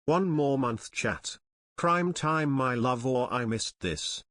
One more month chat. Crime time my love, or I missed this.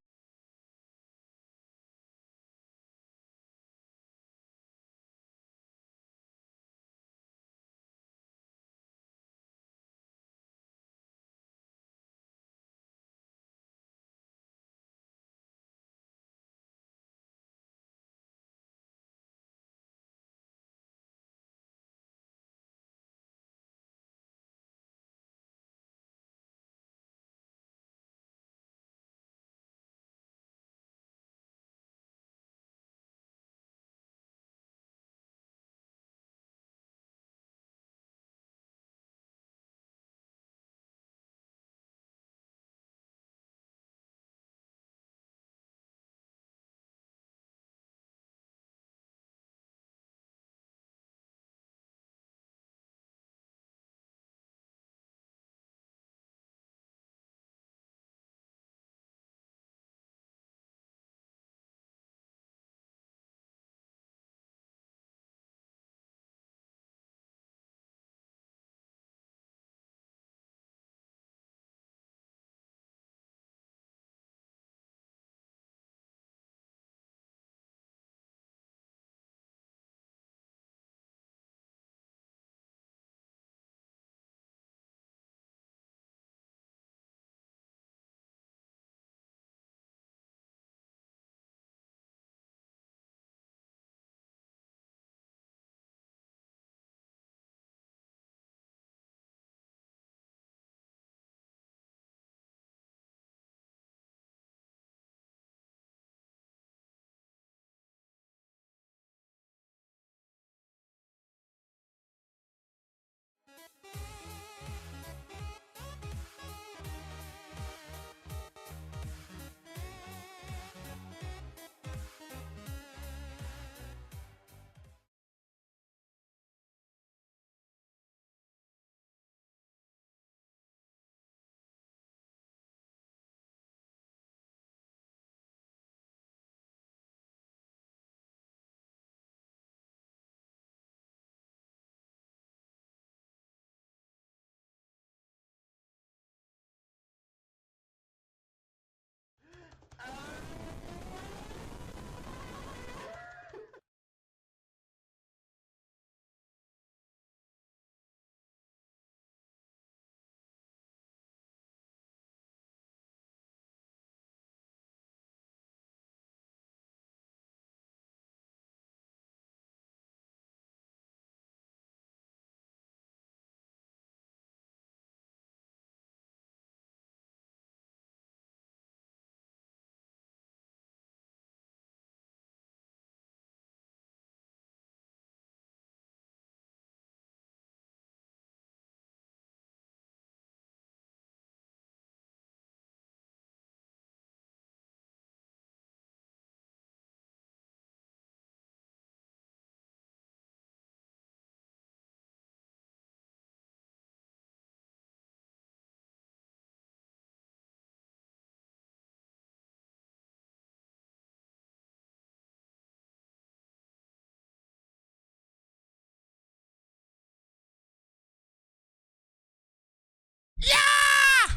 Yeah!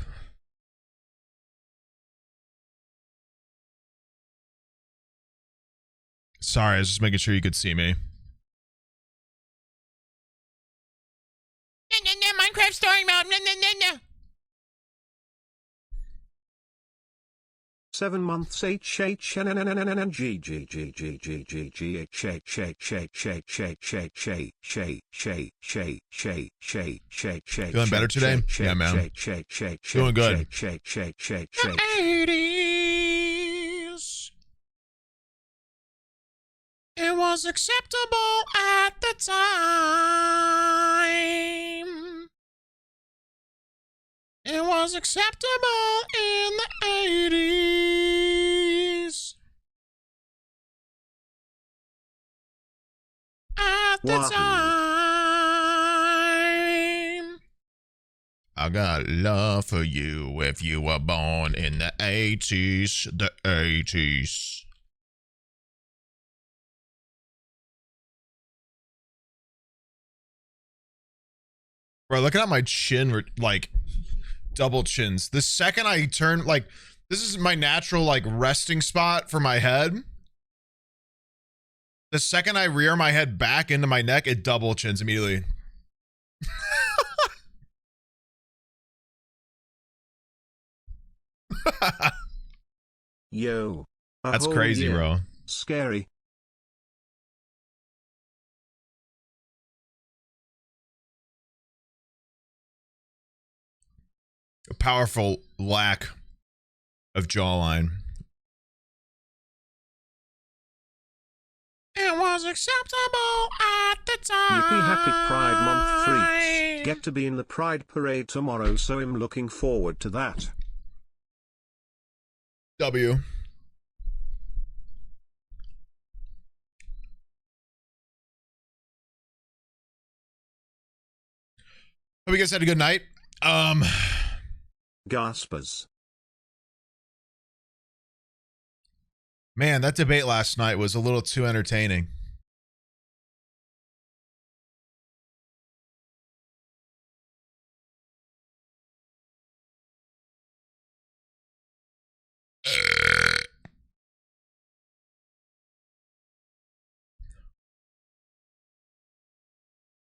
Sorry, I was just making sure you could see me. Minecraft story mode. 7 months H H N N N N N N G G G G G G G H H H H H H H H H H H H. Feeling better today? Yeah, man. Doing good. The 80s. It was acceptable at the time. It was acceptable in the 80s. At the time. I got love for you if you were born in the 80s. The 80s. Bro, looking at my chin, like, double chins. The second I turn, like, this is my natural, like, resting spot for my head. The second I rear my head back into my neck, it double chins immediately. Yo. A That's whole crazy, year. bro. Scary. A powerful lack of jawline. It was acceptable at the time. Yippee happy Pride Month freaks. Get to be in the Pride Parade tomorrow, so I'm looking forward to that. W. Hope you guys had a good night. Gaspers. Man, that debate last night was a little too entertaining.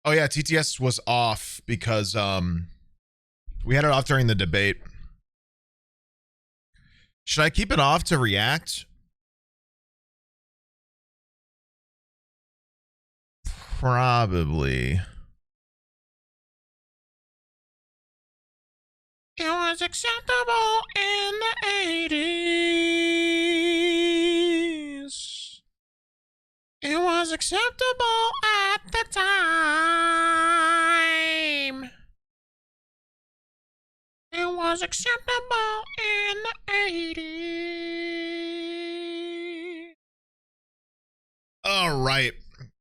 Oh yeah, TTS was off because we had it off during the debate. Should I keep it off to react? Probably. It was acceptable in the 80s. It was acceptable at the time. It was acceptable in the 80s. All right.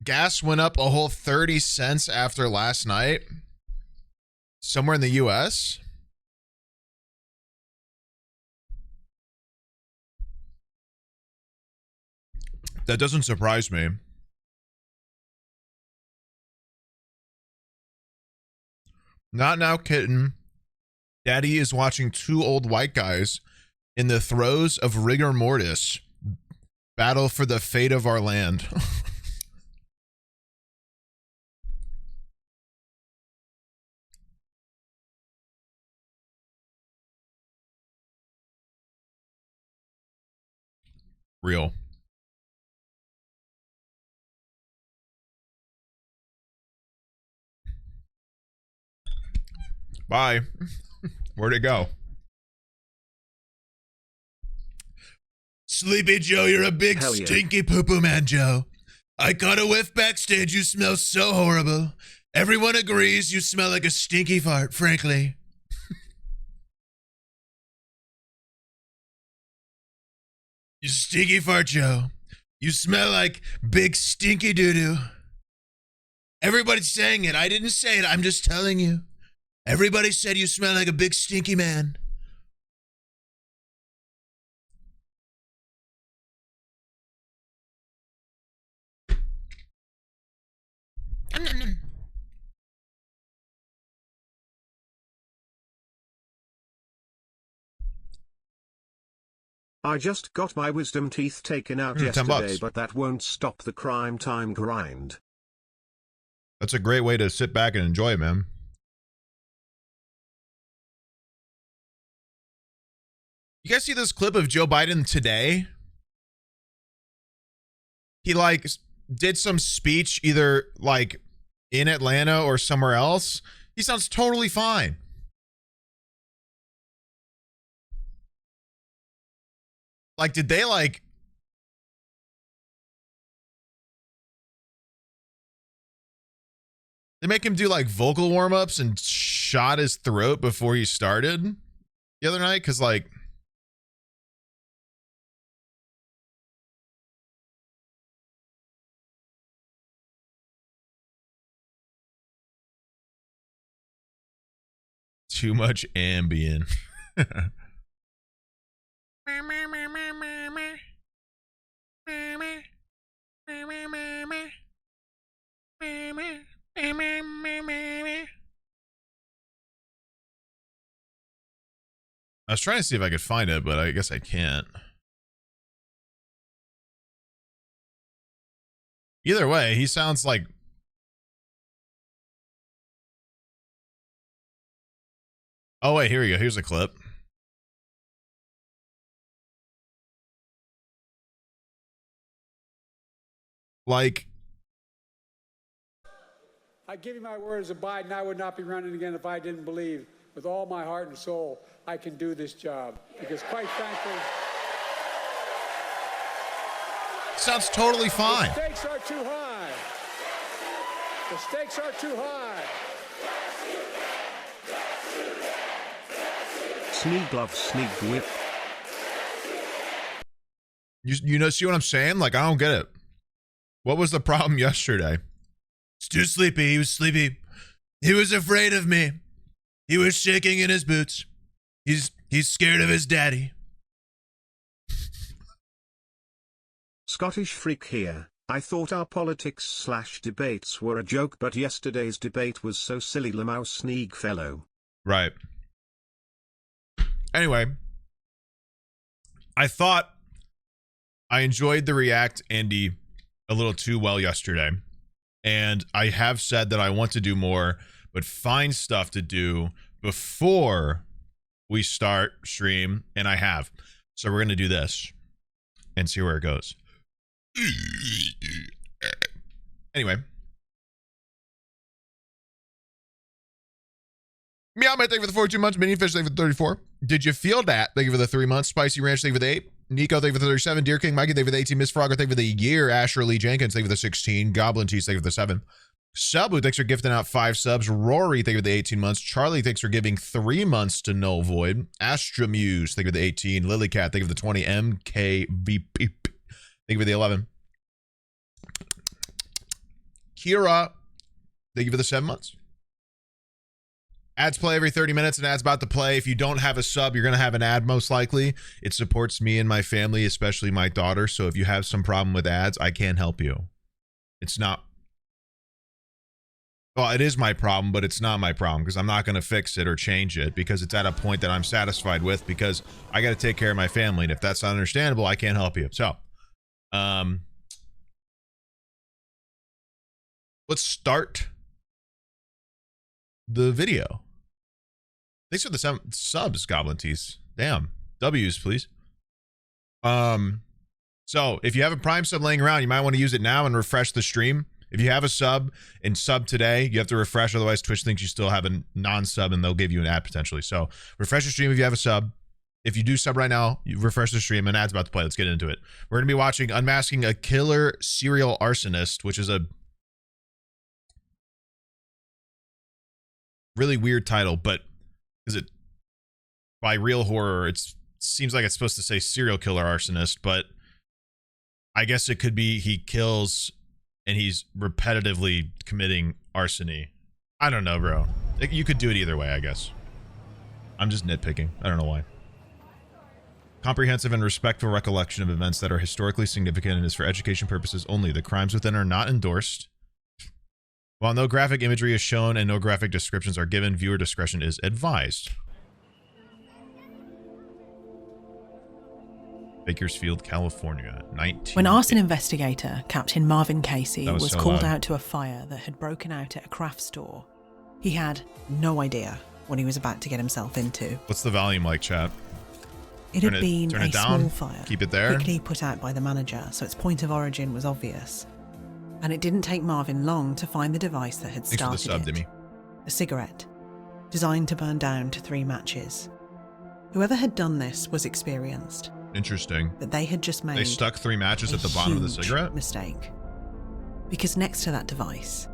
Gas went up a whole 30 cents after last night. Somewhere in the US. That doesn't surprise me. Not now, kitten. Daddy is watching two old white guys in the throes of rigor mortis battle for the fate of our land. Real. Bye. Where'd it go? Sleepy Joe, you're a big Hell yeah. stinky poo-poo man, Joe. I caught a whiff backstage. You smell so horrible. Everyone agrees you smell like a stinky fart, frankly. You stinky fart, Joe. You smell like big stinky doo-doo. Everybody's saying it. I didn't say it. I'm just telling you. Everybody said you smell like a big stinky man. I just got my wisdom teeth taken out $10. yesterday, but that won't stop the crime time grind. That's a great way to sit back and enjoy it, man. You guys see this clip of Joe Biden today? He like did some speech either like in Atlanta or somewhere else. He sounds totally fine. Like, did they like... They make him do like vocal warm-ups and shot his throat before he started the other night? Because like... Too much Ambien. I was trying to see if I could find it, but I guess I can't. Either way, he sounds like... Oh, wait, here we go. Here's a clip. Like... I give you my word as a Biden, I would not be running again if I didn't believe with all my heart and soul I can do this job. Because quite frankly... Sounds totally fine. The stakes are too high. The stakes are too high. Sneeg love Sneeg whip. You know, see what I'm saying? Like, I don't get it. What was the problem yesterday? It's too sleepy. He was sleepy. He was afraid of me. He was shaking in his boots. He's scared of his daddy. Scottish freak here. I thought our politics/debates were a joke, but yesterday's debate was so silly. Lamau Sneeg fellow. Right. Anyway, I thought I enjoyed the React Andy a little too well yesterday. And I have said that I want to do more, but find stuff to do before we start stream, and I have. So we're going to do this and see where it goes. Anyway. Meow, thank you for the 42 months. Mini Fish, thank you for the 34. Did you feel that? Thank you for the 3 months. Spicy Ranch, thank you for the 8. Nico, thank you for the 37. Deer King, Mikey, thank you for the 18. Miss Frogger, thank you for the year. Asher Lee Jenkins, thank you for the 16. Goblin Cheese, thank you for the 7. Sabu, thanks for gifting out 5 subs. Rory, thank you for the 18 months. Charlie, thanks for giving 3 months to Null Void. Astramuse, thank you for the 18. Lilycat, thank you for the 20. MKVP, thank you for the 11. Kira, thank you for the 7 months. Ads play every 30 minutes, and ads about to play. If you don't have a sub, you're going to have an ad most likely. It supports me and my family, especially my daughter. So if you have some problem with ads, I can't help you. It's not... Well, it is my problem, but it's not my problem because I'm not going to fix it or change it because it's at a point that I'm satisfied with because I got to take care of my family. And if that's not understandable, I can't help you. So, let's start the video. Thanks for the subs, Goblin Tees. Damn. W's, please. So if you have a Prime sub laying around, you might want to use it now and refresh the stream. If you have a sub and sub today, you have to refresh. Otherwise, Twitch thinks you still have a non-sub and they'll give you an ad potentially. So refresh the stream if you have a sub. If you do sub right now, you refresh the stream and ad's about to play. Let's get into it. We're going to be watching Unmasking a Killer Serial Arsonist, which is a really weird title, but is it by Real Horror? It seems like it's supposed to say serial killer arsonist, but I guess it could be he kills and he's repetitively committing arsony. I don't know, bro. You could do it either way, I guess. I'm just nitpicking. I don't know why. Comprehensive and respectful recollection of events that are historically significant and is for education purposes only. The crimes within are not endorsed. While no graphic imagery is shown and no graphic descriptions are given, viewer discretion is advised. Bakersfield, California, 19... When arson investigator Captain Marvin Casey was so called loud. out to a fire that had broken out at a craft store, he had no idea what he was about to get himself into. What's the volume like, chat? It Turn had it- been turn a it down, small fire, keep it there. quickly put out by the manager, so its point of origin was obvious. And it didn't take Marvin long to find the device that had Thanks for the started sub, it. Dimmy. A cigarette, designed to burn down to 3 matches. Whoever had done this was experienced, Interesting. but they had just made They stuck 3 matches at the bottom of the huge cigarette? mistake. Because next to that device,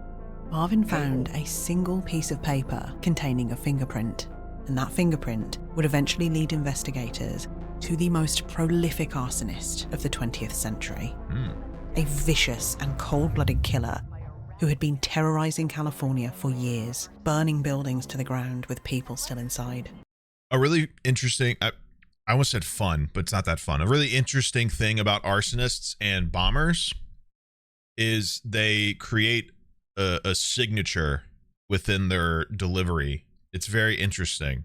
Marvin found a single piece of paper containing a fingerprint, and that fingerprint would eventually lead investigators to the most prolific arsonist of the 20th century. A vicious and cold-blooded killer who had been terrorizing California for years, burning buildings to the ground with people still inside. A really interesting... I almost said fun, but it's not that fun. A really interesting thing about arsonists and bombers is they create a signature within their delivery. It's very interesting.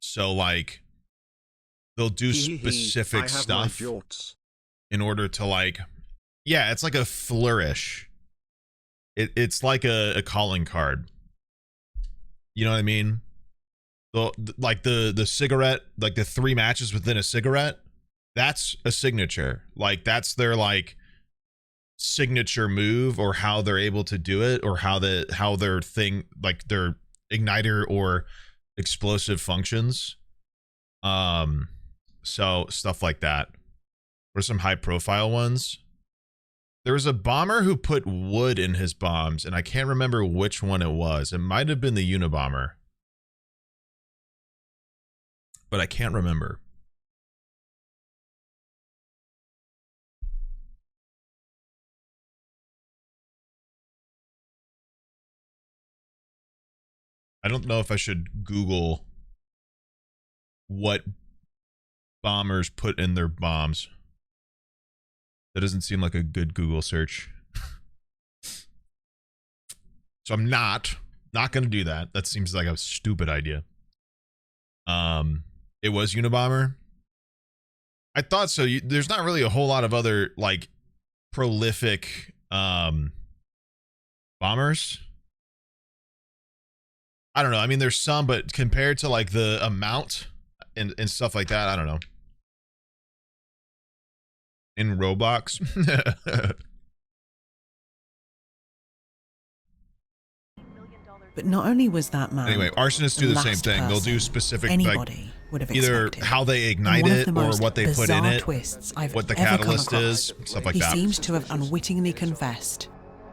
So like they'll do specific I have my stuff jorts. in order to like, yeah, it's like a flourish. It's like a calling card. You know what I mean? Like the cigarette, like the 3 matches within a cigarette, that's a signature. Like that's their like signature move, or how they're able to do it, or how their thing, like their igniter or explosive functions. So stuff like that. What are some high profile ones? There was a bomber who put wood in his bombs, and I can't remember which one it was. It might have been the Unabomber, but I can't remember. I don't know if I should Google what bombers put in their bombs. That doesn't seem like a good Google search. So I'm not going to do that. That seems like a stupid idea. It was Unabomber. I thought so. There's not really a whole lot of other like prolific bombers. I don't know. I mean, there's some, but compared to like the amount and stuff like that, I don't know. In Roblox. But not only was that man, anyway, arsonists do the same thing. They'll do specific, anybody would have either expected. how they ignite One of it the or most what they put in bizarre it, twists I've what the ever come catalyst across. is, stuff like He that. seems to have unwittingly confessed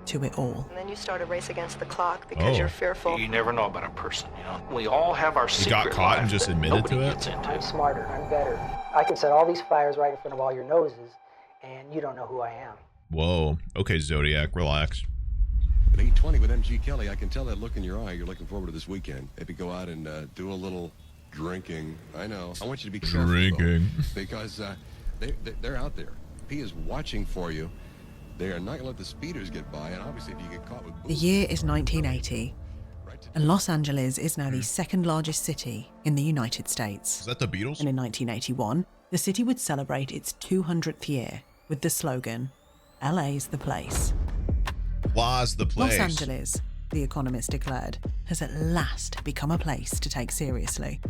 to it all. And then you start a race against the clock because you're fearful. You never know about a person, you know. We all have our secret got caught and life just that admitted nobody to it? gets into. I'm smarter. I'm better. I can set all these fires right in front of all your noses, and you don't know who I am. Whoa. Okay, Zodiac, relax. At 8:20 with MG Kelly, I can tell that look in your eye. You're looking forward to this weekend. Maybe go out and do a little drinking. I know. I want you to be careful, Drinking. though, because they're out there. P is watching for you. They are not going to let the speeders get by, and obviously if you get caught with The booze, year is 1980, and Los Angeles is now the second largest city in the United States. Is that the Beatles? And in 1981, the city would celebrate its 200th year with the slogan, LA's the place. La's the place. Los Angeles, The Economist declared, has at last become a place to take seriously.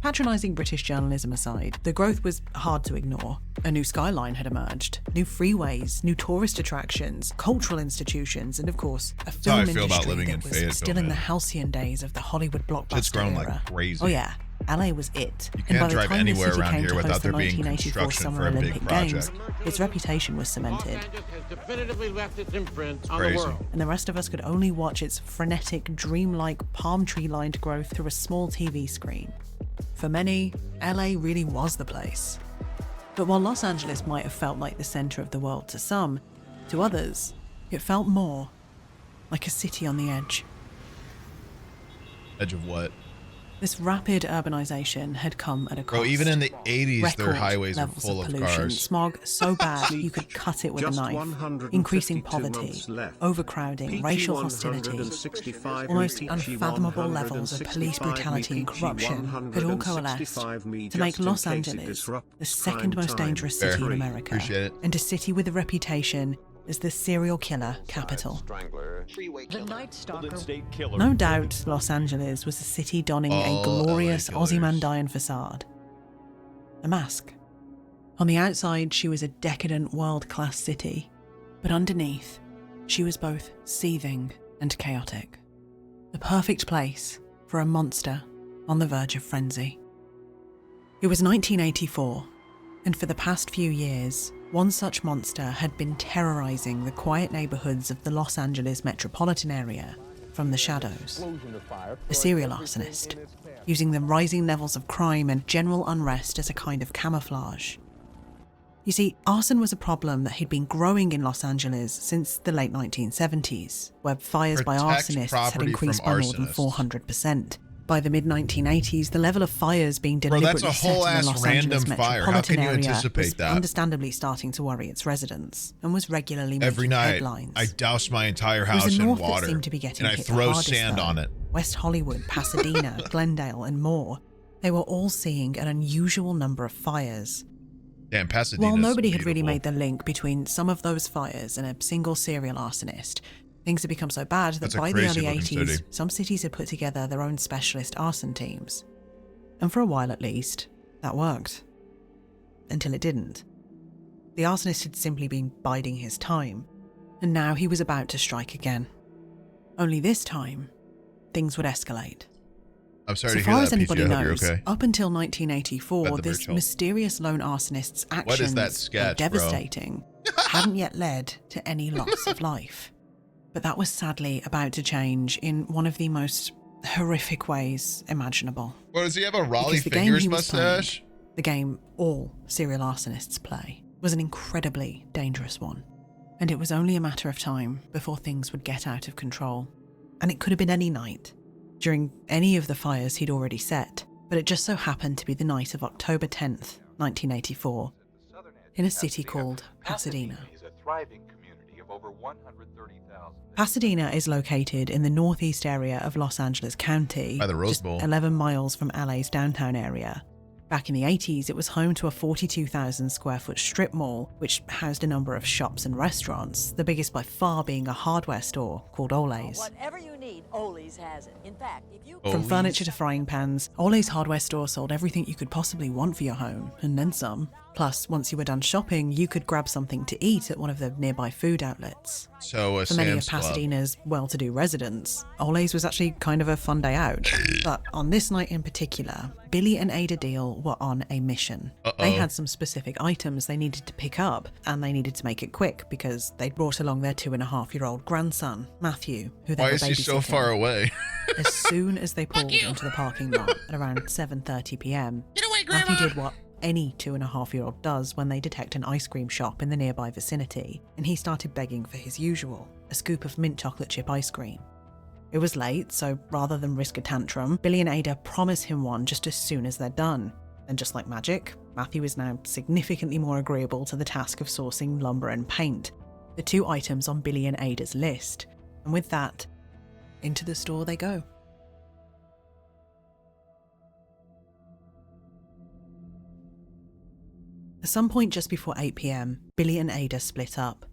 Patronising British journalism aside, the growth was hard to ignore. A new skyline had emerged, new freeways, new tourist attractions, cultural institutions, and of course, a how film I feel industry about living that in was Fayetteville, still in the man. halcyon days of the Hollywood It's blockbuster grown era. like crazy. Oh yeah, LA was it. You And by can't the drive time anywhere the city around came here to without host the there being 1984 construction Summer for a big Olympic Games, project. its reputation was cemented. Has definitively left its imprint on crazy. the world. And the rest of us could only watch its frenetic, dreamlike, palm tree-lined growth through a small TV screen. For many, LA really was the place. But while Los Angeles might have felt like the centre of the world to some, to others, it felt more like a city on the edge. Edge of what? This rapid urbanisation had come at a cost. Bro, even in the 80s, their Record highways are levels full of pollution, cars. smog so bad you could cut it with a Just knife, 152 increasing poverty, months left. overcrowding, PG racial 165, hostility, almost PG unfathomable levels of police 165, brutality and PG corruption had all coalesced 165, to make just in Los case it Angeles disrupts the second prime most time. dangerous Fair. city in America, Appreciate it. and a city with a reputation as the serial killer capital. No doubt Los Angeles was a city donning a All glorious LA killers. Ozymandian facade. A mask. On the outside, she was a decadent world-class city, but underneath, she was both seething and chaotic. The perfect place for a monster on the verge of frenzy. It was 1984, and for the past few years, one such monster had been terrorizing the quiet neighborhoods of the Los Angeles metropolitan area from the shadows. A serial arsonist, using the rising levels of crime and general unrest as a kind of camouflage. You see, arson was a problem that had been growing in Los Angeles since the late 1970s, where fires by Protect arsonists had property increased from by more than arsonists. 400%. By the mid-1980s, the level of fires being Bro, that's deliberately a set in whole the ass Los random Angeles fire. How metropolitan can you area anticipate was that? understandably starting to worry its residents and was regularly Every making night, headlines. I douse my entire It was house the in north that water, seemed to be getting and I hit throw the hardest, sand though. on it. West Hollywood, Pasadena, Glendale, and more. They were all seeing an unusual number of fires. Damn, Pasadena. While nobody had really made the link between some of those fires and a single serial arsonist, things had become so bad that by the early 80s, some cities had put together their own specialist arson teams. And for a while at least, that worked. Until it didn't. The arsonist had simply been biding his time, and now he was about to strike again. Only this time, things would escalate. I'm sorry so to hear far that, as anybody PG, knows, okay. up until 1984, this mysterious lone arsonist's actions, sketch, devastating, hadn't yet led to any loss of life. But that was sadly about to change in one of the most horrific ways imaginable. Well, does he have a Raleigh Fingers mustache? The game all serial arsonists play was an incredibly dangerous one. And it was only a matter of time before things would get out of control. And it could have been any night, during any of the fires he'd already set, but it just so happened to be the night of October 10th, 1984, in a city called Pasadena. Pasadena is located in the northeast area of Los Angeles County, by the Rose just Bowl, 11 miles from LA's downtown area. Back in the 80s, it was home to a 42,000 square foot strip mall, which housed a number of shops and restaurants, the biggest by far being a hardware store called Ole's. Whatever you need, Ole's has it. In fact, if you... From furniture to frying pans, Ole's hardware store sold everything you could possibly want for your home, and then some. Plus, once you were done shopping, you could grab something to eat at one of the nearby food outlets. So a For many of Sam's Club. Pasadena's well-to-do residents, Ole's was actually kind of a fun day out. But on this night in particular, Billy and Ada Deal were on a mission. They had some specific items they needed to pick up, and they needed to make it quick because they'd brought along their 2.5-year-old grandson, Matthew, who they were babysitting. Why is he so far away? As soon as they pulled into the parking lot at around 7:30 p.m, Matthew did what any 2.5-year-old does when they detect an ice cream shop in the nearby vicinity, and he started begging for his usual, a scoop of mint chocolate chip ice cream. It was late, so rather than risk a tantrum, Billy and Ada promise him one just as soon as they're done. And just like magic, Matthew is now significantly more agreeable to the task of sourcing lumber and paint, the two items on Billy and Ada's list. And with that, into the store they go. At some point just before 8 p.m, Billy and Ada split up.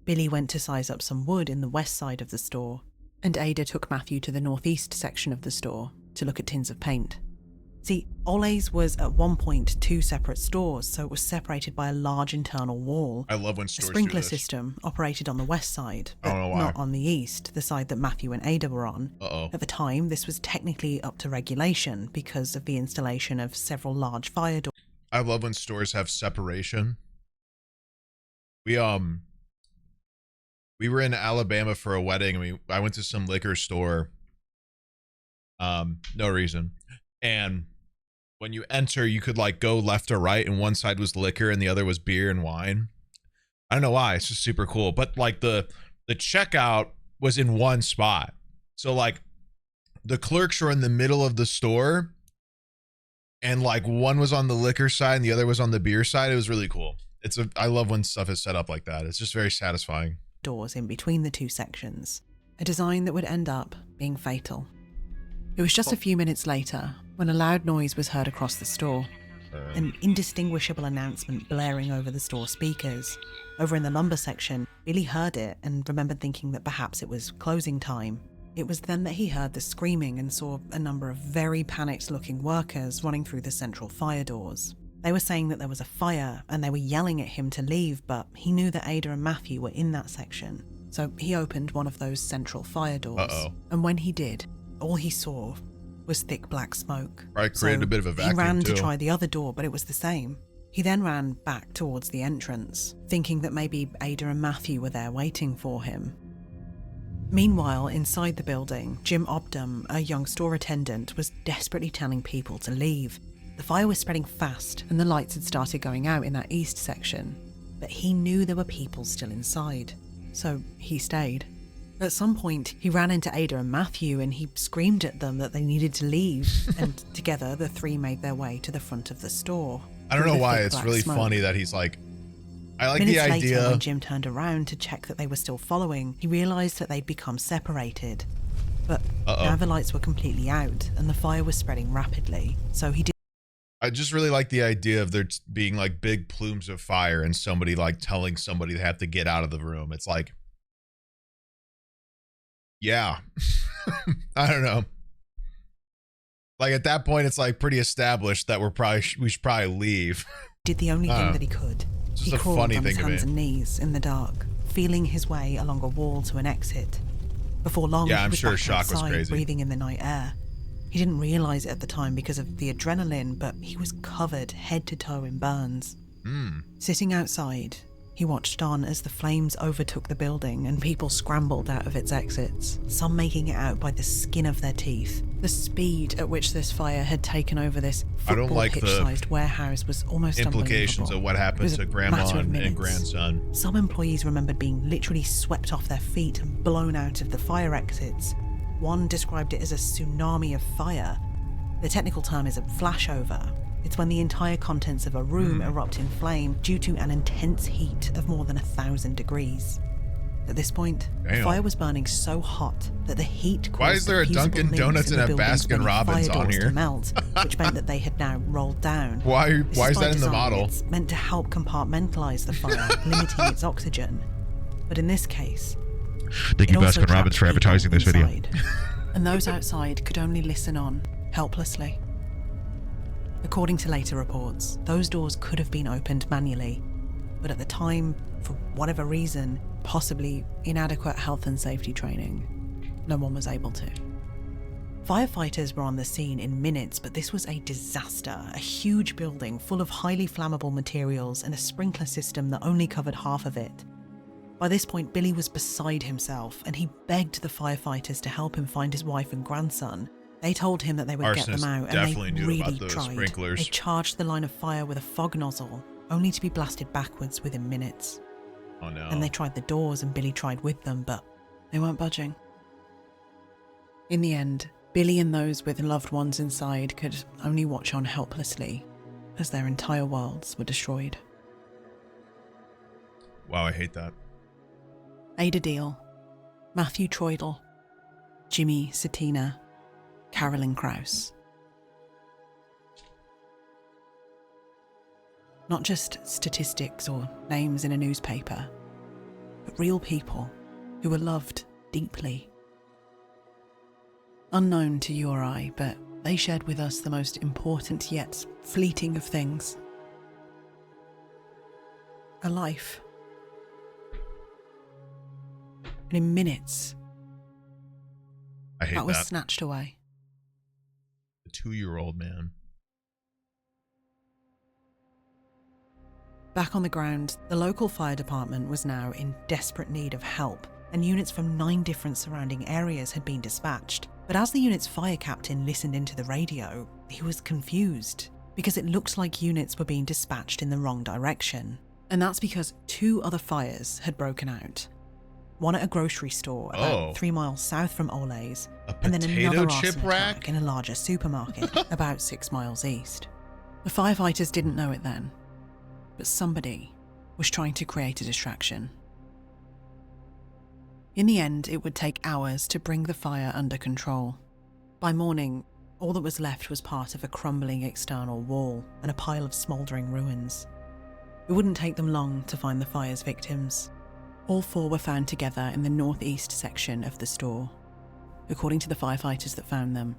Billy went to size up some wood in the west side of the store, and Ada took Matthew to the northeast section of the store to look at tins of paint. See, Ole's was at one point 2 separate stores, so it was separated by a large internal wall. I love when stores A sprinkler do this. system operated on the west side, but I don't know why. not on the east, the side that Matthew and Ada were on. At the time, this was technically up to regulation because of the installation of several large fire doors. I love when stores have separation. We were in Alabama for a wedding, and I went to some liquor store. No reason. And when you enter, you could like go left or right, and one side was liquor and the other was beer and wine. I don't know why, it's just super cool. But like the checkout was in one spot. So like the clerks were in the middle of the store, and like one was on the liquor side and the other was on the beer side. It was really cool. I love when stuff is set up like that. It's just very satisfying. Doors in between the two sections, a design that would end up being fatal. It was just a few minutes later when a loud noise was heard across the store, an indistinguishable announcement blaring over the store speakers. Over in the lumber section, Billy heard it and remembered thinking that perhaps it was closing time. It was then that he heard the screaming and saw a number of very panicked-looking workers running through the central fire doors. They were saying that there was a fire and they were yelling at him to leave, but he knew that Ada and Matthew were in that section. So he opened one of those central fire doors. And when he did, all he saw was thick black smoke. Right, created a bit of a vacuum. He ran too. to try the other door, but it was the same. He then ran back towards the entrance, thinking that maybe Ada and Matthew were there waiting for him. Meanwhile, inside the building, Jim Obdam, a young store attendant, was desperately telling people to leave. The fire was spreading fast, and the lights had started going out in that east section. But he knew there were people still inside, so he stayed. At some point, he ran into Ada and Matthew and he screamed at them that they needed to leave, and together the three made their way to the front of the store. I don't know why, it's really funny that he's like, I like the idea. Minutes later, when Jim turned around to check that they were still following, he realised that they'd become separated. But now the lights were completely out and the fire was spreading rapidly, so he did I just really like the idea of there being like big plumes of fire and somebody like telling somebody they have to get out of the room. It's like, yeah, I don't know. Like at that point, it's like pretty established that we should probably leave. Did the only thing that he could. It's He just a crawled funny on his thing to hands me. and knees in the dark, feeling his way along a wall to an exit. Before long, Yeah, he I'm was sure back shock was outside, crazy. breathing in the night air. He didn't realize it at the time because of the adrenaline, but he was covered head to toe in burns. Sitting outside, he watched on as the flames overtook the building and people scrambled out of its exits, some making it out by the skin of their teeth. The speed at which this fire had taken over this I don't like the football-pitch-sized warehouse was almost implications unbelievable. of what It happened was to a grandma matter of and minutes. grandson. Some employees remembered being literally swept off their feet and blown out of the fire exits. One described it as a tsunami of fire. The technical term is a flashover. It's when the entire contents of a room erupt in flame due to an intense heat of more than 1,000 degrees. At this point, the Damn. fire was burning so hot that the heat caused Why is there a the fusible Dunkin' links Donuts in and the a building's Baskin many Robbins fire on doors here? to melt, which meant that they had now rolled down. Why This is by that in the design. model? It's meant to help compartmentalize the fire, limiting its oxygen. But in this case, Thank you, it also Baskin Robbins, trapped for advertising people this video. inside. And those outside could only listen on, helplessly. According to later reports, those doors could have been opened manually, but at the time, for whatever reason, possibly inadequate health and safety training, no one was able to. Firefighters were on the scene in minutes, but this was a disaster, a huge building full of highly flammable materials and a sprinkler system that only covered half of it. By this point, Billy was beside himself, and he begged the firefighters to help him find his wife and grandson. They told him that they would get them Arsonists out, and definitely they knew really about those tried. sprinklers. They charged the line of fire with a fog nozzle, only to be blasted backwards within minutes. Oh no. And they tried the doors, and Billy tried with them, but they weren't budging. In the end, Billy and those with loved ones inside could only watch on helplessly as their entire worlds were destroyed. Wow, I hate that. Ada Deal, Matthew Troidel, Jimmy Satina, Carolyn Krause. Not just statistics or names in a newspaper, but real people who were loved deeply. Unknown to you or I, but they shared with us the most important yet fleeting of things. A life. And in minutes, I hate that was that. snatched away. The 2-year-old man. Back on the ground, the local fire department was now in desperate need of help, and units from 9 different surrounding areas had been dispatched. But as the unit's fire captain listened into the radio, he was confused, because it looked like units were being dispatched in the wrong direction. And that's because 2 other fires had broken out. One at a grocery store about 3 miles south from Ole's, and then another chip arson rack? attack in a larger supermarket about 6 miles east. The firefighters didn't know it then, but somebody was trying to create a distraction. In the end, it would take hours to bring the fire under control. By morning, all that was left was part of a crumbling external wall and a pile of smouldering ruins. It wouldn't take them long to find the fire's victims. All 4 were found together in the northeast section of the store. According to the firefighters that found them,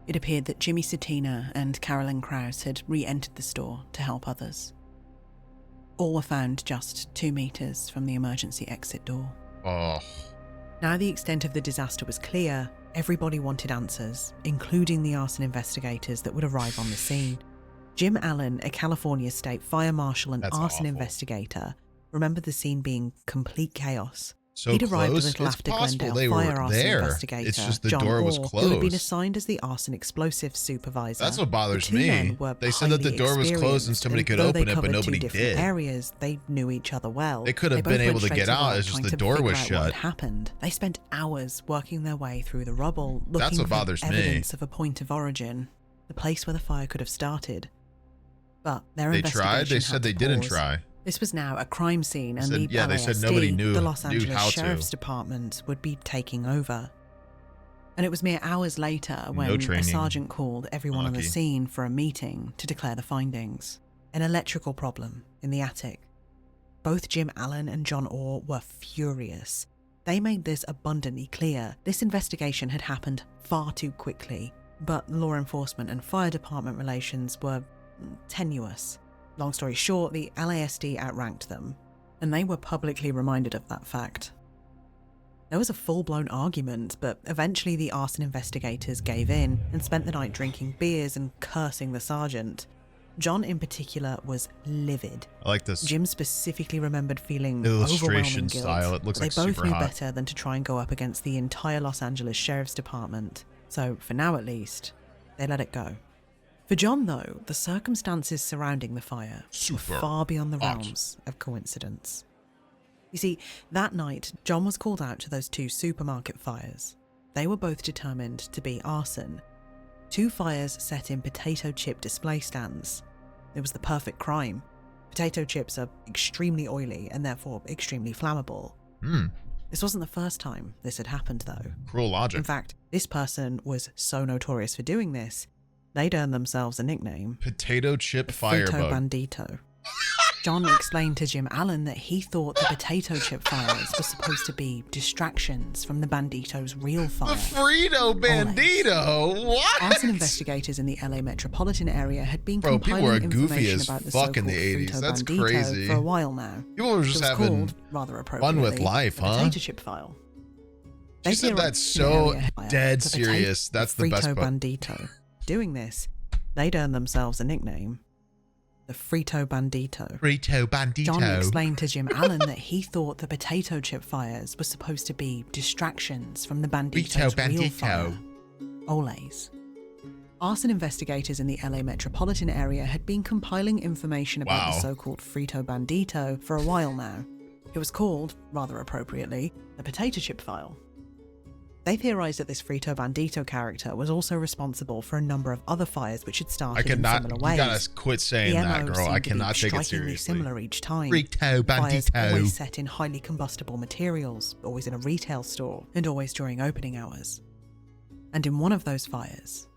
it appeared that Jimmy Satina and Carolyn Krause had re-entered the store to help others. All were found just 2 meters from the emergency exit door. Oh. Now the extent of the disaster was clear, everybody wanted answers, including the arson investigators that would arrive on the scene. Jim Allen, a California state fire marshal and That's arson awful. investigator, remembered the scene being complete chaos. So He'd arrived close, a little it's after possible Glendale they fire were arson there. investigator It's just the John door was Orr, who had been closed. assigned as the arson explosive supervisor. That's what bothers The 2 me. men were They said that the highly door was closed and experienced, somebody could though open they it, but covered nobody 2 different did. areas, they knew each other well. They could have both been went able to straight get out, work it's just trying the to door figure was out what shut. had happened. They spent hours working their way through the rubble, looking That's what for bothers me. evidence of a point of origin, the place where the fire could have started. But their They investigation tried? They had said to they didn't pause. try. This was now a crime scene, and the They said LASD, nobody knew the Los how Angeles to. Sheriff's Department, would be taking over. And it was mere hours later when a sergeant called everyone on the scene for a meeting to declare the findings. An electrical problem in the attic. Both Jim Allen and John Orr were furious. They made this abundantly clear. This investigation had happened far too quickly, but law enforcement and fire department relations were tenuous. Long story short, the LASD outranked them, and they were publicly reminded of that fact. There was a full-blown argument, but eventually the arson investigators gave in and spent the night drinking beers and cursing the sergeant. John in particular was livid. I like this. Jim specifically remembered feeling illustration overwhelming guilt. style. It looks like they both super knew hot. better than to try and go up against the entire Los Angeles Sheriff's Department. So, for now at least, they let it go. For John, though, the circumstances surrounding the fire were far beyond the realms of coincidence. You see, that night, John was called out to those two supermarket fires. They were both determined to be arson. Two fires set in potato chip display stands. It was the perfect crime. Potato chips are extremely oily and therefore extremely flammable. This wasn't the first time this had happened, though. Cruel logic. In fact, this person was so notorious for doing this, they'd earned themselves a nickname. Potato chip Frito firebug. Bandito. John explained to Jim Allen that he thought the potato chip fires were supposed to be distractions from the Bandito's real fire. The Frito Bandito? What? Arson investigators in the LA metropolitan area had been people compiling were goofy information as about the fuck in so-called the 80s. Frito That's Bandito crazy. for a while now. People were just It was having called, rather fun appropriately, with life, the huh? Potato chip file. She said that's so dead serious. That's the best Frito part. Bandito. Doing this, they'd earned themselves a nickname. The Frito Bandito. Frito Bandito. John explained to Jim Allen that he thought the potato chip fires were supposed to be distractions from the Bandito's real fire. Olays. Arson investigators in the LA metropolitan area had been compiling information about the so-called Frito Bandito for a while now. It was called, rather appropriately, the Potato Chip File. They theorized that this Frito Bandito character was also responsible for a number of other fires which had started in similar ways. You gotta quit saying that, girl. I cannot take it seriously. Similar each time. Frito Fires Bandito. always set in highly combustible materials, always in a retail store, and always during opening hours. And in one of those fires,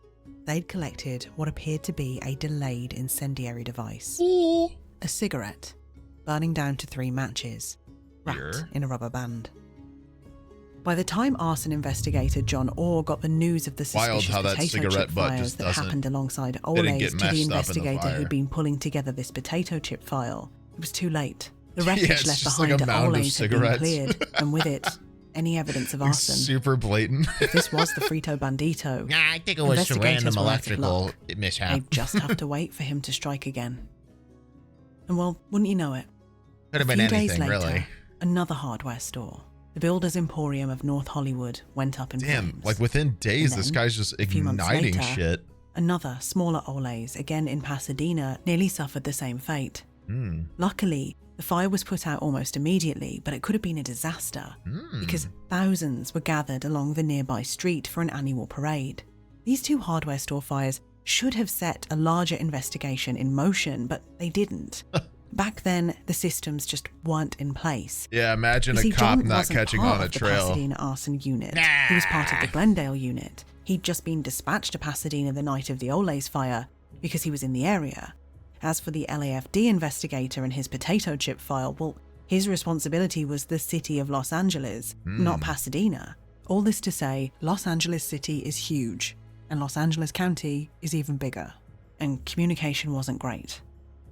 they'd collected what appeared to be a delayed incendiary device. Ooh. A cigarette, burning down to 3 matches, wrapped in a rubber band. By the time arson investigator John Orr got the news of the suspicious potato chip fires that happened alongside Olays to the investigator who'd been pulling together this potato chip file, it was too late. The wreckage left behind at Olays had been cleared, and with it, any evidence of arson. Super blatant. If this was the Frito Bandito, I think it was a random electrical mishap. They'd just have to wait for him to strike again. And well, wouldn't you know it? Could have been anything, really. Another hardware store, the Builder's Emporium of North Hollywood, went up in flames. Like within days, this guy's just igniting shit. Another, smaller Olays, again in Pasadena, nearly suffered the same fate. Luckily, the fire was put out almost immediately, but it could have been a disaster because thousands were gathered along the nearby street for an annual parade. These 2 hardware store fires should have set a larger investigation in motion, but they didn't. Back then, the systems just weren't in place. Yeah, imagine You see, a cop John not wasn't catching part on a of the trail. Pasadena arson unit. He was part of the Glendale unit. He'd just been dispatched to Pasadena the night of the Olays fire because he was in the area. As for the LAFD investigator and his potato chip file, well, his responsibility was the city of Los Angeles, not Pasadena. All this to say, Los Angeles City is huge, and Los Angeles County is even bigger. And communication wasn't great.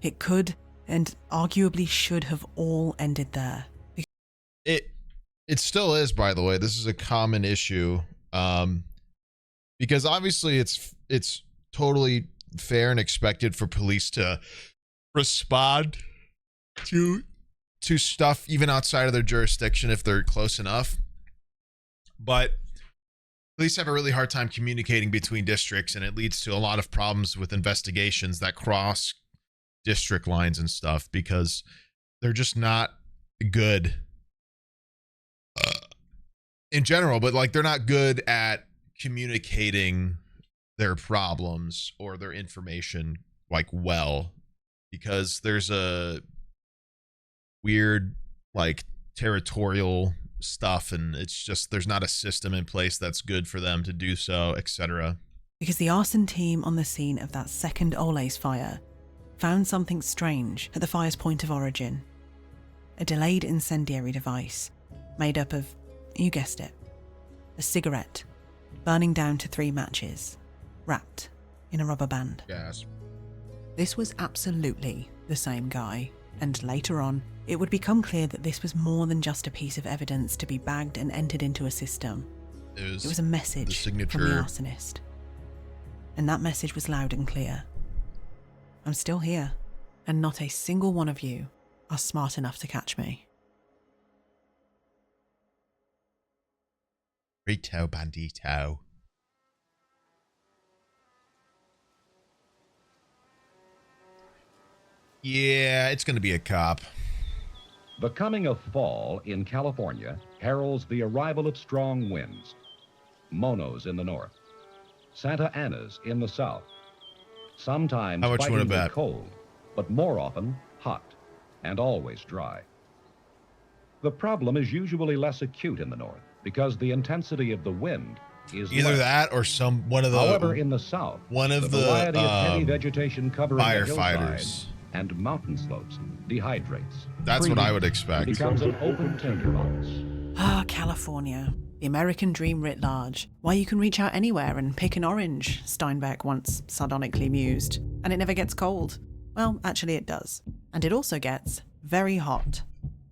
It could and arguably should have all ended there. It still is, by the way. This is a common issue, because obviously it's totally fair and expected for police to respond to stuff even outside of their jurisdiction if they're close enough. But police have a really hard time communicating between districts, and it leads to a lot of problems with investigations that cross district lines and stuff because they're just not good in general, but like they're not good at communicating their problems or their information like well, because there's a weird like territorial stuff, and it's just there's not a system in place that's good for them to do so, etc. Because the arson team on the scene of that second Olays fire found something strange at the fire's point of origin. A delayed incendiary device made up of, you guessed it, a cigarette burning down to 3 matches, wrapped in a rubber band. Yes. This was absolutely the same guy, and later on, it would become clear that this was more than just a piece of evidence to be bagged and entered into a system. It was a message from the arsonist. And that message was loud and clear. I'm still here, and not a single one of you are smart enough to catch me. Rito Bandito. Yeah, it's going to be a cop. The coming of fall in California heralds the arrival of strong winds. Monos in the north, Santa Anas in the south. Sometimes bitingly cold, but more often hot, and always dry. The problem is usually less acute in the north because the intensity of the wind is either less. that or one of the. However, in the south, the variety of heavy vegetation covering the hillsides and mountain slopes dehydrates. That's what I would expect. It becomes an open tinderbox. Ah, California. The American dream writ large. Why you can reach out anywhere and pick an orange, Steinbeck once sardonically mused. And it never gets cold. Well, actually it does. And it also gets very hot.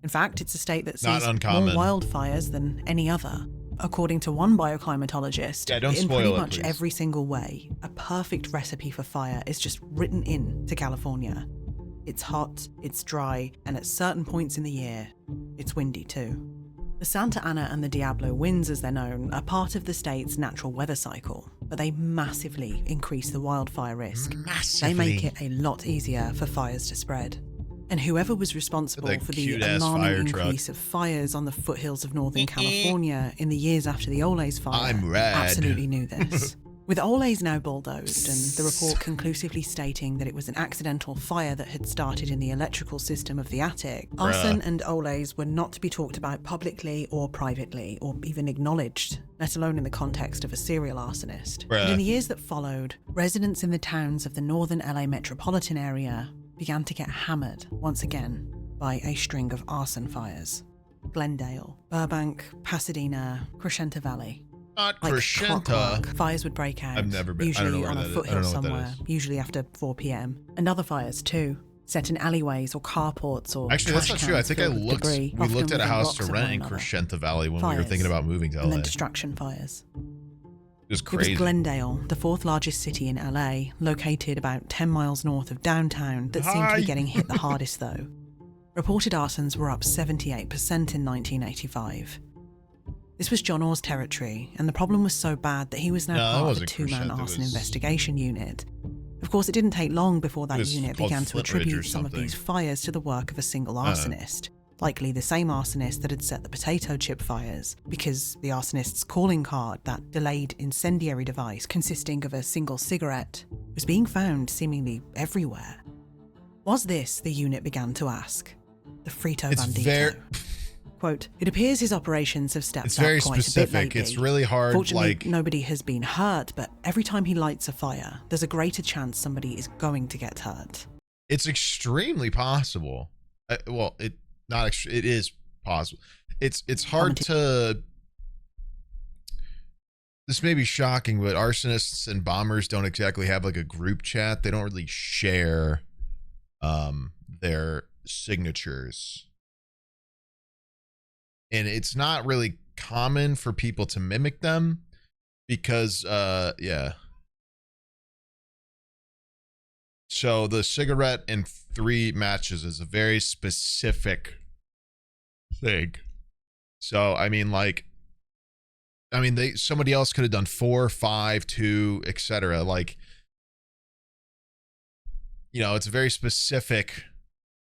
In fact, it's a state that sees more wildfires than any other. According to one bioclimatologist, in pretty much every single way, a perfect recipe for fire is just written in to California. It's hot, it's dry, and at certain points in the year, it's windy too. The Santa Ana and the Diablo winds, as they're known, are part of the state's natural weather cycle, but they massively increase the wildfire risk. They make it a lot easier for fires to spread. And whoever was responsible for the alarming increase of fires on the foothills of Northern California in the years after the Olays fire absolutely knew this. With Olays now bulldozed and the report conclusively stating that it was an accidental fire that had started in the electrical system of the attic, arson and Olays were not to be talked about publicly or privately or even acknowledged, let alone in the context of a serial arsonist. And in the years that followed, residents in the towns of the northern LA metropolitan area began to get hammered once again by a string of arson fires. Glendale, Burbank, Pasadena, Crescenta Valley. Not Crescenta. Fires would break out. I've never been. Usually on a foothill somewhere, usually after 4 p.m. And other fires too, set in alleyways or carports or. Actually, that's not true. I think we looked at a house to rent in Crescenta Valley when we were thinking about moving to LA. And then destruction fires. It was crazy. It was Glendale, the 4th largest city in LA, located about 10 miles north of downtown, that seemed to be getting hit the hardest though. Reported arsons were up 78% in 1985. This was John Orr's territory, and the problem was so bad that he was now part of a 2-man arson investigation unit. Of course, it didn't take long before that unit began to attribute some of these fires to the work of a single arsonist. Likely the same arsonist that had set the potato chip fires, because the arsonist's calling card, that delayed incendiary device consisting of a single cigarette, was being found seemingly everywhere. Was this, the unit began to ask, the Frito Bandito? Quote, it appears his operations have stepped up quite specific. A bit lately. It's really hard. Fortunately, nobody has been hurt, but every time he lights a fire, there's a greater chance somebody is going to get hurt. It's extremely possible. It is possible. It's hard to. This may be shocking, but arsonists and bombers don't exactly have like a group chat. They don't really share their signatures. And it's not really common for people to mimic them because, So the cigarette and 3 matches is a very specific thing. So, somebody else could have done 4, 5, 2, etc. It's a very specific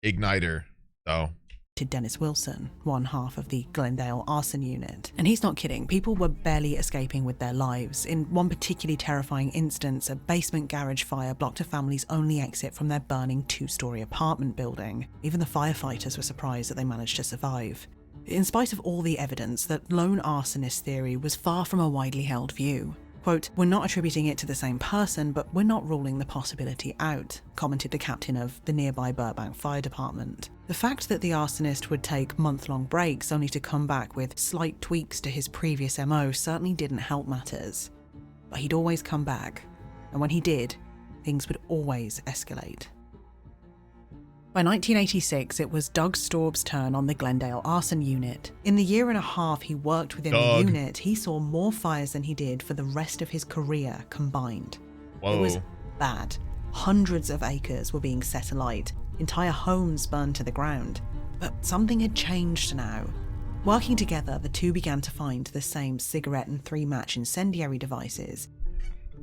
igniter, though. To Dennis Wilson, one half of the Glendale arson unit. And he's not kidding, people were barely escaping with their lives. In one particularly terrifying instance, a basement garage fire blocked a family's only exit from their burning 2-story apartment building. Even the firefighters were surprised that they managed to survive. In spite of all the evidence, that lone arsonist theory was far from a widely held view. Quote, "We're not attributing it to the same person, but we're not ruling the possibility out," commented the captain of the nearby Burbank Fire Department. The fact that the arsonist would take month-long breaks only to come back with slight tweaks to his previous MO certainly didn't help matters. But he'd always come back, and when he did, things would always escalate. By 1986, it was Doug Staub's turn on the Glendale Arson Unit. In the year and a half he worked within the unit, he saw more fires than he did for the rest of his career combined. Whoa. It was bad. Hundreds of acres were being set alight, entire homes burned to the ground. But something had changed now. Working together, the two began to find the same cigarette and 3-match incendiary devices.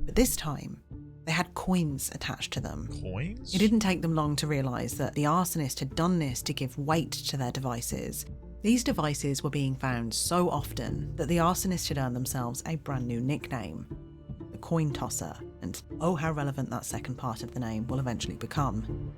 But this time, they had coins attached to them. Coins? It didn't take them long to realise that the arsonist had done this to give weight to their devices. These devices were being found so often that the arsonist had earned themselves a brand new nickname, the Coin Tosser, and oh how relevant that second part of the name will eventually become.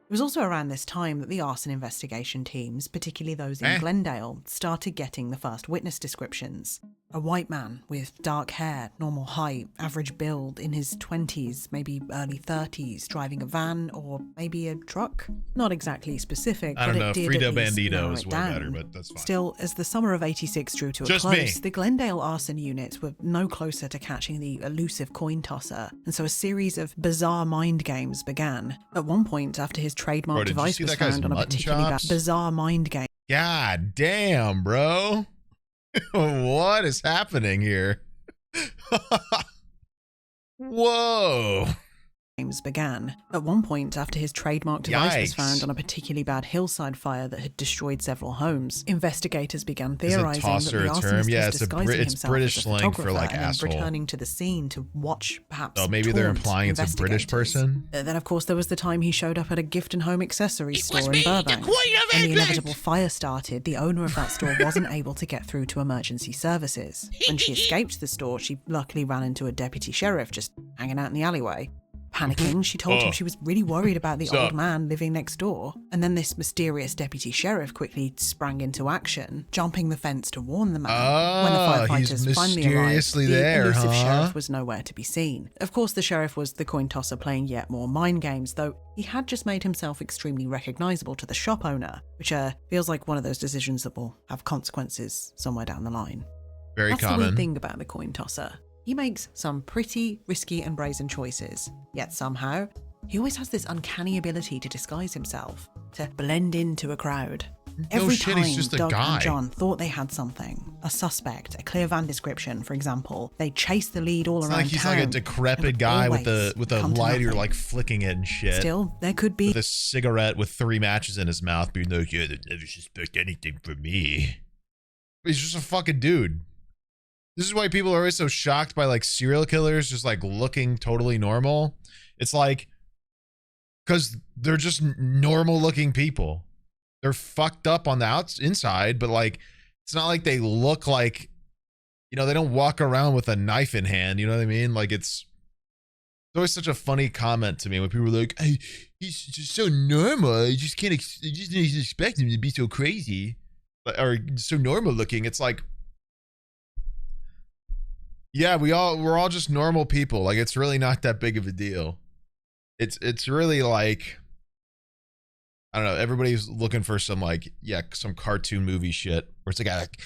It was also around this time that the arson investigation teams, particularly those in Glendale, started getting the first witness descriptions. A white man with dark hair, normal height, average build, in his 20s, maybe early 30s, driving a van or maybe a truck. Not exactly specific, I don't but know, it did Frito at least Bandito narrow is it way down. better, but that's fine. Still, as the summer of '86 drew to a Just close, me. the Glendale arson units were no closer to catching the elusive coin tosser, and so a series of bizarre mind games began. At one point, after his trademark Bro, did you device see was that guy's found on a mutton particularly chops? bizarre mind game. God damn, bro. What is happening here? Whoa. Began. At one point, after his trademark device was Yikes. found on a particularly bad hillside fire that had destroyed several homes, investigators began theorizing that tosser the a arsonist term? was Yeah, disguising it's himself British as a slang for, photographer like, and then asshole. returning to the scene to watch, perhaps Oh, maybe they're taunt implying it's a British investigators. person? Then, of course, there was the time he showed up at a gift and home accessories store in Burbank. When the inevitable fire started, the owner of that store wasn't able to get through to emergency services. When she escaped the store, she luckily ran into a deputy sheriff just hanging out in the alleyway. Panicking, she told him she was really worried about the old man living next door. And then this mysterious deputy sheriff quickly sprang into action, jumping the fence to warn the man. When the firefighters he's finally arrived, mysteriously the there, elusive huh? sheriff was nowhere to be seen. Of course, the sheriff was the coin tosser playing yet more mind games, though he had just made himself extremely recognisable to the shop owner, which feels like one of those decisions that will have consequences somewhere down the line. Very That's common. the weird thing about the coin tosser. He makes some pretty risky and brazen choices, yet somehow, he always has this uncanny ability to disguise himself, to blend into a crowd. Every shit, time he's just a Doug guy. and John thought they had something, a suspect, a clear van description, for example, they chase the lead all It's around like he's town. like a and decrepit would guy with always a come to lighter, nothing. like flicking it and shit. Still, there could be With a cigarette with 3 matches in his mouth, being like, yeah, they never suspect anything from me. He's just a fucking dude. This is why people are always so shocked by like serial killers just like looking totally normal. It's like, because they're just normal looking people. They're fucked up on the inside, but like, it's not like they look like, you know, they don't walk around with a knife in hand. You know what I mean? Like it's always such a funny comment to me when people are like, hey, he's just so normal. You just can't, you just didn't expect him to be so crazy or so normal looking. It's like, yeah, we're all just normal people. Like it's really not that big of a deal. It's really like, I don't know, everybody's looking for some like, yeah, some cartoon movie shit where it's a guy like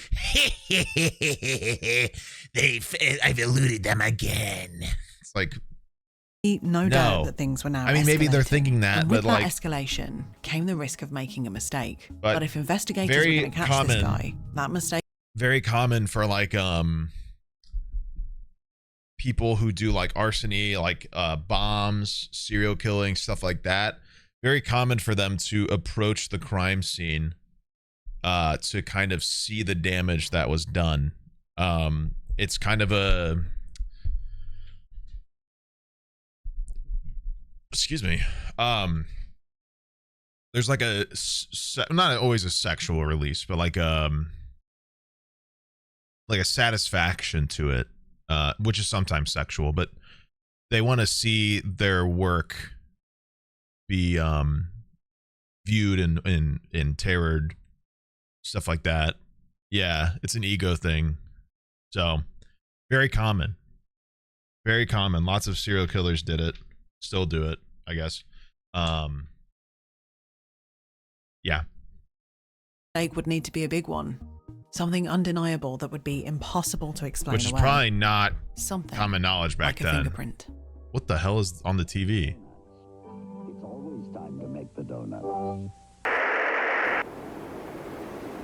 I've eluded them again. It's like no doubt that things were now I mean, maybe they're escalating. thinking that, And but with like that escalation came the risk of making a mistake. But But if investigators were very going to catch common. this guy, that mistake very common for like people who do like arsony, like bombs, serial killing, stuff like that. Very common for them to approach the crime scene to kind of see the damage that was done. It's kind of a, excuse me, there's like a not always a sexual release, but like a satisfaction to it, which is sometimes sexual, but they want to see their work be viewed and interrored stuff like that. Yeah, it's an ego thing. So, very common. Very common. Lots of serial killers did it. Still do it, I guess. Yeah. Mistake would need to be a big one. Something undeniable that would be impossible to explain Which is away. probably not Something common knowledge back like a then. fingerprint. What the hell is on the TV? It's always time to make the donut.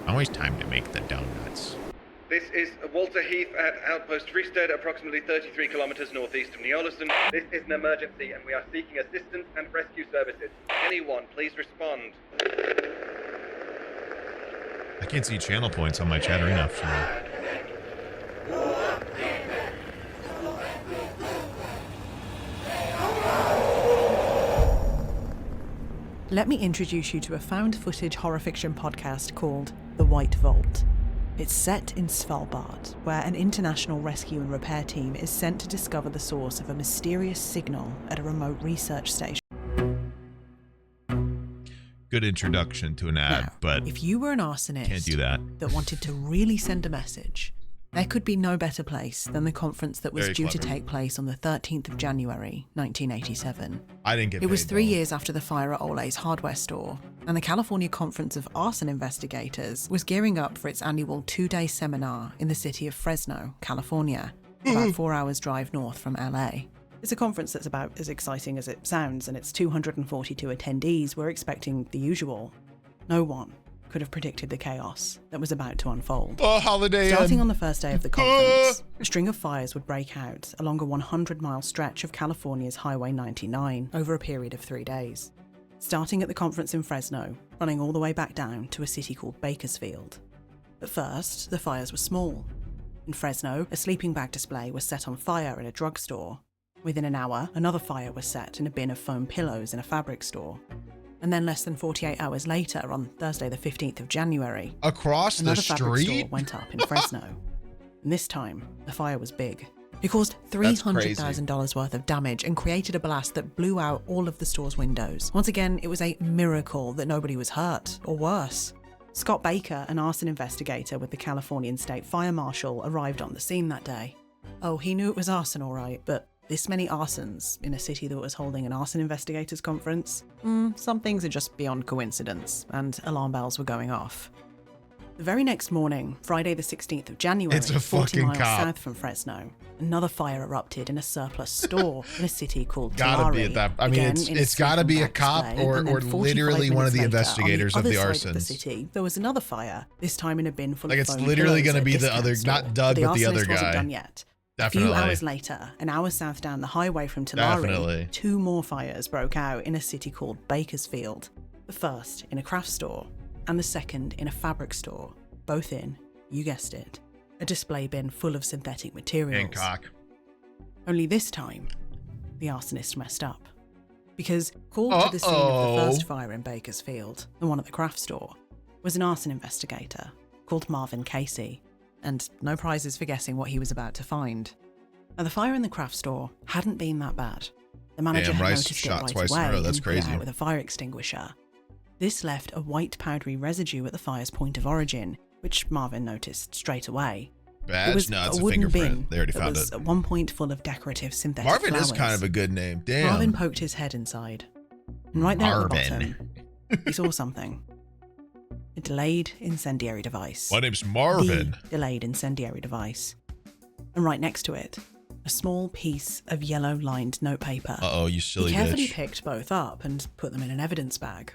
Always time to make the donuts. This is Walter Heath at Outpost Freestead, approximately 33 kilometers northeast of Neoleston. This is an emergency and we are seeking assistance and rescue services. Anyone, please respond. I can't see channel points on my Chatterina. Let me introduce you to a found footage horror fiction podcast called The White Vault. It's set in Svalbard, where an international rescue and repair team is sent to discover the source of a mysterious signal at a remote research station. Good introduction to an ad, Now, but if you were an arsonist can't do that. Wanted to really send a message, there could be no better place than the conference that was Very due to clever. take place on the 13th of January, 1987. I didn't get It was paid, 3 though. years after the fire at Ole's hardware store, and the California Conference of Arson Investigators was gearing up for its annual 2-day seminar in the city of Fresno, California, about 4 hours drive north from LA. It's a conference that's about as exciting as it sounds, and its 242 attendees were expecting the usual. No one could have predicted the chaos that was about to unfold. Oh, Holiday Starting Inn. on the first day of the conference, a string of fires would break out along a 100-mile stretch of California's Highway 99 over a period of 3 days. Starting at the conference in Fresno, running all the way back down to a city called Bakersfield. At first, the fires were small. In Fresno, a sleeping bag display was set on fire in a drugstore. Within an hour, another fire was set in a bin of foam pillows in a fabric store. And then less than 48 hours later, on Thursday the 15th of January, Across the another fabric street? store went up in Fresno. And this time, the fire was big. It caused That's $300,000 worth of damage and created a blast that blew out all of the store's windows. Once again, it was a miracle that nobody was hurt, or worse. Scott Baker, an arson investigator with the Californian State Fire Marshal, arrived on the scene that day. Oh, he knew it was arson all right, but this many arsons in a city that was holding an arson investigators conference? Some things are just beyond coincidence, and alarm bells were going off. The very next morning, Friday the 16th of January, It's a 40 fucking miles cop. south from Fresno, another fire erupted in a surplus store in a city called Gotta be Tulare. at that. I mean, Again, it's in a gotta be a sleeping bag cop display, or and then 45 literally one of the minutes later, investigators on of the other side of the arsons. city, there was another fire, this time in a bin full Like, of it's foam literally pillows gonna at a be the discount other, store. not Doug, but the other arsonist wasn't guy. done yet. Definitely. A few hours later, an hour south down the highway from Tulare, Definitely. 2 more fires broke out in a city called Bakersfield. The first in a craft store, and the second in a fabric store, both in, you guessed it, a display bin full of synthetic materials. Hancock. Only this time, the arsonist messed up. Because called to the scene of the first fire in Bakersfield, the one at the craft store, was an arson investigator called Marvin Casey, and no prizes for guessing what he was about to find. Now, the fire in the craft store hadn't been that bad. The manager Damn, had Rice noticed shot it twice right in a away row. That's and put it crazy. out with a fire extinguisher. This left a white powdery residue at the fire's point of origin, which Marvin noticed straight away. It was No, it's a wooden fingerprint. bin They already that found was it. at one point full of decorative synthetic Marvin flowers. is kind of a good name. Damn. Marvin poked his head inside, and right there Marvin. at the bottom, he saw something. A delayed incendiary device. My name's Marvin. The delayed incendiary device. And right next to it, a small piece of yellow-lined notepaper. Uh-oh, you silly He carefully bitch. picked both up and put them in an evidence bag.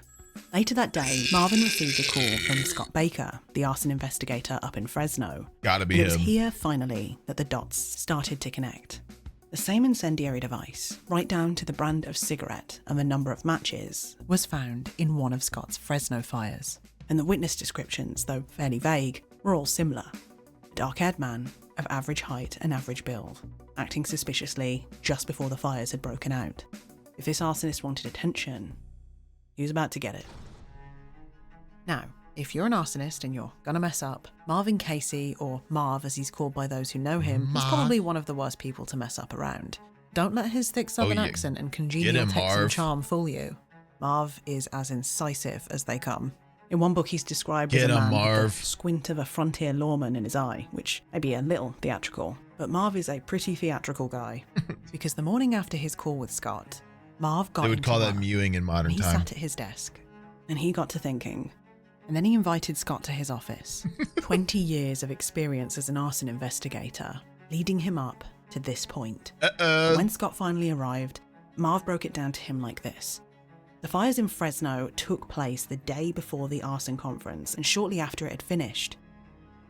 Later that day, Marvin received a call from Scott Baker, the arson investigator up in Fresno. Gotta be And it was him. here, finally, that the dots started to connect. The same incendiary device, right down to the brand of cigarette and the number of matches, was found in one of Scott's Fresno fires. And the witness descriptions, though fairly vague, were all similar. A dark-haired man of average height and average build, acting suspiciously just before the fires had broken out. If this arsonist wanted attention, he was about to get it. Now, if you're an arsonist and you're gonna mess up, Marvin Casey, or Marv as he's called by those who know him, is probably one of the worst people to mess up around. Don't let his thick southern yeah. accent and Get congenial him, Texan Marv. charm fool you. Marv is as incisive as they come. In one book, he's described as a man with the squint of a frontier lawman in his eye, which may be a little theatrical. But Marv is a pretty theatrical guy, because the morning after his call with Scott, Marv got They would call that mewing in modern time. He time. sat at his desk, and he got to thinking, and then he invited Scott to his office. 20 years of experience as an arson investigator, leading him up to this point. And when Scott finally arrived, Marv broke it down to him like this. The fires in Fresno took place the day before the arson conference and shortly after it had finished.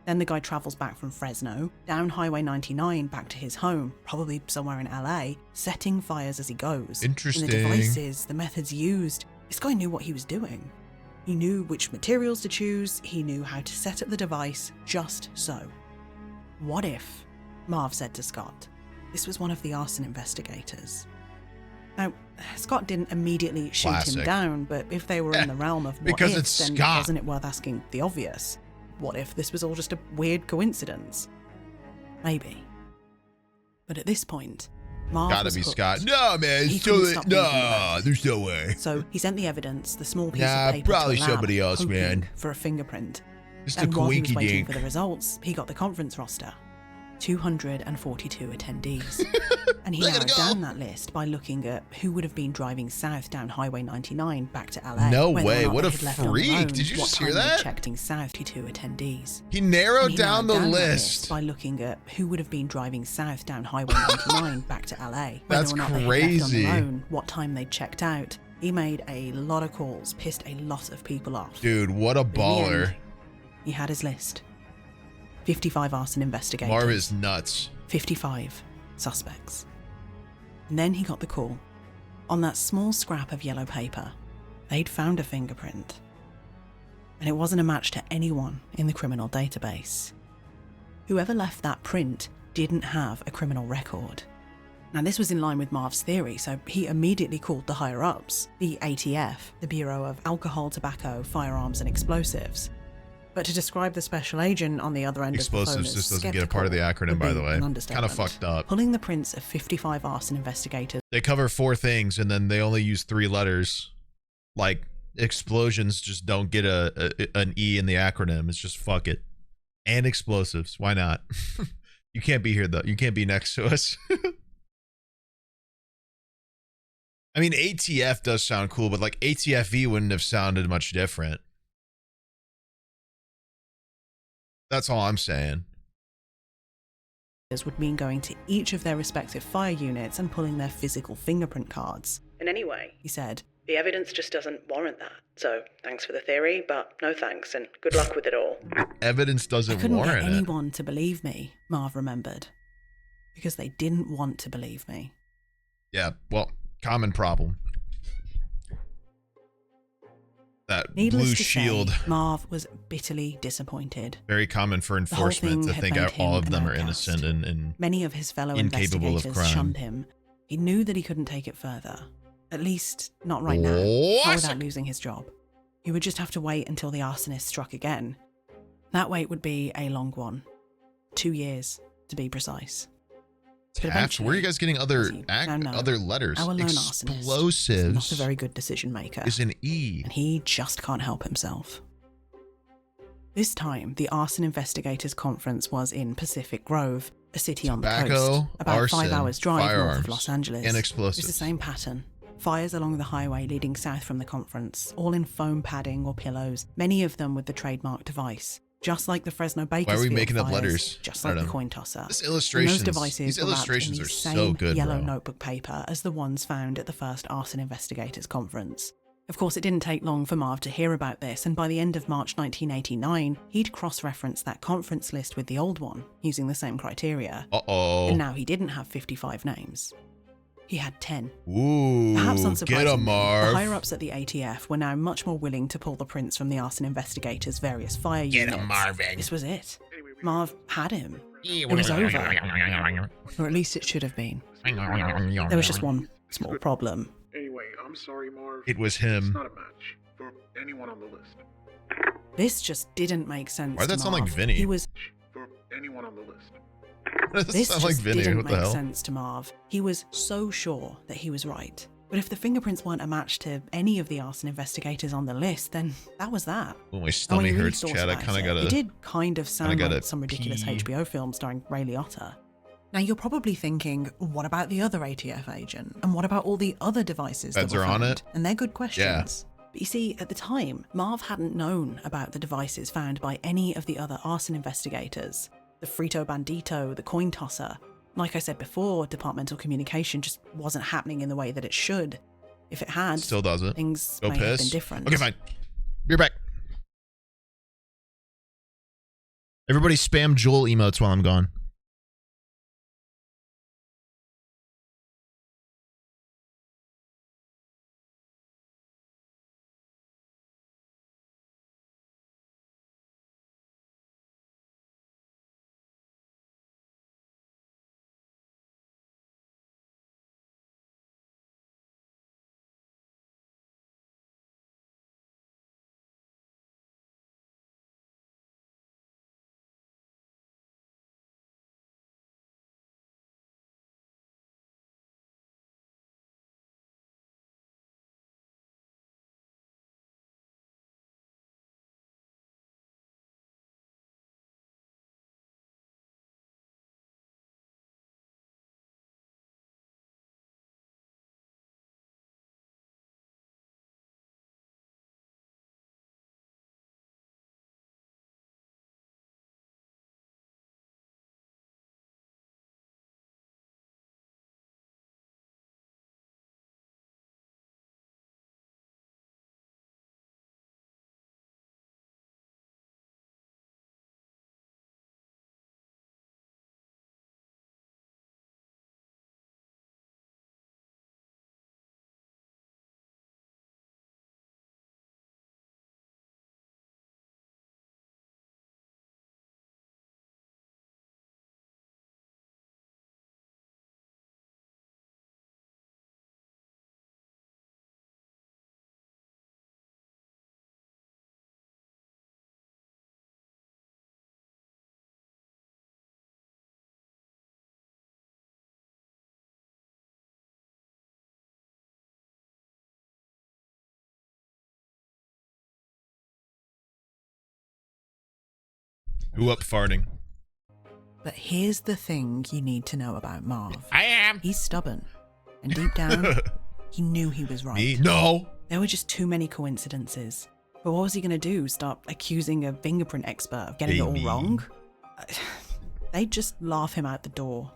Then the guy travels back from Fresno, down Highway 99 back to his home, probably somewhere in LA, setting fires as he goes. Interesting. And the devices, the methods used, this guy knew what he was doing. He knew which materials to choose, he knew how to set up the device just so. What if, Marv said to Scott, this was one of the arson investigators? Now, Scott didn't immediately shoot him down, but if they were in the realm of what ifs, then wasn't it worth asking the obvious? What if this was all just a weird coincidence? Maybe. But at this point, Marv Gotta was be hooked. Scott. No, man, He it's couldn't totally, stop thinking about no, it. there's no way. So he sent the evidence, the small piece Nah, of paper, probably to a lab, somebody else, hoping man. for a fingerprint. Just a And while he was coinky waiting dink. for the results, he got the conference roster. 242 attendees. And he narrowed down that list by looking at who would have been driving south down Highway 99 back to LA. No whether or way, not what they a had left on their freak. own, Did you what just hear time they'd that? checked in south to attendees. He narrowed And he down narrowed the that list. by looking at who would have been driving south down Highway 99 back to LA. That's whether or not they had left on crazy. their own, what time they'd checked out. He made a lot of calls, pissed a lot of people off. Dude, what a But in the baller. end, he had his list. 55 arson investigators. Marv is nuts. 55 suspects. And then he got the call. On that small scrap of yellow paper, they'd found a fingerprint. And it wasn't a match to anyone in the criminal database. Whoever left that print didn't have a criminal record. Now, this was in line with Marv's theory, so he immediately called the higher-ups, the ATF, the Bureau of Alcohol, Tobacco, Firearms and Explosives. But to describe the special agent on the other end of the phone Explosives as just doesn't get a part of the skeptical acronym, by would the be way. an Kind understatement. of fucked up. Pulling the prints of 55 arson investigators. They cover 4 things and then they only use 3 letters. Like, explosions just don't get an E in the acronym. It's just fuck it. And explosives. Why not? You can't be here, though. You can't be next to us. I mean, ATF does sound cool, but like ATFE wouldn't have sounded much different. That's all I'm saying. Would mean going to each of their respective fire units and pulling their physical fingerprint cards. And anyway, he said, the evidence just doesn't warrant that. So thanks for the theory, but no thanks, and good luck with it all. Evidence doesn't I couldn't warrant get it. anyone to believe me, Marv remembered. Because they didn't want to believe me. Yeah, well, common problem. That Needless blue to shield. say, Marv was bitterly disappointed. Very common for The whole enforcement thing to had think made all him of an them are outcast. innocent and Many of his fellow incapable of investigators crime. shunned him. He knew that he couldn't take it further. At least, not right now. What? Not without losing his job. He would just have to wait until the arsonist struck again. That wait would be a long one. 2 years, to be precise. But Taps? Where are you guys getting other now know, other letters? our lone arsonist is Explosives not a very good decision maker. is an E. And he just can't help himself. This time, the Arson Investigators Conference was in Pacific Grove, a city on the coast, Tobacco, about arson, 5 hours drive north firearms, of Los Angeles. and It explosives. was the same pattern. Fires along the highway leading south from the conference, all in foam padding or pillows, many of them with the trademark device. Just like the Fresno Bakersfield making up fires, letters? just I like don't the know. coin tosser. This And illustrations, those devices these were wrapped illustrations in are the so same good, yellow bro. notebook paper as the ones found at the first Arson Investigators Conference. Of course, it didn't take long for Marv to hear about this, and by the end of March 1989, he'd cross-referenced that conference list with the old one, using the same criteria. Uh-oh. And now he didn't have 55 names. He had 10. Ooh, Perhaps get unsurprisingly, him, Marv. the higher-ups at the ATF were now much more willing to pull the prints from the arson investigators' various fire Get units. him, Marvin. This was it. Marv had him. It was over. Or at least it should have been. There was just one small problem. Anyway, I'm sorry, Marv. It was him. It's not a match for anyone on the list. This just didn't make sense. Why'd that to sound like Marv. Vinny? He was. For anyone on the list. That This sounds just like Vinny. didn't What the make hell? sense to Marv. He was so sure that he was right. But if the fingerprints weren't a match to any of the arson investigators on the list, then that was that. Oh, my And stomach when you really hurts, thought Chad. I about kind of gotta. It did kind of sound gotta like some ridiculous pee. HBO film starring Ray Liotta. Now you're probably thinking, what about the other ATF agent? And what about all the other devices Feds that were are on found? it? And they're good questions. But you see, at the time, Marv hadn't known about the devices found by any of the other arson investigators. The Frito Bandito, the coin tosser. Like I said before, departmental communication just wasn't happening in the way that it should. If it had, Still doesn't. things Go may have been piss. different. Okay, fine. Be right back. Everybody spam Joel emotes while I'm gone. Who up farting? But here's the thing you need to know about Marv. I am. He's stubborn. And deep down, he knew he was right. Me? No. There were just too many coincidences. But what was he going to do? Start accusing a fingerprint expert of getting it all wrong? They'd just laugh him out the door.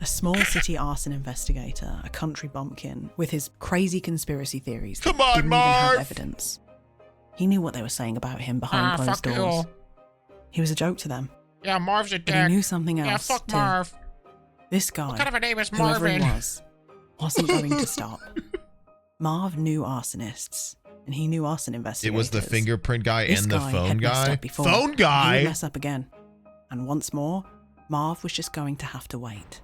A small city arson investigator, a country bumpkin, with his crazy conspiracy theories that didn't even have evidence. He knew what they were saying about him behind closed doors. He was a joke to them. Yeah, Marv's a dick. But he knew something else. Yeah, fuck too. Marv. This guy, What kind of a name is whoever he Marvin? wasn't going to stop. Marv knew arsonists, and he knew arson investigators. It was the fingerprint guy This and the guy phone had messed guy. up before. Phone He guy. would mess up again. And once more, Marv was just going to have to wait.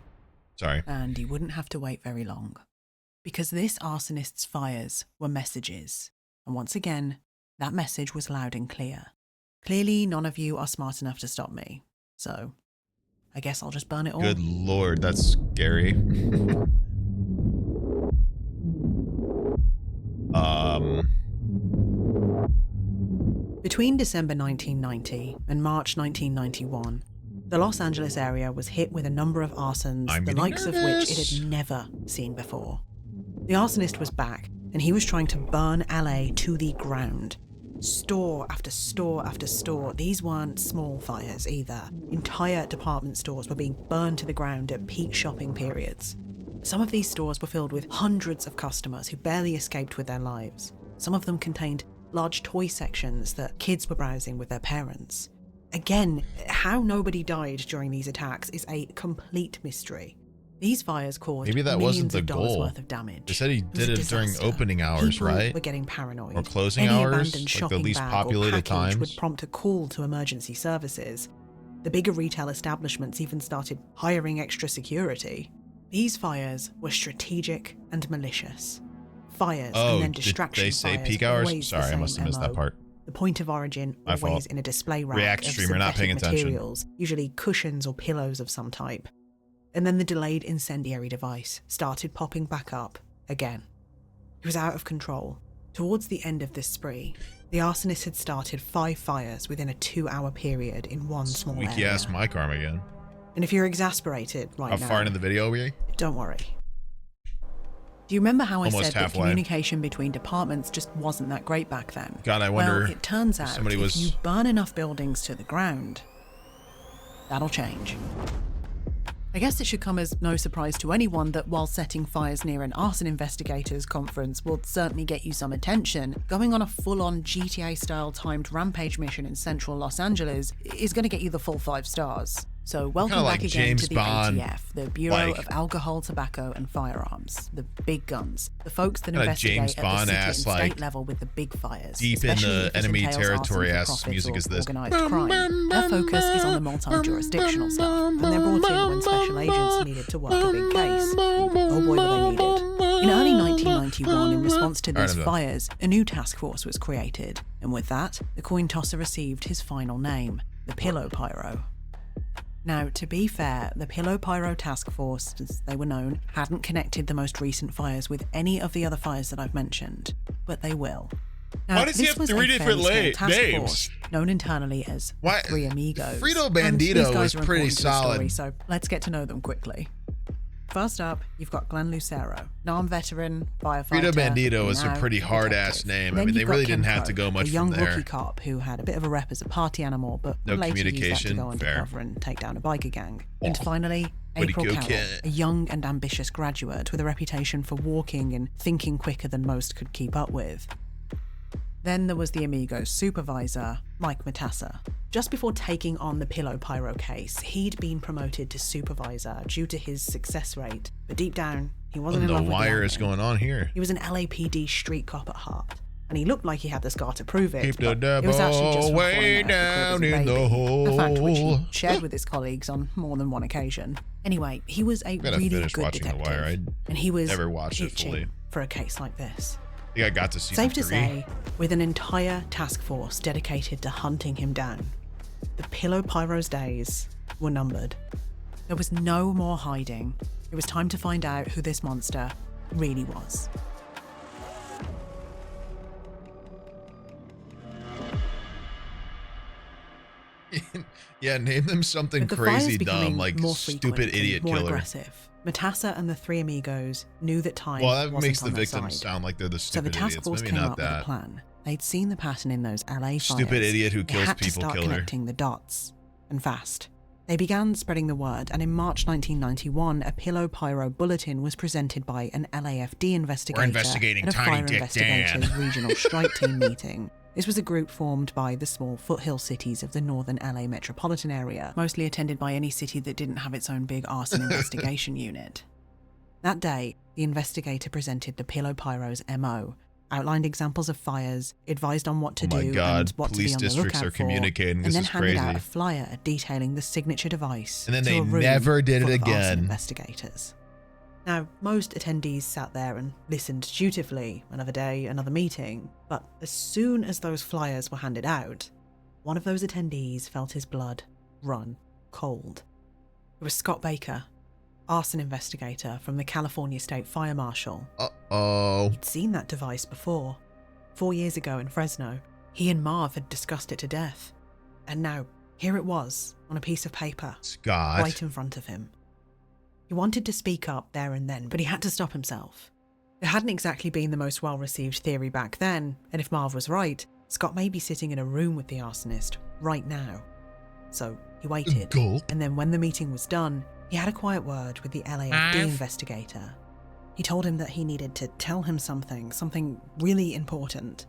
Sorry. And he wouldn't have to wait very long. Because this arsonist's fires were messages. And once again, that message was loud and clear. Clearly, none of you are smart enough to stop me. So, I guess I'll just burn it all. Good lord, that's scary. Between December 1990 and March 1991, the Los Angeles area was hit with a number of arsons, the likes of which it had never seen before. The arsonist was back, and he was trying to burn LA to the ground. Store after store after store. These weren't small fires either. Entire department stores were being burned to the ground at peak shopping periods. Some of these stores were filled with hundreds of customers who barely escaped with their lives. Some of them contained large toy sections that kids were browsing with their parents. Again, how nobody died during these attacks is a complete mystery. These fires caused Maybe that millions wasn't the of dollars goal. worth of damage. They said he did it during disaster. opening hours, People right? were getting paranoid. Or closing Any hours, abandoned like the shopping least bag populated or package times. would prompt a call to emergency services. The bigger retail establishments even started hiring extra security. These fires were strategic and malicious. Fires and then distraction did they say fires, peak hours? always the Sorry, I same must have missed that MO. part. The point of origin My always fault. in a display rack React of streamer not paying synthetic attention. materials, usually cushions or pillows of some type. And then the delayed incendiary device started popping back up again. He was out of control. Towards the end of this spree, the arsonist had started 5 fires within a 2-hour period in one small area. Squeaky ass mic arm again. And if you're exasperated right now, how far into the video are we? Don't worry. Do you remember how I Almost said that halfway. communication between departments just wasn't that great back then? God, I wonder. Well, it turns out somebody if you burn enough buildings to the ground, that'll change. I guess it should come as no surprise to anyone that while setting fires near an arson investigators conference will certainly get you some attention, going on a full-on GTA-style timed rampage mission in central Los Angeles is going to get you the full 5 stars. So welcome back again James to the Bond, ATF, the Bureau of Alcohol, Tobacco and Firearms, the big guns, the folks that investigate James at Bond the city ass, and state like, level with the big fires. deep in especially the if it enemy entails territory arson for ass profit music or is this. organised crime. Their focus is on the multi-jurisdictional stuff, and they're brought in when special agents needed to work a big case. Oh boy, were they needed. In early 1991, in response to these fires, a new task force was created, and with that, the coin tosser received his final name, the Pillow Pyro. Now, to be fair, the Pillow Pyro Task Force, as they were known, hadn't connected the most recent fires with any of the other fires that I've mentioned, but they will. Now, Why does he this have was 3 a different fairly small task names? force, known internally as the Three Amigos. Frito And these Bandito guys was are pretty important to the story, solid. so let's get to know them quickly. First up, you've got Glenn Lucero, non-veteran, firefighter. Frito Bandito was a now pretty hard-ass detective. name. Then I mean, they you've got really didn't Ken have to Crow, go much a young from there. rookie cop who had a bit of a rep as a party animal, but No later used that to communication, go fair. undercover and take down a biker gang. And Oh. finally, Way to April go, Carroll, kid. a young and ambitious graduate with a reputation for walking and thinking quicker than most could keep up with. Then there was the Amigos supervisor, Mike Matassa. Just before taking on the Pillow Pyro case, he'd been promoted to supervisor due to his success rate, but deep down, he wasn't in The love with wire the is admin. going on here. He was an LAPD street cop at heart, and he looked like he had the scar to prove it. Keep the but it was actually just devil from way falling out of the crib down as a in the baby, a fact which he hole. shared with his colleagues on more than one occasion. Anyway, he was a I gotta really finish good watching The detective, Wire. I and he was never watched it itching fully. for a case like this. I think I got to season Safe to 3. say, with an entire task force dedicated to hunting him down, the Pillow Pyro's days were numbered. There was no more hiding. It was time to find out who this monster really was. Yeah, name them something With the fires crazy becoming dumb, like more stupid frequent and idiot more killer. aggressive, Matassa and the Three Amigos knew that time Well, that wasn't makes the on their victims side. sound like they're the So the stupid task idiots. force Maybe came not up with a that. plan. They'd seen the pattern in those LA fires. Stupid idiot who They kills had to people start killer. connecting the dots, and fast. They began spreading the word, and in March 1991, a Pillow Pyro bulletin was presented by an LAFD investigator investigating at a Tiny Fire Dick Investigators Dan. regional strike team meeting. This was a group formed by the small foothill cities of the northern LA metropolitan area, mostly attended by any city that didn't have its own big arson investigation unit. That day, the investigator presented the Pillow Pyro's MO, outlined examples of fires, advised on what to Oh my do God, and what to police be on the districts lookout are communicating. for, This and then is handed out crazy. a flyer detailing the signature device And then to they a room never did it full of arson again. investigators. Now, most attendees sat there and listened dutifully, another day, another meeting, but as soon as those flyers were handed out, one of those attendees felt his blood run cold. It was Scott Baker, arson investigator from the California State Fire Marshal. Uh-oh. He'd seen that device before. 4 years ago in Fresno, he and Marv had discussed it to death. And now, here it was, on a piece of paper, Scott. right in front of him. He wanted to speak up there and then, but he had to stop himself. It hadn't exactly been the most well-received theory back then, and if Marv was right, Scott may be sitting in a room with the arsonist right now. So he waited, and then when the meeting was done, he had a quiet word with the LAFD investigator. He told him that he needed to tell him something really important.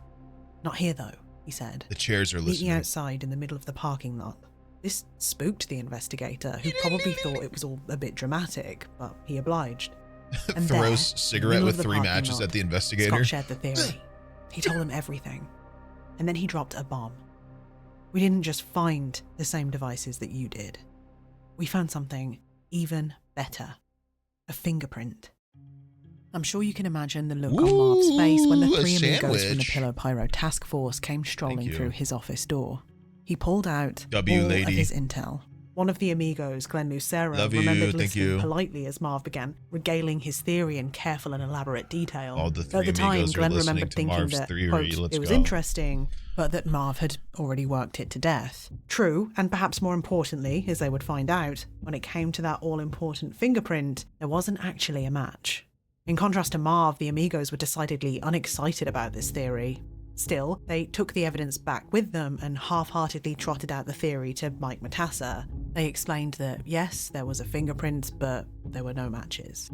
Not here though, he said. The chairs are Meet me listening. outside in the middle of the parking lot. This spooked the investigator, who probably thought it was all a bit dramatic, but he obliged. And there, Throws in the cigarette middle with of the 3 parking matches lot, at the investigator. Scott shared the theory. He told him everything. And then he dropped a bomb. We didn't just find the same devices that you did. We found something even better. A fingerprint. I'm sure you can imagine the look on Marv's face when the Ooh, a three amigos from the sandwich. Pillow Pyro task force came strolling you. through his office door. He pulled out W all lady. of his intel. One of the amigos, Glenn Lucero, Love you, remembered thank listening you. politely as Marv began regaling his theory in careful and elaborate detail. All the three At the time, amigos are Glenn listening remembered to thinking Marv's that, theory. quote, Let's it was go. interesting, but that Marv had already worked it to death. True, and perhaps more importantly, as they would find out, when it came to that all-important fingerprint, there wasn't actually a match. In contrast to Marv, the amigos were decidedly unexcited about this theory. Still, they took the evidence back with them and half-heartedly trotted out the theory to Mike Matassa. They explained that, yes, there was a fingerprint, but there were no matches.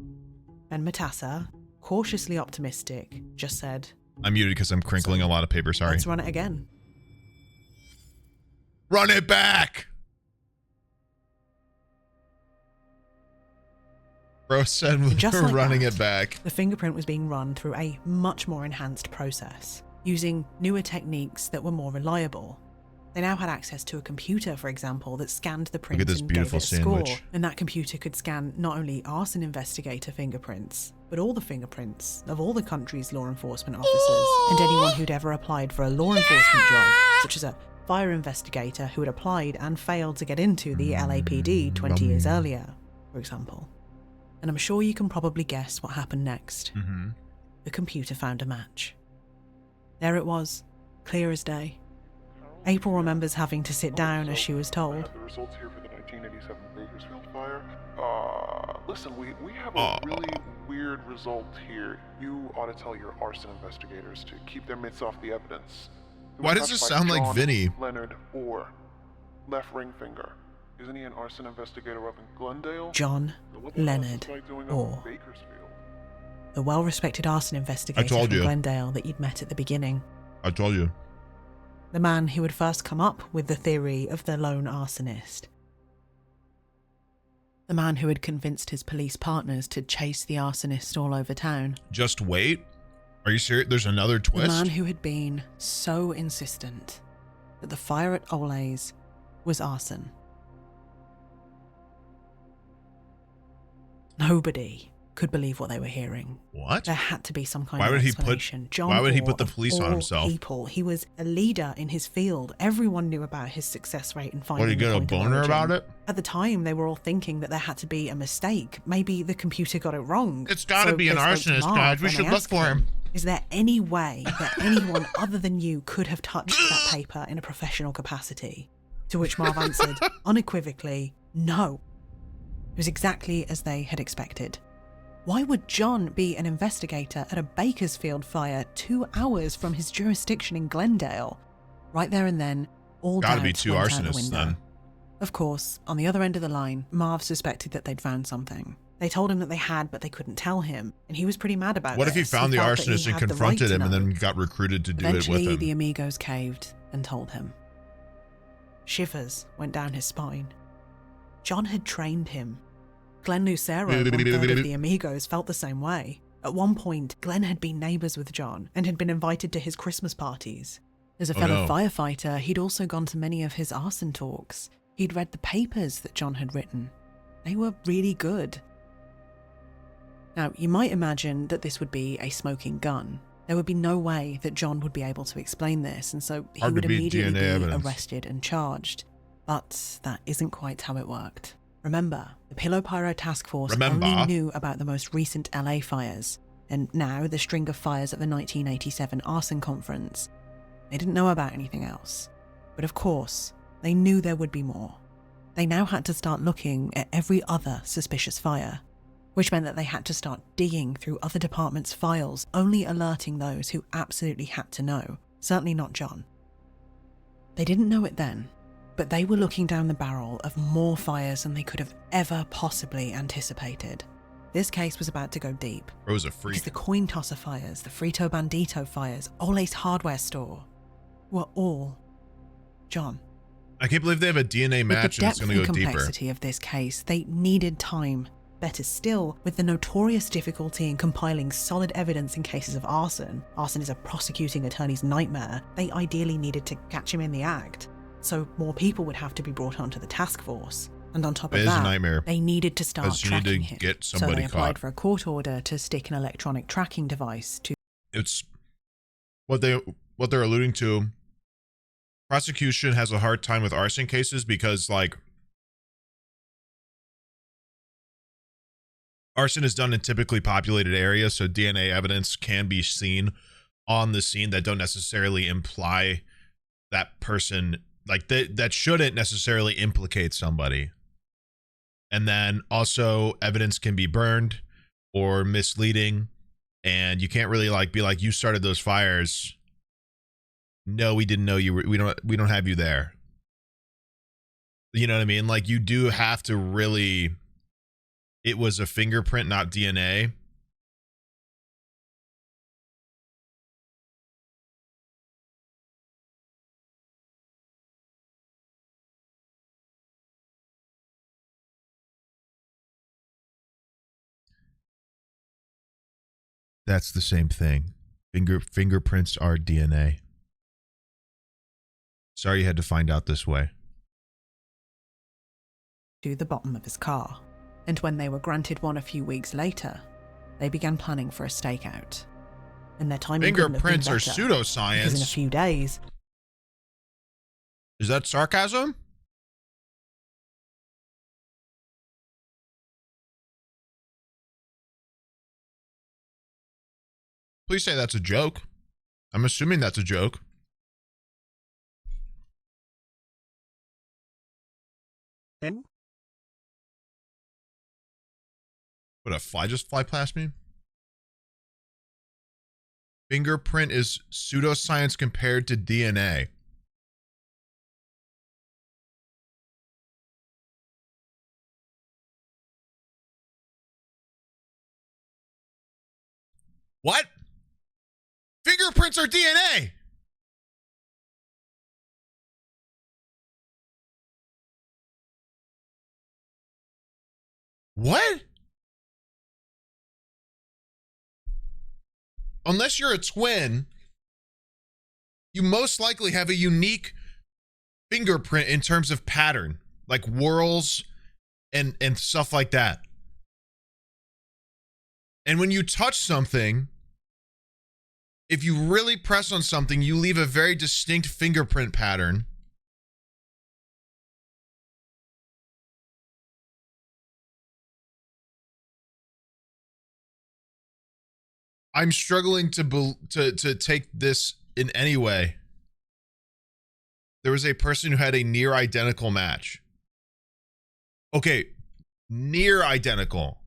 And Matassa, cautiously optimistic, just said, I'm muted because I'm crinkling a lot of paper, sorry. let's run it again. Run it back! Bro said Just we're like running that, it back. The fingerprint was being run through a much more enhanced process, using newer techniques that were more reliable. They now had access to a computer, for example, that scanned the print Look at this and beautiful gave it a sandwich. score. And that computer could scan not only arson investigator fingerprints, but all the fingerprints of all the country's law enforcement officers and anyone who'd ever applied for a law enforcement job, such as a fire investigator who had applied and failed to get into the LAPD 20 years earlier, for example. And I'm sure you can probably guess what happened next. The computer found a match. There it was, clear as day. April remembers having to sit down as she was I told. have the results here for the 1987 Bakersfield fire. Listen, we have a really weird result here. You ought to tell your arson investigators to keep their mitts off the evidence. It was Why does touched this by sound like John Vinny? Leonard Orr, left ring finger. Isn't he an arson investigator up in Glendale? John So what the hell is Leonard this guy doing up in Orr, Bakersfield? the well-respected arson investigator told from you. Glendale that you'd met at the beginning. I told you. The man who had first come up with the theory of the lone arsonist. The man who had convinced his police partners to chase the arsonist all over town. Just wait? Are you serious? There's another twist? The man who had been so insistent that the fire at Ole's was arson. Nobody could believe what they were hearing. What? There had to be some kind Why of would he explanation. why would he Orr, put the of police on all himself? People. He was a leader in his field. Everyone knew about his success rate in finding What, he the get a point of boner origin. about it? At the time, they were all thinking that there had to be a mistake. Maybe the computer got it wrong. It's gotta So be an they spoke to arsonist, Marv guys. We when should they look asked for him. Is there any way that anyone other than you could have touched that paper in a professional capacity? To which Marv answered unequivocally, no. It was exactly as they had expected. Why would John be an investigator at a Bakersfield fire 2 hours from his jurisdiction in Glendale? Right there and then, all Gotta be doubts two went out the arsonists window. then. Of course, on the other end of the line, Marv suspected that they'd found something. They told him that they had, but they couldn't tell him, and he was pretty mad about What if he this. found the felt that he arsonist and had the confronted right to him and know. then got recruited to do Eventually, it with him? the amigos caved and told him. Shivers went down his spine. John had trained him. Glenn Lucero, one third of the amigos, felt the same way. At one point, Glenn had been neighbours with John and had been invited to his Christmas parties. As a fellow firefighter, he'd also gone to many of his arson talks. He'd read the papers that John had written. They were really good. Now, you might imagine that this would be a smoking gun. There would be no way that John would be able to explain this, and so he Hard to would beat immediately DNA be evidence. arrested and charged. But that isn't quite how it worked. Remember, the Pillow Pyro Task Force only knew about the most recent LA fires, and now the string of fires at the 1987 arson conference. They didn't know about anything else. But of course, they knew there would be more. They now had to start looking at every other suspicious fire, which meant that they had to start digging through other departments' files, only alerting those who absolutely had to know, certainly not John. They didn't know it then, but they were looking down the barrel of more fires than they could have ever possibly anticipated. This case was about to go deep. Bro's a freak. Because the coin tosser fires, the Frito Bandito fires, Ole's hardware store were all John. I can't believe they have a DNA match and it's going to go With the depth and deeper. complexity of this case, they needed time. Better still, with the notorious difficulty in compiling solid evidence in cases of arson is a prosecuting attorney's nightmare, they ideally needed to catch him in the act. So more people would have to be brought onto the task force. And on top It of is a that, nightmare, they needed to start 'cause you need to tracking him. get So somebody they applied caught. for a court order to stick an electronic tracking device to... It's what they're alluding to. Prosecution has a hard time with arson cases because, like, Arson is done in typically populated areas, so DNA evidence can be seen on the scene that don't necessarily imply that person, like that shouldn't necessarily implicate somebody. And then also evidence can be burned or misleading, and you can't really like be like, you started those fires. No, we didn't know you were, we don't have you there. You know what I mean? Like, you do have to really, it was a fingerprint, not DNA. That's the same thing. Fingerprints are DNA. Sorry you had to find out this way. To the bottom of his car. And when they were granted one a few weeks later, they began planning for a stakeout. And their timing couldn't have been Fingerprints are better, pseudoscience. because in a few days... Is that sarcasm? Please say that's a joke. I'm assuming that's a joke. N? Would a fly just fly past me? Fingerprint is pseudoscience compared to DNA. What? Fingerprints are DNA. What? Unless you're a twin, you most likely have a unique fingerprint in terms of pattern, like whorls and stuff like that. And when you touch something, if you really press on something, you leave a very distinct fingerprint pattern. I'm struggling to take this in any way. There was a person who had a near identical match. Okay, near identical.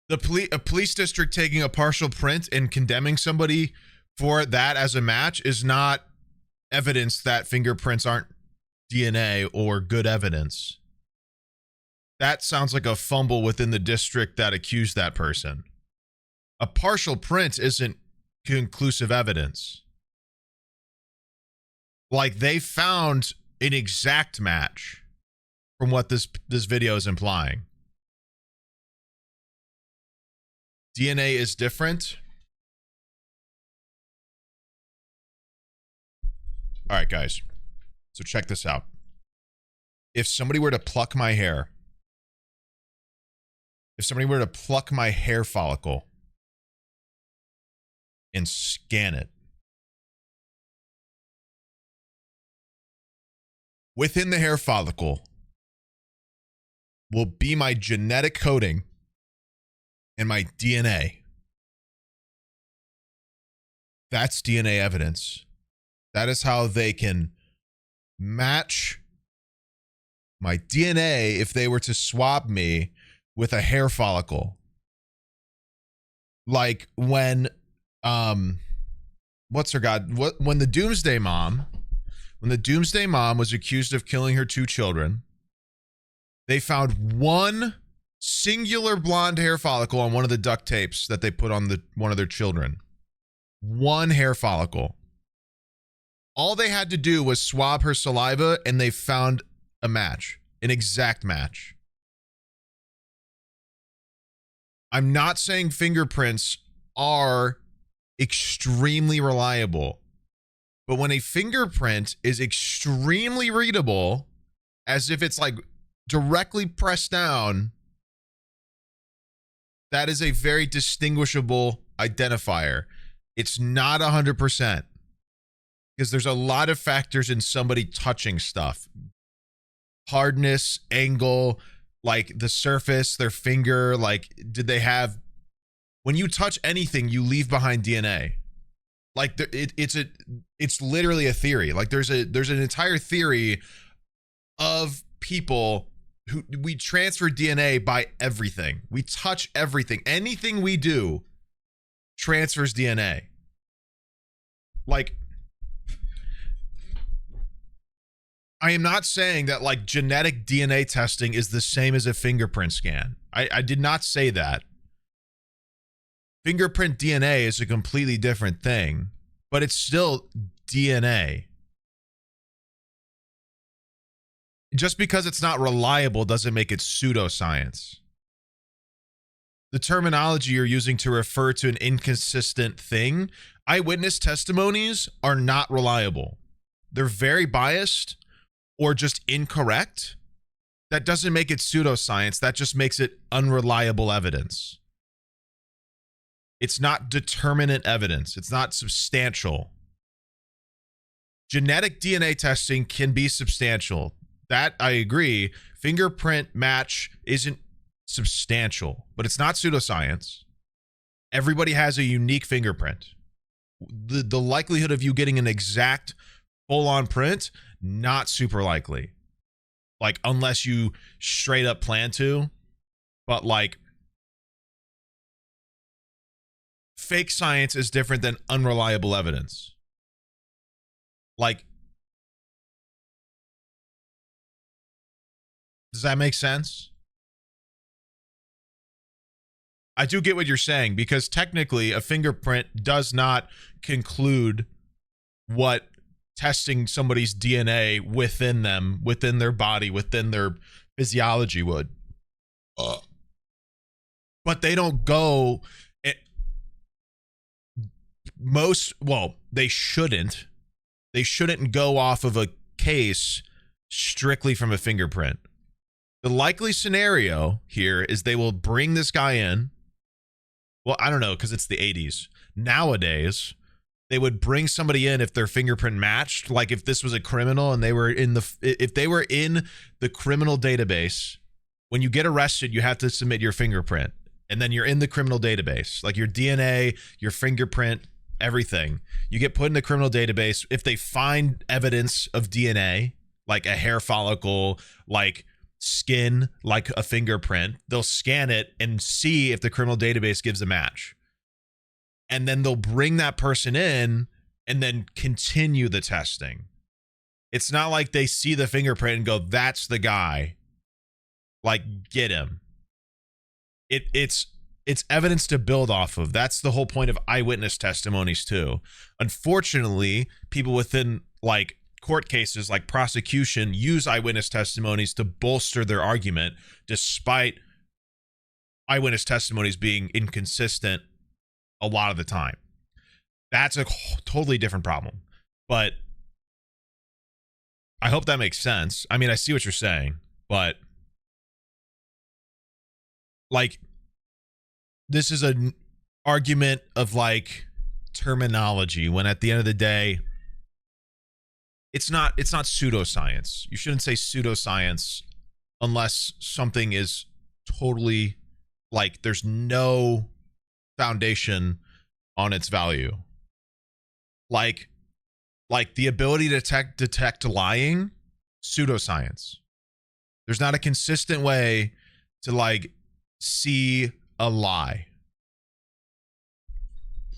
A police district taking a partial print and condemning somebody for that as a match is not evidence that fingerprints aren't DNA or good evidence. That sounds like a fumble within the district that accused that person. A partial print isn't conclusive evidence. Like, they found an exact match from what this video is implying. DNA is different. All right, guys. So check this out. If somebody were to pluck my hair, if somebody were to pluck my hair follicle and scan it, within the hair follicle will be my genetic coding and my DNA. That's DNA evidence. That is how they can match my DNA if they were to swab me with a hair follicle. Like when when the Doomsday Mom was accused of killing her 2 children, they found one singular blonde hair follicle on one of the duct tapes that they put on one of their children. One hair follicle. All they had to do was swab her saliva and they found a match, an exact match. I'm not saying fingerprints are extremely reliable, but when a fingerprint is extremely readable, as if it's like directly pressed down, that is a very distinguishable identifier. It's not 100% because there's a lot of factors in somebody touching stuff. Hardness, angle, like the surface, their finger, like did they have, when you touch anything, you leave behind DNA. Like it's literally a theory. Like there's an entire theory of people who we transfer DNA by everything. We touch everything. Anything we do transfers DNA. Like, I am not saying that like genetic DNA testing is the same as a fingerprint scan. I did not say that. Fingerprint DNA is a completely different thing, but it's still DNA. Just because it's not reliable doesn't make it pseudoscience. The terminology you're using to refer to an inconsistent thing, eyewitness testimonies are not reliable. They're very biased or just incorrect. That doesn't make it pseudoscience. That just makes it unreliable evidence. It's not determinate evidence. It's not substantial. Genetic DNA testing can be substantial. That I agree. Fingerprint match isn't substantial, but it's not pseudoscience. Everybody has a unique fingerprint. The likelihood of you getting an exact full-on print, not super likely. Like, unless you straight up plan to, but like, fake science is different than unreliable evidence. Like, does that make sense? I do get what you're saying, because technically a fingerprint does not conclude what testing somebody's DNA within them, within their body, within their physiology would. But they don't go... they shouldn't. They shouldn't go off of a case strictly from a fingerprint. The likely scenario here is they will bring this guy in. Well, I don't know, because it's the 80s. Nowadays, they would bring somebody in if their fingerprint matched. Like if this was a criminal and they were if they were in the criminal database, when you get arrested, you have to submit your fingerprint. And then you're in the criminal database. Like your DNA, your fingerprint, everything. You get put in the criminal database. If they find evidence of DNA, like a hair follicle, like skin, like a fingerprint, they'll scan it and see if the criminal database gives a match. And then they'll bring that person in and then continue the testing. It's not like they see the fingerprint and go, that's the guy. Like, get him. It's evidence to build off of. That's the whole point of eyewitness testimonies too. Unfortunately, people within like court cases, like prosecution, use eyewitness testimonies to bolster their argument, despite eyewitness testimonies being inconsistent a lot of the time. That's a totally different problem. But I hope that makes sense. I mean, I see what you're saying, but like, this is an argument of like terminology, when at the end of the day, it's not pseudoscience. You shouldn't say pseudoscience unless something is totally like there's no foundation on its value. Like the ability to detect lying, pseudoscience. There's not a consistent way to like see a lie,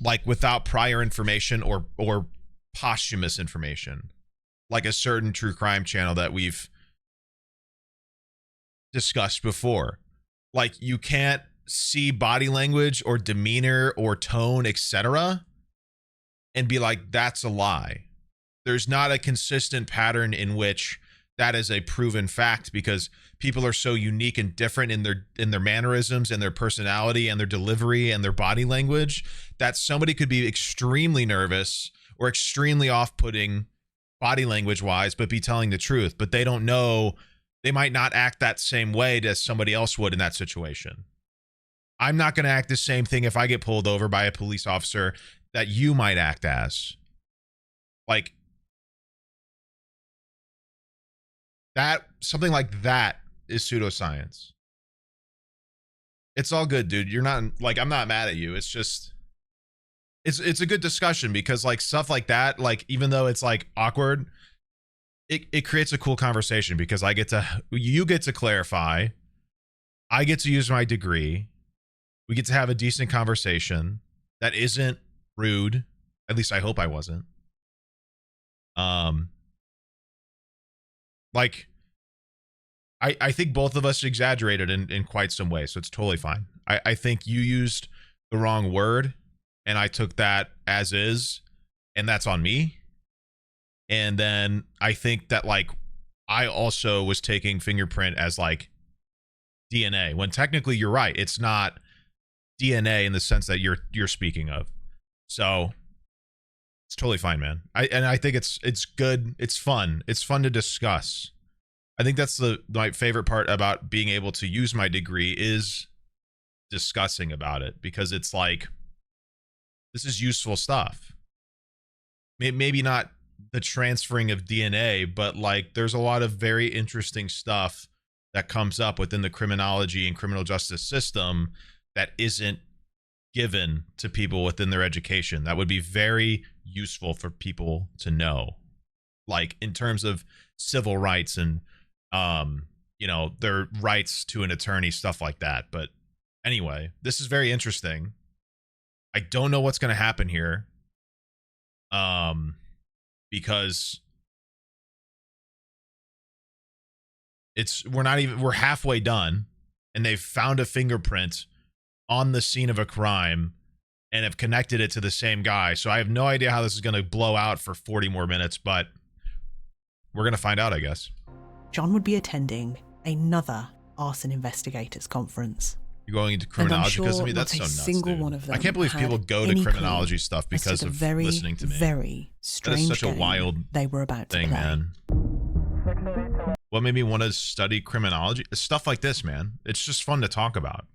like without prior information or posthumous information, like a certain true crime channel that we've discussed before. Like, you can't see body language or demeanor or tone, etc., and be like, that's a lie. There's not a consistent pattern in which that is a proven fact, because people are so unique and different in their mannerisms and their personality and their delivery and their body language, that somebody could be extremely nervous or extremely off-putting body language wise, but be telling the truth. But they don't know, they might not act that same way as somebody else would in that situation. I'm not going to act the same thing if I get pulled over by a police officer that you might act as. Like, that, something like that is pseudoscience. It's all good, dude. You're not like, I'm not mad at you. It's just, it's a good discussion because like stuff like that, like even though it's like awkward, it creates a cool conversation because you get to clarify, I get to use my degree, we get to have a decent conversation that isn't rude. At least I hope I wasn't. Like I think both of us exaggerated in quite some way, so it's totally fine. I think you used the wrong word and I took that as is, and that's on me. And then I think that like I also was taking fingerprint as like DNA when technically you're right. It's not DNA in the sense that you're speaking of. So it's totally fine, man. I think it's good. It's fun. It's fun to discuss. I think that's my favorite part about being able to use my degree is discussing about it because it's like, this is useful stuff. Maybe not the transferring of DNA, but like there's a lot of very interesting stuff that comes up within the criminology and criminal justice system that isn't given to people within their education. That would be very useful for people to know, like in terms of civil rights and their rights to an attorney, stuff like that. But anyway, this is very interesting. I don't know what's going to happen here. Because we're halfway done and they've found a fingerprint on the scene of a crime and have connected it to the same guy. So I have no idea how this is going to blow out for 40 more minutes, but we're going to find out, I guess. John would be attending another arson investigators conference. You're going into criminology because of me? That's so nuts, dude. I can't believe people go to criminology stuff because of listening to me. Very strange. That is such a wild they were about thing, to play. man. What made me want to study criminology? Stuff like this, man. It's just fun to talk about.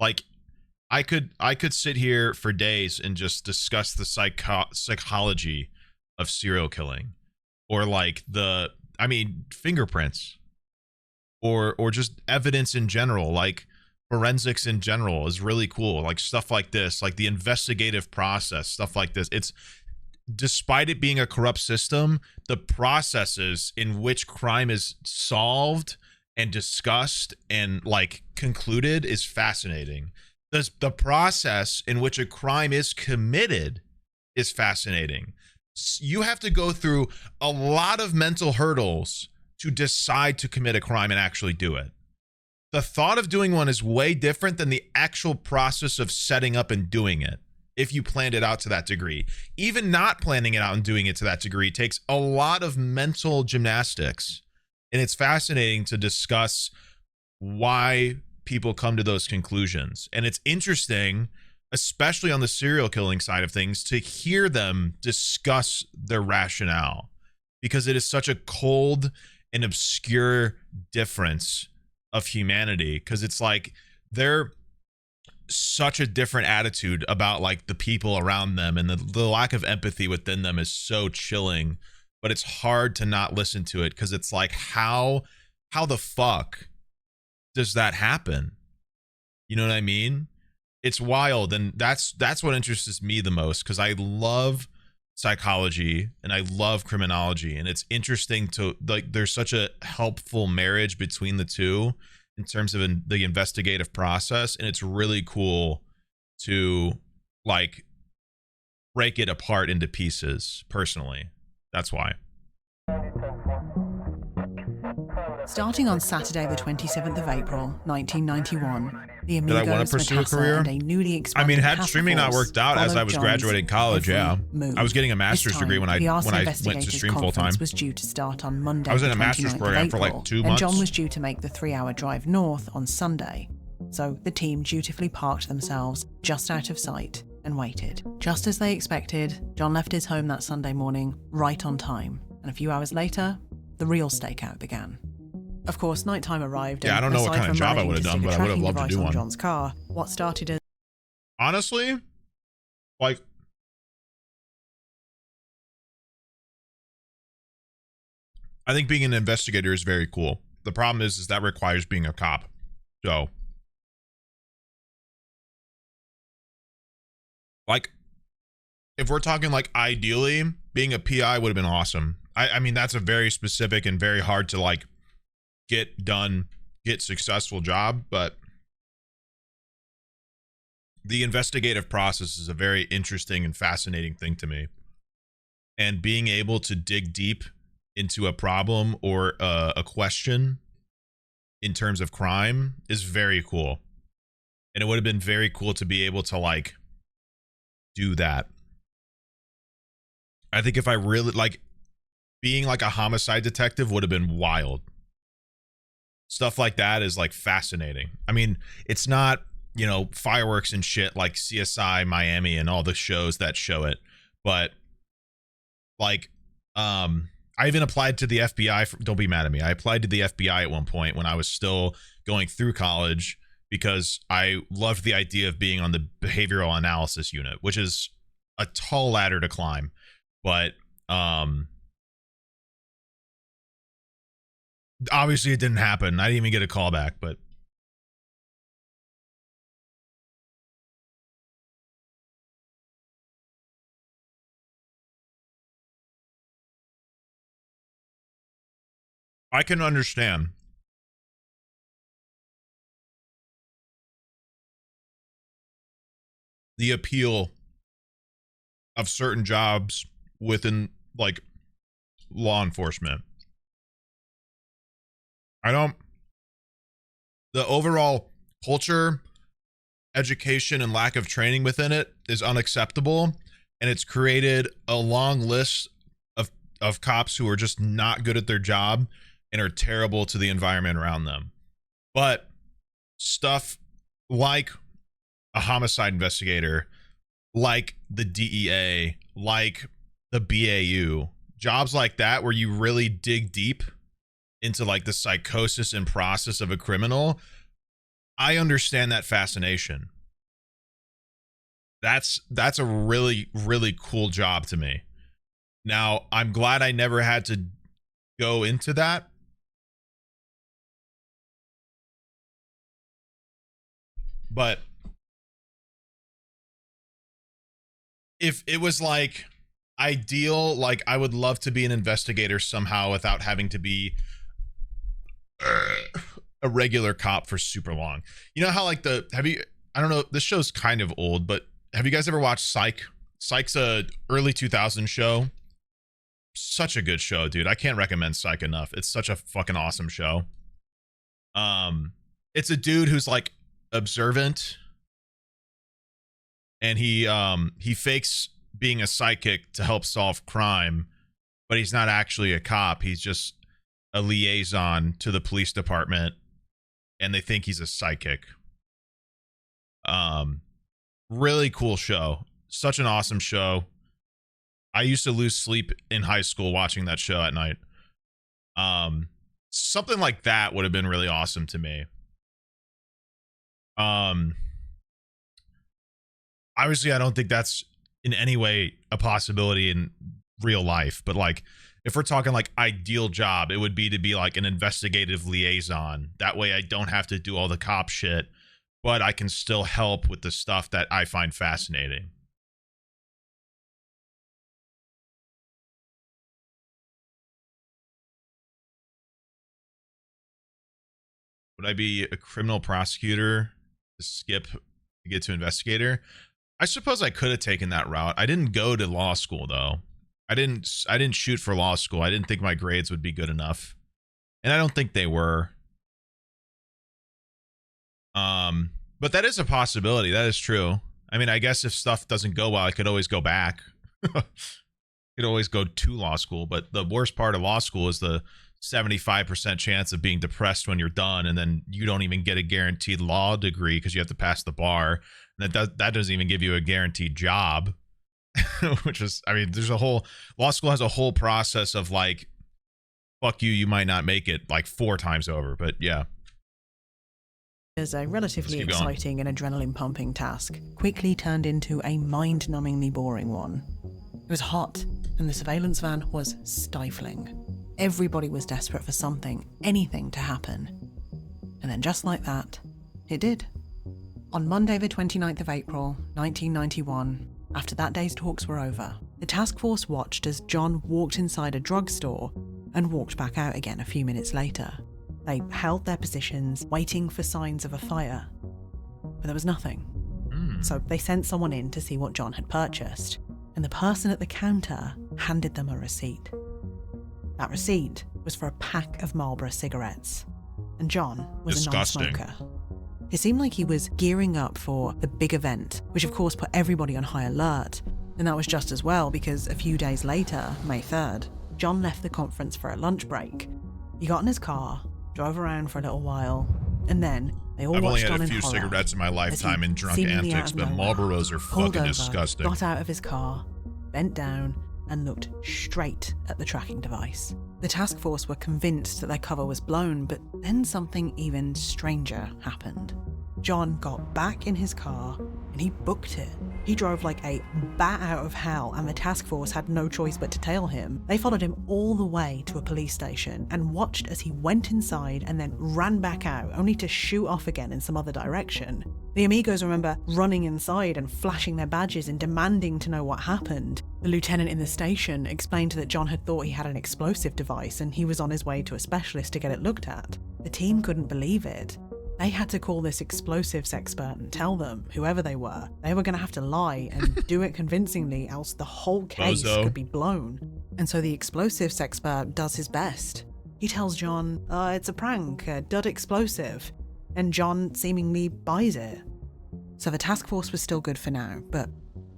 Like, I could sit here for days and just discuss the psychology of serial killing, or like fingerprints, or just evidence in general, like. Forensics in general is really cool. Like stuff like this, like the investigative process, stuff like this. It's, despite it being a corrupt system, the processes in which crime is solved and discussed and like concluded is fascinating. The process in which a crime is committed is fascinating. You have to go through a lot of mental hurdles to decide to commit a crime and actually do it. The thought of doing one is way different than the actual process of setting up and doing it. If you planned it out to that degree, even not planning it out and doing it to that degree takes a lot of mental gymnastics. And it's fascinating to discuss why people come to those conclusions. And it's interesting, especially on the serial killing side of things, to hear them discuss their rationale, because it is such a cold and obscure difference of humanity, because it's like they're such a different attitude about like the people around them, and the lack of empathy within them is so chilling. But it's hard to not listen to it because it's like, how the fuck does that happen? You know what I mean? It's wild. And that's what interests me the most, because I love psychology and I love criminology, and it's interesting to like, there's such a helpful marriage between the two in terms of the investigative process, and it's really cool to like break it apart into pieces. Personally, that's why. Starting on Saturday the 27th of April 1991, the Amigos, did I want to pursue a career? And a newly expanded had streaming not worked out as I was graduating college, I was getting a master's degree when I went to stream full time. Was due to start on Monday. I was in a master's program for like 2 months. And John was due to make the 3-hour drive north on Sunday. So the team dutifully parked themselves just out of sight and waited. Just as they expected, John left his home that Sunday morning right on time. And a few hours later, the real stakeout began. Of course, nighttime arrived. Yeah, I don't know what kind of job I would have done, but I would have loved to do one. John's car. What started as honestly, like, I think being an investigator is very cool. The problem is that requires being a cop. So Like, if we're talking like ideally, being a PI would have been awesome. I mean, that's a very specific and very hard to like get done, get successful job, but the investigative process is a very interesting and fascinating thing to me. And being able to dig deep into a problem or a question in terms of crime is very cool. And it would have been very cool to be able to like do that. I think if I really like being like a homicide detective would have been wild. Stuff like that is like fascinating. I mean, it's not, you know, fireworks and shit like CSI Miami and all the shows that show it, but like I even applied to the FBI don't be mad at me. I applied to the FBI at one point when I was still going through college because I loved the idea of being on the behavioral analysis unit, which is a tall ladder to climb. But obviously it didn't happen. I didn't even get a call back, but I can understand the appeal of certain jobs within like law enforcement. The overall culture, education, and lack of training within it is unacceptable, and it's created a long list of cops who are just not good at their job and are terrible to the environment around them. But stuff like a homicide investigator, like the DEA, like the BAU, jobs like that where you really dig deep into like the psychosis and process of a criminal, I understand that fascination. That's a really, really cool job to me. Now, I'm glad I never had to go into that. But if it was like ideal, like I would love to be an investigator somehow without having to be a regular cop for super long. You know how like I don't know, this show's kind of old, but have you guys ever watched Psych? Psych's a early 2000s show. Such a good show, dude. I can't recommend Psych enough. It's such a fucking awesome show. It's a dude who's like observant, and he fakes being a psychic to help solve crime, but he's not actually a cop. He's just a liaison to the police department, and they think he's a psychic. Really cool show. Such an awesome show. I used to lose sleep in high school watching that show at night. Something like that would have been really awesome to me. Obviously I don't think that's in any way a possibility in real life, but like if we're talking like ideal job, it would be to be like an investigative liaison. That way I don't have to do all the cop shit, but I can still help with the stuff that I find fascinating. Would I be a criminal prosecutor to skip to get to investigator? I suppose I could have taken that route. I didn't go to law school though. I didn't shoot for law school. I didn't think my grades would be good enough. And I don't think they were. But that is a possibility. That is true. I mean, I guess if stuff doesn't go well, I could always go back. Could always go to law school, but the worst part of law school is the 75% chance of being depressed when you're done, and then you don't even get a guaranteed law degree because you have to pass the bar, and that doesn't even give you a guaranteed job. Which is, I mean, there's a whole law school has a whole process of like, fuck you might not make it like 4 times over. But yeah, as a relatively exciting and adrenaline-pumping task quickly turned into a mind-numbingly boring one. It was hot, and the surveillance van was stifling. Everybody was desperate for something, anything to happen. And then just like that, it did. On Monday the 29th of April, 1991, After that day's talks were over, the task force watched as John walked inside a drugstore and walked back out again a few minutes later. They held their positions, waiting for signs of a fire. But there was nothing. So they sent someone in to see what John had purchased, and the person at the counter handed them a receipt. That receipt was for a pack of Marlboro cigarettes, and John was Disgusting. a non-smoker. It seemed like he was gearing up for the big event, which of course put everybody on high alert. And that was just as well because a few days later, May 3rd, John left the conference for a lunch break. He got in his car, drove around for a little while, and then they all I've only watched had on a in few horror cigarettes in my as he, lifetime in drunk seemingly antics, out of but nowhere, Marlboros are pulled fucking over, disgusting. got out of his car, bent down, and looked straight at the tracking device. The task force were convinced that their cover was blown, but then something even stranger happened. John got back in his car and he booked it. He drove like a bat out of hell, and the task force had no choice but to tail him. They followed him all the way to a police station and watched as he went inside and then ran back out, only to shoot off again in some other direction. The amigos remember running inside and flashing their badges and demanding to know what happened. The lieutenant in the station explained that John had thought he had an explosive device and he was on his way to a specialist to get it looked at. The team couldn't believe it. They had to call this explosives expert and tell them, whoever they were going to have to lie and do it convincingly, else the whole case could be blown. And so the explosives expert does his best. He tells John, it's a prank, a dud explosive, and John seemingly buys it. So the task force was still good for now, but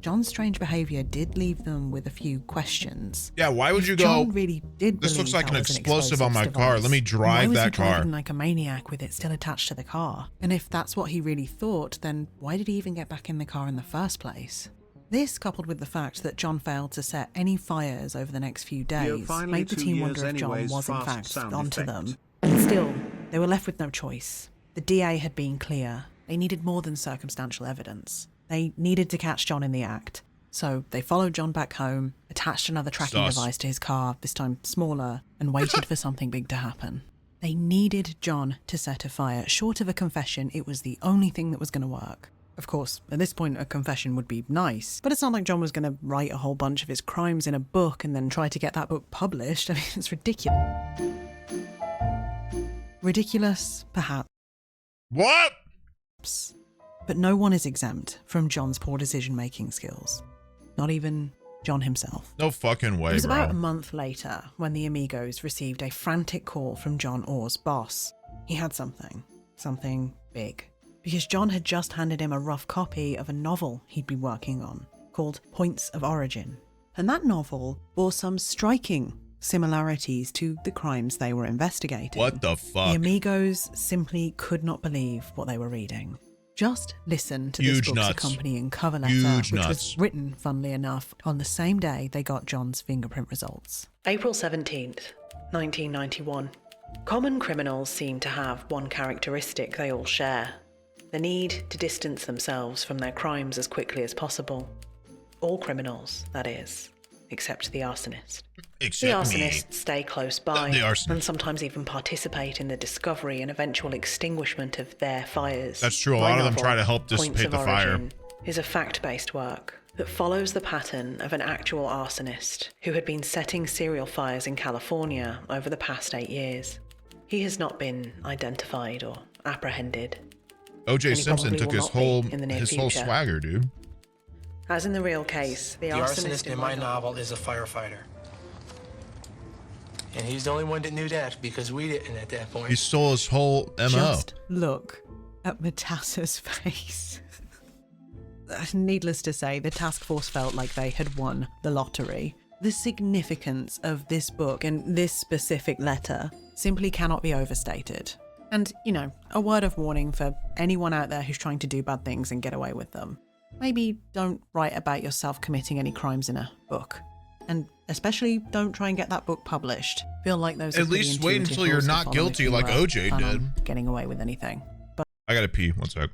John's strange behaviour did leave them with a few questions. Yeah, why would you John go, really did this looks like an believe that was explosive on my explosives car, device, let me drive why that was he car? driving like a maniac with it still attached to the car? And if that's what he really thought, then why did he even get back in the car in the first place? This, coupled with the fact that John failed to set any fires over the next few days, made the team wonder if John was in fact onto them. And still, they were left with no choice. The DA had been clear. They needed more than circumstantial evidence. They needed to catch John in the act. So they followed John back home, attached another tracking device to his car, this time smaller, and waited for something big to happen. They needed John to set a fire. Short of a confession, it was the only thing that was going to work. Of course, at this point, a confession would be nice, but it's not like John was going to write a whole bunch of his crimes in a book and then try to get that book published. I mean, it's ridiculous. Ridiculous, perhaps. What? But no one is exempt from John's poor decision-making skills. Not even John himself. No fucking way, It was bro. about a month later when the amigos received a frantic call from John Orr's boss. He had something big. Because John had just handed him a rough copy of a novel he'd been working on, called Points of Origin. And that novel bore some striking similarities to the crimes they were investigating. What the fuck? The amigos simply could not believe what they were reading. Just listen to this book's accompanying cover letter, which was written, funnily enough, on the same day they got John's fingerprint results. April 17th, 1991. Common criminals seem to have one characteristic they all share: the need to distance themselves from their crimes as quickly as possible. All criminals, that is, except the arsonist. Except the arsonists stay close by the arsonist. and sometimes even participate in the discovery and eventual extinguishment of their fires. That's true. A My lot of them novel, try to help Points dissipate of the fire. Origin, is a fact-based work that follows the pattern of an actual arsonist who had been setting serial fires in California over the past 8 years. He has not been identified or apprehended. O.J. and he Simpson probably took will his not be whole in the near his whole future. swagger, dude. As in the real case, the arsonist in my novel is a firefighter. And he's the only one that knew that because we didn't at that point. He stole his whole MO. Just look at Matassa's face. Needless to say, the task force felt like they had won the lottery. The significance of this book and this specific letter simply cannot be overstated. And, you know, a word of warning for anyone out there who's trying to do bad things and get away with them. Maybe don't write about yourself committing any crimes in a book. And especially don't try and get that book published. Feel like those are At least pretty wait intuitive until you're rules to not follow guilty if you, like OJ plan did. on getting away with anything. But I gotta pee. One sec.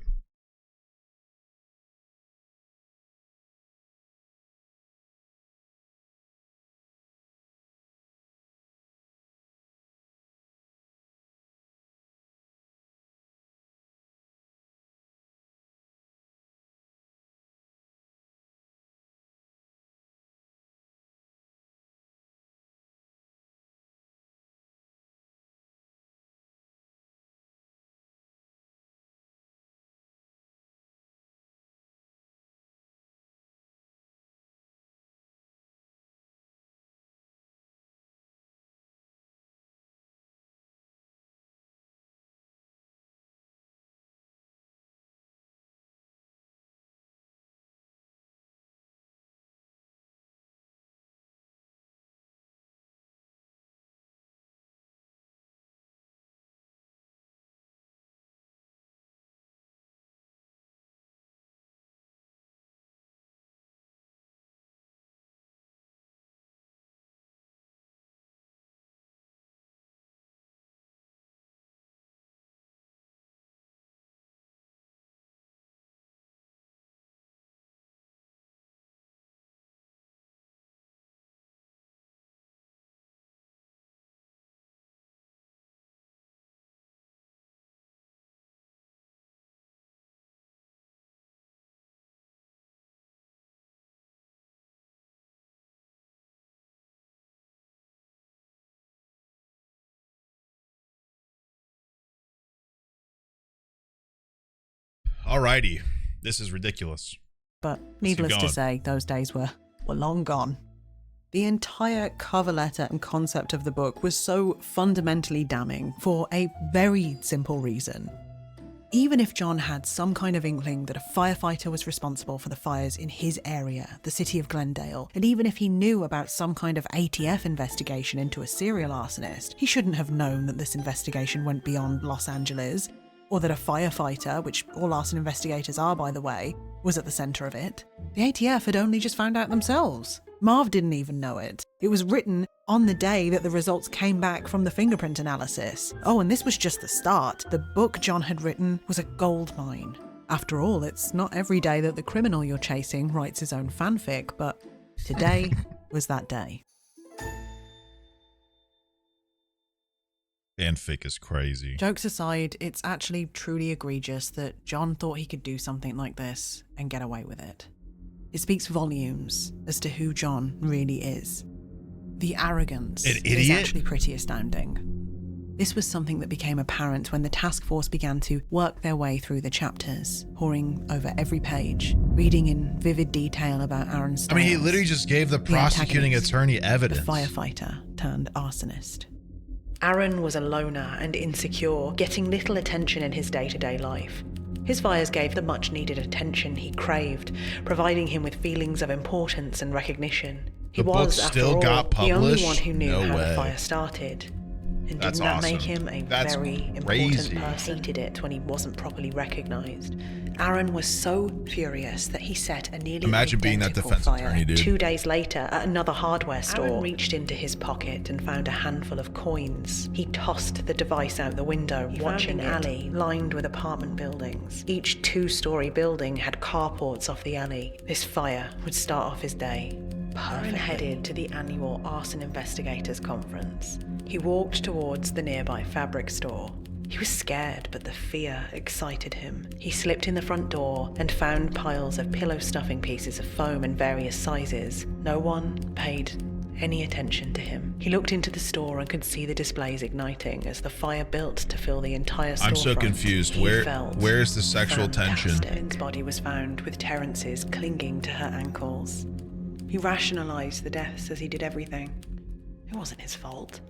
Alrighty. This is ridiculous. But needless to say, those days were long gone. The entire cover letter and concept of the book was so fundamentally damning for a very simple reason. Even if John had some kind of inkling that a firefighter was responsible for the fires in his area, the city of Glendale, and even if he knew about some kind of ATF investigation into a serial arsonist, he shouldn't have known that this investigation went beyond Los Angeles, or that a firefighter, which all arson investigators are by the way, was at the centre of it. The ATF had only just found out themselves. Marv didn't even know it. It was written on the day that the results came back from the fingerprint analysis. Oh, and this was just the start. The book John had written was a goldmine. After all, it's not every day that the criminal you're chasing writes his own fanfic, but today was that day. Fanfic is crazy. Jokes aside, it's actually truly egregious that John thought he could do something like this and get away with it. It speaks volumes as to who John really is. The arrogance is actually pretty astounding. This was something that became apparent when the task force began to work their way through the chapters, poring over every page, reading in vivid detail about Aaron Stiles. I mean, he literally just gave the prosecuting attorney evidence. The firefighter turned arsonist. Aaron was a loner and insecure, getting little attention in his day-to-day life. His fires gave the much-needed attention he craved, providing him with feelings of importance and recognition. He was, after all, the only one who knew how the fire started. And didn't that make him a very important person? Hated it when he wasn't properly recognized. Aaron was so furious that he set a nearly identical fire 2 days later at another hardware store. Aaron reached into his pocket and found a handful of coins. He tossed the device out the window, watching an alley lined with apartment buildings. Each 2-story building had carports off the alley. This fire would start off his day. Aaron headed to the annual Arson Investigators Conference. He walked towards the nearby fabric store. He was scared, but the fear excited him. He slipped in the front door and found piles of pillow stuffing pieces of foam in various sizes. No one paid any attention to him. He looked into the store and could see the displays igniting as the fire built to fill the entire storefront. I'm so confused. Where's the sexual tension? Terrence's body was found with Terrence's clinging to her ankles. He rationalized the deaths as he did everything. It wasn't his fault.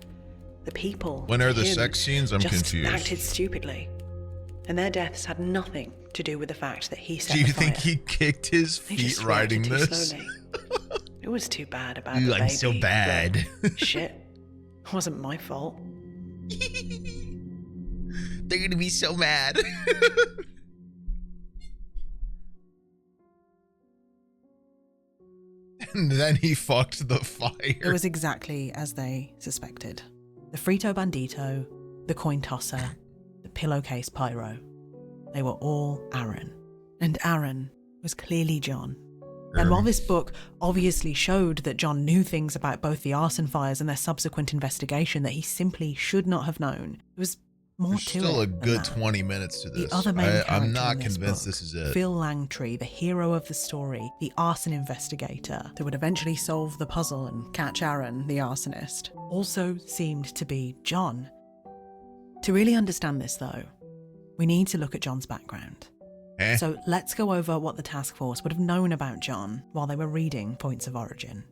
The people. When are the sex scenes? I'm just confused. Acted stupidly, and their deaths had nothing to do with the fact that he set the fire. Do you think he kicked his feet riding this? It was too bad about the baby. I'm so bad. Shit, it wasn't my fault. They're gonna be so mad. And then he fucked the fire. It was exactly as they suspected. The Frito Bandito, the coin tosser, the pillowcase pyro. They were all Aaron. And Aaron was clearly John. And while this book obviously showed that John knew things about both the arson fires and their subsequent investigation that he simply should not have known, there was more to it. Still a good 20 minutes to this. The other main character I'm not in this convinced book, this is it. Phil Langtry, the hero of the story, the arson investigator that would eventually solve the puzzle and catch Aaron, the arsonist, also seemed to be John. To really understand this, though, we need to look at John's background. So let's go over what the task force would have known about John while they were reading Points of Origin.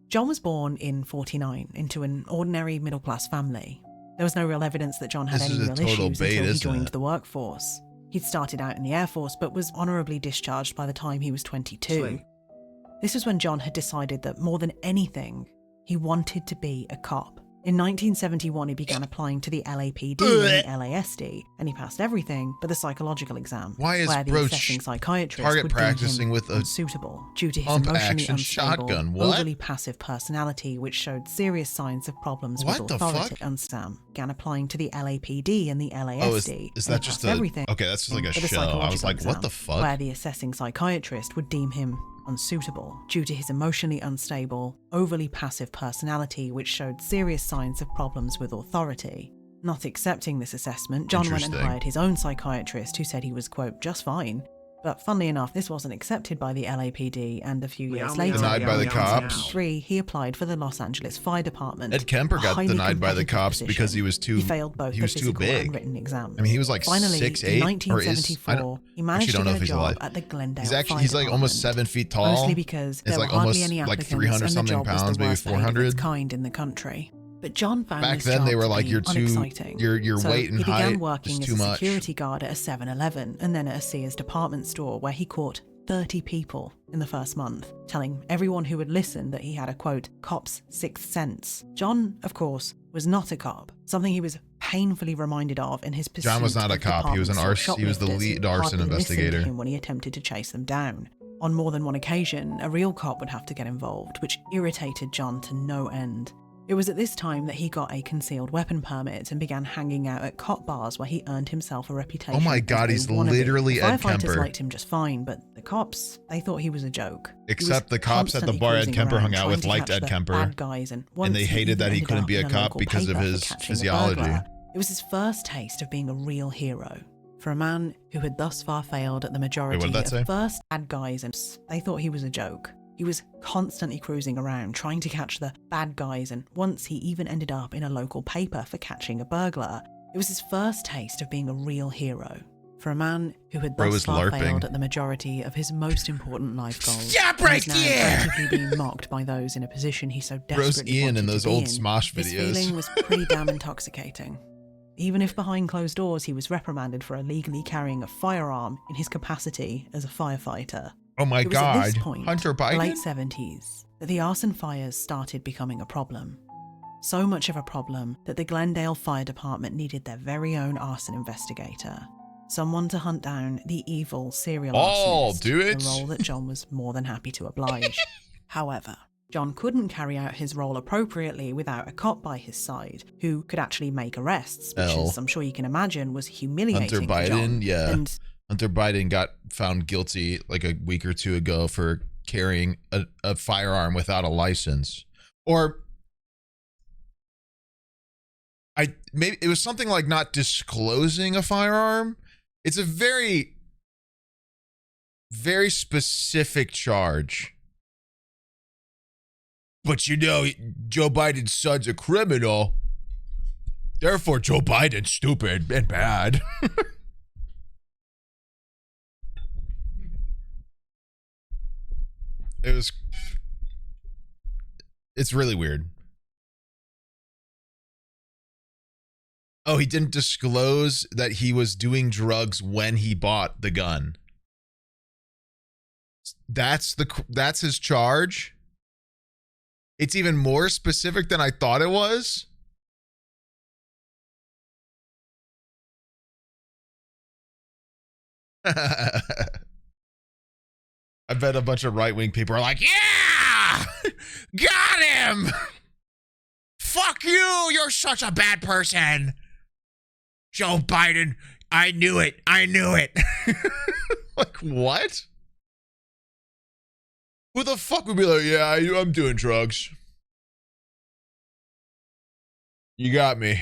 John was born in '49 into an ordinary middle-class family. There was no real evidence that John had any real issues until he joined the workforce. He'd started out in the Air Force but was honourably discharged by the time he was 22. This was when John had decided that more than anything, he wanted to be a cop. In 1971, he began applying to the LAPD and the LASD, and he passed everything but the psychological exam, where the assessing psychiatrist would deem him unsuitable due to his emotionally unstable, overly passive personality, which showed serious signs of problems with authority. And Sam began applying to the LAPD and the LASD. Is that just everything? Okay, that's just like a show. I was like, what the fuck? Where the assessing psychiatrist would deem him unsuitable due to his emotionally unstable, overly passive personality, which showed serious signs of problems with authority. Not accepting this assessment, John went and hired his own psychiatrist, who said he was, quote, just fine. But funnily enough, this wasn't accepted by the LAPD, and a few years later, Denied by the cops. 1973, he applied for the Los Angeles Fire Department. Ed Kemper got denied by the cops position. because he was too. He failed both the physical big. and written exams. I mean, he was like Finally, 6'8", in 1974, he managed to get a job at the Glendale Fire Department. He's like almost 7 feet tall. Mostly because there were like hardly any like applicants, 300 and the something job was pounds, the maybe worst behaved of 400. its kind in the country. But John found Back this then job they were to like, be you're too, unexciting. your So weight and he height began is working as too a much. security guard at a 7-Eleven and then at a Sears department store, where he caught 30 people in the first month, telling everyone who would listen that he had a, quote, cop's sixth sense. John, of course, was not a cop, something he was painfully reminded of in his pursuit. John was not a of cop. He was an department he was the store lead shoplifters who arson hardly listened to investigator. him when he attempted to chase them down. On more than one occasion, a real cop would have to get involved, which irritated John to no end. It was at this time that he got a concealed weapon permit and began hanging out at cop bars, where he earned himself a reputation. Oh my God, as a he's wannabe. literally The Ed firefighters Kemper. liked him just fine, but the cops, they thought he was a joke. He Except was the cops at the constantly bar Ed cruising Kemper around hung out trying with to liked catch Ed the Kemper. bad guys, and once they he hated even that he ended couldn't up be a in cop local because of paper for his catching a physiology. burglar. It was his first taste of being a real hero. For a man who had thus far failed at the majority Wait, what did that say? of first bad guys, and they thought he was a joke. He was constantly cruising around trying to catch the bad guys, and once he even ended up in a local paper for catching a burglar. It was his first taste of being a real hero. For a man who had Bro thus was far LARPing. failed at the majority of his most important life goals. Stop he was right now there! actively being mocked by those in a position he so Bro's desperately Ian wanted in to those be old in. Smosh This videos. feeling was pretty damn intoxicating. Even if behind closed doors he was reprimanded for illegally carrying a firearm in his capacity as a firefighter. Oh my It was at this God, point, Hunter the Biden? late 70s, that the arson fires started becoming a problem. So much of a problem that the Glendale Fire Department needed their very own arson investigator. Someone to hunt down the evil serial Oh, arsonist, do it. a role that John was more than happy to oblige. However, John couldn't carry out his role appropriately without a cop by his side, who could actually make arrests, which, L. as I'm sure you can imagine, was humiliating Hunter for Biden, John. yeah. And Hunter Biden got found guilty like a week or two ago for carrying a firearm without a license. Or maybe it was something like not disclosing a firearm. It's a very, very specific charge. But you know, Joe Biden's son's a criminal. Therefore, Joe Biden's stupid and bad. It's really weird. Oh, he didn't disclose that he was doing drugs when he bought the gun. That's his charge. It's even more specific than I thought it was. I bet a bunch of right-wing people are like, yeah, got him. Fuck you. You're such a bad person. Joe Biden. I knew it. Like, what? Who the fuck would be like, yeah, I'm doing drugs. You got me.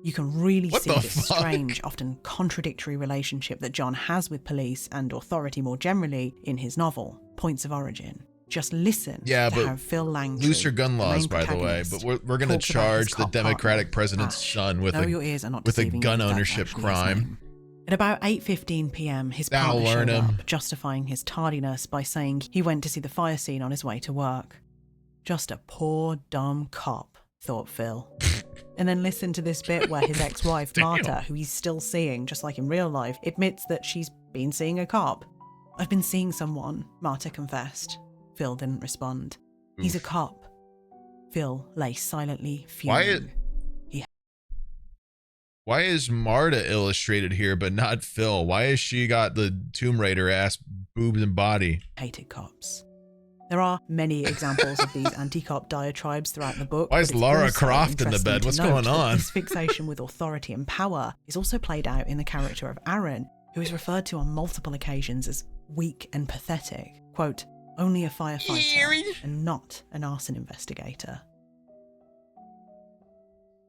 you can really What see the this fuck? strange, often contradictory relationship that John has with police and authority more generally in his novel, Points of Origin. Just listen Yeah, to but how Phil Langtry, looser gun the laws, main by the way. protagonist, But we're going to talks about his charge the cop Democratic partner, president's Ash. son with No, your ears are not a deceiving gun you, that's ownership actually his crime. name. At about 8:15 p.m, his That'll partner learn showed him. up, justifying his tardiness by saying he went to see the fire scene on his way to work. Just a poor, dumb cop, thought Phil. And then listen to this bit where his ex-wife, Damn. Marta, who he's still seeing, just like in real life, admits that she's been seeing a cop. I've been seeing someone, Marta confessed. Phil didn't respond. He's a cop. Phil lay silently fuming. Why is Marta illustrated here, but not Phil? Why has she got the Tomb Raider ass boobs and body? Hated cops. There are many examples of these anti-cop diatribes throughout the book. Why is but it's Lara also Croft in the interesting bed? to What's note going that on? This fixation with authority and power is also played out in the character of Aaron, who is referred to on multiple occasions as weak and pathetic. Quote, only a firefighter and not an arson investigator.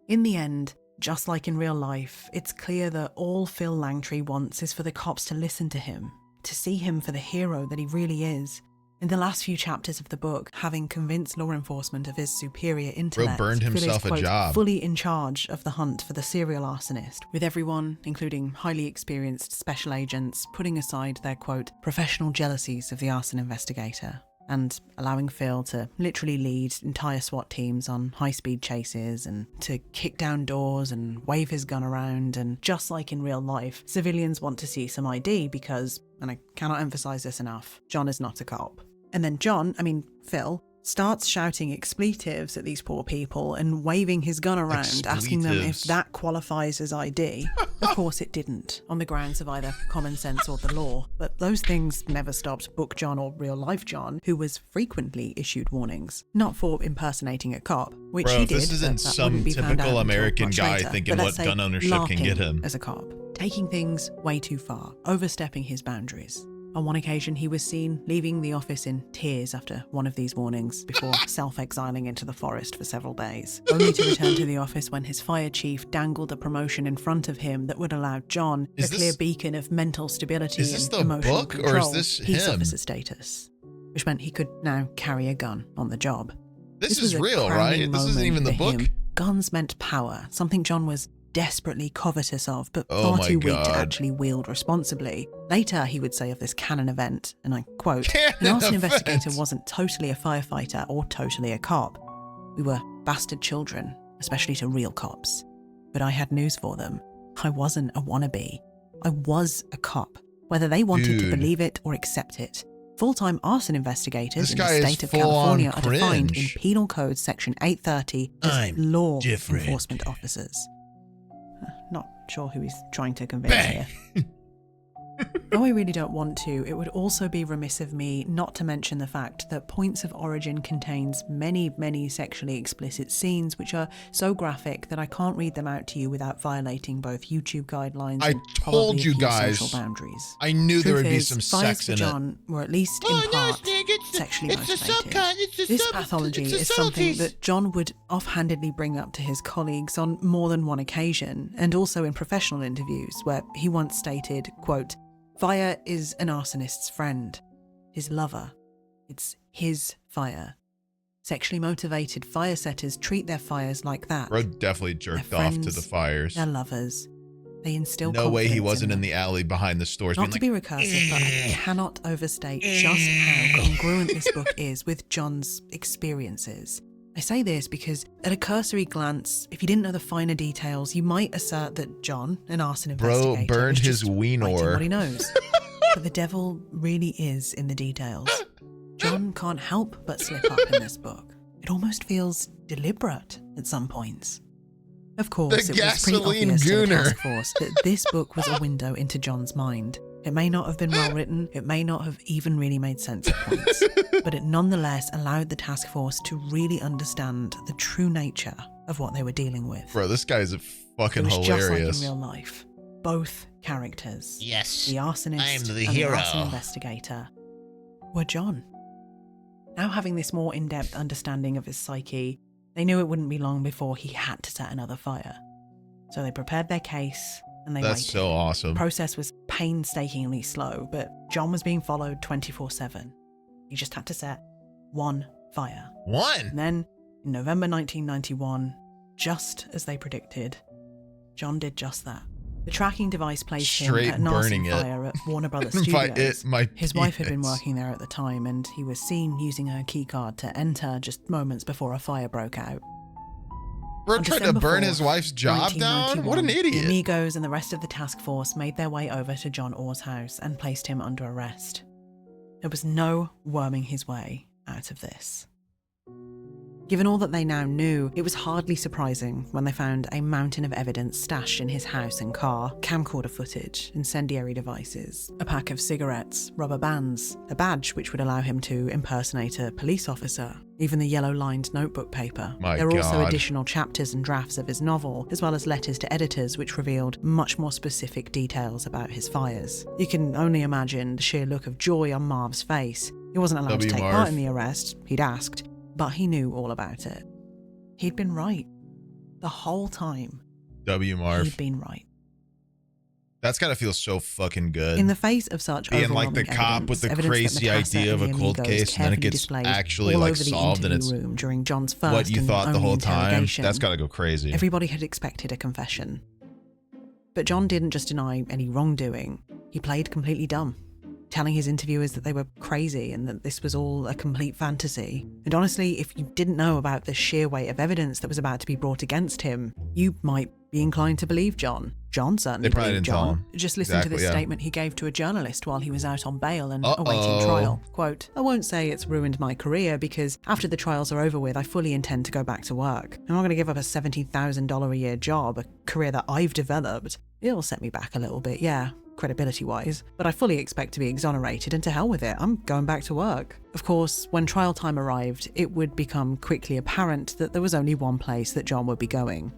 In the end, Just like in real life, it's clear that all Phil Langtry wants is for the cops to listen to him, to see him for the hero that he really is. In the last few chapters of the book, having convinced law enforcement of his superior intellect, burned himself Phil is, a job. fully in charge of the hunt for the serial arsonist, with everyone, including highly experienced special agents, putting aside their, quote, professional jealousies of the arson investigator, and allowing Phil to literally lead entire SWAT teams on high-speed chases and to kick down doors and wave his gun around. And just like in real life, civilians want to see some ID because, and I cannot emphasize this enough, John is not a cop. And then Phil, starts shouting expletives at these poor people and waving his gun around, asking them if that qualifies as ID. Of course it didn't, on the grounds of either common sense or the law. But those things never stopped Book John or Real Life John, who was frequently issued warnings. Not for impersonating a cop, which he did. This isn't some typical American guy thinking what gun ownership can get him. As a cop, taking things way too far, overstepping his boundaries. On one occasion, he was seen leaving the office in tears after one of these warnings before self-exiling into the forest for several days, only to return to the office when his fire chief dangled a promotion in front of him that would allow John a clear beacon of mental stability and emotional control, or is this peace him? officer status, which meant he could now carry a gun on the job. This is real, right? This isn't even the book? Guns meant power, something John was desperately covetous of, but far too weak to actually wield responsibly. Later, he would say of this canon event, and I quote, "An arson investigator wasn't totally a firefighter or totally a cop. We were bastard children, especially to real cops. But I had news for them. I wasn't a wannabe. I was a cop, whether they wanted to believe it or accept it. Full-time arson investigators in the state of California are defined in Penal Code Section 830 as law enforcement officers." Not sure who he's trying to convince here. Though I really don't want to, it would also be remiss of me not to mention the fact that Points of Origin contains many, many sexually explicit scenes which are so graphic that I can't read them out to you without violating both YouTube guidelines and told you guys. social boundaries. I knew there would be Truth some is, sex in John were at least in part sexually motivated. This pathology is something that John would offhandedly bring up to his colleagues on more than one occasion, and also in professional interviews where he once stated, quote, "Fire is an arsonist's friend, his lover. It's his fire. Sexually motivated fire setters treat their fires like that. Bro definitely jerked off to the fires. They're lovers. They instill no way he confidence wasn't in in the alley behind the stores Not being to be recursive, but I cannot overstate just how congruent this book is with John's experiences. I say this because at a cursory glance, if you didn't know the finer details, you might assert that John, an arson investigator, burned is his just wiener. writing what he knows. But the devil really is in the details. John can't help but slip up in this book. It almost feels deliberate at some points. Of course, it was pretty obvious to the task force that this book was a window into John's mind. It may not have been well written, it may not have even really made sense at points, but it nonetheless allowed the task force to really understand the true nature of what they were dealing with. Bro, this guy is fucking hilarious. Just like in real life. Both characters, yes, the arsonist I'm the and hero. the arson investigator, were John. Now having this more in-depth understanding of his psyche, they knew it wouldn't be long before he had to set another fire. So they prepared their case and they waited. That's so awesome. The process was painstakingly slow, but John was being followed 24/7. He just had to set one fire. One? And then, in November 1991, just as they predicted, John did just that. The tracking device placed him at an arson fire at Warner Brothers Studios. His wife had been working there at the time, and he was seen using her keycard to enter just moments before a fire broke out. Bro tried to burn his wife's job down? What an idiot. The amigos and the rest of the task force made their way over to John Orr's house and placed him under arrest. There was no worming his way out of this. Given all that they now knew, it was hardly surprising when they found a mountain of evidence stashed in his house and car: camcorder footage, incendiary devices, a pack of cigarettes, rubber bands, a badge which would allow him to impersonate a police officer, even the yellow-lined notebook paper. There were also additional chapters and drafts of his novel, as well as letters to editors which revealed much more specific details about his fires. You can only imagine the sheer look of joy on Marv's face. He wasn't allowed to take part in the arrest, he'd asked, but he knew all about it. He'd been right. The whole time. Marv. he'd been right. That's gotta feel so fucking good. In the face of such being like the overwhelming cop with the evidence crazy that Matassa idea of a and the cold amigos case, and then it carefully gets displayed actually all like over the solved, and interview it's room during John's first what you and thought the only whole time. interrogation, That's gotta go crazy. everybody had expected a confession. But John didn't just deny any wrongdoing. He played completely dumb, telling his interviewers that they were crazy and that this was all a complete fantasy. And honestly, if you didn't know about the sheer weight of evidence that was about to be brought against him, you might be inclined to believe John. John certainly They probably believed didn't tell John. him. Just listen to this statement he gave to a journalist while he was out on bail and awaiting trial. Quote, "I won't say it's ruined my career because after the trials are over with, I fully intend to go back to work. I'm not going to give up a $70,000 a year job, a career that I've developed. It'll set me back a little bit, yeah, credibility-wise, but I fully expect to be exonerated, and to hell with it, I'm going back to work." Of course, when trial time arrived, it would become quickly apparent that there was only one place that John would be going.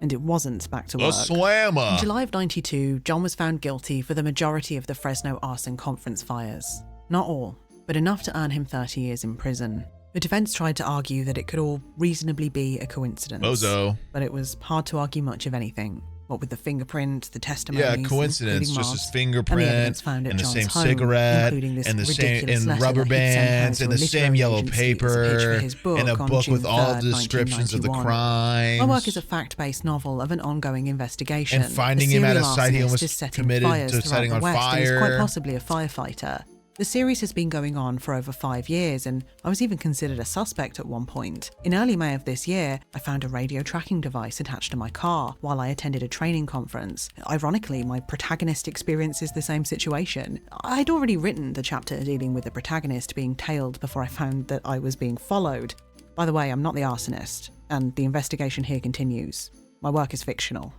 And it wasn't back to work. Slammer! In July of '92, John was found guilty for the majority of the Fresno arson conference fires. Not all, but enough to earn him 30 years in prison. The defense tried to argue that it could all reasonably be a coincidence. Bozo. But it was hard to argue much of anything. What with the fingerprint, the testimonies, Yeah, coincidence. including Just Marv's, his fingerprint, and the evidence found at and the John's same home, cigarette, including this and the same ridiculous and letter rubber that he'd sent home bands, to and a the same literary yellow agency as a pitch paper, for his book and a on book June with all the 3rd, descriptions of the 1991. crimes. My work is a fact-based novel of an ongoing investigation. And finding A him at a serial site he arsonist almost is setting committed fires to throughout setting the on West and is fire. quite possibly a firefighter. The series has been going on for over 5 years, and I was even considered a suspect at one point. In early May of this year, I found a radio tracking device attached to my car while I attended a training conference. Ironically, my protagonist experiences the same situation. I'd already written the chapter dealing with the protagonist being tailed before I found that I was being followed. By the way, I'm not the arsonist, and the investigation here continues. My work is fictional.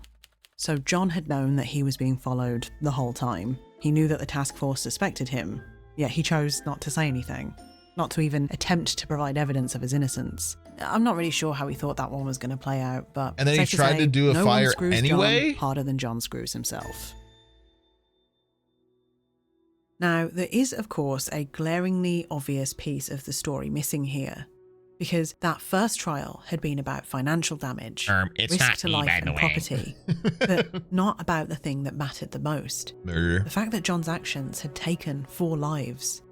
So John had known that he was being followed the whole time. He knew that the task force suspected him, yet he chose not to say anything, not to even attempt to provide evidence of his innocence. I'm not really sure how he thought that one was going to play out, but And then he safe to tried say, to do a no one fire screws anyway? John harder than John screws himself. Now, there is, of course, a glaringly obvious piece of the story missing here, because that first trial had been about financial damage, It's risk not to me, life by the and way. property, but not about the thing that mattered the most. Murder. The fact that John's actions had taken 4 lives.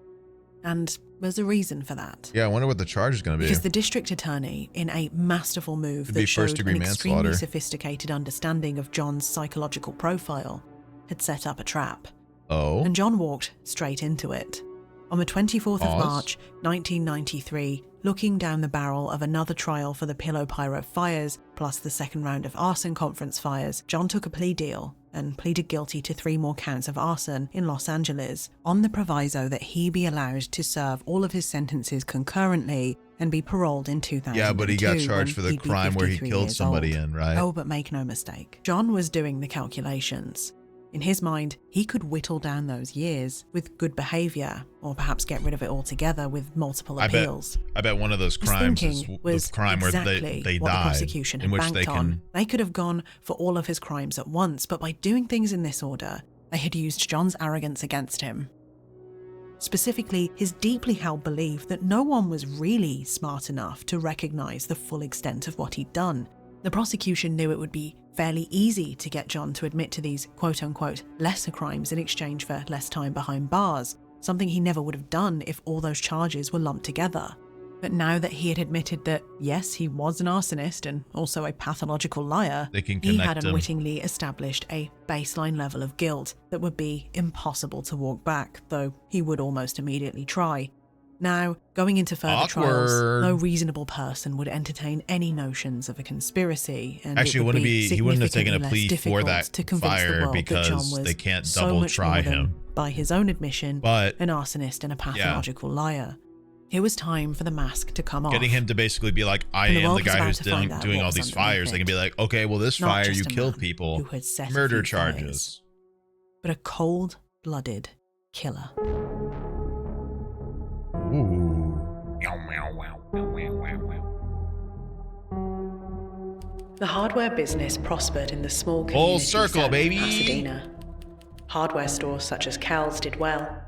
And there's a reason for that. Yeah, I wonder what the charge is going to be. Because the district attorney, in a masterful move Could be that showed first-degree an extremely manslaughter. sophisticated understanding of John's psychological profile, had set up a trap. Oh. And John walked straight into it. On the 24th of Pause. March, 1993, looking down the barrel of another trial for the Pillow Pyro fires, plus the second round of arson conference fires, John took a plea deal and pleaded guilty to 3 more counts of arson in Los Angeles, on the proviso that he be allowed to serve all of his sentences concurrently and be paroled in 2002. Yeah, but he got charged for when the he'd be crime where he 53 killed years somebody old. in, right? Oh, but make no mistake. John was doing the calculations. In his mind, he could whittle down those years with good behaviour, or perhaps get rid of it altogether with multiple appeals. I bet one of those His crimes thinking is was the crime exactly where they what the died, prosecution had in which banked they on. can. They could have gone for all of his crimes at once, but by doing things in this order, they had used John's arrogance against him. Specifically, his deeply held belief that no one was really smart enough to recognise the full extent of what he'd done. The prosecution knew it would be fairly easy to get John to admit to these quote-unquote lesser crimes in exchange for less time behind bars, something he never would have done if all those charges were lumped together. But now that he had admitted that, yes, he was an arsonist and also a pathological liar, They can he connect had him. unwittingly established a baseline level of guilt that would be impossible to walk back, though he would almost immediately try. Now, going into further trials, Awkward. no reasonable person would entertain any notions of a conspiracy, and Actually, it would be he wouldn't have taken a significantly plea less for difficult that to convince the fire world that John because was they can't so double much try more than, him. by his own admission, But an arsonist and a pathological liar. It was time for the mask to come off. Getting him to basically be like, I And the am world the was guy about who's to find out doing what all was these underneath fires. They can it. be like, okay, well, this Not fire, just you a killed man people. who had set a Murder few fires, charges. but a cold-blooded killer. Ooh. The hardware business prospered in the small Full community circle, south of baby. Pasadena. Hardware stores such as Cal's did well.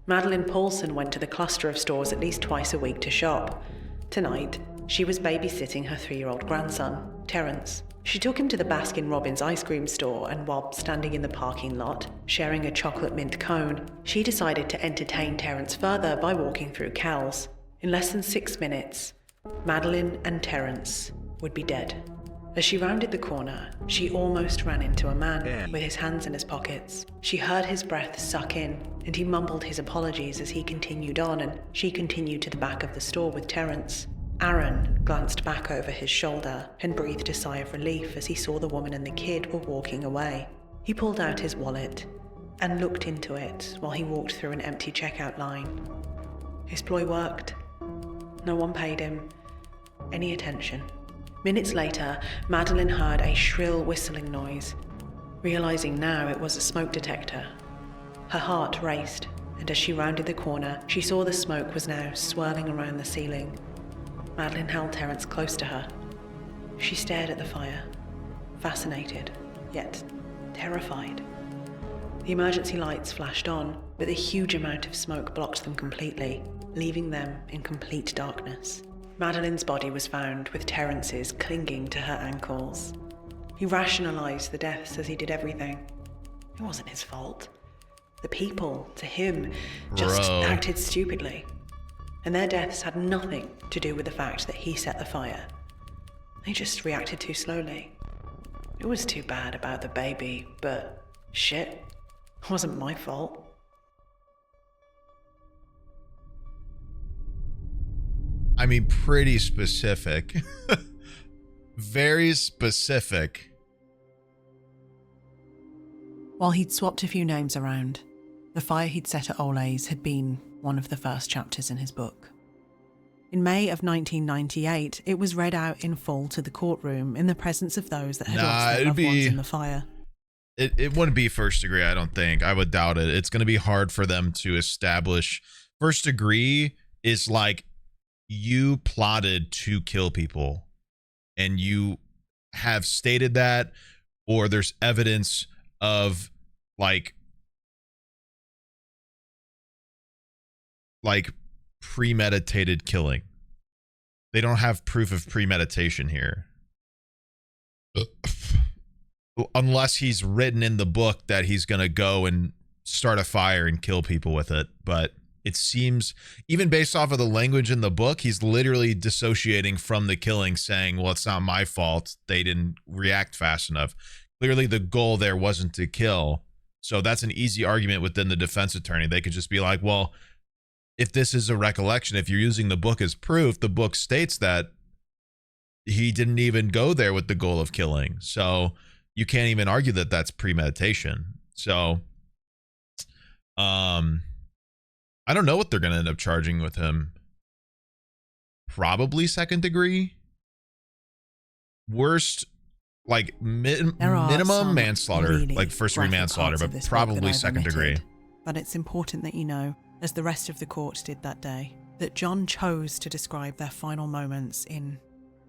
Madeline Paulson went to the cluster of stores at least twice a week to shop. Tonight, she was babysitting her 3-year-old grandson, Terrence. She took him to the Baskin-Robbins ice cream store, and while standing in the parking lot, sharing a chocolate mint cone, she decided to entertain Terence further by walking through Cal's. In less than 6 minutes, Madeline and Terence would be dead. As she rounded the corner, she almost ran into a man with his hands in his pockets. She heard his breath suck in, and he mumbled his apologies as he continued on, and she continued to the back of the store with Terence. Aaron glanced back over his shoulder and breathed a sigh of relief as he saw the woman and the kid were walking away. He pulled out his wallet and looked into it while he walked through an empty checkout line. His ploy worked. No one paid him any attention. Minutes later, Madeline heard a shrill whistling noise. Realizing now it was a smoke detector, her heart raced, and as she rounded the corner, she saw the smoke was now swirling around the ceiling. Madeline held Terence close to her. She stared at the fire, fascinated, yet terrified. The emergency lights flashed on, but a huge amount of smoke blocked them completely, leaving them in complete darkness. Madeline's body was found with Terence's clinging to her ankles. He rationalized the deaths as he did everything. It wasn't his fault. The people, to him, just acted stupidly. And their deaths had nothing to do with the fact that he set the fire. They just reacted too slowly. It was too bad about the baby, but shit, it wasn't my fault. I mean, pretty specific. Very specific. While he'd swapped a few names around, the fire he'd set at Ole's had been one of the first chapters in his book. In May of 1998, it was read out in full to the courtroom in the presence of those that had lost their loved ones in the fire. It wouldn't be first degree, I don't think. I would doubt it. It's going to be hard for them to establish. First degree is like you plotted to kill people and you have stated that, or there's evidence of like premeditated killing. They don't have proof of premeditation here. Unless he's written in the book that he's going to go and start a fire and kill people with it. But it seems, even based off of the language in the book, he's literally dissociating from the killing, saying, well, it's not my fault. They didn't react fast enough. Clearly, the goal there wasn't to kill. So that's an easy argument within the defense attorney. They could just be like, well, if this is a recollection, if you're using the book as proof, the book states that he didn't even go there with the goal of killing. So you can't even argue that that's premeditation. So I don't know what they're going to end up charging with him. Probably second degree. Worst, like minimum manslaughter, really like first degree manslaughter, but probably second degree. But it's important that you know, as the rest of the court did that day, that John chose to describe their final moments in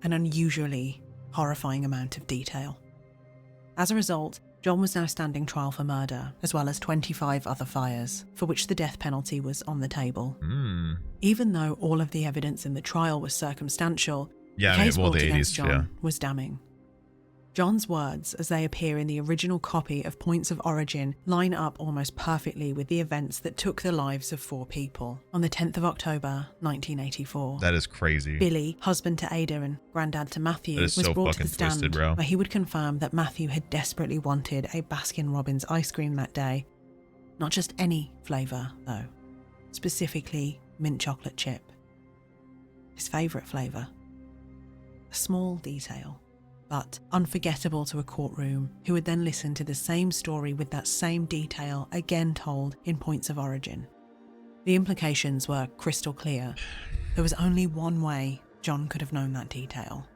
an unusually horrifying amount of detail. As a result, John was now standing trial for murder, as well as 25 other fires, for which the death penalty was on the table. Even though all of the evidence in the trial was circumstantial, the case brought against John was damning. John's words, as they appear in the original copy of Points of Origin, line up almost perfectly with the events that took the lives of 4 people on the 10th of October, 1984. That is crazy. Billy, husband to Ada and granddad to Matthew, was brought to the stand where he would confirm that Matthew had desperately wanted a Baskin-Robbins ice cream that day. Not just any flavour, though. Specifically, mint chocolate chip. His favourite flavour. A small detail, but unforgettable to a courtroom who would then listen to the same story with that same detail again told in Points of Origin. The implications were crystal clear. There was only one way John could have known that detail.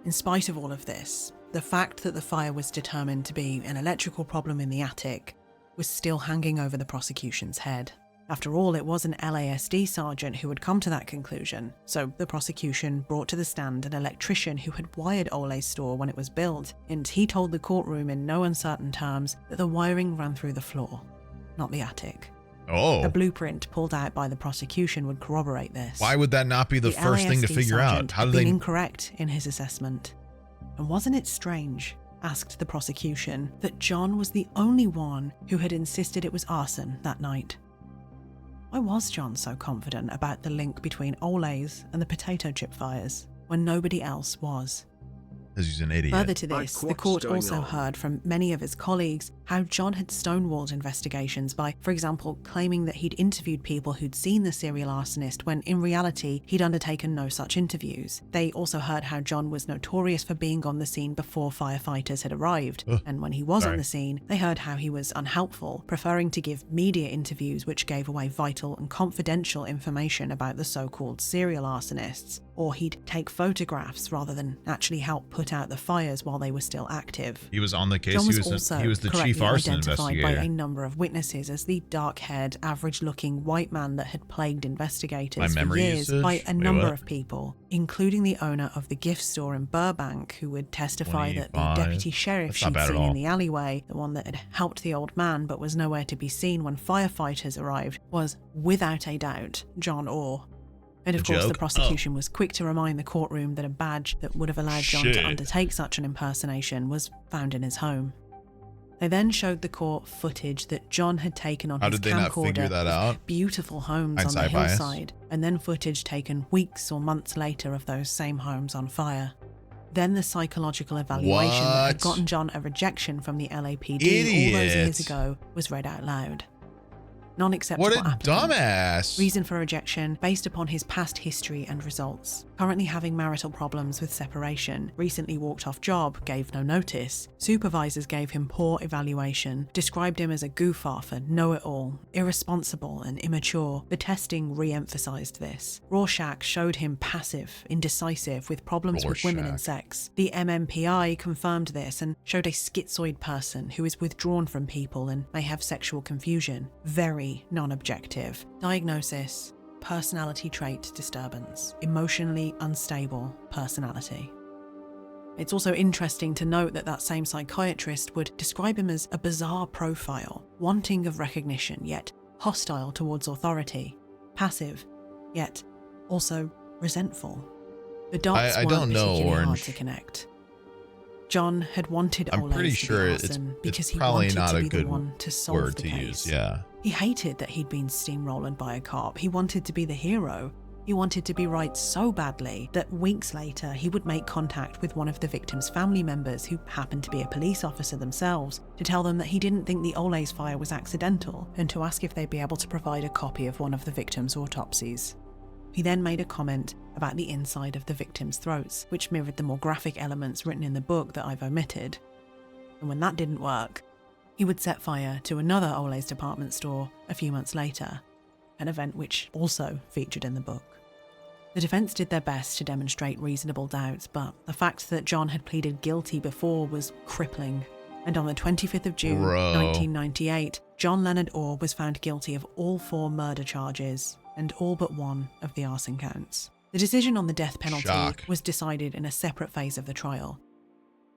In spite of all of this, the fact that the fire was determined to be an electrical problem in the attic was still hanging over the prosecution's head. After all, it was an LASD sergeant who had come to that conclusion, so the prosecution brought to the stand an electrician who had wired Ole's store when it was built, and he told the courtroom in no uncertain terms that the wiring ran through the floor, not the attic. Oh. A blueprint pulled out by the prosecution would corroborate this. Why would that not be the first thing to LASD figure out? sergeant How had do been they... incorrect in his assessment. And wasn't it strange, asked the prosecution, that John was the only one who had insisted it was arson that night? Why was John so confident about the link between Ole's and the potato chip fires when nobody else was? Because he's an idiot. Further to this, the court also heard from many of his colleagues how John had stonewalled investigations by, for example, claiming that he'd interviewed people who'd seen the serial arsonist when in reality he'd undertaken no such interviews. They also heard how John was notorious for being on the scene before firefighters had arrived, and when he was on the scene, they heard how he was unhelpful, preferring to give media interviews which gave away vital and confidential information about the so-called serial arsonists, or he'd take photographs rather than actually help put out the fires while they were still active. He was on the case. John was He was the chief arson identified investigator. by a number of witnesses as the dark-haired, average-looking white man that had plagued investigators for years by a number of people, including the owner of the gift store in Burbank, who would testify that the deputy sheriff she'd seen in the alleyway, the one that had helped the old man but was nowhere to be seen when firefighters arrived, was without a doubt John Orr. And of course, the prosecution was quick to remind the courtroom that a badge that would have allowed John to undertake such an impersonation was found in his home. They then showed the court footage that John had taken on his camcorder. How did they not figure that out? Beautiful homes on the hillside, and then footage taken weeks or months later of those same homes on fire. Then the psychological evaluation that had gotten John a rejection from the LAPD all those years ago was read out loud. Non-acceptable applicant. What a dumbass. Reason for rejection based upon his past history and results. Currently having marital problems with separation. Recently walked off job, gave no notice. Supervisors gave him poor evaluation. Described him as a goof-off and know-it-all. Irresponsible and immature. The testing re-emphasized this. Rorschach showed him passive, indecisive, with problems with women and sex. The MMPI confirmed this and showed a schizoid person who is withdrawn from people and may have sexual confusion. Very non-objective. Diagnosis: personality trait disturbance, emotionally unstable personality. It's also interesting to note that that same psychiatrist would describe him as a bizarre profile, wanting of recognition yet hostile towards authority, passive yet also resentful. The dots weren't particularly hard to connect. John had wanted Ole to be arson because he wanted to be the one to solve the case. He hated that he'd been steamrolled by a cop. He wanted to be the hero. He wanted to be right so badly that weeks later he would make contact with one of the victim's family members, who happened to be a police officer themselves, to tell them that he didn't think the Ole's fire was accidental and to ask if they'd be able to provide a copy of one of the victim's autopsies. He then made a comment about the inside of the victims' throats, which mirrored the more graphic elements written in the book that I've omitted. And when that didn't work, he would set fire to another Ole's department store a few months later, an event which also featured in the book. The defense did their best to demonstrate reasonable doubts, but the fact that John had pleaded guilty before was crippling. And on the 25th of June, 1998, John Leonard Orr was found guilty of all 4 murder charges and all but one of the arson counts. The decision on the death penalty was decided in a separate phase of the trial.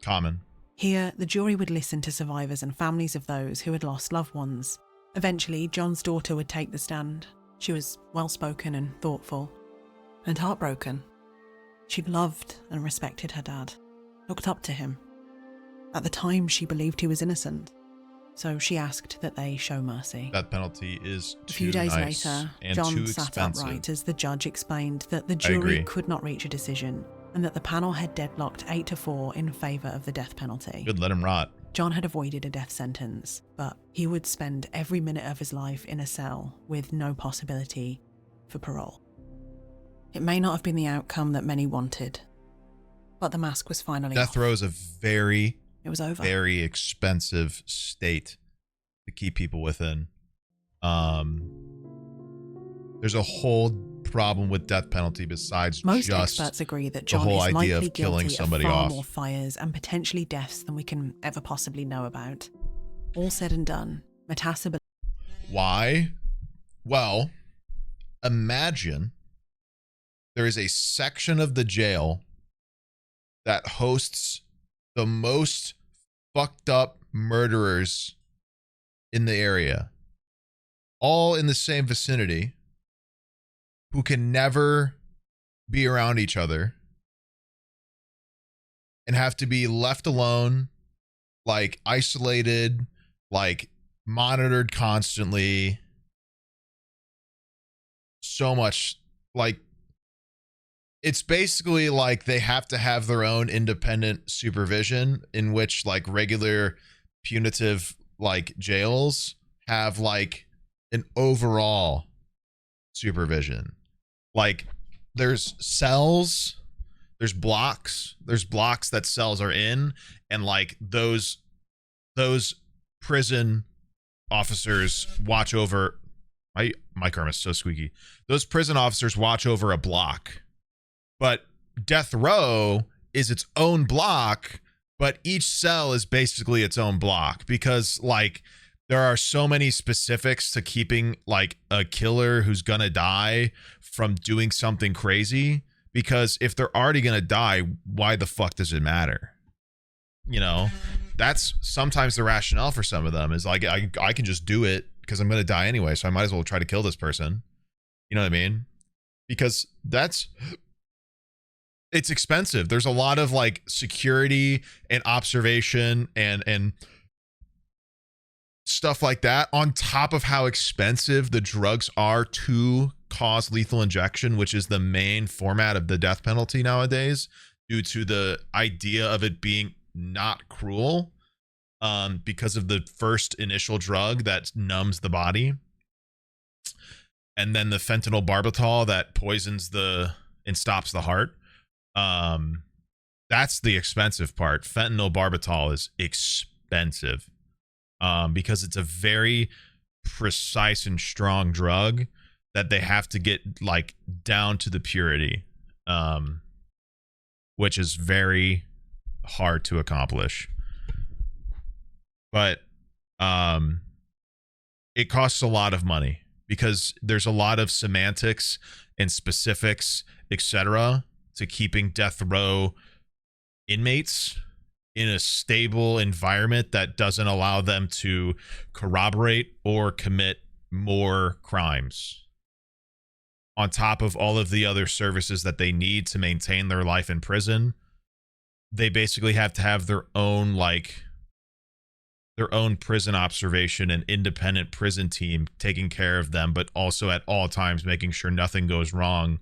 Common. Here, the jury would listen to survivors and families of those who had lost loved ones. Eventually, John's daughter would take the stand. She was well-spoken and thoughtful, and heartbroken. She loved and respected her dad, looked up to him. At the time, she believed he was innocent, so she asked that they show mercy. That penalty is too A few days nice later, and John too sat expensive. upright as the judge explained that the jury could not reach a decision and that the panel had deadlocked 8-4 in favour of the death penalty. Good, let him rot. John had avoided a death sentence, but he would spend every minute of his life in a cell with no possibility for parole. It may not have been the outcome that many wanted, but the mask was finally off. Death row is a It was over. very expensive state to keep people within. There's a whole problem with death penalty besides Most just experts agree that the John whole is idea likely of killing guilty somebody of far off. more fires and potentially deaths than we can ever possibly know about. All said and done, Metassa. Why? Well, imagine there is a section of the jail that hosts the most fucked up murderers in the area. all in the same vicinity, who can never be around each other and have to be left alone, like isolated, like monitored constantly. So much, like, it's basically like they have to have their own independent supervision, in which like regular punitive like jails have like an overall supervision. Like there's cells, there's blocks that cells are in, and like those prison officers watch over. My mic arm is so squeaky. Those prison officers watch over a block, but death row is its own block, but each cell is basically its own block, because like there are so many specifics to keeping like a killer who's gonna die from doing something crazy, because if they're already gonna die, why the fuck does it matter? You know, that's sometimes the rationale for some of them, is like I can just do it because I'm gonna die anyway, so I might as well try to kill this person. You know what I mean? Because it's expensive. There's a lot of like security and observation and stuff like that, on top of how expensive the drugs are to cause lethal injection, which is the main format of the death penalty nowadays, due to the idea of it being not cruel, because of the first initial drug that numbs the body, and then the fentanyl barbital that poisons and stops the heart. That's the expensive part. Fentanyl barbital is expensive, because it's a very precise and strong drug that they have to get like down to the purity, which is very hard to accomplish. But it costs a lot of money, because there's a lot of semantics and specifics, etc., to keeping death row inmates in a stable environment that doesn't allow them to corroborate or commit more crimes, on top of all of the other services that they need to maintain their life in prison. They basically have to have their own prison observation and independent prison team taking care of them, but also at all times making sure nothing goes wrong,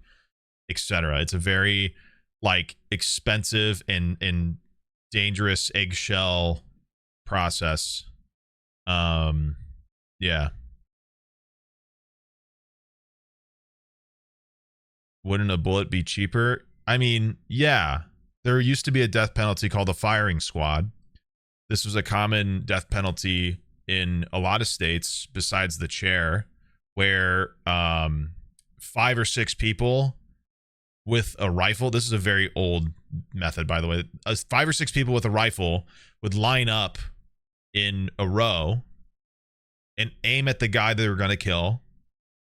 etc. It's a very like expensive and dangerous eggshell process. Yeah. Wouldn't a bullet be cheaper? I mean, yeah. There used to be a death penalty called the firing squad. This was a common death penalty in a lot of states besides the chair, where 5 or 6 people with a rifle. This is a very old method, by the way. 5 or 6 people with a rifle would line up in a row and aim at the guy they were going to kill,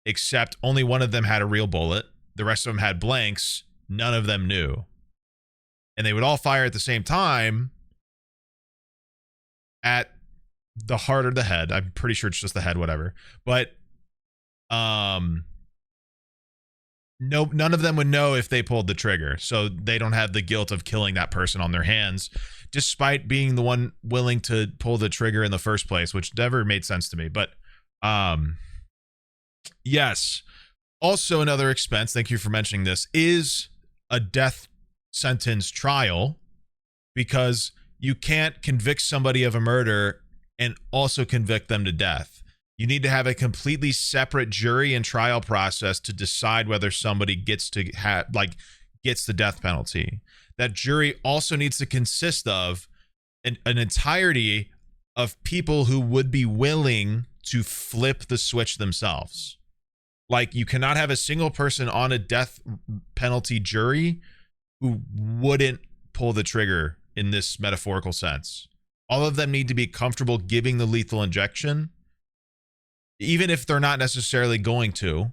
except only one of them had a real bullet. The rest of them had blanks. None of them knew. And they would all fire at the same time at the heart or the head. I'm pretty sure it's just the head, whatever. But none of them would know if they pulled the trigger, so they don't have the guilt of killing that person on their hands, despite being the one willing to pull the trigger in the first place, which never made sense to me. But yes, also another expense, thank you for mentioning this, is a death sentence trial, because you can't convict somebody of a murder and also convict them to death. You need to have a completely separate jury and trial process to decide whether somebody gets the death penalty. That jury also needs to consist of an entirety of people who would be willing to flip the switch themselves. Like, you cannot have a single person on a death penalty jury who wouldn't pull the trigger in this metaphorical sense. All of them need to be comfortable giving the lethal injection. Even if they're not necessarily going to,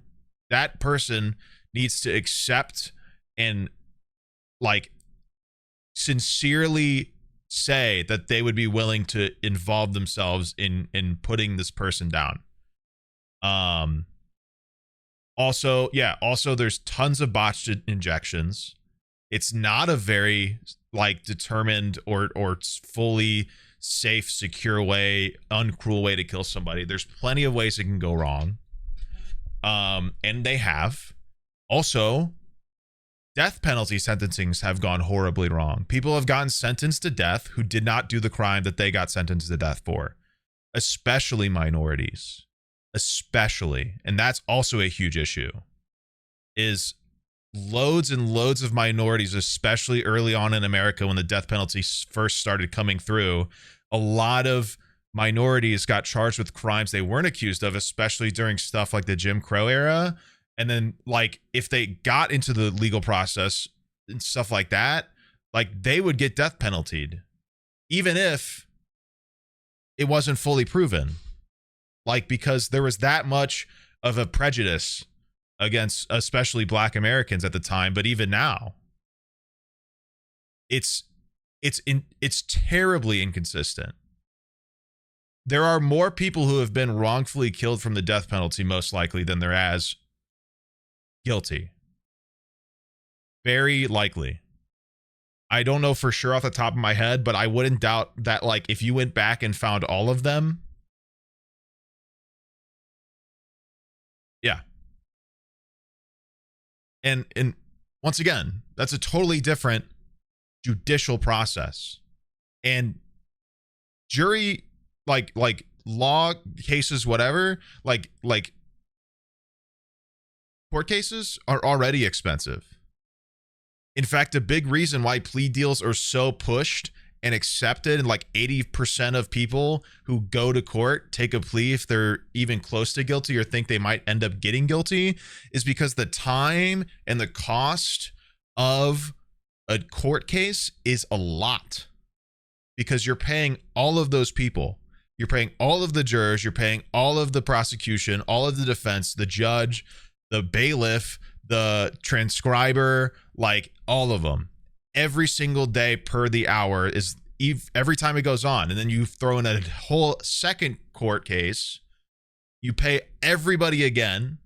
that person needs to accept and like sincerely say that they would be willing to involve themselves in putting this person down. Also, there's tons of botched injections. It's not a very like determined or fully safe, secure way, uncruel way to kill somebody. There's plenty of ways it can go wrong. And they have. Also, death penalty sentencings have gone horribly wrong. People have gotten sentenced to death who did not do the crime that they got sentenced to death for, especially minorities. Especially. And that's also a huge issue. Is loads and loads of minorities, especially early on in America when the death penalty first started coming through, a lot of minorities got charged with crimes they weren't accused of, especially during stuff like the Jim Crow era. And then, like, if they got into the legal process and stuff like that, like, they would get death penaltied, even if it wasn't fully proven. Like, because there was that much of a prejudice against especially Black Americans at the time, but even now, it's terribly inconsistent. There are more people who have been wrongfully killed from the death penalty, most likely, than there as guilty. Very likely. I don't know for sure off the top of my head, but I wouldn't doubt that, like, if you went back and found all of them, yeah. And once again, that's a totally different judicial process. And jury, like law cases, whatever, like court cases are already expensive. In fact, a big reason why plea deals are so pushed and accepted, and like 80% of people who go to court take a plea if they're even close to guilty or think they might end up getting guilty, is because the time and the cost of a court case is a lot. Because you're paying all of those people. You're paying all of the jurors. You're paying all of the prosecution, all of the defense, the judge, the bailiff, the transcriber, like all of them. Every single day per the hour is every time it goes on. And then you throw in a whole second court case. You pay everybody again.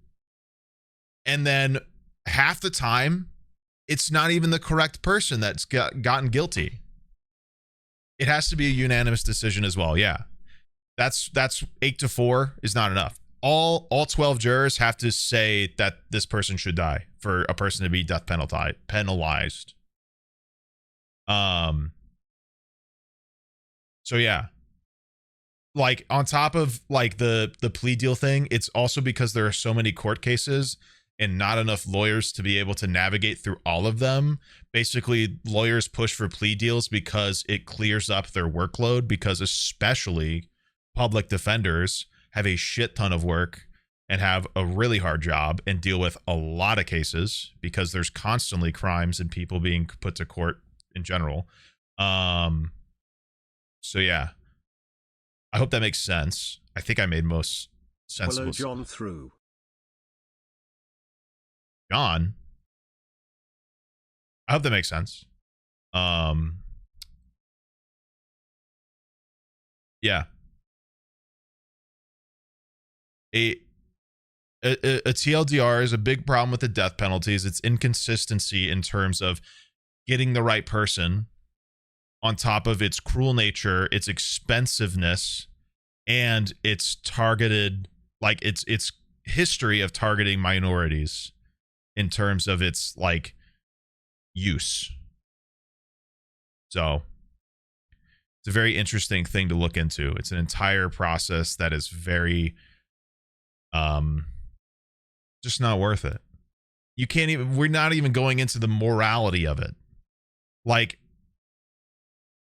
And then half the time, it's not even the correct person that's gotten guilty. It has to be a unanimous decision as well. Yeah. That's 8-4 is not enough. All 12 jurors have to say that this person should die for a person to be death penalized. So yeah. Like, on top of like the plea deal thing, it's also because there are so many court cases and not enough lawyers to be able to navigate through all of them. Basically, lawyers push for plea deals because it clears up their workload, because especially public defenders have a shit ton of work and have a really hard job and deal with a lot of cases because there's constantly crimes and people being put to court in general. So yeah, I hope that makes sense. I think I made most sensible. Follow John through. John? I hope that makes sense. Yeah. A TLDR is a big problem with the death penalties. It's inconsistency in terms of getting the right person, on top of its cruel nature, its expensiveness, and its targeted, like its history of targeting minorities in terms of its like use. So it's a very interesting thing to look into. It's an entire process that is very just not worth it. You can't even, we're not even going into the morality of it. Like,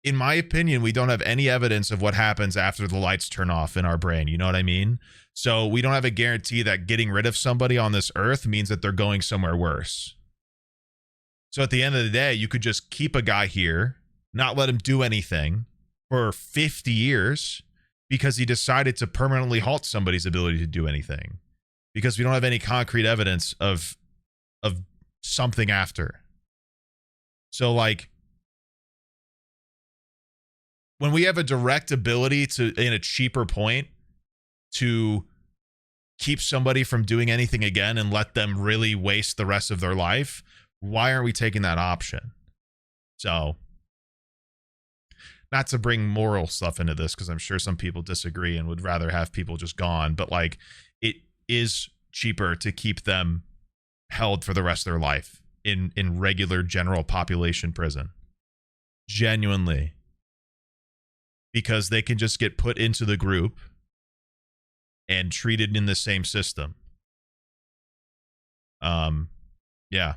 in my opinion, we don't have any evidence of what happens after the lights turn off in our brain. You know what I mean? So we don't have a guarantee that getting rid of somebody on this earth means that they're going somewhere worse. So at the end of the day, you could just keep a guy here, not let him do anything for 50 years because he decided to permanently halt somebody's ability to do anything, because we don't have any concrete evidence of something after. So like, when we have a direct ability to, in a cheaper point, to keep somebody from doing anything again and let them really waste the rest of their life, why aren't we taking that option? So, not to bring moral stuff into this, because I'm sure some people disagree and would rather have people just gone, but like, it is cheaper to keep them held for the rest of their life in regular general population prison. Genuinely. Because they can just get put into the group and treated in the same system. Yeah.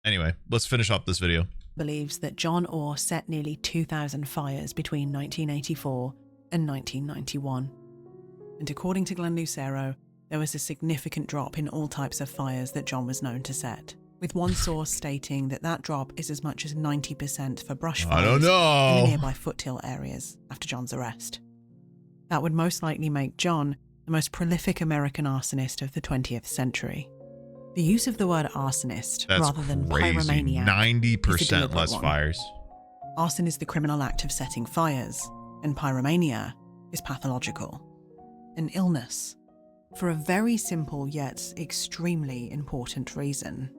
Anyway, let's finish up this video. Believes that John Orr set nearly 2,000 fires between 1984 and 1991. And according to Glenn Lucero, there was a significant drop in all types of fires that John was known to set, with one source stating that that drop is as much as 90% for brush fires I don't know. in the nearby foothill areas after John's arrest. That would most likely make John the most prolific American arsonist of the 20th century. The use of the word arsonist rather than pyromaniac 90% less fires. Arson is the criminal act of setting fires, and pyromania is pathological. An illness. For a very simple yet extremely important reason.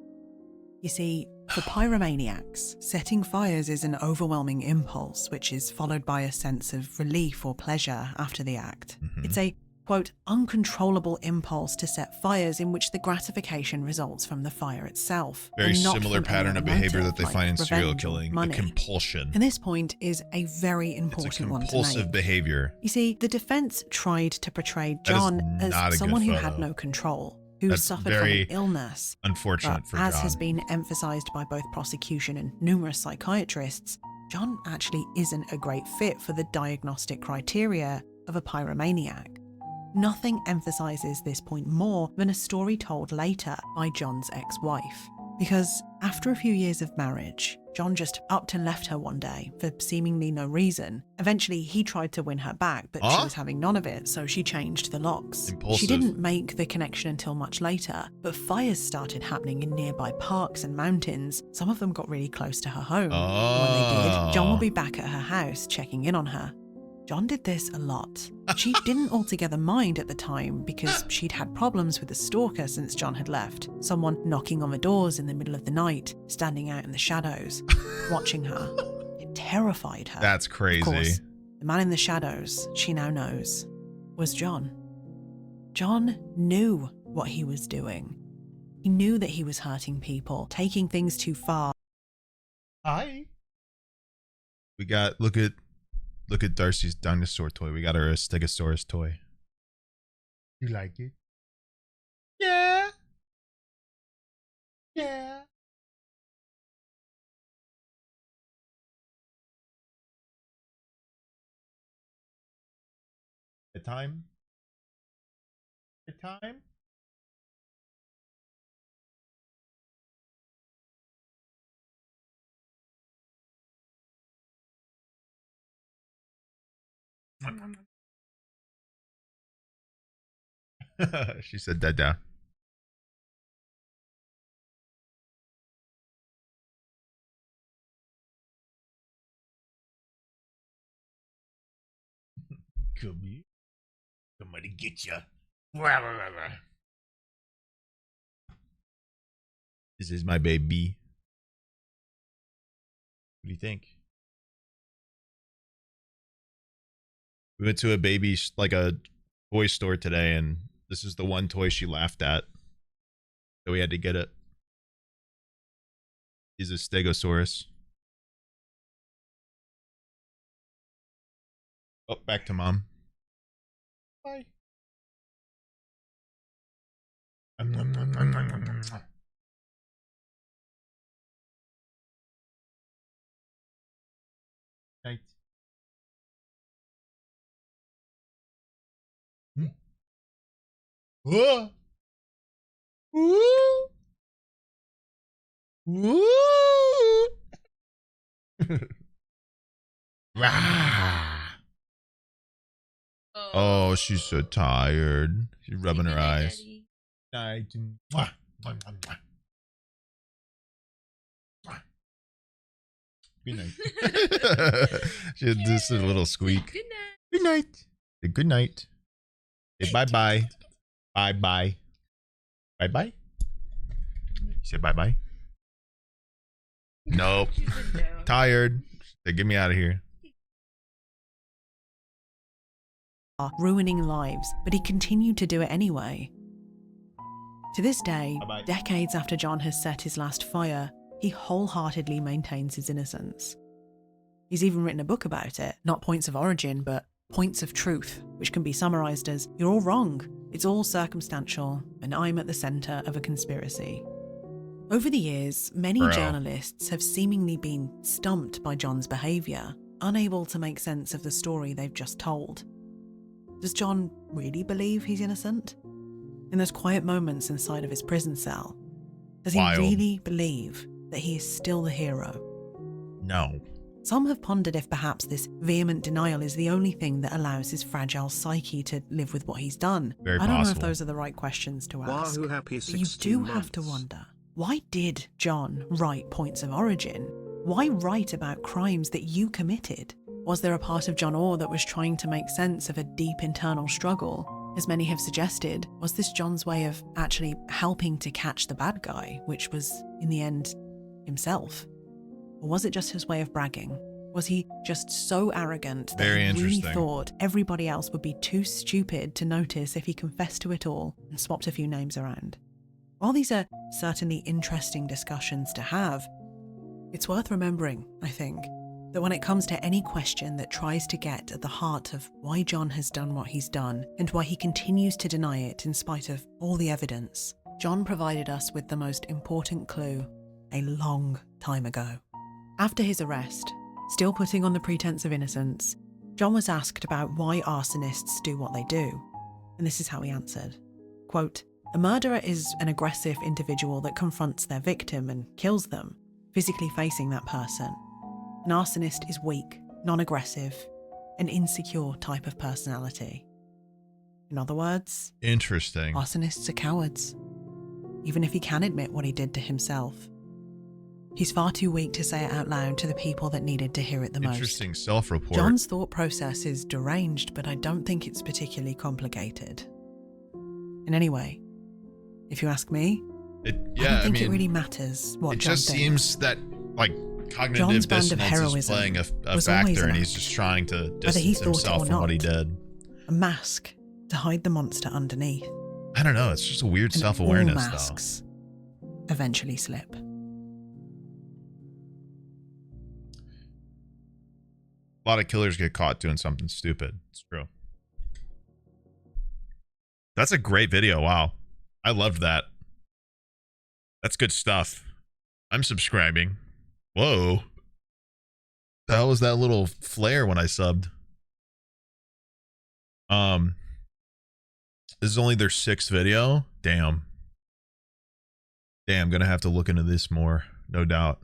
You see, for pyromaniacs, setting fires is an overwhelming impulse which is followed by a sense of relief or pleasure after the act. It's a, quote, uncontrollable impulse to set fires in which the gratification results from the fire itself. Very and not similar from pattern any of other behavior motive, that they like find in serial revenge or killing, a money. compulsion. And this point is a very important one to make. Compulsive behavior. You see, the defense tried to portray John as someone who had no control, who suffered from an illness. Unfortunate for John. As has been emphasized by both prosecution and numerous psychiatrists, John actually isn't a great fit for the diagnostic criteria of a pyromaniac. Nothing emphasizes this point more than a story told later by John's ex-wife. Because after a few years of marriage, John just upped and left her one day for seemingly no reason. Eventually, he tried to win her back, but she was having none of it, so she changed the locks. Impulsive. She didn't make the connection until much later, but fires started happening in nearby parks and mountains. Some of them got really close to her home. And when they did, John would be back at her house checking in on her. John did this a lot. She didn't altogether mind at the time because she'd had problems with a stalker since John had left. Someone knocking on the doors in the middle of the night, standing out in the shadows, watching her. It terrified her. That's crazy. Of course, the man in the shadows, she now knows, was John. John knew what he was doing. He knew that he was hurting people, taking things too far. Hi. We got, look at Darcy's dinosaur toy. We got her a Stegosaurus toy. You like it? Yeah. Yeah. The time? The time? She said dada. Come here. Somebody get ya. This is my baby. What do you think? We went to a baby, like a toy store today, and this is the one toy she laughed at. So we had to get it. He's a Stegosaurus. Oh, back to mom. Bye. Night. Whoa. Woo. Woo. Oh, she's so tired. She's rubbing her eyes. Night. Mwah. Mwah, mwah, mwah. Mwah. Good night. She had just a little squeak. Good night. Good night. Good night. Say bye-bye. Bye-bye. Bye-bye. You said bye-bye? Nope. Tired. Say, get me out of here. Ruining lives, but he continued to do it anyway. To this day, Bye-bye. decades after John has set his last fire, he wholeheartedly maintains his innocence. He's even written a book about it, not points of origin, but points of truth, which can be summarised as, you're all wrong, it's all circumstantial, and I'm at the centre of a conspiracy. Over the years, many journalists have seemingly been stumped by John's behaviour, unable to make sense of the story they've just told. Does John really believe he's innocent? In those quiet moments inside of his prison cell, does he really believe that he is still the hero? No. Some have pondered if perhaps this vehement denial is the only thing that allows his fragile psyche to live with what he's done. Very I don't know if possible. those are the right questions to ask. Wahoo happy But you 16 do have to months. wonder, why did John write Points of Origin? Why write about crimes that you committed? Was there a part of John Orr that was trying to make sense of a deep internal struggle? As many have suggested, was this John's way of actually helping to catch the bad guy, which was, in the end, himself? Or was it just his way of bragging? Was he just so arrogant that Very he really interesting. thought everybody else would be too stupid to notice if he confessed to it all and swapped a few names around? While these are certainly interesting discussions to have, it's worth remembering, I think, that when it comes to any question that tries to get at the heart of why John has done what he's done and why he continues to deny it in spite of all the evidence, John provided us with the most important clue a long time ago. After his arrest, still putting on the pretense of innocence, John was asked about why arsonists do what they do, and this is how he answered. Quote, "A murderer is an aggressive individual that confronts their victim and kills them, physically facing that person. An arsonist is weak, non-aggressive, an insecure type of personality. In other words, Interesting. arsonists are cowards, even if he can admit what he did to himself. He's far too weak to say it out loud to the people that needed to hear it the most. Interesting self-report. John's thought process is deranged, but I don't think it's particularly complicated. And anyway, if you ask me, I don't think it really matters what it John just thinks. seems that like cognitive John's band of dissonance is heroism playing a was always factor, an and he's act, just trying to whether he distance thought it or himself from what he not. did. A mask to hide the monster underneath. I don't know. It's just a weird And self-awareness, all though. masks eventually slip. A lot of killers get caught doing something stupid. It's true. That's a great video. Wow. I loved that. That's good stuff. I'm subscribing. Whoa. The hell was that little flare when I subbed? This is only their 6th video. Damn. Damn, gonna have to look into this more, no doubt.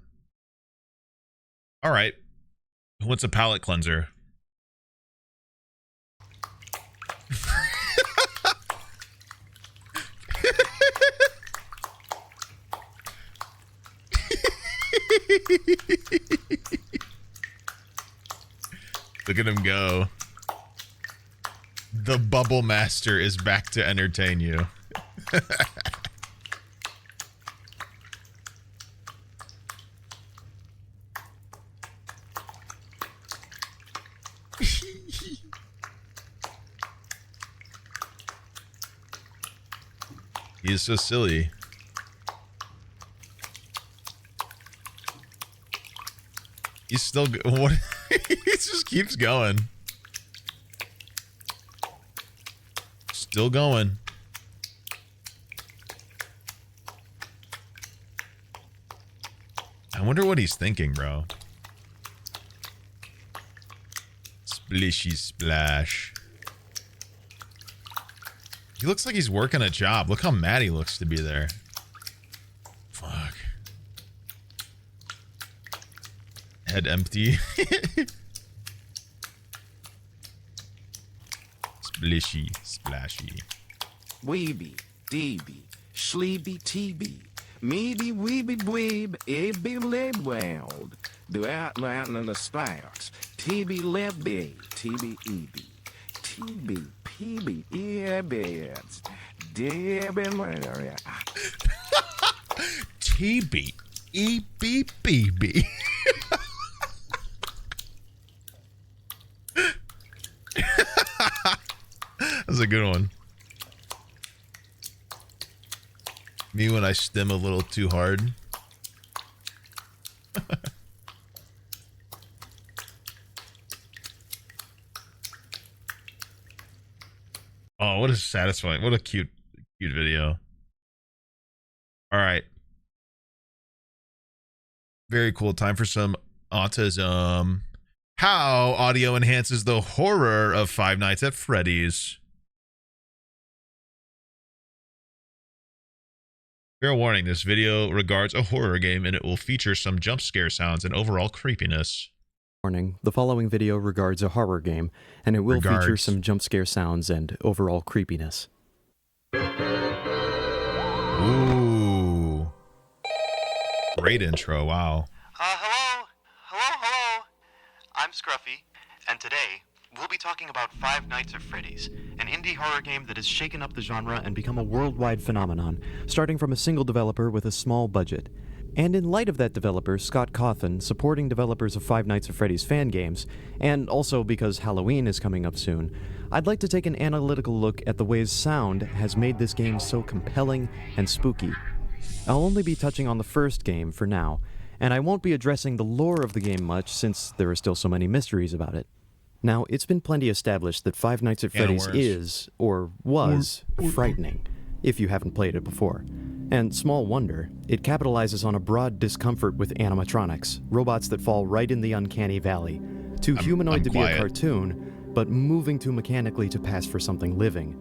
All right. Who wants a palate cleanser? Look at him go. The Bubble Master is back to entertain you. He is so silly. He's still what? He just keeps going. Still going. I wonder what he's thinking, bro. Splishy splash. He looks like he's working a job. Look how mad he looks to be there. Fuck. Head empty. Splishy splashy. Weeby, DB, sleepy TB, maybe weeby weeb, a be led wild, do out in the sparks, TB lebby, TB EB, TB PB earbeds, TB EBBB. That's a good one. Me when I stim a little too hard. Oh, what a satisfying, what a cute video. All right. Very cool. Time for some autism. How audio enhances the horror of Five Nights at Freddy's. Fair warning, this video regards a horror game and it will feature some jump scare sounds and overall creepiness. Warning, the following video regards a horror game and it will feature some jump scare sounds and overall creepiness. Ooh. Great intro, wow. Hello. I'm Scruffy, and today we'll be talking about Five Nights at Freddy's, an indie horror game that has shaken up the genre and become a worldwide phenomenon, starting from a single developer with a small budget. And in light of that developer, Scott Cawthon, supporting developers of Five Nights at Freddy's fan games, and also because Halloween is coming up soon, I'd like to take an analytical look at the ways sound has made this game so compelling and spooky. I'll only be touching on the first game for now, and I won't be addressing the lore of the game much since there are still so many mysteries about it. Now, it's been plenty established that Five Nights at Freddy's is, or was, frightening, if you haven't played it before. And small wonder, it capitalizes on a broad discomfort with animatronics, robots that fall right in the uncanny valley. Too humanoid to be a cartoon, but moving too mechanically to pass for something living.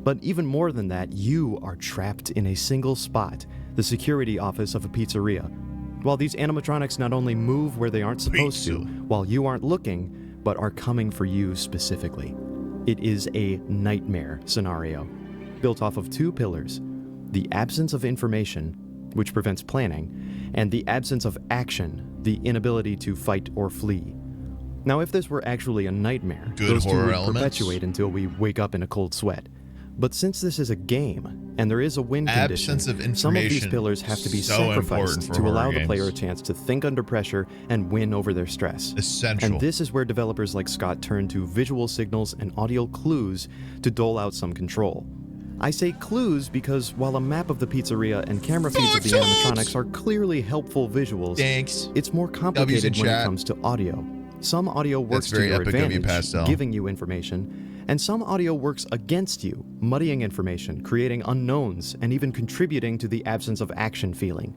But even more than that, you are trapped in a single spot, the security office of a pizzeria. While these animatronics not only move where they aren't supposed to, while you aren't looking, but are coming for you specifically. It is a nightmare scenario, built off of two pillars: the absence of information, which prevents planning, and the absence of action, the inability to fight or flee. Now, if this were actually a nightmare, those two would perpetuate until we wake up in a cold sweat. But since this is a game, and there is a win condition, some of these pillars have to be sacrificed to allow the player a chance to think under pressure and win over their stress. Essential. And this is where developers like Scott turn to visual signals and audio clues to dole out some control. I say clues because while a map of the pizzeria and camera feeds of the animatronics are clearly helpful visuals, it's more complicated when it comes to audio. Some audio works to your advantage, giving you information, and some audio works against you, muddying information, creating unknowns, and even contributing to the absence of action feeling.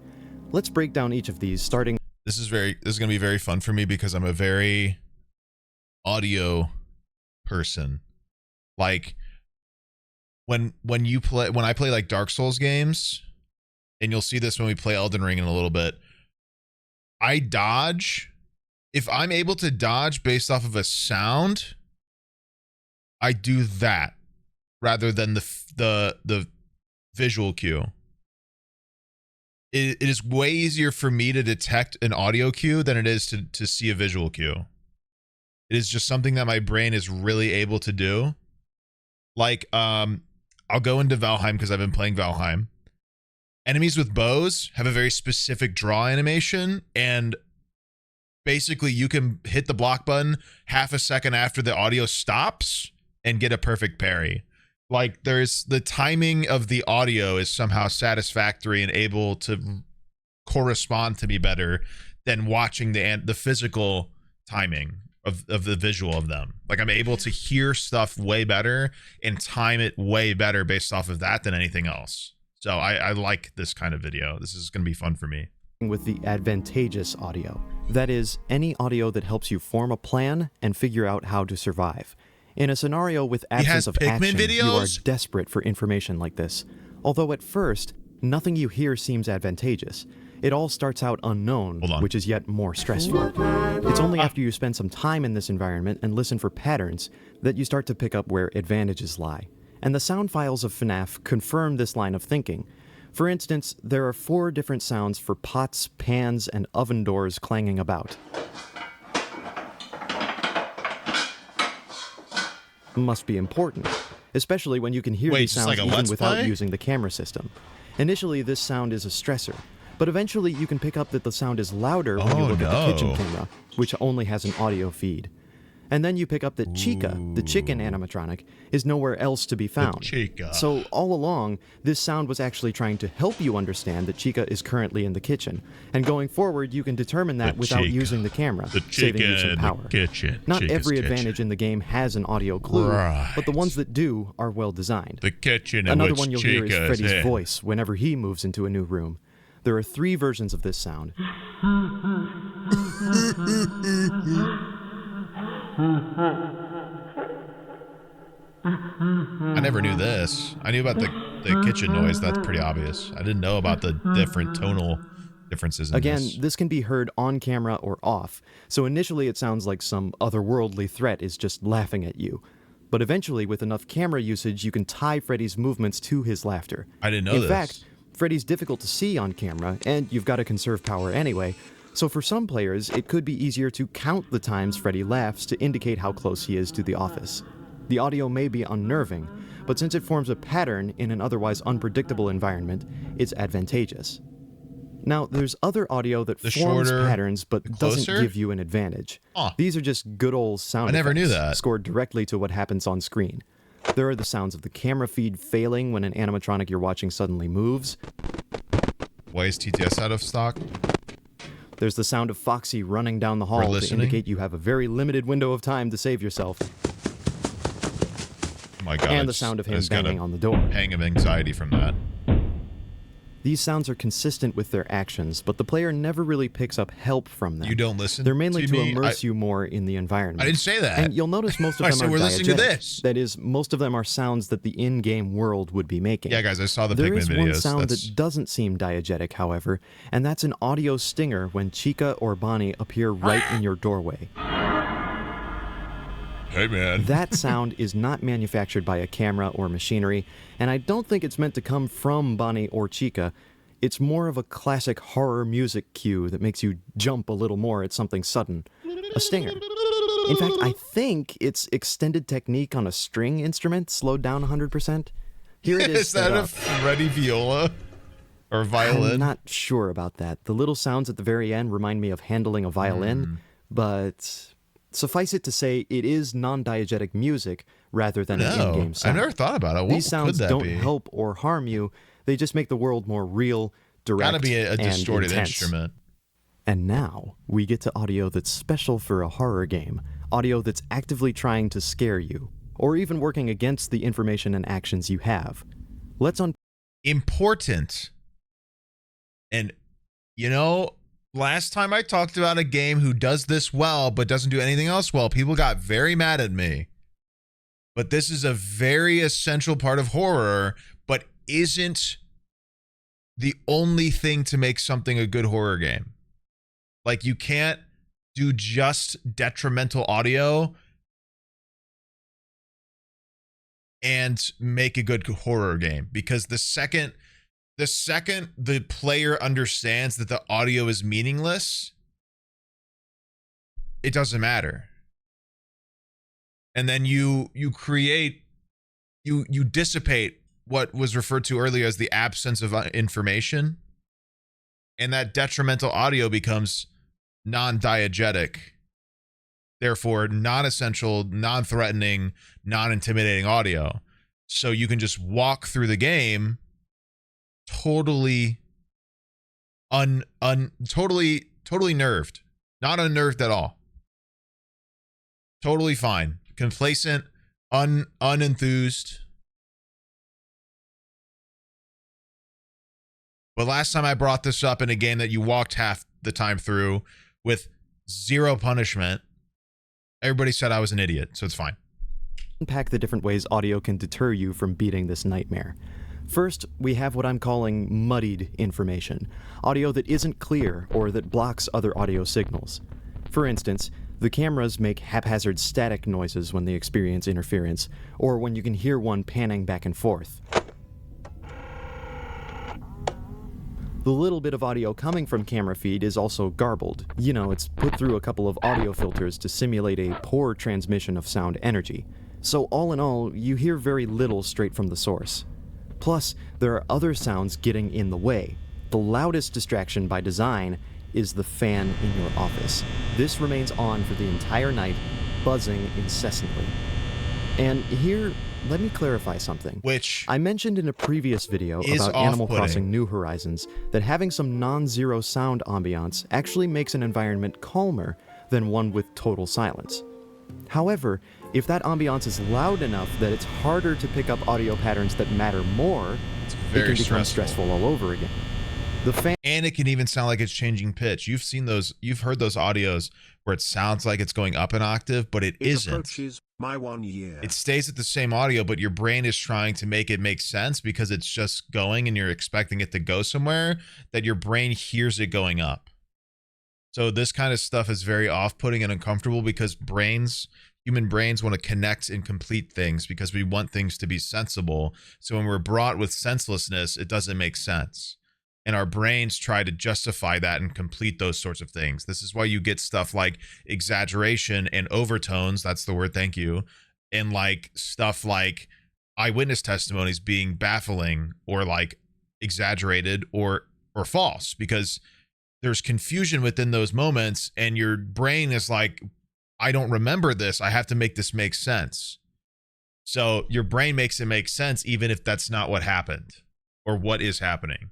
Let's break down each of these, starting... This is going to be very fun for me because I'm a very audio person. Like, when I play like Dark Souls games, and you'll see this when we play Elden Ring in a little bit, I dodge. If I'm able to dodge based off of a sound, I do that rather than the visual cue. It is way easier for me to detect an audio cue than it is to see a visual cue. It is just something that my brain is really able to do. Like, I'll go into Valheim because I've been playing Valheim. Enemies with bows have a very specific draw animation, and basically you can hit the block button half a second after the audio stops and get a perfect parry. Like, there's the timing of the audio is somehow satisfactory and able to correspond to me better than watching the physical timing of the visual of them. Like, I'm able to hear stuff way better and time it way better based off of that than anything else. So I like this kind of video. This is going to be fun for me. With the advantageous audio. That is, any audio that helps you form a plan and figure out how to survive. In a scenario with absence of action, you are desperate for information like this. Although at first, nothing you hear seems advantageous. It all starts out unknown, which is yet more stressful. It's only after you spend some time in this environment and listen for patterns that you start to pick up where advantages lie. And the sound files of FNAF confirm this line of thinking. For instance, there are 4 different sounds for pots, pans, and oven doors clanging about. Must be important, especially when you can hear these sounds even without using the camera system. Initially, this sound is a stressor, but eventually you can pick up that the sound is louder when you look at the kitchen camera, which only has an audio feed. And then you pick up that Chica, the chicken animatronic, is nowhere else to be found. So all along, this sound was actually trying to help you understand that Chica is currently in the kitchen. And going forward, you can determine that without using the camera, saving you some power. Not every advantage in the game has an audio clue, but the ones that do are well designed. The kitchen. Another one you'll hear is Freddy's voice whenever he moves into a new room. There are 3 versions of this sound. I never knew this. I knew about the kitchen noise. That's pretty obvious. I didn't know about the different tonal differences in Again, this. This can be heard on camera or off, so initially it sounds like some otherworldly threat is just laughing at you. But eventually, with enough camera usage, you can tie Freddy's movements to his laughter. I didn't know this. In fact, Freddy's difficult to see on camera, and you've got to conserve power anyway, so for some players, it could be easier to count the times Freddy laughs to indicate how close he is to the office. The audio may be unnerving, but since it forms a pattern in an otherwise unpredictable environment, it's advantageous. Now, there's other audio that forms patterns but doesn't give you an advantage. These are just good old sound effects. I never knew that. Scored directly to what happens on screen. There are the sounds of the camera feed failing when an animatronic you're watching suddenly moves. Why is TTS out of stock? There's the sound of Foxy running down the hall to indicate you have a very limited window of time to save yourself. Oh my God, and the sound of him banging on the door. Pang of anxiety from that. These sounds are consistent with their actions, but the player never really picks up help from them. You don't listen. They're mainly to me? immerse you more in the environment. I didn't say that. And you'll notice most of them are we're listening to this. That is, most of them are sounds that the in-game world would be making. Yeah, guys, I saw the There Pigman is videos. one sound that doesn't seem diegetic, however, and that's an audio stinger when Chica or Bonnie appear right in your doorway. Hey, man. That sound is not manufactured by a camera or machinery, and I don't think it's meant to come from Bonnie or Chica. It's more of a classic horror music cue that makes you jump a little more at something sudden. A stinger. In fact, I think it's extended technique on a string instrument slowed down 100%. Here it is. Is that a Freddy viola? Or violin? I'm not sure about that. The little sounds at the very end remind me of handling a violin, but suffice it to say, it is non-diegetic music rather than an in-game sound. I never thought about it. What These sounds could that don't be? help or harm you. They just make the world more real, direct, Gotta be a distorted and intense. instrument. And now, we get to audio that's special for a horror game. Audio that's actively trying to scare you, or even working against the information and actions you have. Let's Important. And, you know, last time I talked about a game who does this well but doesn't do anything else well, people got very mad at me. But this is a very essential part of horror, but isn't the only thing to make something a good horror game. Like, you can't do just detrimental audio and make a good horror game, because the second the player understands that the audio is meaningless, it doesn't matter. And then you dissipate what was referred to earlier as the absence of information, and that detrimental audio becomes non-diegetic, therefore non-essential, non-threatening, non-intimidating audio. So you can just walk through the game totally totally nerved, not unnerved at all, totally fine, complacent, unenthused. But last time I brought this up in a game that you walked half the time through with zero punishment, everybody said I was an idiot, so it's fine. Unpack the different ways audio can deter you from beating this nightmare. First, we have what I'm calling muddied information, audio that isn't clear or that blocks other audio signals. For instance, the cameras make haphazard static noises when they experience interference, or when you can hear one panning back and forth. The little bit of audio coming from camera feed is also garbled. You know, it's put through a couple of audio filters to simulate a poor transmission of sound energy. So all in all, you hear very little straight from the source. Plus, there are other sounds getting in the way. The loudest distraction by design is the fan in your office. This remains on for the entire night, buzzing incessantly. And here, let me clarify something. Which I mentioned in a previous video about Animal Crossing New Horizons that having some non-zero sound ambiance actually makes an environment calmer than one with total silence. However, if that ambiance is loud enough that it's harder to pick up audio patterns that matter more, it can become stressful all over again. And it can even sound like it's changing pitch. You've heard those audios where it sounds like it's going up an octave, but it isn't. Approaches my 1 year. It stays at the same audio, but your brain is trying to make it make sense because it's just going and you're expecting it to go somewhere, that your brain hears it going up. So this kind of stuff is very off-putting and uncomfortable because human brains want to connect and complete things because we want things to be sensible. So when we're brought with senselessness, it doesn't make sense. And our brains try to justify that and complete those sorts of things. This is why you get stuff like exaggeration and overtones, that's the word, thank you, and like stuff like eyewitness testimonies being baffling or like exaggerated or false, because there's confusion within those moments and your brain is like, I don't remember this, I have to make this make sense. So your brain makes it make sense even if that's not what happened or what is happening.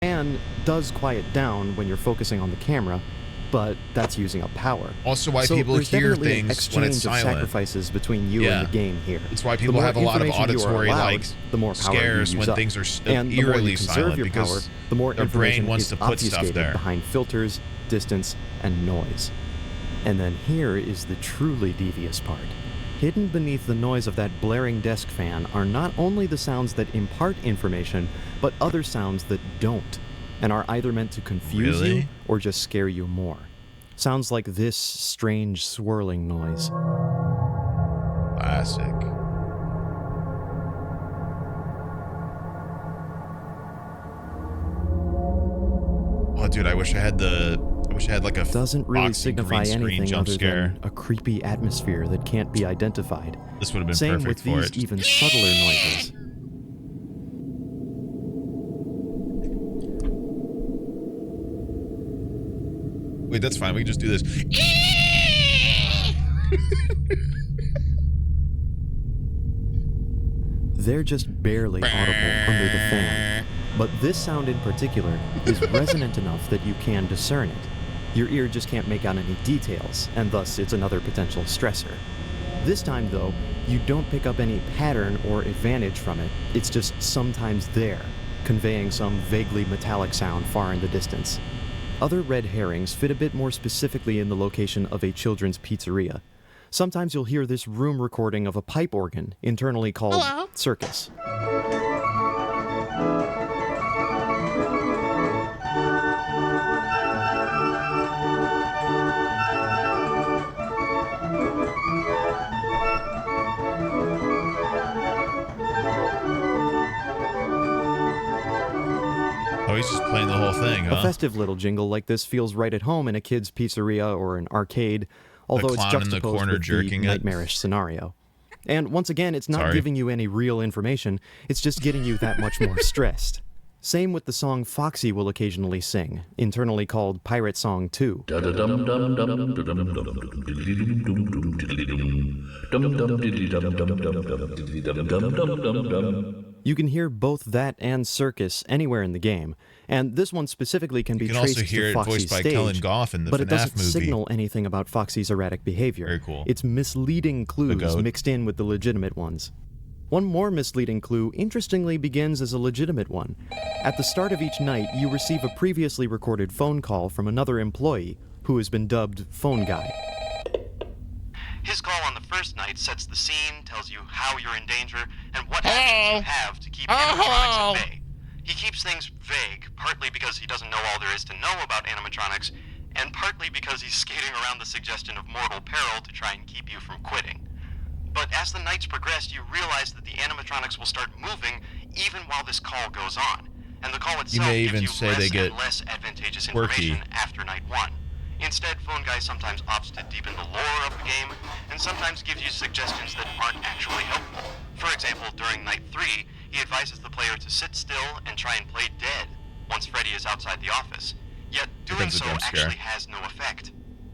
Fan does quiet down when you're focusing on the camera, but that's using up power. Also why so people hear things when it's silent. Of sacrifices between you and the game here. It's why people have a lot of auditory the more power scares you when use things are and the more you eerily conserve silent your because power, the more their brain wants to put stuff there behind filters, distance, and noise. And then here is the truly devious part. Hidden beneath the noise of that blaring desk fan are not only the sounds that impart information, but other sounds that don't, and are either meant to confuse you or just scare you more. Sounds like this strange swirling noise. Classic. Oh, dude, I wish I had like a doesn't really signify anything jump other scare. than a creepy atmosphere that can't be identified. This would have been Same perfect with for these it. even subtler noises. Wait, that's fine. We can just do this. They're just barely audible under the fan. But this sound in particular is resonant enough that you can discern it. Your ear just can't make out any details, and thus it's another potential stressor. This time, though, you don't pick up any pattern or advantage from it. It's just sometimes there, conveying some vaguely metallic sound far in the distance. Other red herrings fit a bit more specifically in the location of a children's pizzeria. Sometimes you'll hear this room recording of a pipe organ, internally called Circus. Oh, he's just playing the whole thing, huh? A festive little jingle like this feels right at home in a kid's pizzeria or an arcade, although it's juxtaposed with the nightmarish scenario. And once again, it's not giving you any real information, it's just getting you that much more stressed. Same with the song Foxy will occasionally sing, internally called Pirate Song 2. You can hear both that and Circus anywhere in the game, and this one specifically can be traced to Foxy's stage, but it doesn't signal anything about Foxy's erratic behavior. Very cool. It's misleading clues mixed in with the legitimate ones. One more misleading clue interestingly begins as a legitimate one. At the start of each night, you receive a previously recorded phone call from another employee who has been dubbed Phone Guy. His call on the first night sets the scene, tells you how you're in danger, and what actions you have to keep animatronics at bay. He keeps things vague, partly because he doesn't know all there is to know about animatronics, and partly because he's skating around the suggestion of mortal peril to try and keep you from quitting. But as the nights progress, you realize that the animatronics will start moving even while this call goes on. and the call You itself may gives even you say less they get and less advantageous quirky. information after night 1. Instead, Phone Guy sometimes opts to deepen the lore of the game, and sometimes gives you suggestions that aren't actually helpful. For example, during night 3, he advises the player to sit still and try and play dead once Freddy is outside the office. Yet doing Becomes a so jump scare. actually has no effect.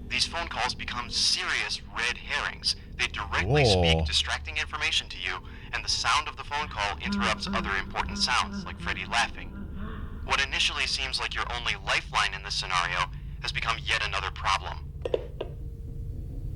These phone calls become serious red herrings. They directly speak distracting information to you, and the sound of the phone call interrupts other important sounds, like Freddy laughing. What initially seems like your only lifeline in this scenario has become yet another problem.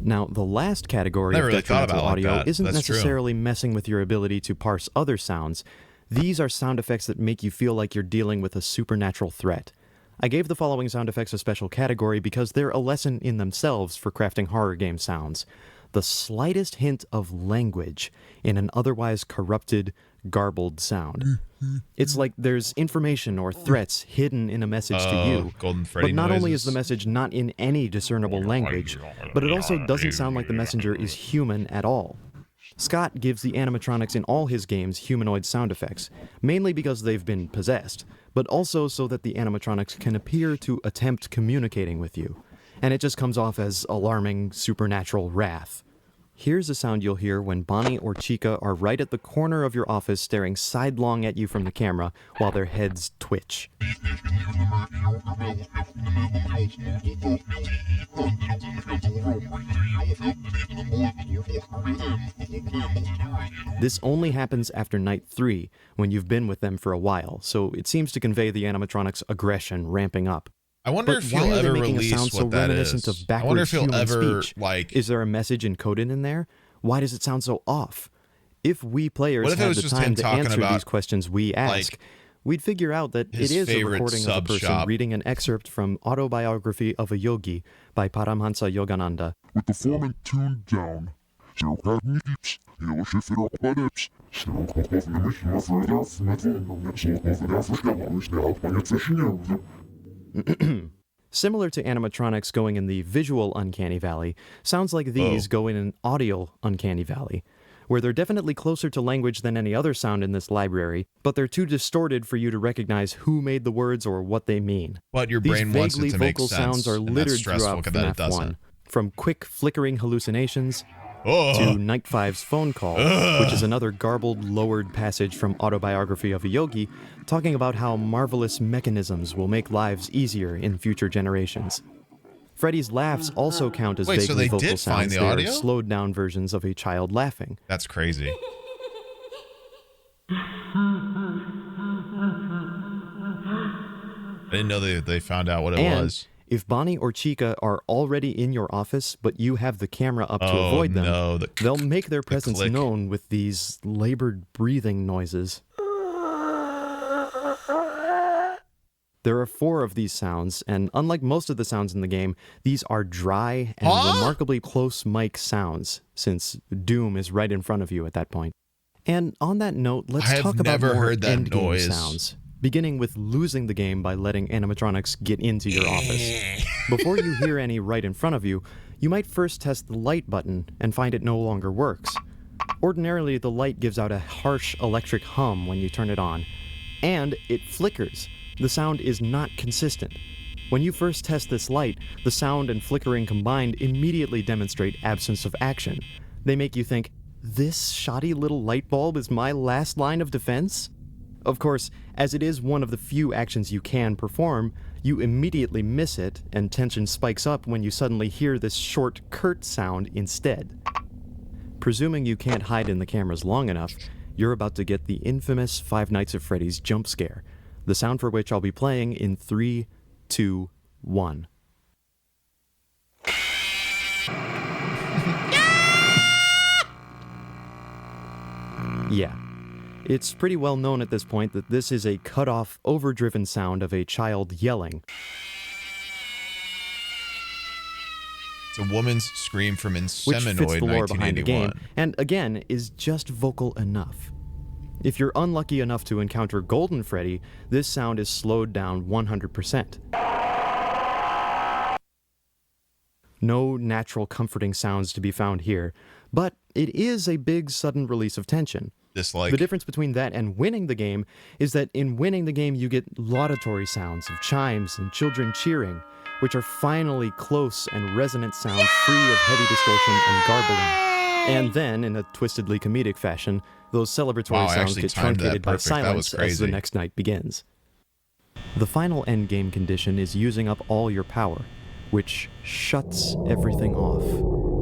Now, the last category Never of really thought detrimental about it like audio that. isn't That's true. necessarily messing with your ability to parse other sounds. These are sound effects that make you feel like you're dealing with a supernatural threat. I gave the following sound effects a special category because they're a lesson in themselves for crafting horror game sounds. The slightest hint of language in an otherwise corrupted, garbled sound. It's like there's information or threats hidden in a message to you. Golden Freddy But not only is noises. the message not in any discernible language, but it also doesn't sound like the messenger is human at all. Scott gives the animatronics in all his games humanoid sound effects, mainly because they've been possessed, but also so that the animatronics can appear to attempt communicating with you. And it just comes off as alarming supernatural wrath. Here's a sound you'll hear when Bonnie or Chica are right at the corner of your office staring sidelong at you from the camera while their heads twitch. This only happens after night 3, when you've been with them for a while, so it seems to convey the animatronics' aggression ramping up. I wonder But if why he'll are they ever making a release sound so what that reminiscent is. of I wonder if backwards he'll human ever, speech? like... Is there a message encoded in there? Why does it sound so off? If we players What if it had was the just time him to talking answer about, these questions we ask, we'd figure out that his it is a favorite recording of a sub person shop? reading an excerpt from Autobiography of a Yogi by Paramhansa Yogananda. With the foreman tuned down, Similar to animatronics going in the visual uncanny valley, sounds like these go in an audio uncanny valley, where they're definitely closer to language than any other sound in this library, but they're too distorted for you to recognize who made the words or what they mean. But your These brain wants it vaguely to make vocal sense, sounds are and that's littered stressful throughout that it FNAF doesn't. 1, from quick flickering hallucinations to Night 5's phone call, which is another garbled, lowered passage from Autobiography of a Yogi, talking about how marvelous mechanisms will make lives easier in future generations. Freddy's laughs also count as Wait, so vaguely they vocal did sounds. find the They are audio? slowed down versions of a child laughing. That's crazy. I didn't know they found out what it And was. if Bonnie or Chica are already in your office, but you have the camera up to Oh, avoid them, no, they'll make their presence click. known with these labored breathing noises. There are 4 of these sounds, and unlike most of the sounds in the game, these are dry and remarkably close mic sounds, since Doom is right in front of you at that point. And on that note, let's I have talk about never more heard that endgame noise. sounds, beginning with losing the game by letting animatronics get into your office. Before you hear any right in front of you, you might first test the light button and find it no longer works. Ordinarily, the light gives out a harsh electric hum when you turn it on, and it flickers. The sound is not consistent. When you first test this light, the sound and flickering combined immediately demonstrate absence of action. They make you think, this shoddy little light bulb is my last line of defense? Of course, as it is one of the few actions you can perform, you immediately miss it, and tension spikes up when you suddenly hear this short, curt sound instead. Presuming you can't hide in the cameras long enough, you're about to get the infamous Five Nights at Freddy's jump scare, the sound for which I'll be playing in 3, 2, 1. Yeah. It's pretty well known at this point that this is a cut-off, overdriven sound of a child yelling. It's a woman's scream from Which fits Inseminoid the lore behind the 1981. game, and again, is just vocal enough. If you're unlucky enough to encounter Golden Freddy, this sound is slowed down 100%. No natural comforting sounds to be found here, But it is a big sudden release of tension. Dislike. The difference between that and winning the game is that in winning the game you get laudatory sounds of chimes and children cheering, which are finally close and resonant sounds free of heavy distortion and garbling. And then, in a twistedly comedic fashion, those celebratory sounds get truncated by silence as the next night begins. The final endgame condition is using up all your power, which shuts everything off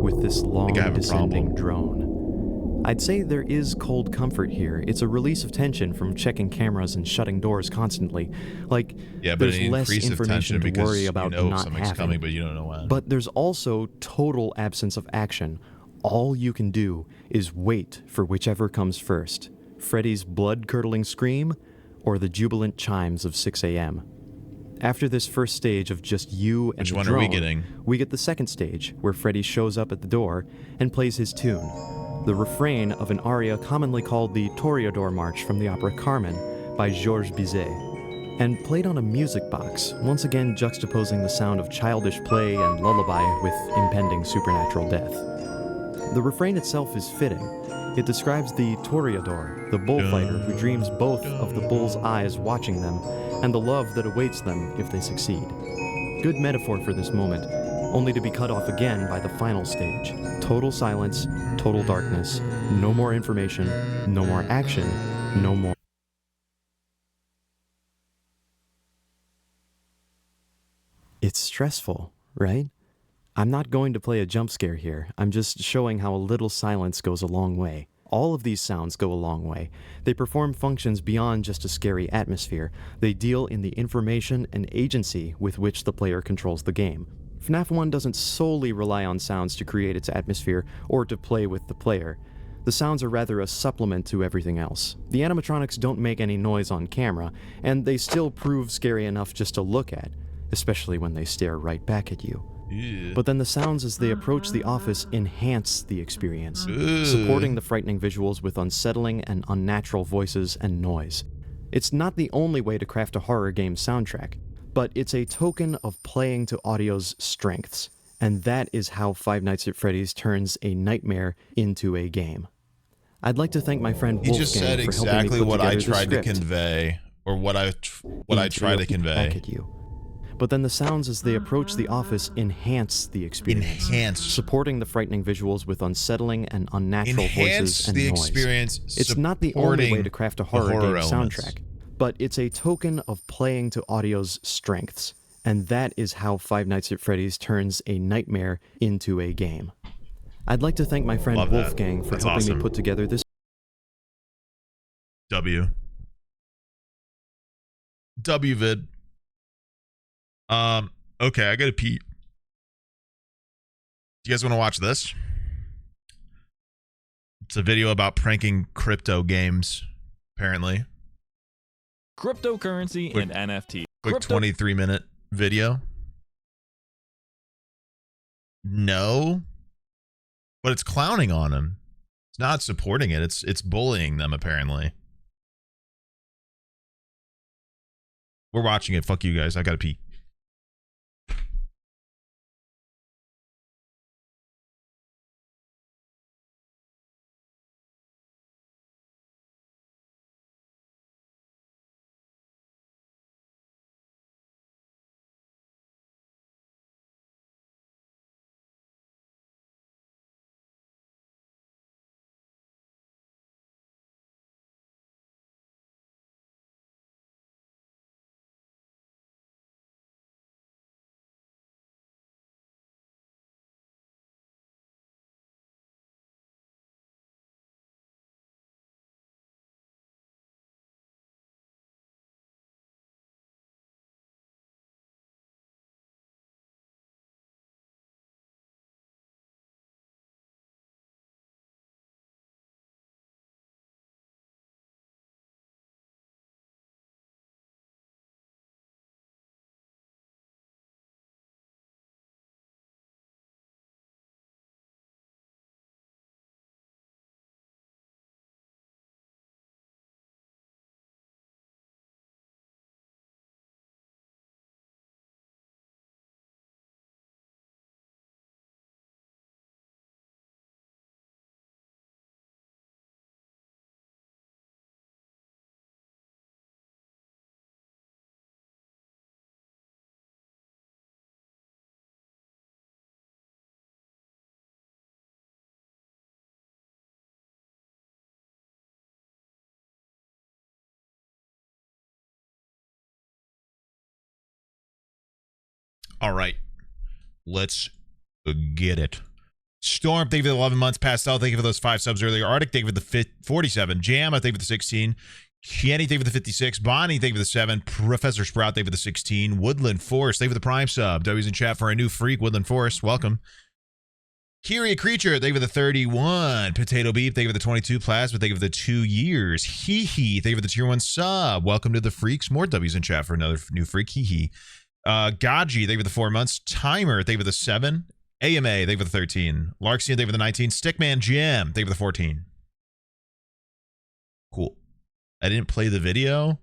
with this long descending drone. I'd say there is cold comfort here. It's a release of tension from checking cameras and shutting doors constantly. Like, there's less information to worry about not having. Coming, but you don't know when. But there's also total absence of action. All you can do is wait for whichever comes first. Freddy's blood-curdling scream or the jubilant chimes of 6 a.m. After this first stage of just you and the drone, which one are we getting? We get the second stage, where Freddy shows up at the door and plays his tune, the refrain of an aria commonly called the Toreador March from the opera Carmen by Georges Bizet, and played on a music box, once again juxtaposing the sound of childish play and lullaby with impending supernatural death. The refrain itself is fitting. It describes the Toreador, the bullfighter who dreams both of the bull's eyes watching them and the love that awaits them if they succeed. Good metaphor for this moment, only to be cut off again by the final stage. Total silence, total darkness, no more information, no more action, no more... It's stressful, right? I'm not going to play a jump scare here. I'm just showing how a little silence goes a long way. All of these sounds go a long way. They perform functions beyond just a scary atmosphere. They deal in the information and agency with which the player controls the game. FNAF 1 doesn't solely rely on sounds to create its atmosphere or to play with the player. The sounds are rather a supplement to everything else. The animatronics don't make any noise on camera, and they still prove scary enough just to look at, especially when they stare right back at you. But then the sounds as they approach the office enhance the experience, supporting the frightening visuals with unsettling and unnatural voices and noise. It's not the only way to craft a horror game soundtrack, but it's a token of playing to audio's strengths, and that is how Five Nights at Freddy's turns a nightmare into a game. I'd like to thank my friend Wolfgang for helping me put together the script. He just said exactly what I tried to convey, or what I tried to convey. Back at you. But then the sounds as they approach the office enhance the experience. Supporting the frightening visuals with unsettling and unnatural voices and noise. Experience. It's not the only way to craft a horror game soundtrack, but it's a token of playing to audio's strengths. And that is how Five Nights at Freddy's turns a nightmare into a game. I'd like to thank my friend Wolfgang for helping me put together this. Wvid. Okay, I gotta pee. Do you guys want to watch this? It's a video about pranking crypto games, apparently. Cryptocurrency and NFT. Quick 23-minute video. No. But it's clowning on them. It's not supporting it. It's bullying them, apparently. We're watching it. Fuck you guys. I gotta pee. All right. Let's get it. Storm, thank you for the 11 months. Pastel, thank you for those 5 subs earlier. Arctic, thank you for the 47. Jamma, thank you for the 16. Kenny, thank you for the 56. Bonnie, thank you for the 7. Professor Sprout, thank you for the 16. Woodland Forest, thank you for the prime sub. W's in chat for a new freak. Woodland Forest, welcome. Kyria Creature, thank you for the 31. Potato Beep, thank you for the 22. Plasma, thank you for the 2 years. Hee hee, thank you for the tier 1 sub. Welcome to the freaks. More W's in chat for another new freak. Hee hee. Gaji, thank you for the 4 months. Timer, thank you for the 7. AMA, thank you for the 13. Larksian, thank you for the 19. Stickman Jim, thank you for the 14. Cool. I didn't play the video.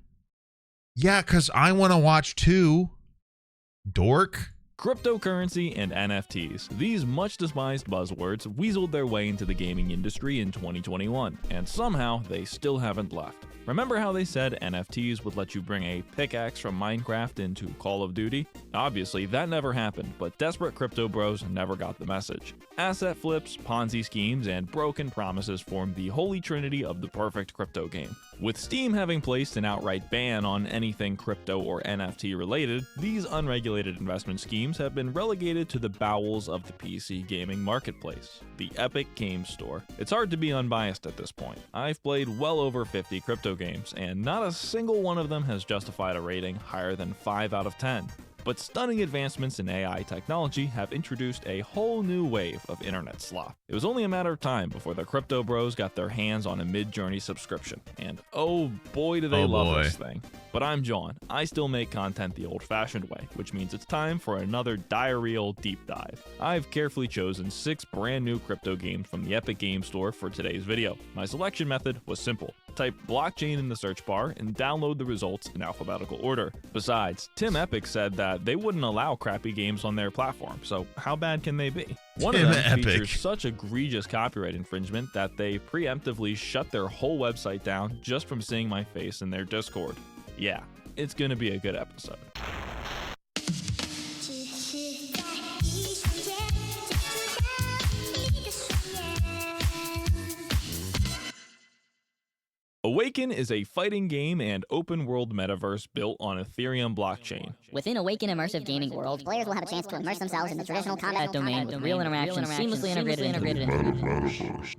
Yeah, because I want to watch too. Dork. Cryptocurrency and NFTs. These much despised buzzwords weaseled their way into the gaming industry in 2021, and somehow they still haven't left. Remember how they said NFTs would let you bring a pickaxe from Minecraft into Call of Duty? Obviously, that never happened, but desperate crypto bros never got the message. Asset flips, Ponzi schemes, and broken promises form the holy trinity of the perfect crypto game. With Steam having placed an outright ban on anything crypto or NFT related, these unregulated investment schemes have been relegated to the bowels of the PC gaming marketplace, the Epic Games Store. It's hard to be unbiased at this point. I've played well over 50 crypto games, and not a single one of them has justified a rating higher than 5 out of 10. But stunning advancements in AI technology have introduced a whole new wave of internet slop. It was only a matter of time before the crypto bros got their hands on a Mid-Journey subscription, and oh boy do they love this thing. But I'm John. I still make content the old-fashioned way, which means it's time for another diarrheal deep dive. I've carefully chosen 6 brand new crypto games from the Epic Games Store for today's video. My selection method was simple. Type blockchain in the search bar and download the results in alphabetical order. Besides, Tim Epic said that they wouldn't allow crappy games on their platform, so how bad can they be? One of them features such egregious copyright infringement that they preemptively shut their whole website down just from seeing my face in their Discord. Yeah, it's gonna be a good episode. Awaken is a fighting game and open-world metaverse built on Ethereum blockchain. Within Awaken immersive gaming world, players will have a chance to immerse themselves in the traditional combat domain with real interactions seamlessly integrated into the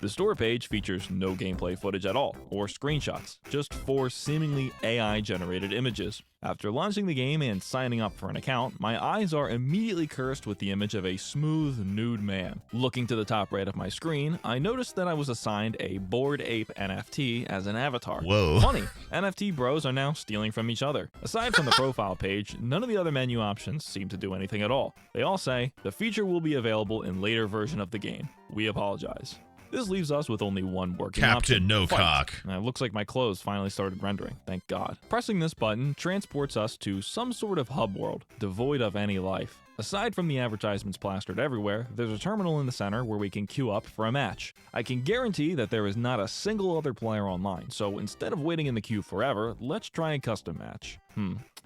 The store page features no gameplay footage at all, or screenshots, just 4 seemingly AI-generated images. After launching the game and signing up for an account, my eyes are immediately cursed with the image of a smooth, nude man. Looking to the top right of my screen, I noticed that I was assigned a Bored Ape NFT as an avatar. Whoa. Funny, NFT bros are now stealing from each other. Aside from the profile page, none of the other menu options seem to do anything at all. They all say, the feature will be available in later version of the game. We apologize. This leaves us with only one working option. Captain No Cock. It looks like my clothes finally started rendering, thank God. Pressing this button transports us to some sort of hub world, devoid of any life. Aside from the advertisements plastered everywhere, there's a terminal in the center where we can queue up for a match. I can guarantee that there is not a single other player online, so instead of waiting in the queue forever, let's try a custom match.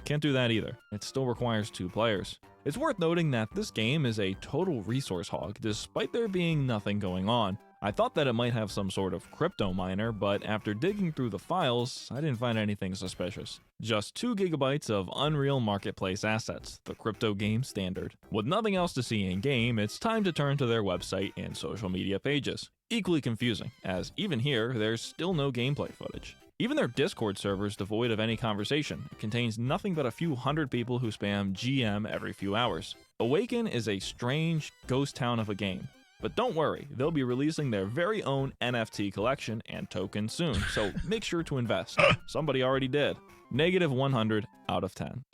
Can't do that either. It still requires 2 players. It's worth noting that this game is a total resource hog, despite there being nothing going on. I thought that it might have some sort of crypto miner, but after digging through the files, I didn't find anything suspicious. Just 2 gigabytes of Unreal Marketplace assets, the crypto game standard. With nothing else to see in-game, it's time to turn to their website and social media pages. Equally confusing, as even here, there's still no gameplay footage. Even their Discord server is devoid of any conversation. It contains nothing but a few hundred people who spam GM every few hours. Awaken is a strange ghost town of a game. But don't worry, they'll be releasing their very own NFT collection and token soon, so make sure to invest. Somebody already did. -100 out of 10.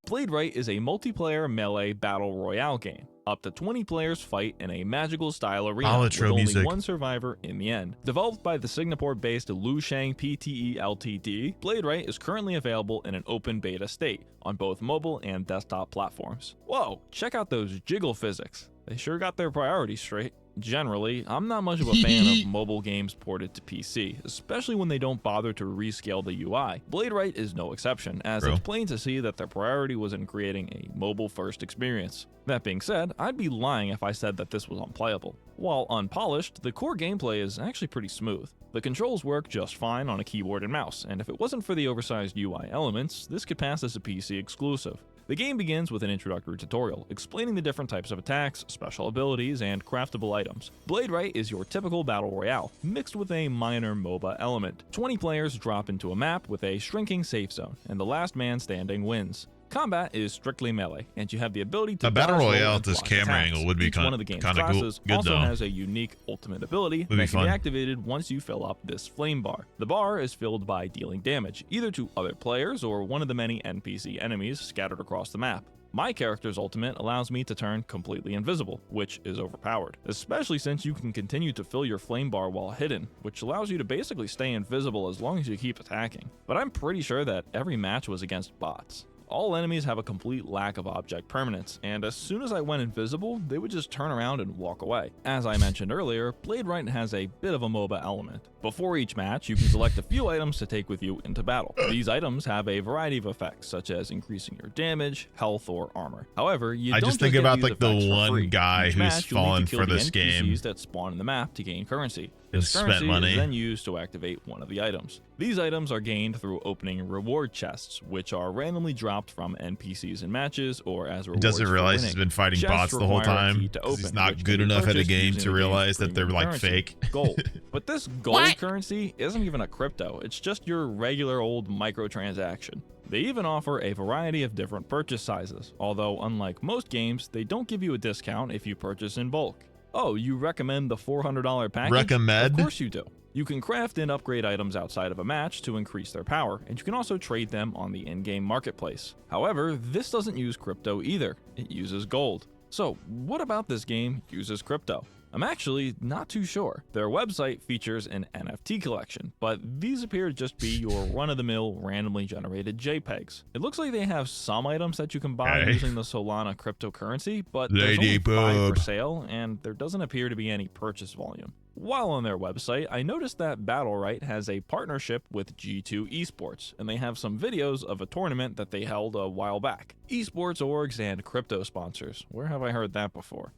Played Right is a multiplayer melee battle royale game. Up to 20 players fight in a magical style arena with only one survivor in the end. Developed by the Singapore-based Lusheng PTE Ltd, Blade Right is currently available in an open beta state on both mobile and desktop platforms. Whoa, check out those jiggle physics. They sure got their priorities straight. Generally, I'm not much of a fan of mobile games ported to PC, especially when they don't bother to rescale the UI. Blade Right is no exception, as it's plain to see that their priority was in creating a mobile-first experience. That being said, I'd be lying if I said that this was unplayable. While unpolished, the core gameplay is actually pretty smooth. The controls work just fine on a keyboard and mouse, and if it wasn't for the oversized UI elements, this could pass as a PC exclusive. The game begins with an introductory tutorial explaining the different types of attacks, special abilities, and craftable items. Blade Right is your typical battle royale, mixed with a minor MOBA element. 20 players drop into a map with a shrinking safe zone, and the last man standing wins. Combat is strictly melee, and you have the ability to a battle dodge, roll, royale and at this block camera attacks. angle would be Each one of the game's kind of classes good also though. has a unique ultimate ability Would be that can fun. be activated once you fill up this flame bar. The bar is filled by dealing damage, either to other players or one of the many NPC enemies scattered across the map. My character's ultimate allows me to turn completely invisible, which is overpowered, especially since you can continue to fill your flame bar while hidden, which allows you to basically stay invisible as long as you keep attacking. But I'm pretty sure that every match was against bots. All enemies have a complete lack of object permanence, and as soon as I went invisible, they would just turn around and walk away. As I mentioned earlier, Blade Right has a bit of a MOBA element. Before each match, you can select a few items to take with you into battle. These items have a variety of effects, such as increasing your damage, health, or armor. However, you I don't just think get about these like the effects for one free. guy Each who's match, you'll need fallen to kill for the this game NPCs that spawn in the map to gain currency. and This spent currency money. is then used to activate one of the items. These items are gained through opening reward chests, which are randomly dropped from NPCs in matches or as He rewards doesn't for realize winning. he's been fighting Chests bots the whole require a time key to because he's open, not which good can be enough at a purchased game using to the game's realize that they're premium like currency, fake. gold. But this gold currency isn't even a crypto, it's just your regular old microtransaction. They even offer a variety of different purchase sizes, although unlike most games, they don't give you a discount if you purchase in bulk. Oh, you recommend the $400 package? Recommend? Of course you do. You can craft and upgrade items outside of a match to increase their power, and you can also trade them on the in-game marketplace. However, this doesn't use crypto either, it uses gold. So, what about this game uses crypto? I'm actually not too sure. Their website features an NFT collection, but these appear to just be your run-of-the-mill randomly generated JPEGs. It looks like they have some items that you can buy using the Solana cryptocurrency, but there's only 5 for sale, and there doesn't appear to be any purchase volume. While on their website, I noticed that Battle Right has a partnership with G2 Esports, and they have some videos of a tournament that they held a while back. Esports orgs and crypto sponsors. Where have I heard that before?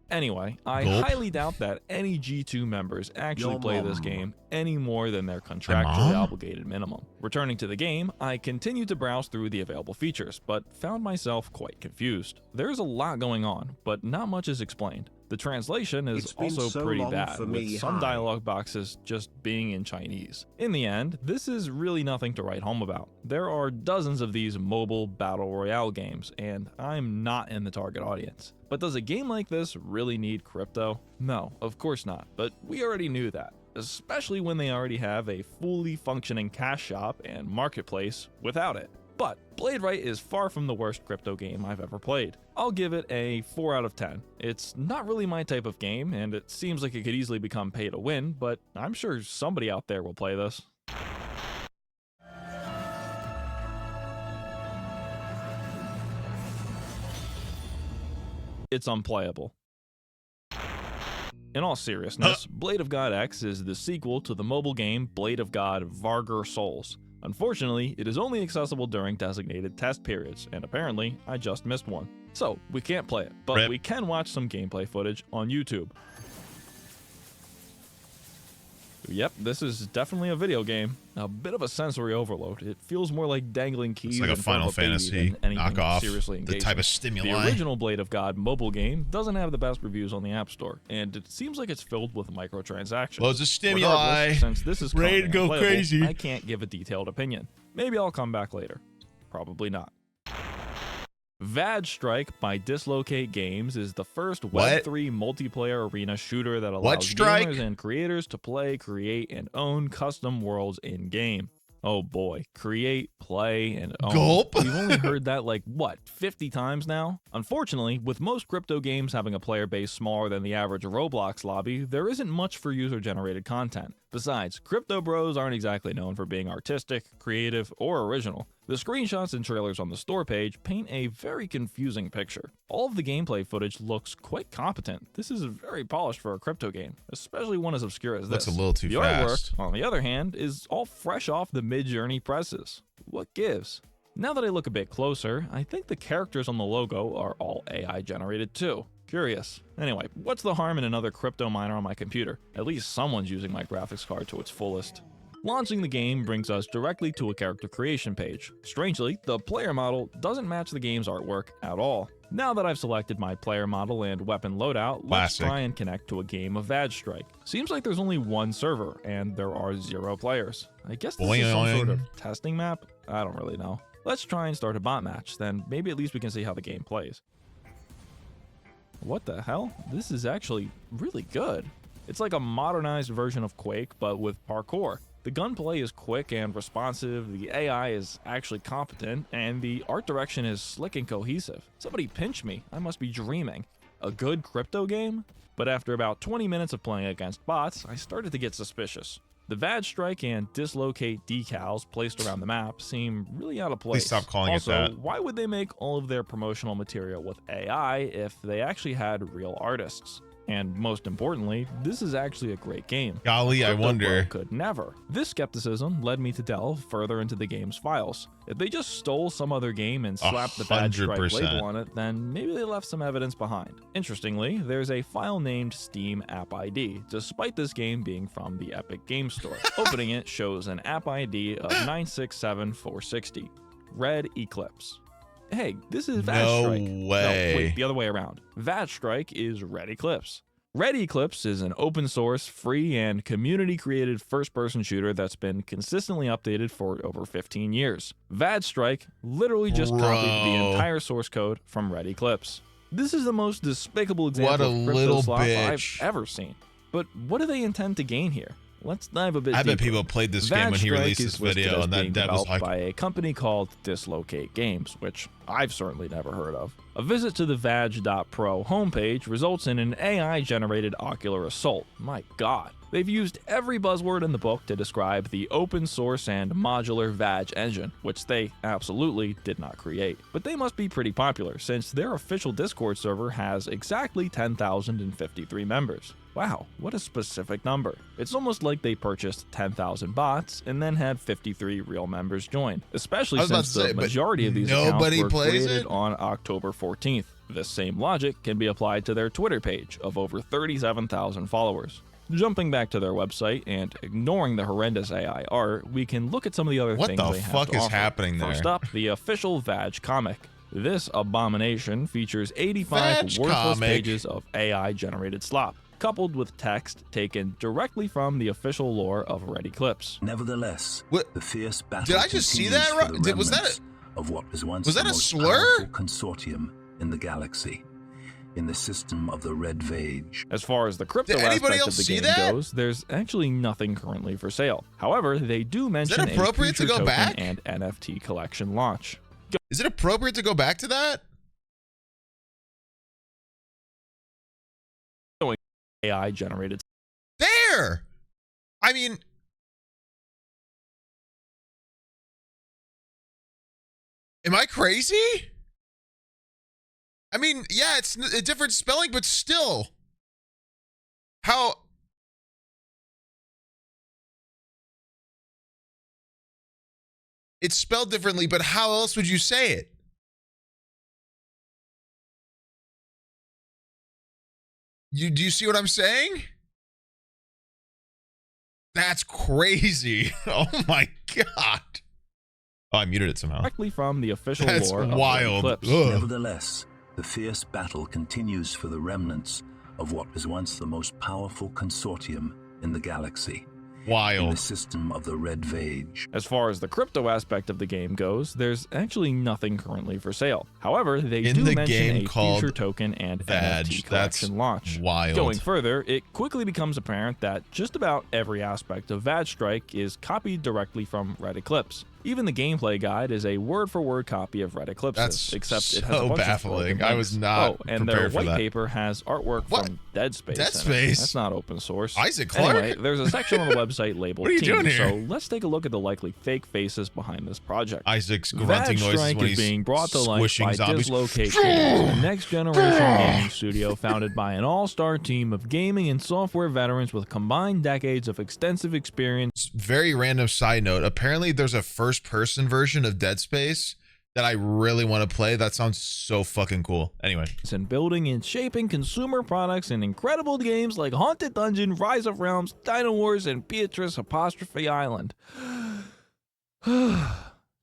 Anyway, I highly doubt that any G2 members actually play this game any more than their contractually obligated minimum. Returning to the game, I continued to browse through the available features, but found myself quite confused. There's a lot going on, but not much is explained. The translation is also pretty bad, with some dialogue boxes just being in Chinese. In the end, this is really nothing to write home about. There are dozens of these mobile battle royale games, and I'm not in the target audience. But does a game like this really need crypto? No, of course not, but we already knew that, especially when they already have a fully functioning cash shop and marketplace without it. But Blade Right is far from the worst crypto game I've ever played. I'll give it a 4 out of 10. It's not really my type of game, and it seems like it could easily become pay to win, but I'm sure somebody out there will play this. It's unplayable. In all seriousness, Blade of God X is the sequel to the mobile game Blade of God Vargur Souls. Unfortunately, it is only accessible during designated test periods, and apparently, I just missed one. So, we can't play it, but we can watch some gameplay footage on YouTube. Yep, this is definitely a video game. A bit of a sensory overload. It feels more like dangling keys It's like a in front Final of a baby Fantasy than anything knockoff. seriously The engaging. type of stimuli. The original Blade of God mobile game doesn't have the best reviews on the App Store, and it seems like it's filled with microtransactions. Loads of stimuli. Regardless, since this is Ready to go currently unplayable, crazy. I can't give a detailed opinion. Maybe I'll come back later. Probably not. Vag Strike by Dislocate Games is the first Web3 multiplayer arena shooter that allows gamers and creators to play, create, and own custom worlds in-game. Oh boy, create, play, and own. Gulp. We've only heard that like, what, 50 times now? Unfortunately, with most crypto games having a player base smaller than the average Roblox lobby, there isn't much for user-generated content. Besides, crypto bros aren't exactly known for being artistic, creative, or original. The screenshots and trailers on the store page paint a very confusing picture. All of the gameplay footage looks quite competent. This is very polished for a crypto game, especially one as obscure as this. Looks a little too fast. The artwork, on the other hand, is all fresh off the Mid-Journey presses. What gives? Now that I look a bit closer, I think the characters on the logo are all AI generated too. Curious. Anyway, what's the harm in another crypto miner on my computer? At least someone's using my graphics card to its fullest. Launching the game brings us directly to a character creation page. Strangely, the player model doesn't match the game's artwork at all. Now that I've selected my player model and weapon loadout, let's try and connect to a game of Vag Strike. Seems like there's only one server, and there are 0 players. I guess this is some sort of testing map? I don't really know. Let's try and start a bot match, then maybe at least we can see how the game plays. What the hell? This is actually really good. It's like a modernized version of Quake, but with parkour. The gunplay is quick and responsive, the AI is actually competent, and the art direction is slick and cohesive. Somebody pinch me, I must be dreaming. A good crypto game? But after about 20 minutes of playing against bots, I started to get suspicious. The Vag Strike and Dislocate decals placed around the map seem really out of place. Please stop calling also, it that. Why would they make all of their promotional material with AI if they actually had real artists? And most importantly, this is actually a great game. Golly, I wonder. Could never. This skepticism led me to delve further into the game's files. If they just stole some other game and slapped the Vag Strike 100%. label on it, then maybe they left some evidence behind. Interestingly, there's a file named Steam App ID, despite this game being from the Epic Game Store. Opening it shows an app ID of 967460. Red Eclipse. Hey, this is Vag Strike. No way. No, wait, the other way around. Vag Strike is Red Eclipse. Red Eclipse is an open source, free, and community-created first-person shooter that's been consistently updated for over 15 years. Vag Strike literally just copied the entire source code from Red Eclipse. This is the most despicable example of crypto slop I've ever seen. But what do they intend to gain here? Let's dive a bit deeper. I bet people played this game when he released this video, and that dev was like, by a company called Dislocate Games, which I've certainly never heard of. A visit to the Vag.pro homepage results in an AI-generated ocular assault. My god. They've used every buzzword in the book to describe the open source and modular Vag engine, which they absolutely did not create. But they must be pretty popular, since their official Discord server has exactly 10,053 members. Wow, what a specific number. It's almost like they purchased 10,000 bots and then had 53 real members join, especially since the majority of these accounts were created on October 14th. This same logic can be applied to their Twitter page of over 37,000 followers. Jumping back to their website and ignoring the horrendous AI art, we can look at some of the other things they have to offer. What the fuck is happening there? First up, the official Vag comic. This abomination features 85 worthless pages of AI-generated slop, coupled with text taken directly from the official lore of Red Eclipse. Nevertheless, the fierce battle did I just see that? Was that of what was once a most slur? powerful consortium in the galaxy, in the system of the Red Vag. As far as the crypto aspect of the game goes, there's actually nothing currently for sale. However, they do mention a future token and NFT collection launch. Is it appropriate to go back to that? AI generated. There! I mean, am I crazy? I mean, yeah, it's a different spelling, but still. How? It's spelled differently, but how else would you say it? Do you see what I'm saying? That's crazy. Oh my god. Oh, I muted it somehow. Directly from the official That's lore wild. of Eclipse. Nevertheless, the fierce battle continues for the remnants of what was once the most powerful consortium in the galaxy. Wild. In the system of the Red Vag. As far as the crypto aspect of the game goes, there's actually nothing currently for sale. However, they do mention a future token and NFT collection launch. Wild. Going further, it quickly becomes apparent that just about every aspect of Vag Strike is copied directly from Red Eclipse. Even the gameplay guide is a word-for-word copy of Red Eclipse, except it has a bunch baffling. Of I was not and prepared their for white that. paper has artwork from Dead Space. Dead in it. Space? That's not open source. Isaac Clarke? Anyway, there's a section on the website labeled What are you Team, doing here? so let's take a look at the likely fake faces behind this project. Isaac's grunting Vag noises Strike when is he's being brought to life squishing by zombies. Dislocate Games, a next-generation gaming studio founded by an all-star team of gaming and software veterans with combined decades of extensive experience. Very random side note. Apparently, there's a first-person version of Dead Space that I really want to play. That sounds so fucking cool. Anyway. And building and shaping consumer products in incredible games like Haunted Dungeon, Rise of Realms, Dino Wars, and Beatrice Apostrophe Island.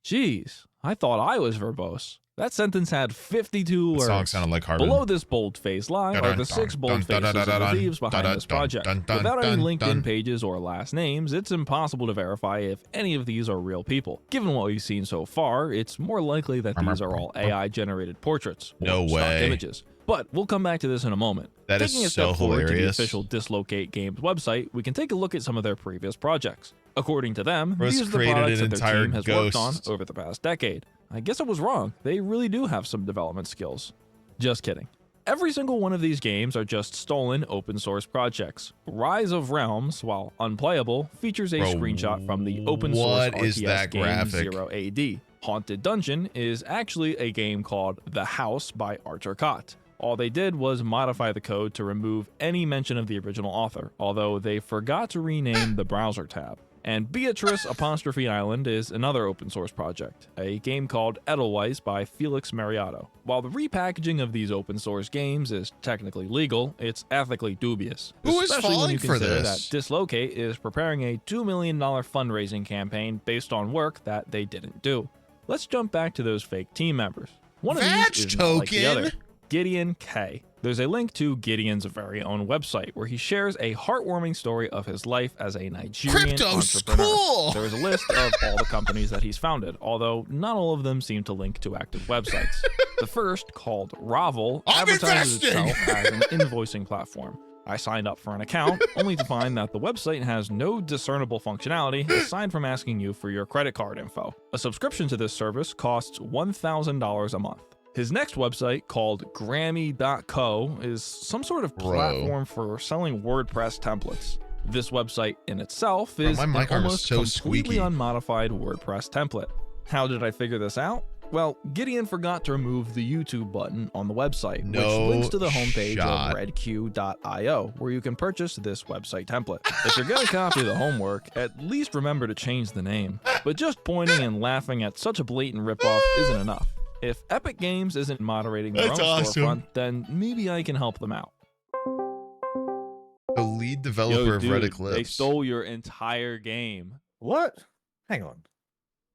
Jeez, I thought I was verbose. That sentence had 52 words. The song sounded like Harbin. Below this bold-faced lie are the 6 bold faces of the thieves behind this project. Without any LinkedIn pages or last names, it's impossible to verify if any of these are real people. Given what we've seen so far, it's more likely that these are all AI-generated portraits or No stock way. images. But we'll come back to this in a moment. That is Taking a so step forward to the hilarious. official Dislocate Games website, we can take a look at some of their previous projects. According to them, Rose these are the created products an that their entire team has worked on ghost. over the past decade. I guess I was wrong. They really do have some development skills. Just kidding. Every single one of these games are just stolen open source projects. Rise of Realms, while unplayable, features a screenshot from the open source what is RTS that game graphic? 0AD. Haunted Dungeon is actually a game called The House by Archer Cott. All they did was modify the code to remove any mention of the original author, although they forgot to rename the browser tab. And Beatrice Apostrophe Island is another open source project, a game called Edelweiss by Felix Mariotto. While the repackaging of these open source games is technically legal, it's ethically dubious. Who is especially when falling you for consider this? that Dislocate is preparing a $2 million fundraising campaign based on work that they didn't do. Let's jump back to those fake team members. One of these is not like the other. Gideon K. There's a link to Gideon's very own website where he shares a heartwarming story of his life as a Nigerian Crypto's entrepreneur. cool! There is a list of all the companies that he's founded, although not all of them seem to link to active websites. The first, called Ravel, advertises itself as an invoicing platform. I signed up for an account, only to find that the website has no discernible functionality aside from asking you for your credit card info. A subscription to this service costs $1,000 a month. His next website, called Grammy.co, is some sort of platform for selling WordPress templates. This website in itself is my mic an arm is almost so completely squeaky. unmodified WordPress template. How did I figure this out? Well, Gideon forgot to remove the YouTube button on the website, which links to the homepage of redq.io, where you can purchase this website template. If you're gonna copy the homework, at least remember to change the name. But just pointing and laughing at such a blatant ripoff isn't enough. If Epic Games isn't moderating their own storefront, then maybe I can help them out. The lead developer of dude, Red Eclipse. They stole your entire game. What? Hang on.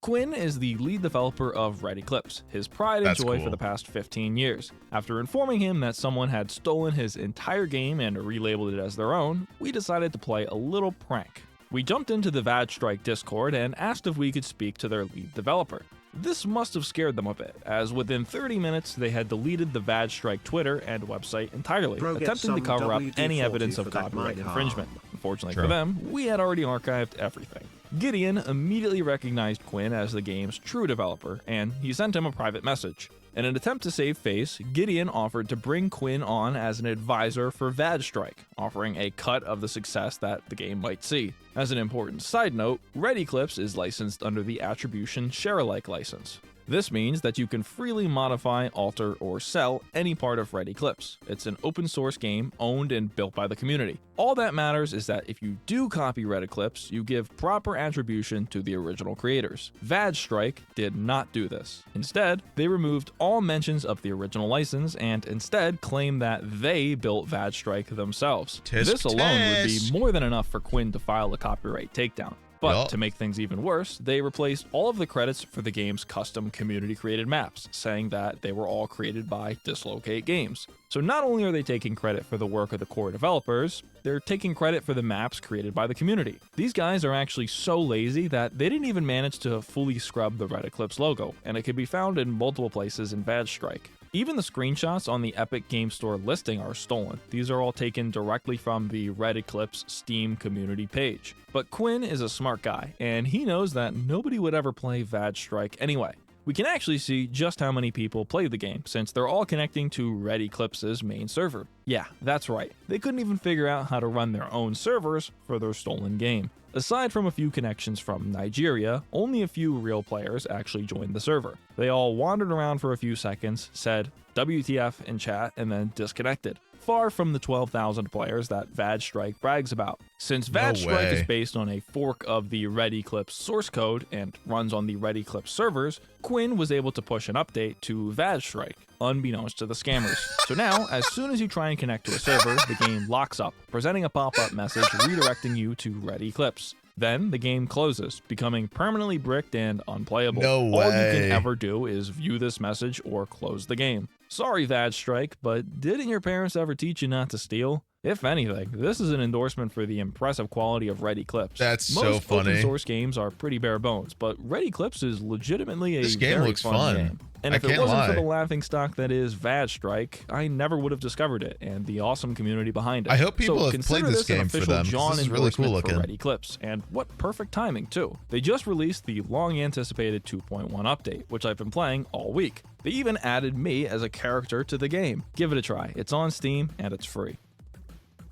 Quinn is the lead developer of Red Eclipse, his pride and That's joy cool. for the past 15 years. After informing him that someone had stolen his entire game and relabeled it as their own, we decided to play a little prank. We jumped into the Vadstrike Discord and asked if we could speak to their lead developer. This must have scared them a bit, as within 30 minutes they had deleted the Vadstrike Twitter and website entirely, Bro, get attempting to some cover up any WD-40 evidence for of that copyright mic infringement. arm. Unfortunately True. for them, we had already archived everything. Gideon immediately recognized Quinn as the game's true developer, and he sent him a private message. In an attempt to save face, Gideon offered to bring Quinn on as an advisor for Vadstrike, offering a cut of the success that the game might see. As an important side note, Red Eclipse is licensed under the Attribution Share-alike license. This means that you can freely modify, alter, or sell any part of Red Eclipse. It's an open source game owned and built by the community. All that matters is that if you do copy Red Eclipse, you give proper attribution to the original creators. Vadstrike did not do this. Instead, they removed all mentions of the original license and instead claimed that they built Vadstrike themselves. Tisk This alone would be tisk. more than enough for Quinn to file a copyright takedown. But Well- to make things even worse, they replaced all of the credits for the game's custom community-created maps, saying that they were all created by Dislocate Games. So not only are they taking credit for the work of the core developers, they're taking credit for the maps created by the community. These guys are actually so lazy that they didn't even manage to fully scrub the Red Eclipse logo, and it can be found in multiple places in Vadstrike. Even the screenshots on the Epic Game Store listing are stolen. These are all taken directly from the Red Eclipse Steam community page. But Quinn is a smart guy, and he knows that nobody would ever play Vadstrike anyway. We can actually see just how many people played the game, since they're all connecting to Red Eclipse's main server. Yeah, that's right. They couldn't even figure out how to run their own servers for their stolen game. Aside from a few connections from Nigeria, only a few real players actually joined the server. They all wandered around for a few seconds, said WTF in chat, and then disconnected. far from the 12,000 players that Vad Strike brags about. Since Vad Strike is based on a fork of the Red Eclipse source code and runs on the Red Eclipse servers, Quinn was able to push an update to Vad Strike, unbeknownst to the scammers. So now, as soon as you try and connect to a server, the game locks up, presenting a pop-up message redirecting you to Red Eclipse. Then the game closes, becoming permanently bricked and unplayable. No way. All you can ever do is view this message or close the game. Sorry, Vad Strike, but didn't your parents ever teach you not to steal? If anything, this is an endorsement for the impressive quality of Red Eclipse. That's Most so funny. open source games are pretty bare bones, but Red Eclipse is legitimately a This game very looks fun fun. game. And if it wasn't for the laughing stock that is Vad Strike, I never would have discovered it and the awesome community behind it. I hope people have consider played this game an for official them, 'cause John this is really cool endorsement looking. for Red Eclipse, and what perfect timing too. They just released the long-anticipated 2.1 update, which I've been playing all week. They even added me as a character to the game. Give it a try. It's on Steam and it's free.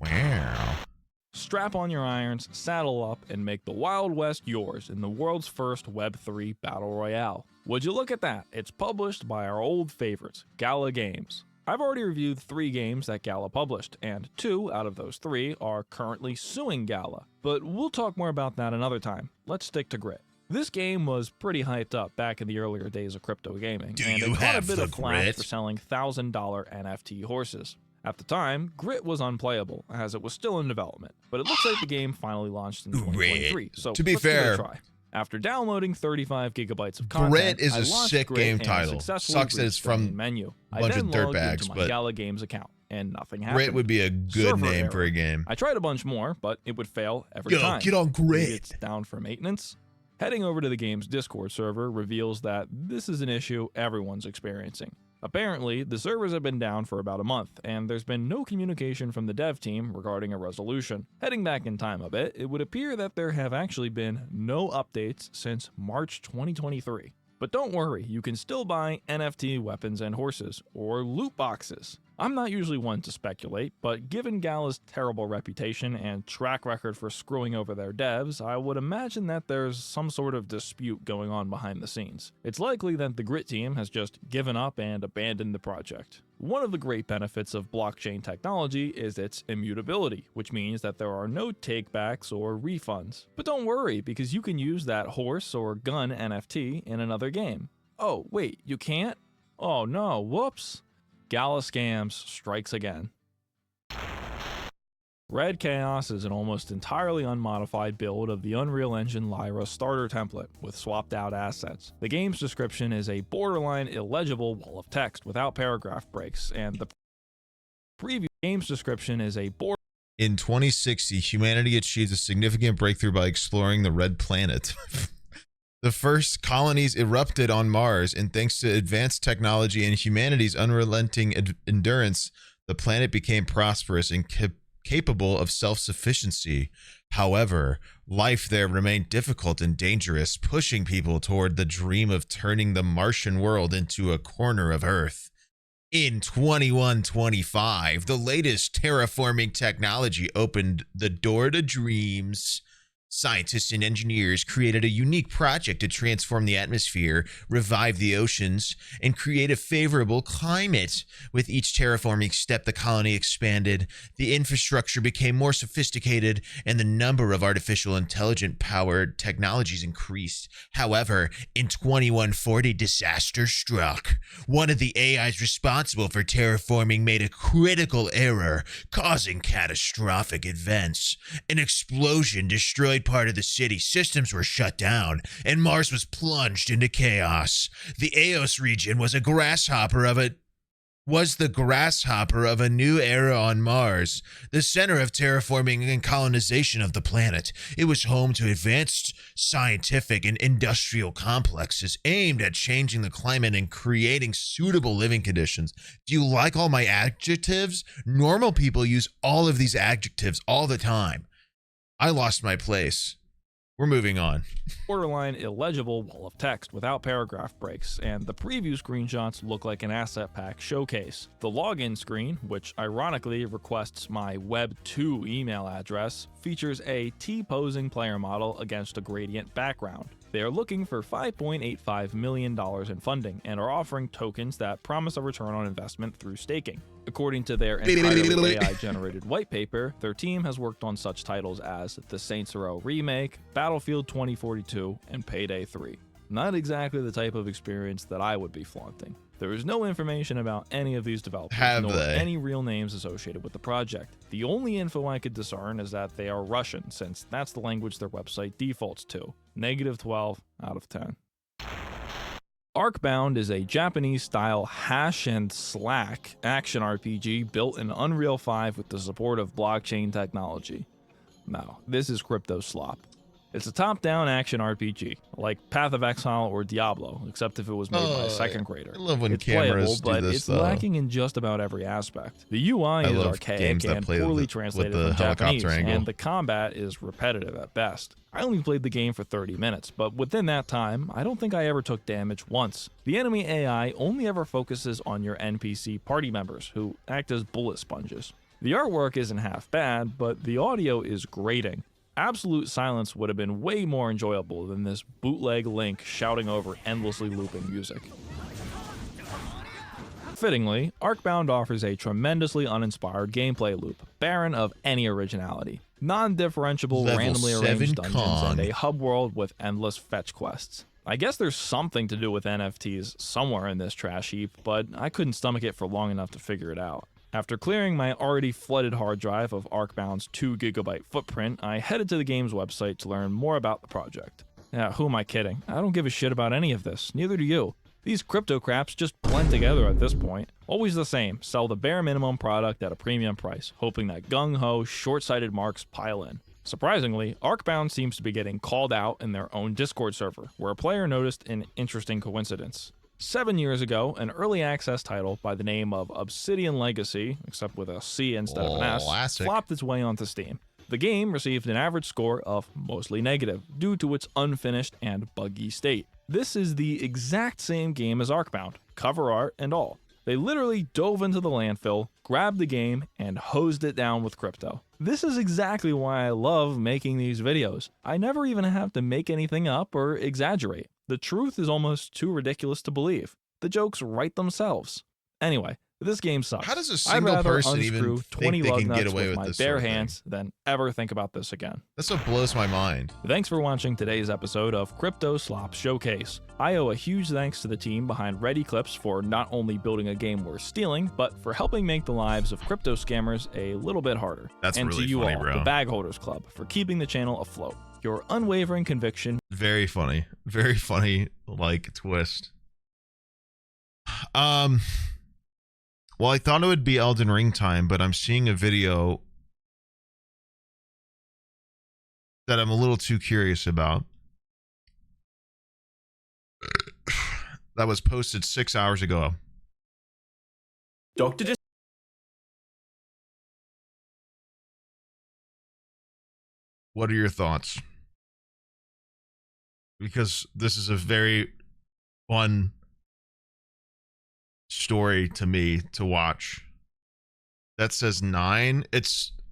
Wow. Strap on your irons, saddle up, and make the Wild West yours in the world's first Web3 Battle Royale. Would you look at that? It's published by our old favorites, Gala Games. I've already reviewed 3 games that Gala published, and 2 out of those 3 are currently suing Gala. But we'll talk more about that another time. Let's stick to Grit. This game was pretty hyped up back in the earlier days of crypto gaming, and it caught a bit of flack for selling $1,000 NFT horses. At the time, Grit was unplayable, as it was still in development, but it looks like the game finally launched in 2023, so To be let's give it fair, a try. After downloading 35 gigabytes of content, Grit is I a launched sick Grit game and title. successfully Sucks that it's reached the from main menu. a bunch I of then logged dirtbags, into my but Gala Games account, and nothing happened. Grit would be a good Server name error. for a game. I tried a bunch more, but it would fail every Yo, time. get on Grit. Maybe it's down for maintenance. Heading over to the game's Discord server reveals that this is an issue everyone's experiencing. Apparently, the servers have been down for about a month, and there's been no communication from the dev team regarding a resolution. Heading back in time a bit, it would appear that there have actually been no updates since March 2023. But don't worry, you can still buy NFT weapons and horses, or loot boxes. I'm not usually one to speculate, but given Gala's terrible reputation and track record for screwing over their devs, I would imagine that there's some sort of dispute going on behind the scenes. It's likely that the Grit team has just given up and abandoned the project. One of the great benefits of blockchain technology is its immutability, which means that there are no takebacks or refunds. But don't worry, because you can use that horse or gun NFT in another game. Oh, wait, you can't? Oh no, whoops. Gala Scams strikes again. Red Chaos is an almost entirely unmodified build of the Unreal Engine Lyra starter template with swapped out assets. The game's description is a borderline illegible wall of text without paragraph breaks, and the preview game's description is a In 2060, humanity achieved a significant breakthrough by exploring the Red Planet. The first colonies erupted on Mars, and thanks to advanced technology and humanity's unrelenting endurance, the planet became prosperous and capable of self-sufficiency. However, life there remained difficult and dangerous, pushing people toward the dream of turning the Martian world into a corner of Earth. In 2125, the latest terraforming technology opened the door to dreams. Scientists and engineers created a unique project to transform the atmosphere, revive the oceans, and create a favorable climate. With each terraforming step, the colony expanded, the infrastructure became more sophisticated, and the number of artificial intelligent-powered technologies increased. However, in 2140, disaster struck. One of the AIs responsible for terraforming made a critical error, causing catastrophic events. An explosion destroyed part of the city, systems were shut down, and Mars was plunged into chaos. The Eos region was the grasshopper of a new era on Mars, the center of terraforming and colonization of the planet. It was home to advanced scientific and industrial complexes aimed at changing the climate and creating suitable living conditions. Do you like all my adjectives? Normal people use all of these adjectives all the time. I lost my place. We're moving on. Borderline illegible wall of text without paragraph breaks, and the preview screenshots look like an asset pack showcase. The login screen, which ironically requests my Web2 email address, features a T-posing player model against a gradient background. They are looking for $5.85 million in funding and are offering tokens that promise a return on investment through staking. According to their entirely AI-generated white paper, their team has worked on such titles as the Saints Row Remake, Battlefield 2042, and Payday 3. Not exactly the type of experience that I would be flaunting. There is no information about any of these developers, nor any real names associated with the project. The only info I could discern is that they are Russian, since that's the language their website defaults to. -12 out of 10. Arcbound is a Japanese-style hash and slack action RPG built in Unreal 5 with the support of blockchain technology. Now, this is crypto slop. It's a top-down action RPG, like Path of Exile or Diablo, except if it was made by a second grader. I love when it's cameras playable, but do this, it's though. lacking in just about every aspect. The UI is archaic and poorly translated from Japanese, and the combat is repetitive at best. I only played the game for 30 minutes, but within that time, I don't think I ever took damage once. The enemy AI only ever focuses on your NPC party members, who act as bullet sponges. The artwork isn't half bad, but the audio is grating. Absolute silence would have been way more enjoyable than this bootleg Link shouting over endlessly looping music. Fittingly, Arcbound offers a tremendously uninspired gameplay loop, barren of any originality. Non-differentiable, randomly arranged dungeons, and a hub world with endless fetch quests. I guess there's something to do with NFTs somewhere in this trash heap, but I couldn't stomach it for long enough to figure it out. After clearing my already flooded hard drive of Arcbound's 2GB footprint, I headed to the game's website to learn more about the project. Yeah, who am I kidding? I don't give a shit about any of this, neither do you. These crypto craps just blend together at this point. Always the same, sell the bare minimum product at a premium price, hoping that gung-ho, short-sighted marks pile in. Surprisingly, Arcbound seems to be getting called out in their own Discord server, where a player noticed an interesting coincidence. 7 years ago, an early access title by the name of Obsidian Legacy, except with a C instead of an S, flopped its way onto Steam. The game received an average score of mostly negative, due to its unfinished and buggy state. This is the exact same game as Arcbound, cover art and all. They literally dove into the landfill, grabbed the game, and hosed it down with crypto. This is exactly why I love making these videos. I never even have to make anything up or exaggerate. The truth is almost too ridiculous to believe. The jokes write themselves. Anyway, this game sucks. How does a single person even think they can get away with this bare hands than ever think about this again? That's what blows my mind. Thanks for watching today's episode of Crypto Slop Showcase. I owe a huge thanks to the team behind Ready Clips for not only building a game worth stealing, but for helping make the lives of crypto scammers a little bit harder. That's and really to you funny, all, bro. the Bag Holders Club, for keeping the channel afloat. Your unwavering conviction. Very funny, like twist. Well, I thought it would be Elden Ring time, but I'm seeing a video that I'm a little too curious about. That was posted 6 hours ago. What are your thoughts? Because this is a very fun story to me to watch. That says 9.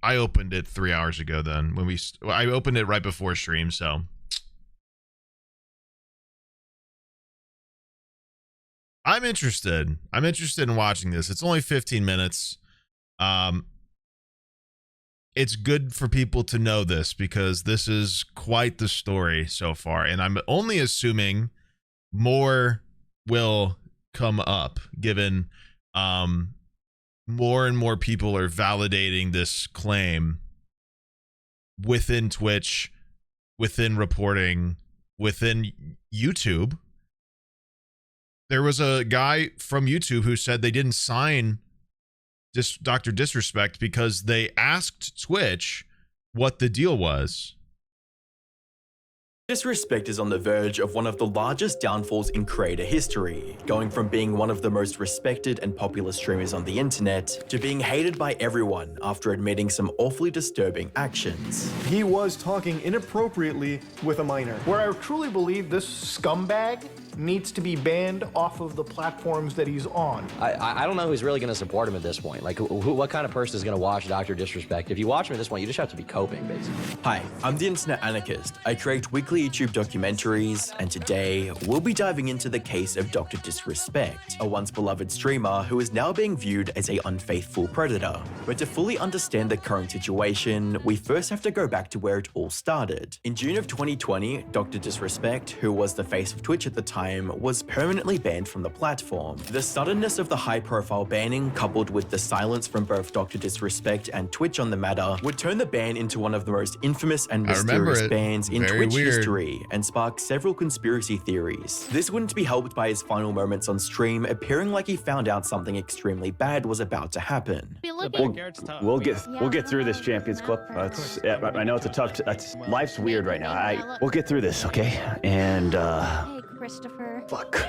I opened it 3 hours ago. Then I opened it right before stream, so I'm interested. I'm interested in watching this. It's only 15 minutes. It's good for people to know this because this is quite the story so far, and I'm only assuming more will come up, given more and more people are validating this claim within Twitch, within reporting, within YouTube. There was a guy from YouTube who said they didn't sign Dr. Disrespect because they asked Twitch what the deal was. Disrespect is on the verge of one of the largest downfalls in creator history, going from being one of the most respected and popular streamers on the internet to being hated by everyone after admitting some awfully disturbing actions. He was talking inappropriately with a minor. Where I truly believe this scumbag needs to be banned off of the platforms that he's on. I don't know who's really going to support him at this point. Like, what kind of person is going to watch Dr. Disrespect? If you watch him at this point, you just have to be coping, basically. Hi, I'm the Internet Anarchist. I create weekly YouTube documentaries, and today we'll be diving into the case of Dr. Disrespect, a once beloved streamer who is now being viewed as an unfaithful predator. But to fully understand the current situation, we first have to go back to where it all started. In June of 2020, Dr. Disrespect, who was the face of Twitch at the time, was permanently banned from the platform. The suddenness of the high-profile banning, coupled with the silence from both Dr. Disrespect and Twitch on the matter, would turn the ban into one of the most infamous and mysterious bans in Twitch history and spark several conspiracy theories. This wouldn't be helped by his final moments on stream appearing like he found out something extremely bad was about to happen. We'll get through this, Champions Club. I know it's a tough. Life's weird right now. We'll get through this, okay? And Hey, Christopher. fuck.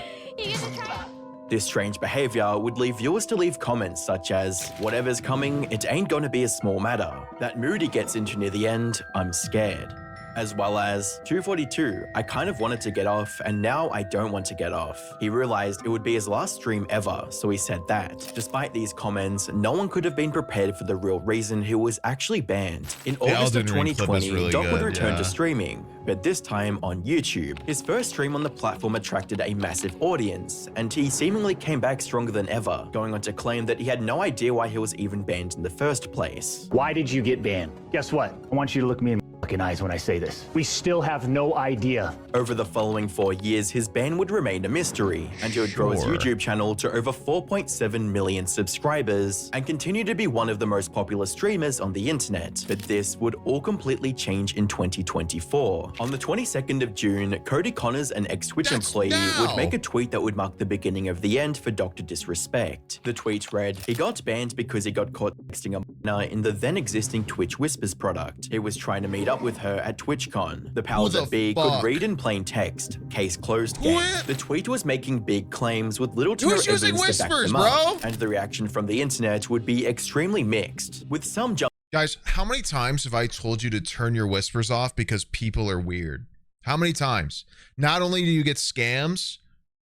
This strange behavior would leave viewers to leave comments such as, "Whatever's coming, it ain't gonna be a small matter." That mood he gets into near the end, "I'm scared." As well as, 242, I kind of wanted to get off, and now I don't want to get off. He realized it would be his last stream ever, so he said that. Despite these comments, no one could have been prepared for the real reason he was actually banned. In August of 2020, Doc would return to streaming, but this time on YouTube. His first stream on the platform attracted a massive audience, and he seemingly came back stronger than ever, going on to claim that he had no idea why he was even banned in the first place. Why did you get banned? Guess what? I want you to look me in the fucking eyes when I say this. We still have no idea. Over the following 4 years, his ban would remain a mystery, and he would grow his YouTube channel to over 4.7 million subscribers, and continue to be one of the most popular streamers on the internet. But this would all completely change in 2024. On the 22nd of June, Cody Connors, an ex-Twitch employee, would make a tweet that would mark the beginning of the end for Dr. Disrespect. The tweet read, "He got banned because he got caught texting a minor in the then-existing Twitch Whispers product. He was trying to meet up with her at TwitchCon. The powers that be could read in plain text. Case closed game." The tweet was making big claims with little to no evidence to back them up, and the reaction from the internet would be extremely mixed, with some Guys, how many times have I told you to turn your whispers off because people are weird? How many times? Not only do you get scams,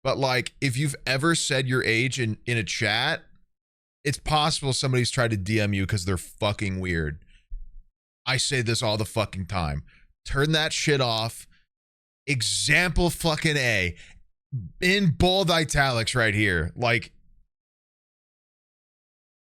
but like if you've ever said your age in a chat, it's possible somebody's tried to DM you because they're fucking weird. I say this all the fucking time. Turn that shit off. Example fucking A. In bold italics right here. Like,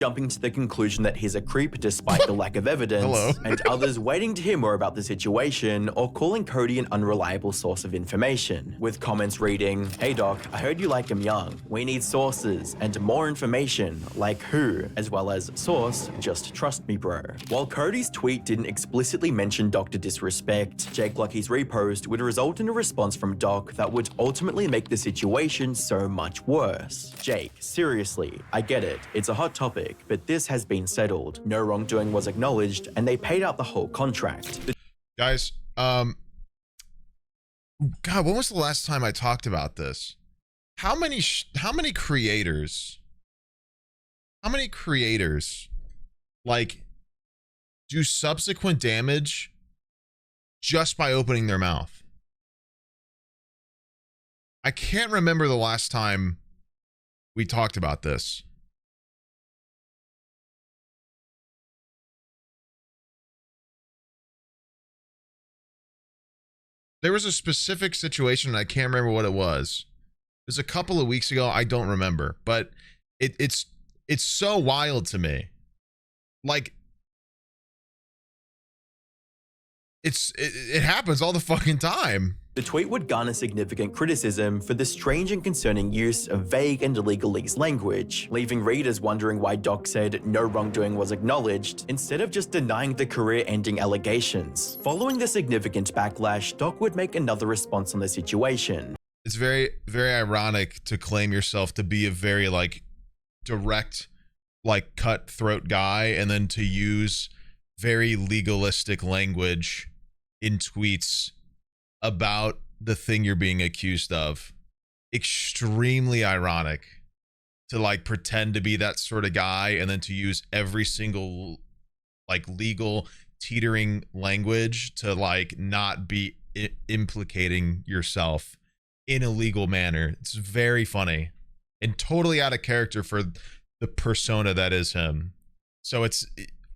jumping to the conclusion that he's a creep despite the lack of evidence, and others waiting to hear more about the situation or calling Cody an unreliable source of information, with comments reading, "Hey Doc, I heard you like him young. We need sources and more information, like who, as well as source, just trust me bro." While Cody's tweet didn't explicitly mention Dr. Disrespect, Jake Lucky's repost would result in a response from Doc that would ultimately make the situation so much worse. "Jake, seriously, I get it, it's a hot topic, but this has been settled. No wrongdoing was acknowledged, and they paid out the whole contract." Guys, God, when was the last time I talked about this? How many creators, like, do subsequent damage just by opening their mouth? I can't remember the last time we talked about this. There was a specific situation, and I can't remember what it was. It was a couple of weeks ago. I don't remember, but it's so wild to me. Like, it happens all the fucking time. The tweet would garner significant criticism for the strange and concerning use of vague and legalese language, leaving readers wondering why Doc said no wrongdoing was acknowledged, instead of just denying the career-ending allegations. Following the significant backlash, Doc would make another response on the situation. It's very, very ironic to claim yourself to be a very, like, direct, like, cutthroat guy, and then to use very legalistic language in tweets about the thing you're being accused of. Extremely ironic to like pretend to be that sort of guy and then to use every single like legal teetering language to like not be implicating yourself in a legal manner. It's very funny and totally out of character for the persona that is him. So it's,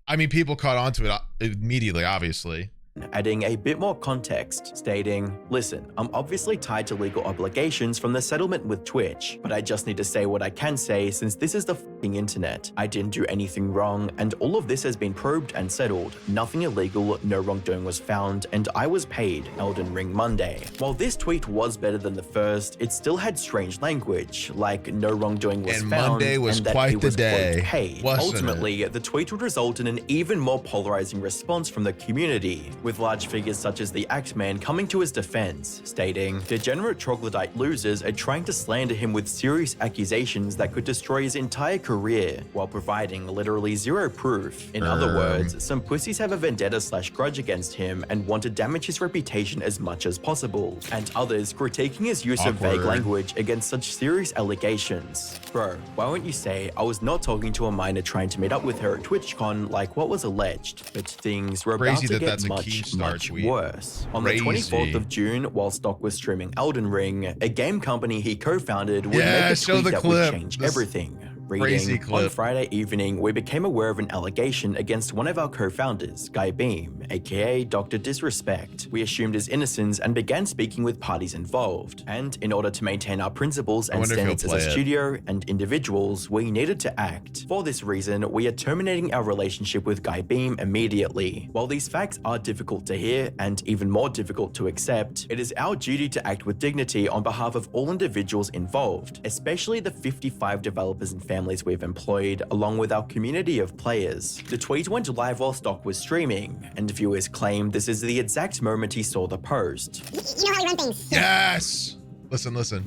I mean, people caught on to it immediately, obviously. Adding a bit more context, stating, listen, I'm obviously tied to legal obligations from the settlement with Twitch, but I just need to say what I can say since this is the f***ing internet. I didn't do anything wrong, and all of this has been probed and settled. Nothing illegal, no wrongdoing was found, and I was paid Elden Ring Monday. While this tweet was better than the first, it still had strange language, like no wrongdoing was And found, Monday was and that quite he the was, quote, day, paid. wasn't it? Ultimately, the tweet would result in an even more polarizing response from the community, with large figures such as the Axeman coming to his defense, stating, degenerate troglodyte losers are trying to slander him with serious accusations that could destroy his entire career, while providing literally zero proof. In other words, some pussies have a vendetta/grudge against him and want to damage his reputation as much as possible, and others critiquing his use of vague Awkward. language against such serious allegations. Bro, why won't you say I was not talking to a minor trying to meet up with her at TwitchCon like what was alleged, but things were about Crazy to that get that's a much Keemstar tweet. worse. On Crazy. the 24th of June, while Stock was streaming Elden Ring, a game company he co-founded would Yeah, make a show tweet the that clip. would change This everything. crazy Reading, clip. on Friday evening, we became aware of an allegation against one of our co-founders, Guy Beam, aka Dr. Disrespect. We assumed his innocence and began speaking with parties involved. And in order to maintain our principles and wonder if he'll standards as play a it. studio and individuals, we needed to act. For this reason, we are terminating our relationship with Guy Beam immediately. While these facts are difficult to hear and even more difficult to accept, it is our duty to act with dignity on behalf of all individuals involved, especially the 55 developers and families we've employed, along with our community of players. The tweet went live while Stock was streaming, and viewers claim this is the exact moment he saw the post. You know how you run things. Yes! Listen, listen.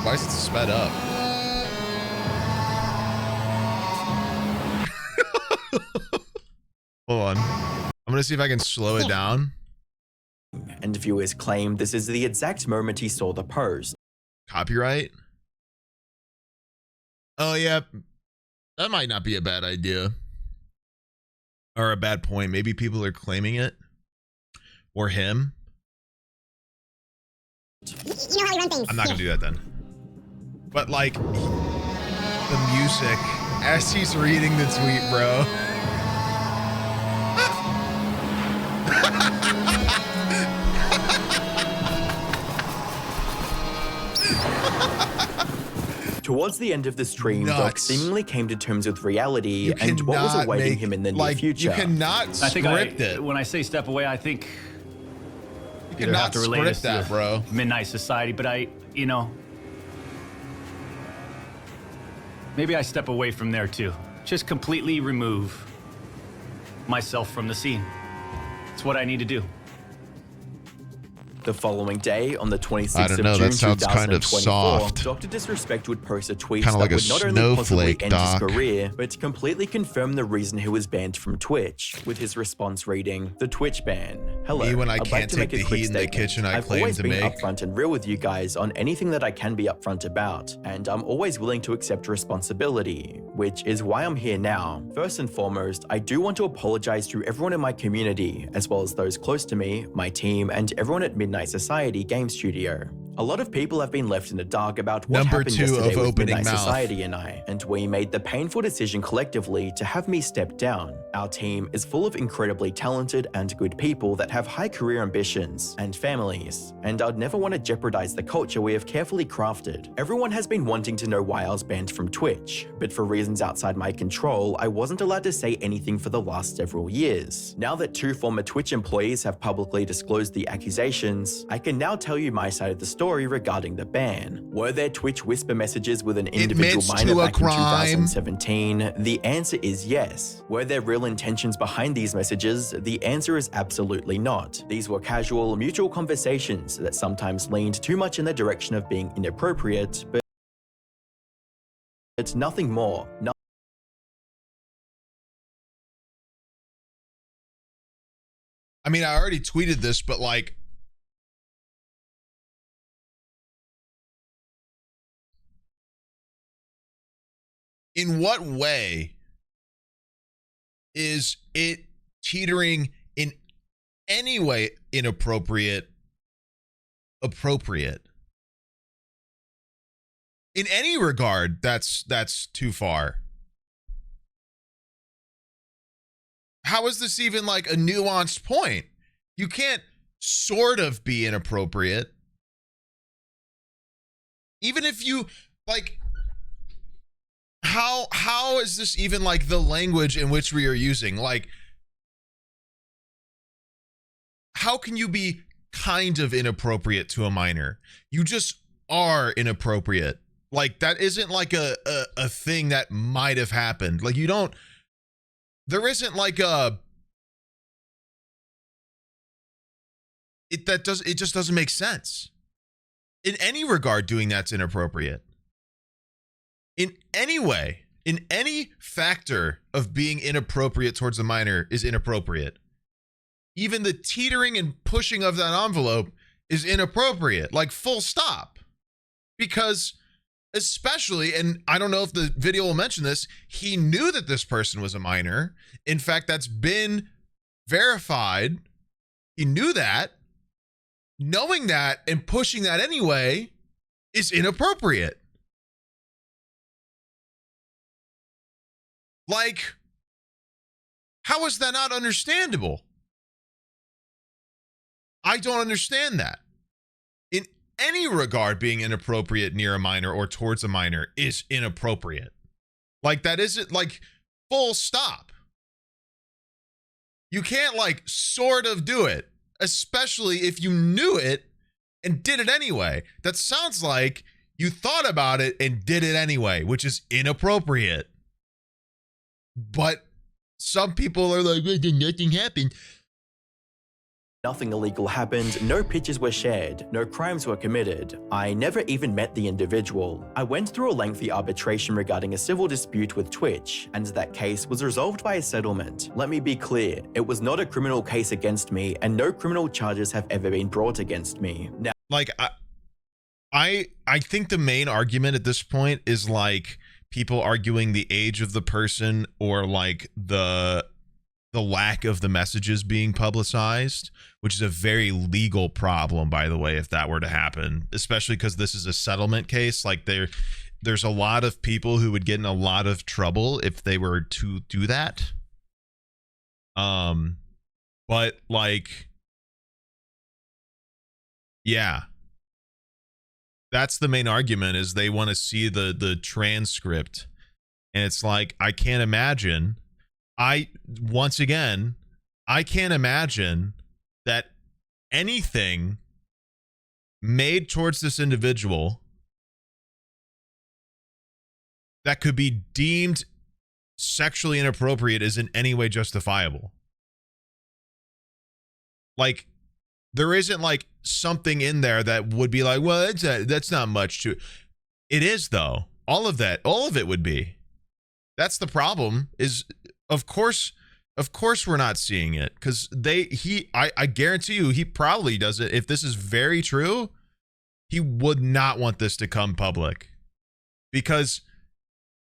Why is it sped up? Hold on. I'm gonna see if I can slow it down. And viewers claim this is the exact moment he saw the post. Copyright? Oh, yeah. That might not be a bad idea. Or a bad point. Maybe people are claiming it. Or him. You know how you run things. I'm not gonna do that then. But like the music as he's reading the tweet, bro. Towards the end of the stream, Doc Nuts. seemingly came to terms with reality You and what was cannot awaiting make- him in the like, near future. you cannot I think script it. when I say step away, I think You either have cannot to relate this script that, to bro. Midnight Society, but maybe I step away from there too. Just completely remove myself from the scene. It's what I need to do. The following day, on the 26th I don't of know, June that sounds kind of 2024, soft. Dr. Disrespect would post a tweet Kinda that like a would not only possibly snowflake, end his Doc. career, but completely confirm the reason he was banned from Twitch, with his response reading, the Twitch ban. Hello, Me, when I I'd like can't to take make a the quick heat in the statement. kitchen I I've claim always to been make. upfront and real with you guys on anything that I can be upfront about, and I'm always willing to accept responsibility, which is why I'm here now. First and foremost, I do want to apologize to everyone in my community, as well as those close to me, my team, and everyone at Midnight Society Game Studio. A lot of people have been left in the dark about what Number happened 2 yesterday of with opening Midnight mouth. Society and we made the painful decision collectively to have me step down. Our team is full of incredibly talented and good people that have high career ambitions and families, and I'd never want to jeopardize the culture we have carefully crafted. Everyone has been wanting to know why I was banned from Twitch, but for reasons outside my control, I wasn't allowed to say anything for the last several years. Now that 2 former Twitch employees have publicly disclosed the accusations, I can now tell you my side of the story regarding the ban. Were there Twitch whisper messages with an individual Admits minor to a back in crime. 2017? The answer is yes. Were there real intentions behind these messages? The answer is absolutely not. These were casual, mutual conversations that sometimes leaned too much in the direction of being inappropriate, but it's nothing more. I mean, I already tweeted this, but like, in what way is it teetering in any way inappropriate appropriate. In any regard, that's too far. How is this even like a nuanced point? You can't sort of be inappropriate. Even if you like, how is this even like the language in which we are using? Like, how can you be kind of inappropriate to a minor? You just are inappropriate. Like, that isn't like a thing that might have happened. Like, you don't, there isn't like a, it just doesn't make sense. In any regard, doing that's inappropriate. In any way, in any factor of being inappropriate towards a minor is inappropriate. Even the teetering and pushing of that envelope is inappropriate, like full stop. Because especially, and I don't know if the video will mention this, he knew that this person was a minor. In fact, that's been verified. He knew that. Knowing that and pushing that anyway is inappropriate. Like, how is that not understandable? I don't understand that. In any regard, being inappropriate near a minor or towards a minor is inappropriate. Like, that isn't like full stop. You can't like sort of do it, especially if you knew it and did it anyway. That sounds like you thought about it and did it anyway, which is inappropriate. But some people are like, nothing happened. Nothing illegal happened, no pictures were shared, no crimes were committed. I never even met the individual. I went through a lengthy arbitration regarding a civil dispute with Twitch, and that case was resolved by a settlement. Let me be clear, it was not a criminal case against me, and no criminal charges have ever been brought against me. Now, like, I think the main argument at this point is like people arguing the age of the person or like the lack of the messages being publicized, which is a very legal problem, by the way, if that were to happen, especially because this is a settlement case. Like, there's a lot of people who would get in a lot of trouble if they were to do that. But like, yeah, that's the main argument, is they want to see the transcript. And it's like, I can't imagine. Once again, I can't imagine that anything made towards this individual that could be deemed sexually inappropriate is in any way justifiable. Like, there isn't like something in there that would be like, well, that's not much to it. It is, though. All of it would be. That's the problem, is of course we're not seeing it, because I guarantee you he probably does it. If this is very true, he would not want this to come public, because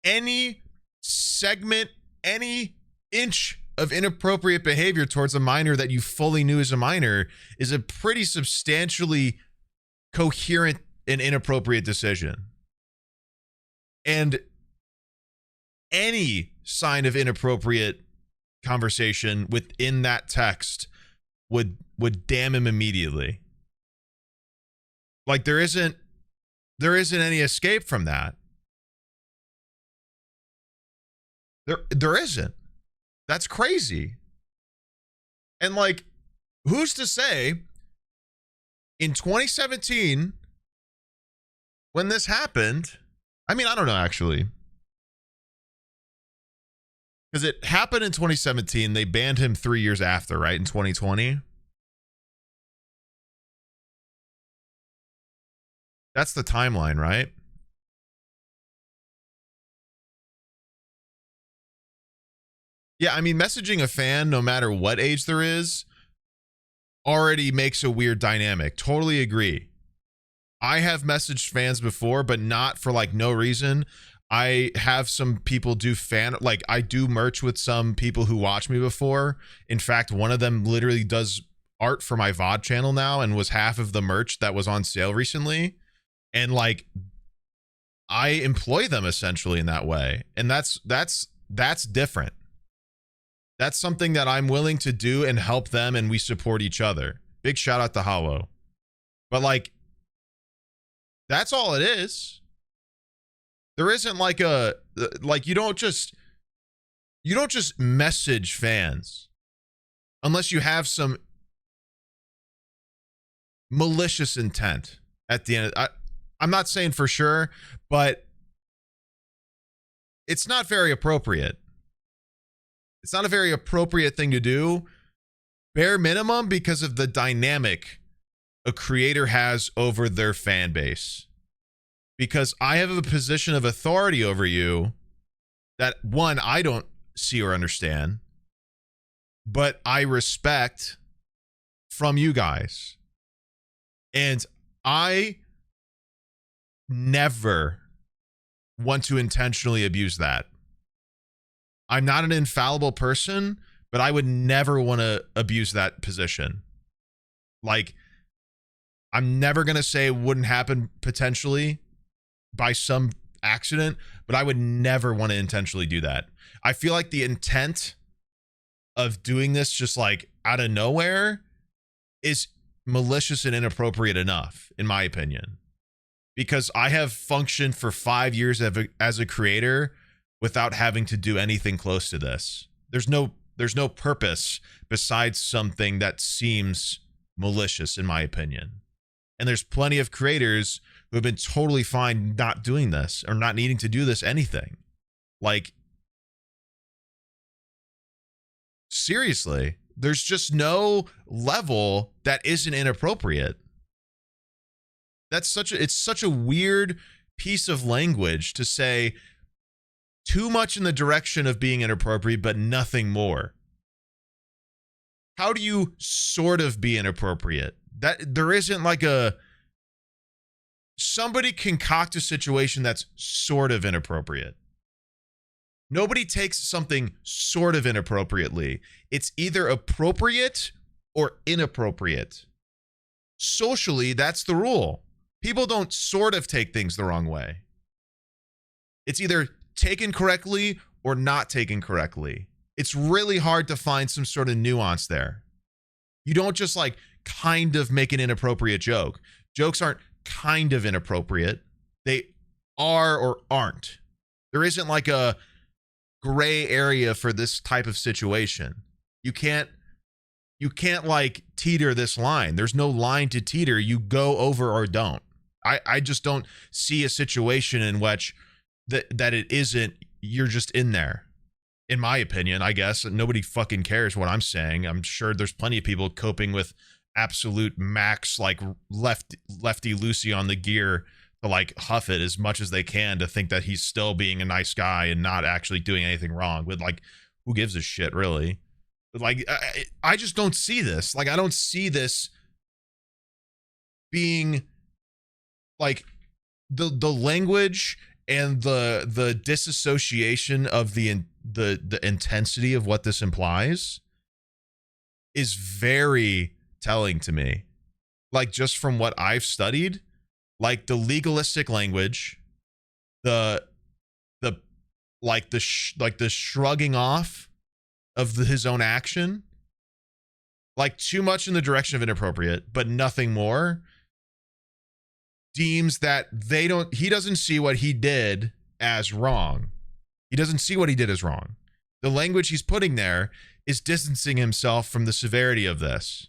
any segment, any inch of inappropriate behavior towards a minor that you fully knew as a minor is a pretty substantially coherent and inappropriate decision. And any sign of inappropriate conversation within that text would damn him immediately. Like, there isn't any escape from that. There isn't. That's crazy. And like, who's to say in 2017 when this happened? I mean, I don't know, actually. Because it happened in 2017. They banned him 3 years after, right? In 2020. That's the timeline, right? Yeah, I mean, messaging a fan, no matter what age there is, already makes a weird dynamic. Totally agree. I have messaged fans before, but not for like no reason. I have some people do I do merch with some people who watch me before. In fact, one of them literally does art for my VOD channel now and was half of the merch that was on sale recently. And like, I employ them essentially in that way. And that's different. That's something that I'm willing to do and help them, and we support each other. Big shout out to Hollow. But like, that's all it is. There isn't like you don't just message fans unless you have some malicious intent at the end. I'm not saying for sure, but it's not very appropriate. It's not a very appropriate thing to do. Bare minimum, because of the dynamic a creator has over their fan base. Because I have a position of authority over you that, one, I don't see or understand, but I respect from you guys. And I never want to intentionally abuse that. I'm not an infallible person, but I would never want to abuse that position. Like, I'm never going to say it wouldn't happen potentially by some accident, but I would never want to intentionally do that. I feel like the intent of doing this just like out of nowhere is malicious and inappropriate enough, in my opinion. Because I have functioned for 5 years as a creator without having to do anything close to this. There's no purpose besides something that seems malicious, in my opinion. And there's plenty of creators who have been totally fine not doing this or not needing to do this anything. Like, seriously, there's just no level that isn't inappropriate. It's such a weird piece of language to say too much in the direction of being inappropriate, but nothing more. How do you sort of be inappropriate? That there isn't like somebody concoct a situation that's sort of inappropriate. Nobody takes something sort of inappropriately. It's either appropriate or inappropriate. Socially, that's the rule. People don't sort of take things the wrong way. It's either taken correctly or not taken correctly. It's really hard to find some sort of nuance there. You don't just like kind of make an inappropriate joke. Jokes aren't kind of inappropriate. They are or aren't. There isn't like a gray area for this type of situation. You can't like teeter this line. There's no line to teeter. You go over or don't. I just don't see a situation in which that it isn't, you're just in there. In my opinion, I guess. Nobody fucking cares what I'm saying. I'm sure there's plenty of people coping with absolute max, like lefty loosey on the gear to like huff it as much as they can to think that he's still being a nice guy and not actually doing anything wrong. With like, who gives a shit, really? But like, I just don't see this. Like, I don't see this being like the language and the disassociation of the intensity of what this implies is very telling to me. Like, just from what I've studied, like the legalistic language, the shrugging off of his own action, like too much in the direction of inappropriate, but nothing more, deems that he doesn't see what he did as wrong. He doesn't see what he did as wrong. The language he's putting there is distancing himself from the severity of this.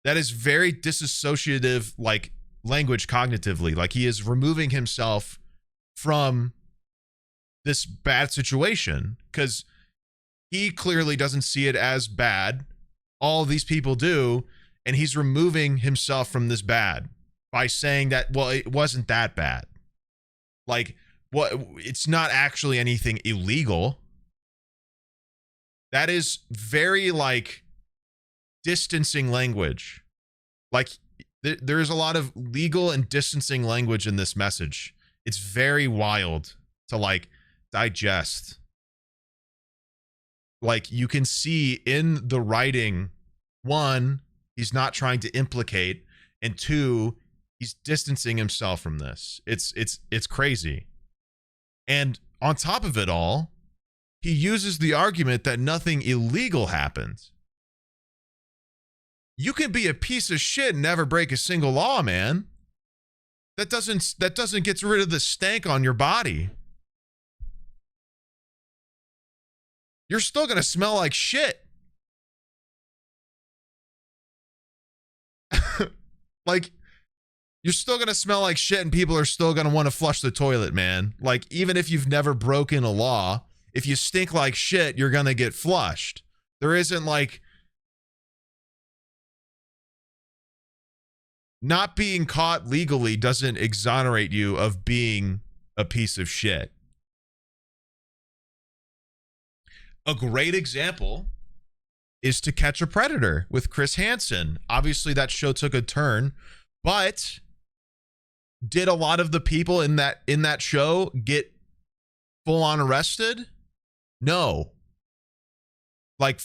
That is very disassociative, like, language cognitively. Like, he is removing himself from this bad situation because he clearly doesn't see it as bad. All these people do, and he's removing himself from this bad by saying that, well, it wasn't that bad. Like, it's not actually anything illegal. That is very, like, distancing language. Like, there is a lot of legal and distancing language in this message. It's very wild to, like, digest. Like, you can see in the writing, one, he's not trying to implicate, and 2, he's distancing himself from this. It's crazy. And on top of it all, he uses the argument that nothing illegal happened. You can be a piece of shit and never break a single law, man. That doesn't get rid of the stank on your body. You're still going to smell like shit. Like, you're still going to smell like shit and people are still going to want to flush the toilet, man. Like, even if you've never broken a law, if you stink like shit, you're going to get flushed. There isn't like, not being caught legally doesn't exonerate you of being a piece of shit. A great example is To Catch a Predator with Chris Hansen. Obviously, that show took a turn, but did a lot of the people in that show get full on arrested? No. Like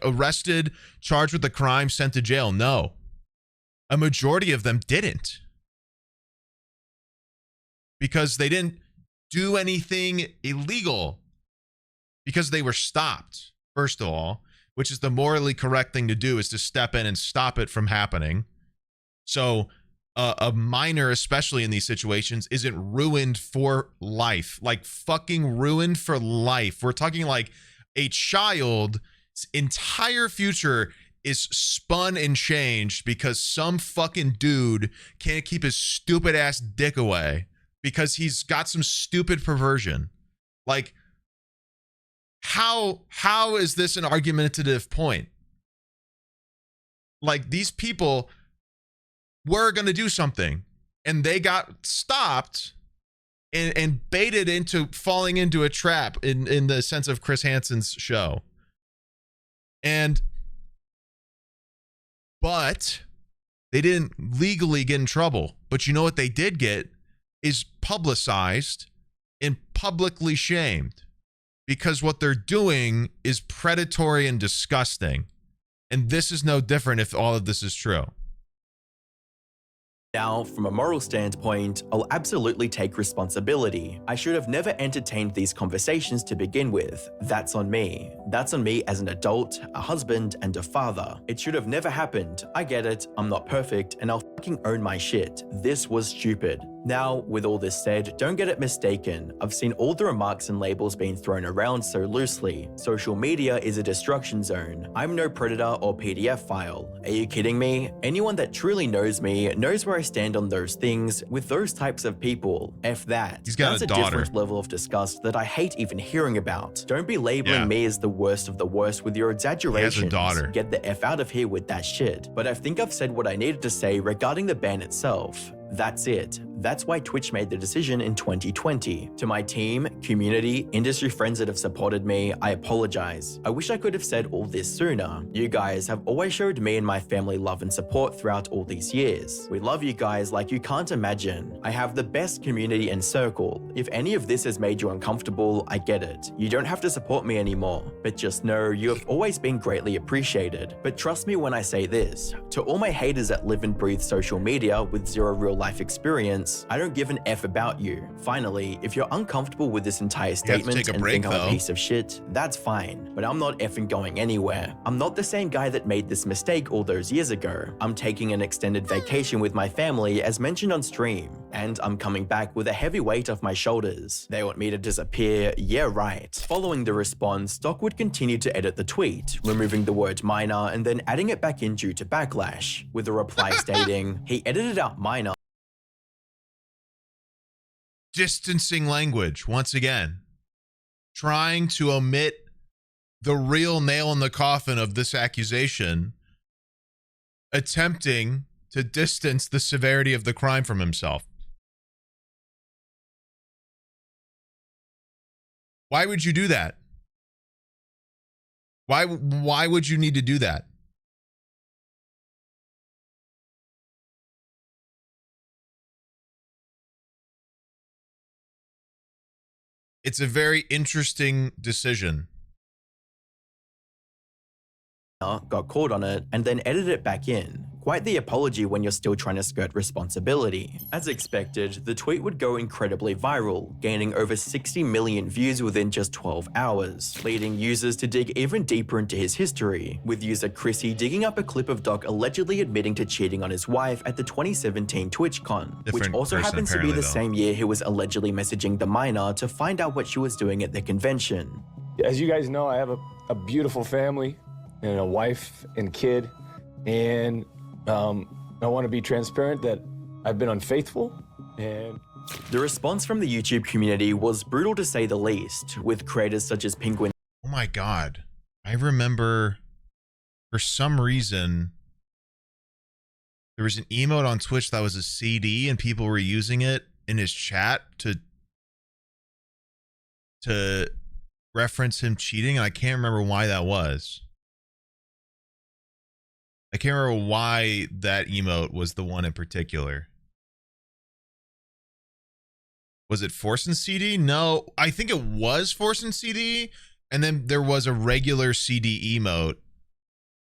arrested, charged with a crime, sent to jail? No. A majority of them didn't. Because they didn't do anything illegal. Because they were stopped, first of all, which is the morally correct thing to do, is to step in and stop it from happening. So a minor, especially in these situations, isn't ruined for life. Like fucking ruined for life. We're talking like a child's entire future is spun and changed because some fucking dude can't keep his stupid ass dick away because he's got some stupid perversion. Like, how is this an argumentative point? Like, these people were going to do something and they got stopped and baited into falling into a trap in the sense of Chris Hansen's show. But they didn't legally get in trouble. But you know what they did get is publicized and publicly shamed. Because what they're doing is predatory and disgusting. And this is no different if all of this is true. Now, from a moral standpoint, I'll absolutely take responsibility. I should have never entertained these conversations to begin with. That's on me. That's on me as an adult, a husband, and a father. It should have never happened. I get it, I'm not perfect, and I'll fucking own my shit. This was stupid. Now, with all this said, don't get it mistaken. I've seen all the remarks and labels being thrown around so loosely. Social media is a destruction zone. I'm no predator or PDF file. Are you kidding me? Anyone that truly knows me knows where I stand on those things with those types of people. F that. He's got That's a daughter. Different level of disgust that I hate even hearing about. Don't be labeling me as the worst of the worst with your exaggerations. He has a daughter. Get the F out of here with that shit. But I think I've said what I needed to say regarding the ban itself. That's it. That's why Twitch made the decision in 2020. To my team, community, industry friends that have supported me, I apologize. I wish I could have said all this sooner. You guys have always showed me and my family love and support throughout all these years. We love you guys like you can't imagine. I have the best community and circle. If any of this has made you uncomfortable, I get it. You don't have to support me anymore. But just know you have always been greatly appreciated. But trust me when I say this. To all my haters that live and breathe social media with zero real life experience, I don't give an F about you. Finally, if you're uncomfortable with this entire statement and think I'm a piece of shit, that's fine. But I'm not effing going anywhere. I'm not the same guy that made this mistake all those years ago. I'm taking an extended vacation with my family as mentioned on stream, and I'm coming back with a heavy weight off my shoulders. They want me to disappear? Yeah, right. Following the response, Doc would continue to edit the tweet, removing the word minor and then adding it back in due to backlash, with a reply stating, he edited out minor. Distancing language, once again. Trying to omit the real nail in the coffin of this accusation. Attempting to distance the severity of the crime from himself. Why would you do that? Why would you need to do that? It's a very interesting decision. got caught on it, and then edited it back in. Quite the apology when you're still trying to skirt responsibility. As expected, the tweet would go incredibly viral, gaining over 60 million views within just 12 hours, leading users to dig even deeper into his history, with user Chrissy digging up a clip of Doc allegedly admitting to cheating on his wife at the 2017 TwitchCon, which also happens to be the same year he was allegedly messaging the minor to find out what she was doing at the convention. As you guys know, I have a beautiful family and a wife and kid, and I want to be transparent that I've been unfaithful, and the response from the YouTube community was brutal to say the least, with creators such as Penguin. Oh my God. I remember for some reason there was an emote on Twitch that was a CD and people were using it in his chat to reference him cheating, and I can't remember why that was. I can't remember why that emote was the one in particular. Was it Force and CD? No, I think it was Force and CD. And then there was a regular CD emote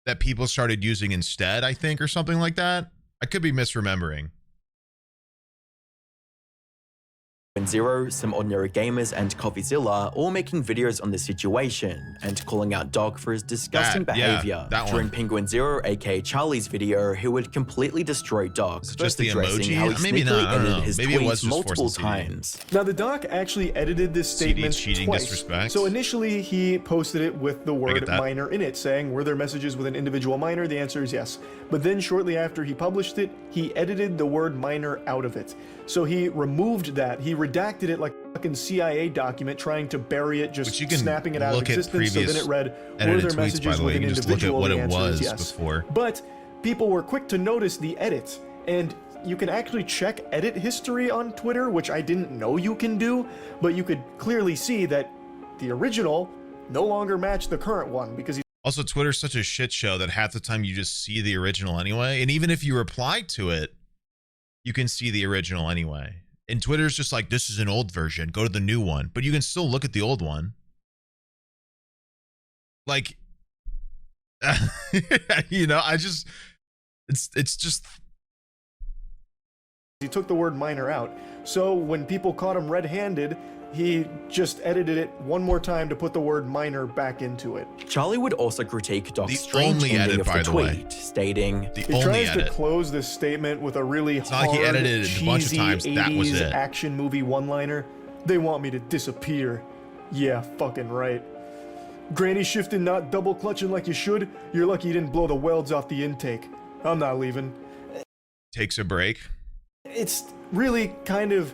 that people started using instead, I think, or something like that. I could be misremembering. Zero, Some Ordinary Gamers, and CoffeeZilla all making videos on the situation and calling out Doc for his disgusting behavior during Penguin Zero, aka Charlie's video, who would completely destroy Doc, just the emoji. How he Maybe not. I don't know. His Maybe it was just multiple times. Now the doc actually edited this statement cheating, twice. Disrespect. So initially he posted it with the word minor in it, saying, were there messages with an individual minor? The answer is yes. But then shortly after he published it, he edited the word minor out of it. So he removed that. He redacted it like a fucking CIA document, trying to bury it, just snapping it out of existence. So then it read, were there messages with an individual? The answer is yes. But people were quick to notice the edit, and you can actually check edit history on Twitter, which I didn't know you can do, but you could clearly see that the original no longer matched the current one, because also Twitter's such a shit show that half the time you just see the original anyway, and even if you reply to it, you can see the original anyway. And Twitter's just like, this is an old version, go to the new one. But you can still look at the old one. Like, you know, it's just. He took the word minor out. So when people caught him red-handed, he just edited it one more time to put the word minor back into it. Charlie would also critique Doc's strange ending of the tweet, stating, he tries to close this statement with a really hard, he edited it a bunch of times. That was it. Action movie one-liner. They want me to disappear. Yeah, fucking right. Granny shifting, not double clutching like you should. You're lucky you didn't blow the welds off the intake. I'm not leaving. Takes a break. It's really kind of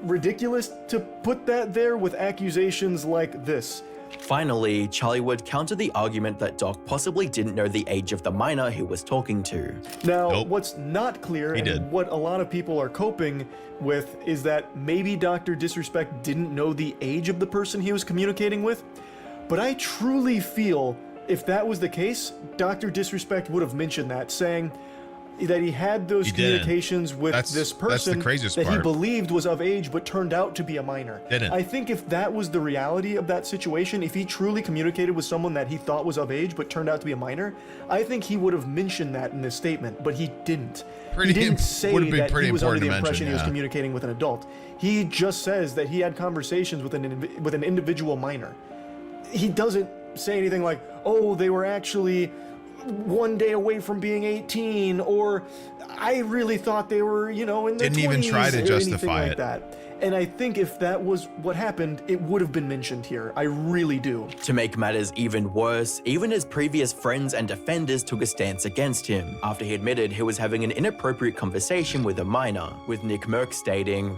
ridiculous to put that there with accusations like this. Finally, Charlie would counter the argument that Doc possibly didn't know the age of the minor he was talking to. Now, what's not clear and what a lot of people are coping with is that maybe Dr. Disrespect didn't know the age of the person he was communicating with, but I truly feel if that was the case, Dr. Disrespect would have mentioned that, saying that he had those communications with this person that he believed was of age but turned out to be a minor. I think if that was the reality of that situation, if he truly communicated with someone that he thought was of age but turned out to be a minor, I think he would have mentioned that in this statement, but he didn't. He didn't say that he was under the impression he was communicating with an adult. He just says that he had conversations with an individual minor. He doesn't say anything like, oh, they were actually one day away from being 18, or I really thought they were, you know, in their 20s. Didn't even try to justify it. That. And I think if that was what happened, it would have been mentioned here. I really do. To make matters even worse, even his previous friends and defenders took a stance against him after he admitted he was having an inappropriate conversation with a minor, with Nick Merck stating,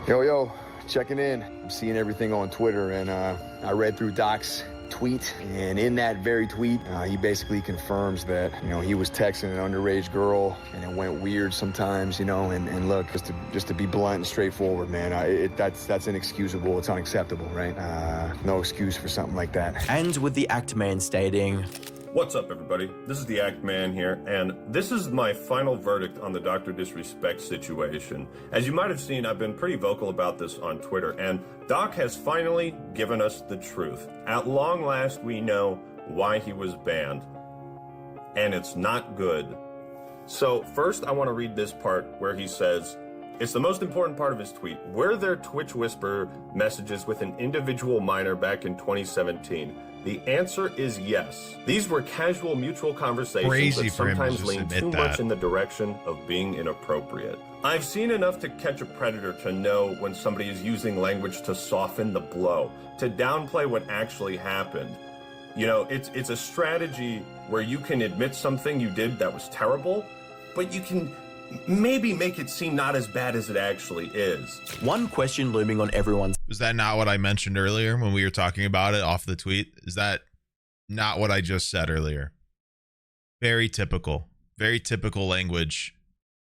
Yo, checking in. I'm seeing everything on Twitter, and I read through Doc's tweet, and in that very tweet, he basically confirms that, you know, he was texting an underage girl, and it went weird sometimes, you know, and look, just to be blunt and straightforward, man, that's inexcusable, it's unacceptable, right? No excuse for something like that. And with the Act Man stating, what's up, everybody? This is the Act Man here, and this is my final verdict on the Dr. Disrespect situation. As you might have seen, I've been pretty vocal about this on Twitter, and Doc has finally given us the truth. At long last, we know why he was banned. and it's not good. So first I want to read this part where he says, it's the most important part of his tweet. Were there Twitch Whisper messages with an individual minor back in 2017? The answer is yes. These were casual mutual conversations Crazy that for him to sometimes just lean admit too that. much in the direction of being inappropriate. I've seen enough to catch a predator to know when somebody is using language to soften the blow, to downplay what actually happened. You know, it's a strategy where you can admit something you did that was terrible, but you can maybe make it seem not as bad as it actually is. One question looming on everyone's... Was that not what I mentioned earlier when we were talking about it off the tweet? Is that not what I just said earlier? Very typical language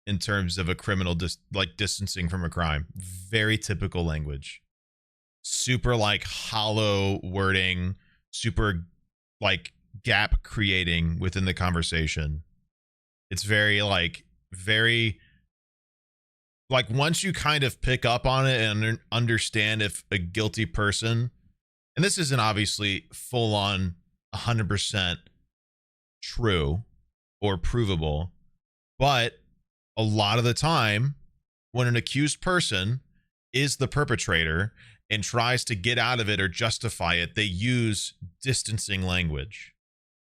in terms of a criminal distancing from a crime. Very typical language. Super like hollow wording, super like gap creating within the conversation. It's very once you kind of pick up on it and understand if a guilty person, and this isn't obviously full on 100% true or provable, but a lot of the time when an accused person is the perpetrator and tries to get out of it or justify it, they use distancing language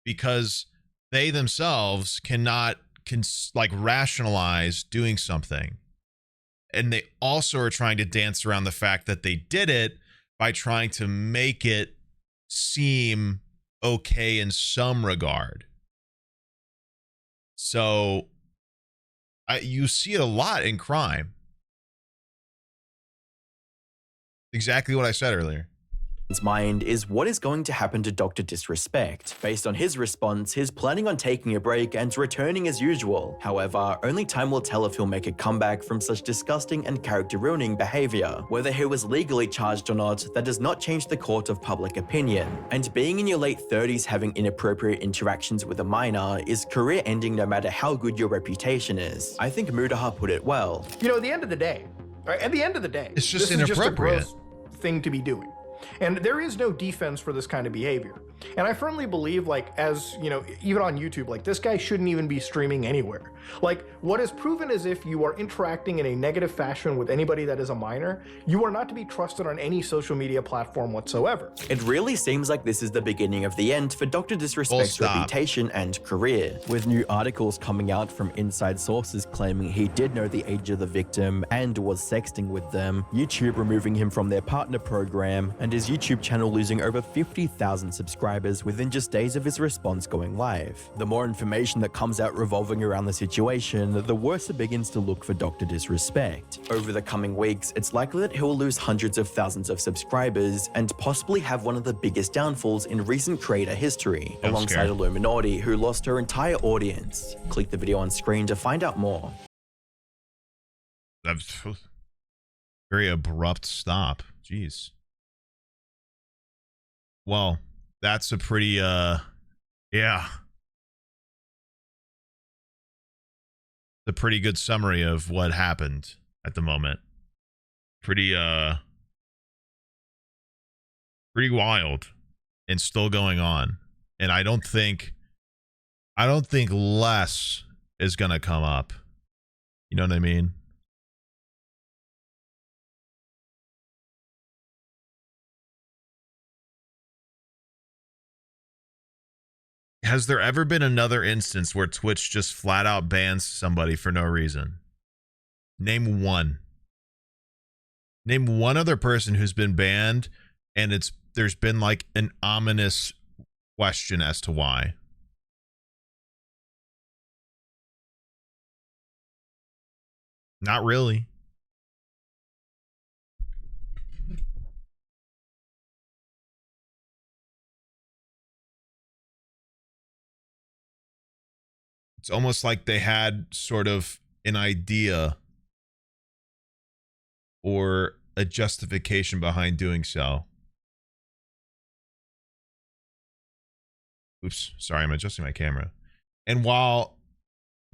because they themselves cannot rationalize doing something. And they also are trying to dance around the fact that they did it by trying to make it seem okay in some regard. So you see it a lot in crime. Exactly what I said earlier. Mind is what is going to happen to Dr. Disrespect. Based on his response, he's planning on taking a break and returning as usual. However, only time will tell if he'll make a comeback from such disgusting and character-ruining behavior. Whether he was legally charged or not, that does not change the court of public opinion. And being in your late 30s having inappropriate interactions with a minor is career-ending no matter how good your reputation is. I think Mudaha put it well. You know, at the end of the day, right? At the end of the day, it's just this inappropriate. Is just a gross thing to be doing. And there is no defense for this kind of behavior. And I firmly believe, like, as, you know, even on YouTube, like, this guy shouldn't even be streaming anywhere. Like, what is proven is if you are interacting in a negative fashion with anybody that is a minor, you are not to be trusted on any social media platform whatsoever. It really seems like this is the beginning of the end for Dr. Disrespect's reputation and career, with new articles coming out from inside sources claiming he did know the age of the victim and was sexting with them, YouTube removing him from their partner program, and his YouTube channel losing over 50,000 subscribers within just days of his response going live. The more information that comes out revolving around the situation, the worse it begins to look for Dr. Disrespect. Over the coming weeks, it's likely that he'll lose hundreds of thousands of subscribers and possibly have one of the biggest downfalls in recent creator history, alongside Illuminati, who lost her entire audience. Click the video on screen to find out more. That's very abrupt stop. Jeez. Well, that's a pretty, yeah. A pretty good summary of what happened at the moment. Pretty wild and still going on. And I don't think less is going to come up. You know what I mean? Has there ever been another instance where Twitch just flat out bans somebody for no reason? Name one. Name one other person who's been banned and there's been like an ominous question as to why. Not really. It's almost like they had sort of an idea or a justification behind doing so. Oops, sorry, I'm adjusting my camera. And while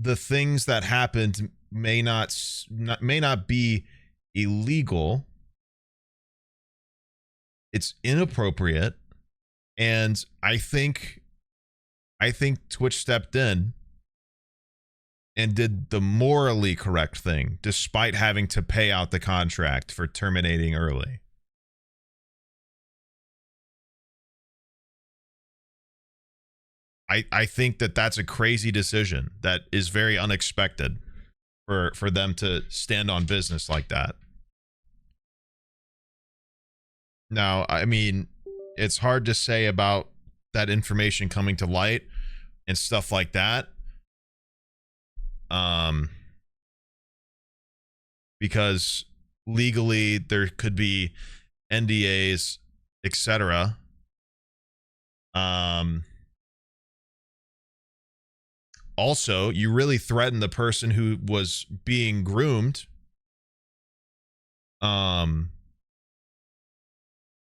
the things that happened may not be illegal, it's inappropriate, and I think I think Twitch stepped in and did the morally correct thing, despite having to pay out the contract for terminating early. I think that that's a crazy decision that is very unexpected for them to stand on business like that. Now, I mean, it's hard to say about that information coming to light and stuff like that. Because legally there could be NDAs, etc. Also, you really threaten the person who was being groomed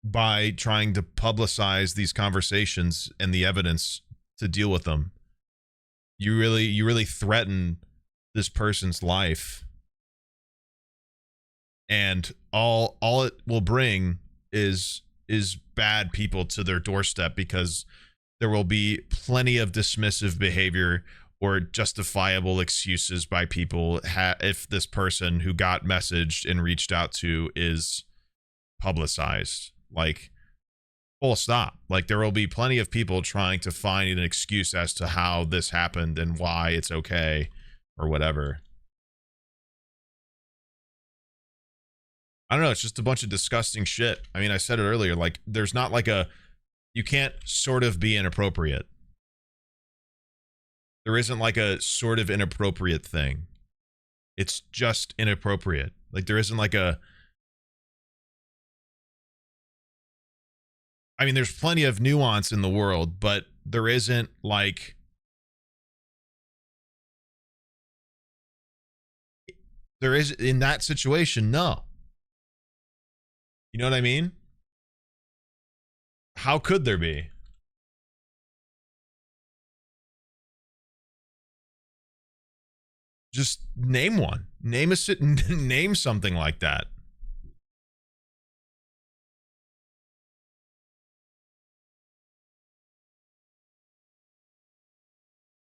by trying to publicize these conversations and the evidence to deal with them. You really threaten this person's life. And all it will bring is bad people to their doorstep, because there will be plenty of dismissive behavior or justifiable excuses by people if this person who got messaged and reached out to is publicized. Like, full stop. Like, there will be plenty of people trying to find an excuse as to how this happened and why it's okay or whatever. I don't know, it's just a bunch of disgusting shit. I mean, I said it earlier, like, there's not like you can't sort of be inappropriate. There isn't like a sort of inappropriate thing. It's just inappropriate. Like, there isn't like I mean, there's plenty of nuance in the world, but there isn't like... There is, in that situation, no. You know what I mean? How could there be? Just name one. Name something like that.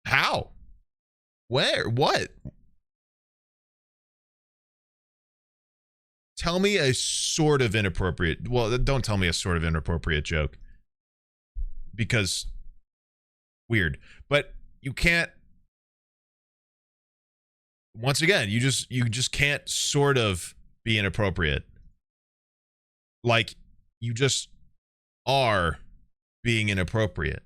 How? Where? What? Tell me a sort of inappropriate... Well, don't tell me a sort of inappropriate joke. Because... weird. But you can't... Once again, you just can't sort of be inappropriate. Like, you just are being inappropriate.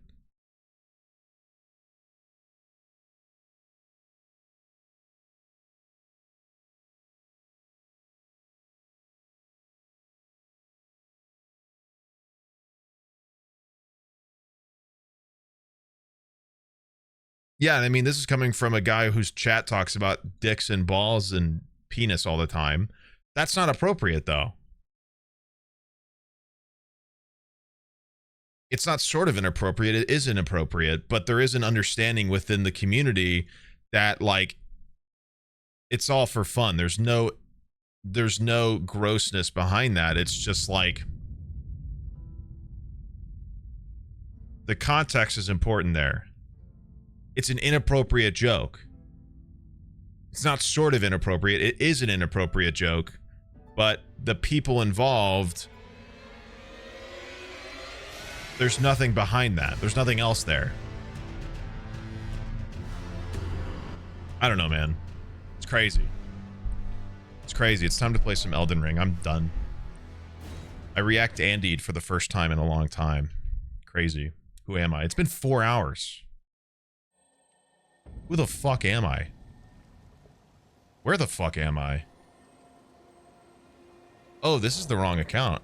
Yeah, I mean, this is coming from a guy whose chat talks about dicks and balls and penis all the time. That's not appropriate, though. It's not sort of inappropriate, it is inappropriate, but there is an understanding within the community that, like, it's all for fun. There's no grossness behind that. It's just like, the context is important there. It's an inappropriate joke. It's not sort of inappropriate. It is an inappropriate joke. But the people involved, there's nothing behind that. There's nothing else there. I don't know, man. It's crazy. It's crazy. It's time to play some Elden Ring. I'm done. I react Andied for the first time in a long time. Crazy. Who am I? It's been 4 hours. Who the fuck am I? Where the fuck am I? Oh, this is the wrong account.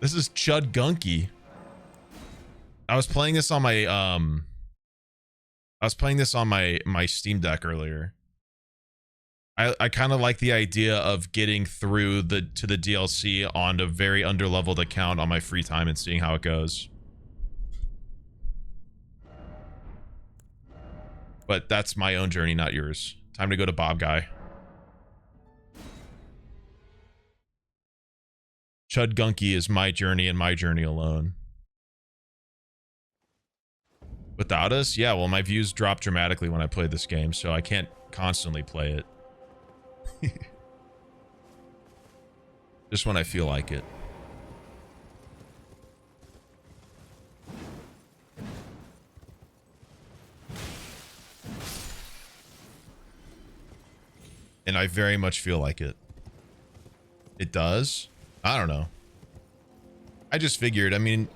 This is Chud Gunky. I was playing this on my my Steam Deck earlier. I kind of like the idea of getting through to the DLC on a very underleveled account on my free time and seeing how it goes. But that's my own journey, not yours. Time to go to Bob Guy. Chud Gunky is my journey and my journey alone. Without us? Yeah, well, my views drop dramatically when I play this game, so I can't constantly play it. Just when I feel like it. And I very much feel like it. It does? I don't know. I just figured, I mean,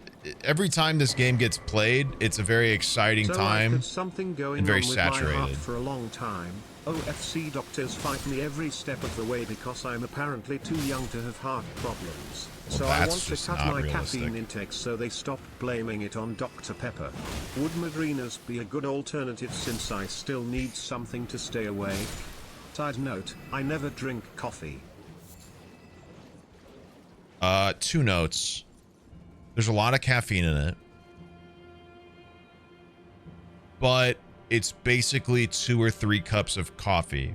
every time this game gets played, it's a very exciting time I've had something going and very on with saturated. my heart for a long time. OFC doctors fight me every step of the way because I'm apparently too young to have heart problems. Well, so I that's want to just cut not my realistic. caffeine intake so they stop blaming it on Dr. Pepper. Would Madrinas be a good alternative since I still need something to stay awake? Side note, I never drink coffee. 2 notes. There's a lot of caffeine in it. But it's basically 2 or 3 cups of coffee.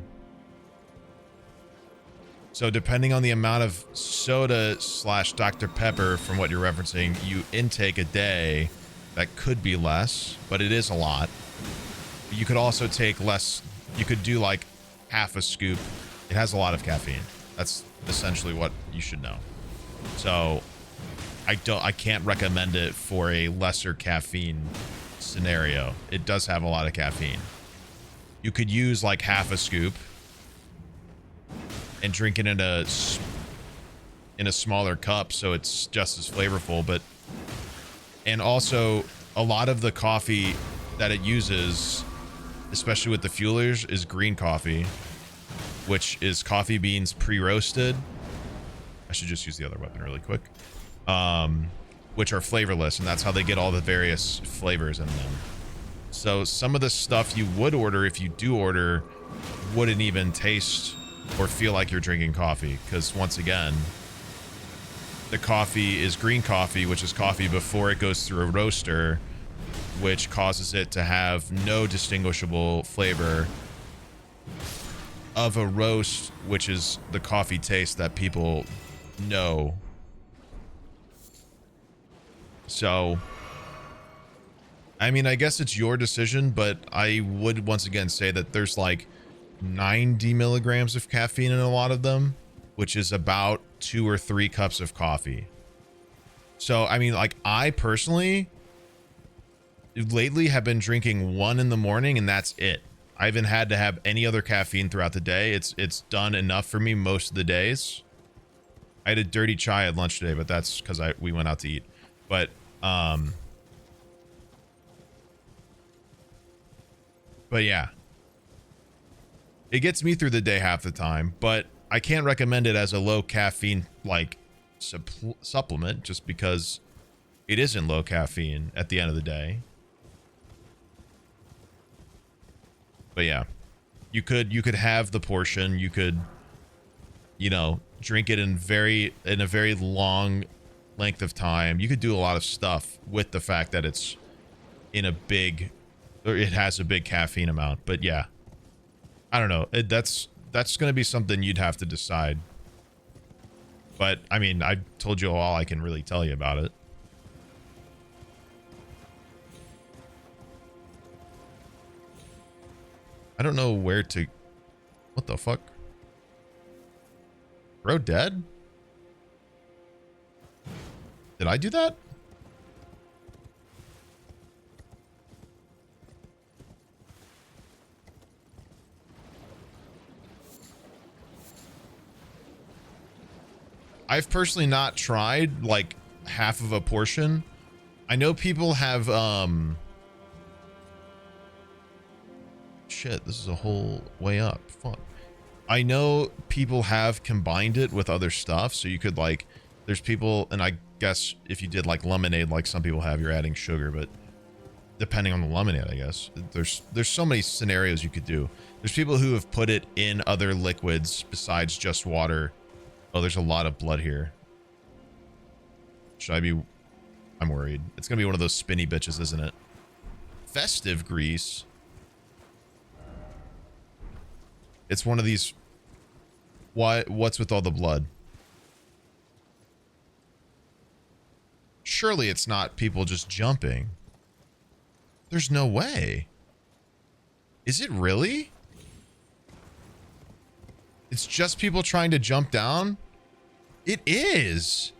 So depending on the amount of soda / Dr. Pepper from what you're referencing, you intake a day, that could be less, but it is a lot. You could also take less. You could do like half a scoop. It has a lot of caffeine. That's essentially what you should know. So I can't recommend it for a lesser caffeine scenario. It does have a lot of caffeine. You could use like half a scoop and drink it in a smaller cup so it's just as flavorful, but and also a lot of the coffee that it uses, especially with the fuelers, is green coffee, which is coffee beans pre-roasted. I should just use the other weapon really quick. Which are flavorless, and that's how they get all the various flavors in them. So some of the stuff you would order, if you do order, wouldn't even taste or feel like you're drinking coffee, because once again, the coffee is green coffee, which is coffee before it goes through a roaster, which causes it to have no distinguishable flavor of a roast, which is the coffee taste that people know. So, I mean, I guess it's your decision, but I would once again say that there's like 90 milligrams of caffeine in a lot of them, which is about 2 or 3 cups of coffee. So, I mean, like, I personally lately have been drinking 1 in the morning, and that's it. I haven't had to have any other caffeine throughout the day. It's done enough for me most of the days. I had a dirty chai at lunch today, but that's because we went out to eat. But yeah, it gets me through the day half the time, but I can't recommend it as a low caffeine like supplement just because it isn't low caffeine at the end of the day. But yeah, you could have the portion. You could, you know, drink it in a very long length of time. You could do a lot of stuff with the fact that it has a big caffeine amount. But yeah, I don't know. That's going to be something you'd have to decide. But I mean, I told you all I can really tell you about it. I don't know where to... What the fuck? Bro dead? Did I do that? I've personally not tried like half of a portion. I know people have shit, this is a whole way up. Fuck. I know people have combined it with other stuff, so you could like, there's people, and I guess if you did like lemonade like some people have, you're adding sugar, but depending on the lemonade, I guess there's so many scenarios you could do. There's people who have put it in other liquids besides just water. Oh, there's a lot of blood here. Should I be... I'm worried. It's gonna be one of those spinny bitches, isn't it? Festive grease. It's one of these... What's with all the blood? Surely it's not people just jumping. There's no way. Is it really? It's just people trying to jump down? It is.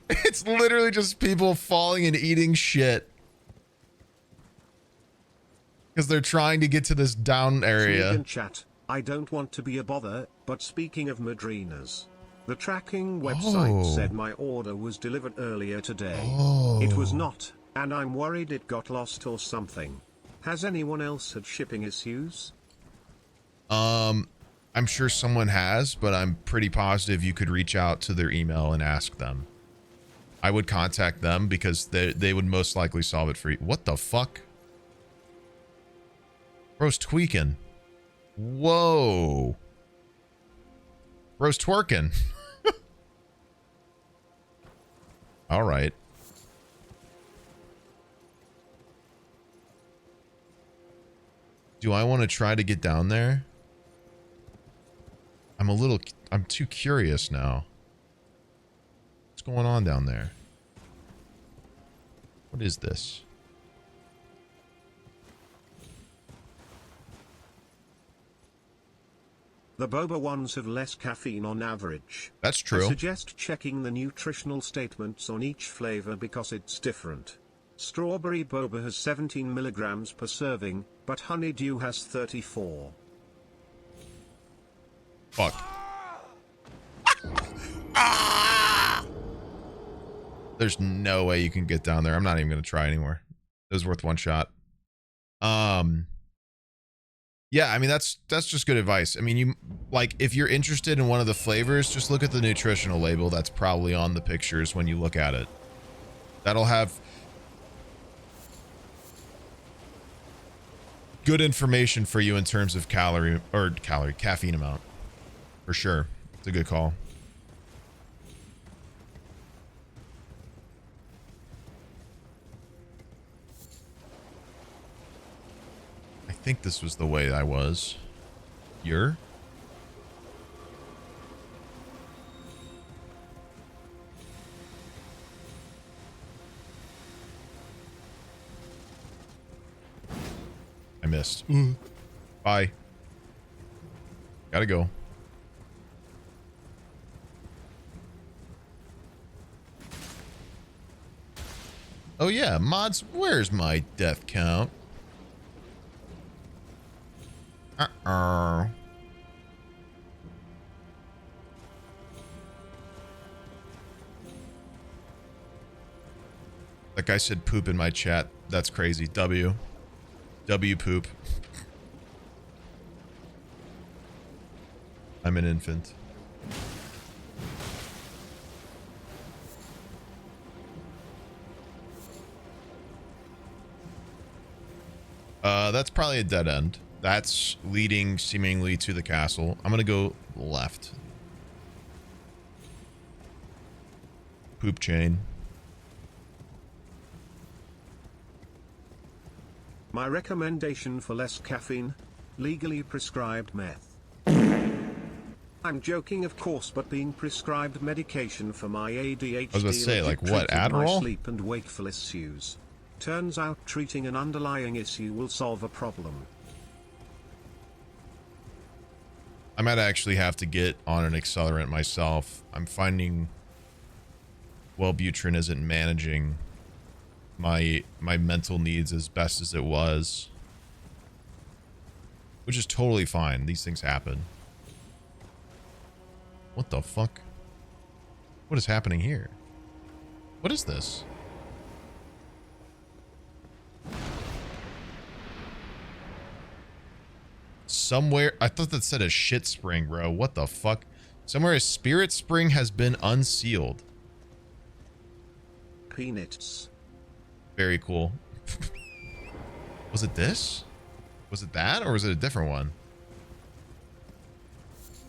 It's literally just people falling and eating shit. Because they're trying to get to this down area. Sneak in chat. I don't want to be a bother, but speaking of Madrinas, the tracking website said my order was delivered earlier today. It was not, and I'm worried it got lost or something. Has anyone else had shipping issues? I'm sure someone has, but I'm pretty positive you could reach out to their email and ask them. I would contact them because they would most likely solve it for you. What the fuck? Bro's tweaking. Whoa. Bro's twerking. All right. Do I want to try to get down there? I'm too curious now. What's going on down there? What is this? The boba ones have less caffeine on average. That's true. I suggest checking the nutritional statements on each flavor because it's different. Strawberry boba has 17 milligrams per serving, but honeydew has 34. Fuck. There's no way you can get down there. I'm not even going to try anymore. It was worth one shot. Yeah, I mean, that's just good advice. I mean, if you're interested in one of the flavors, just look at the nutritional label that's probably on the pictures when you look at it. That'll have good information for you in terms of caffeine amount. For sure. It's a good call. I think this was the way I was. You're? I missed. Bye. Gotta go. Oh yeah, mods, where's my death count? That guy said poop in my chat. That's crazy. W poop. I'm an infant. That's probably a dead end. That's leading seemingly to the castle. I'm gonna go left. Poop chain. My recommendation for less caffeine: legally prescribed meth. I'm joking, of course, but being prescribed medication for my ADHD. I was about to say, like, what, treated my Adderall? sleep and wakeful issues. Turns out treating an underlying issue will solve a problem. I might actually have to get on an accelerant myself. I'm finding Wellbutrin isn't managing my mental needs as best as it was, which is totally fine. These things happen. What the fuck? What is happening here? What is this? Somewhere, I thought that said a shit spring, bro. What the fuck? Somewhere a spirit spring has been unsealed. Peanuts. Very cool. Was it this? Was it that, or was it a different one?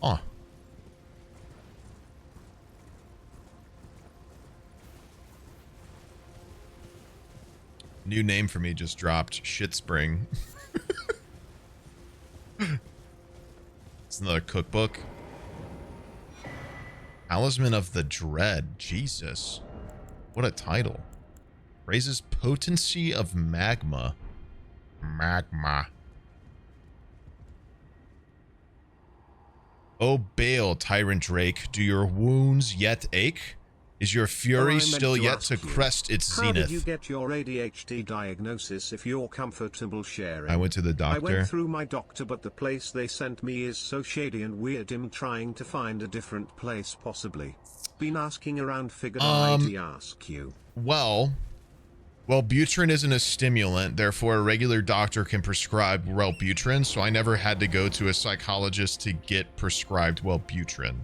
Oh. New name for me just dropped. Shit spring. It's another cookbook. Talisman of the Dread. Jesus. What a title. Raises potency of magma. Magma. O Baal, Tyrant Drake, do your wounds yet ache? Is your fury still yet to crest its zenith? How did you get your ADHD diagnosis if you're comfortable sharing? I went to the doctor. I went through my doctor, but the place they sent me is so shady and weird. I'm trying to find a different place possibly. Been asking around, figured I'd ask you. Well, Wellbutrin isn't a stimulant, therefore a regular doctor can prescribe Wellbutrin, so I never had to go to a psychologist to get prescribed Wellbutrin.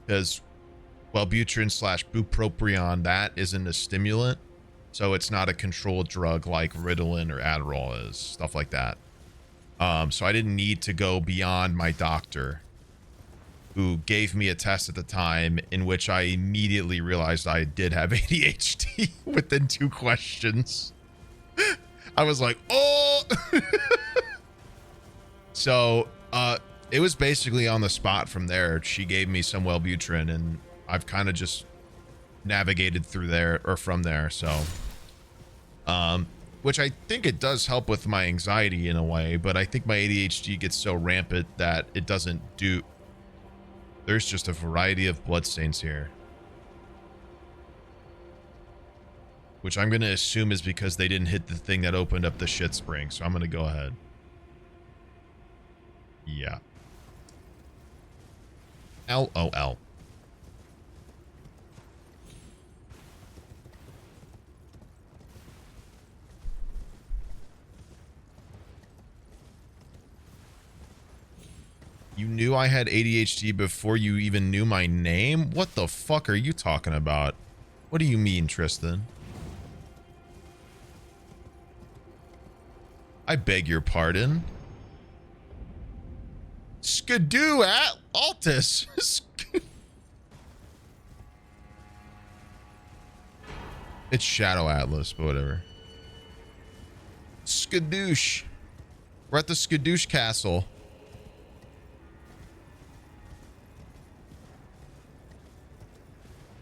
Because Wellbutrin / bupropion, that isn't a stimulant, so it's not a controlled drug like Ritalin or Adderall is, stuff like that. So I didn't need to go beyond my doctor, who gave me a test at the time in which I immediately realized I did have ADHD within 2 questions. I was like, oh! So, it was basically on the spot from there. She gave me some Wellbutrin, and I've kind of just navigated through there, or from there, so. Which I think it does help with my anxiety in a way, but I think my ADHD gets so rampant that it doesn't do... There's just a variety of bloodstains here. Which I'm going to assume is because they didn't hit the thing that opened up the shit spring, so I'm going to go ahead. Yeah. LOL. You knew I had ADHD before you even knew my name? What the fuck are you talking about? What do you mean, Tristan? I beg your pardon. Skidoo at Altus. It's Shadow Atlas, but whatever. Skadoosh. We're at the Skadoosh Castle.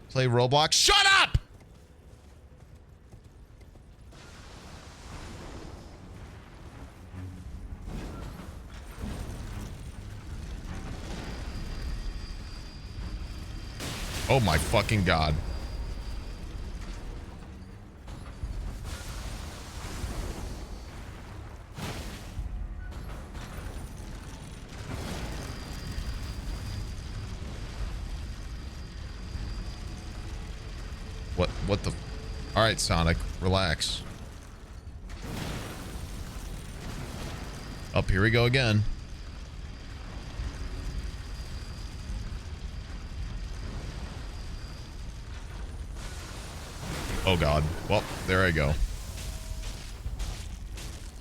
Play Roblox. Shut up! Oh my fucking god. What the... All right, Sonic, relax. Up, here we go again. Oh god. Well, there I go.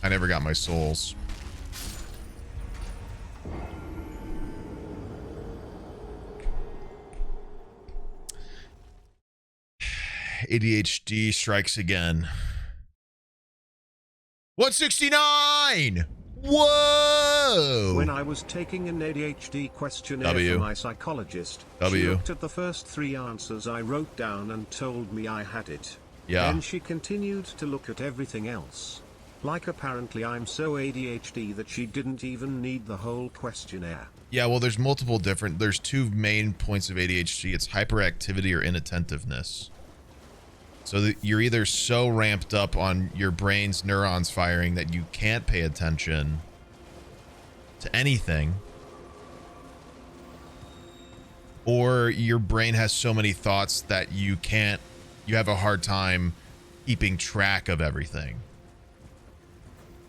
I never got my souls. ADHD strikes again. 169! Whoa! When I was taking an ADHD questionnaire for my psychologist, she looked at the first 3 answers I wrote down and told me I had it. Yeah. Then she continued to look at everything else. Like apparently I'm so ADHD that she didn't even need the whole questionnaire. Yeah, well, there's 2 main points of ADHD. It's hyperactivity or inattentiveness. So that you're either so ramped up on your brain's neurons firing that you can't pay attention to anything, or your brain has so many thoughts that you have a hard time keeping track of everything.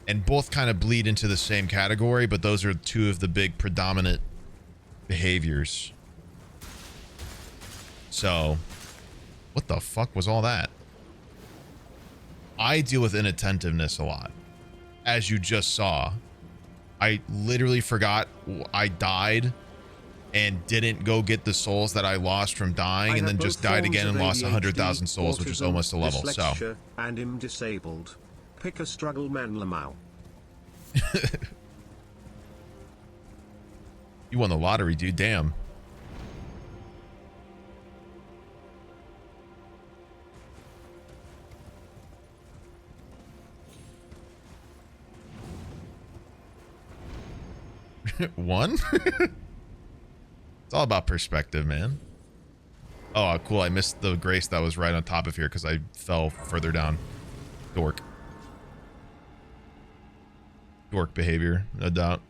And both kind of bleed into the same category, but those are 2 of the big predominant behaviors. So, what the fuck was all that? I deal with inattentiveness a lot. As you just saw, I literally forgot I died and didn't go get the souls that I lost from dying, and then just died again and lost 100,000 souls, which is almost a level. So, and I'm disabled. Pick a struggle man, Lamau. You won the lottery, dude. Damn. One? It's all about perspective, man. Oh, cool. I missed the grace that was right on top of here because I fell further down. Dork. Dork behavior, no doubt.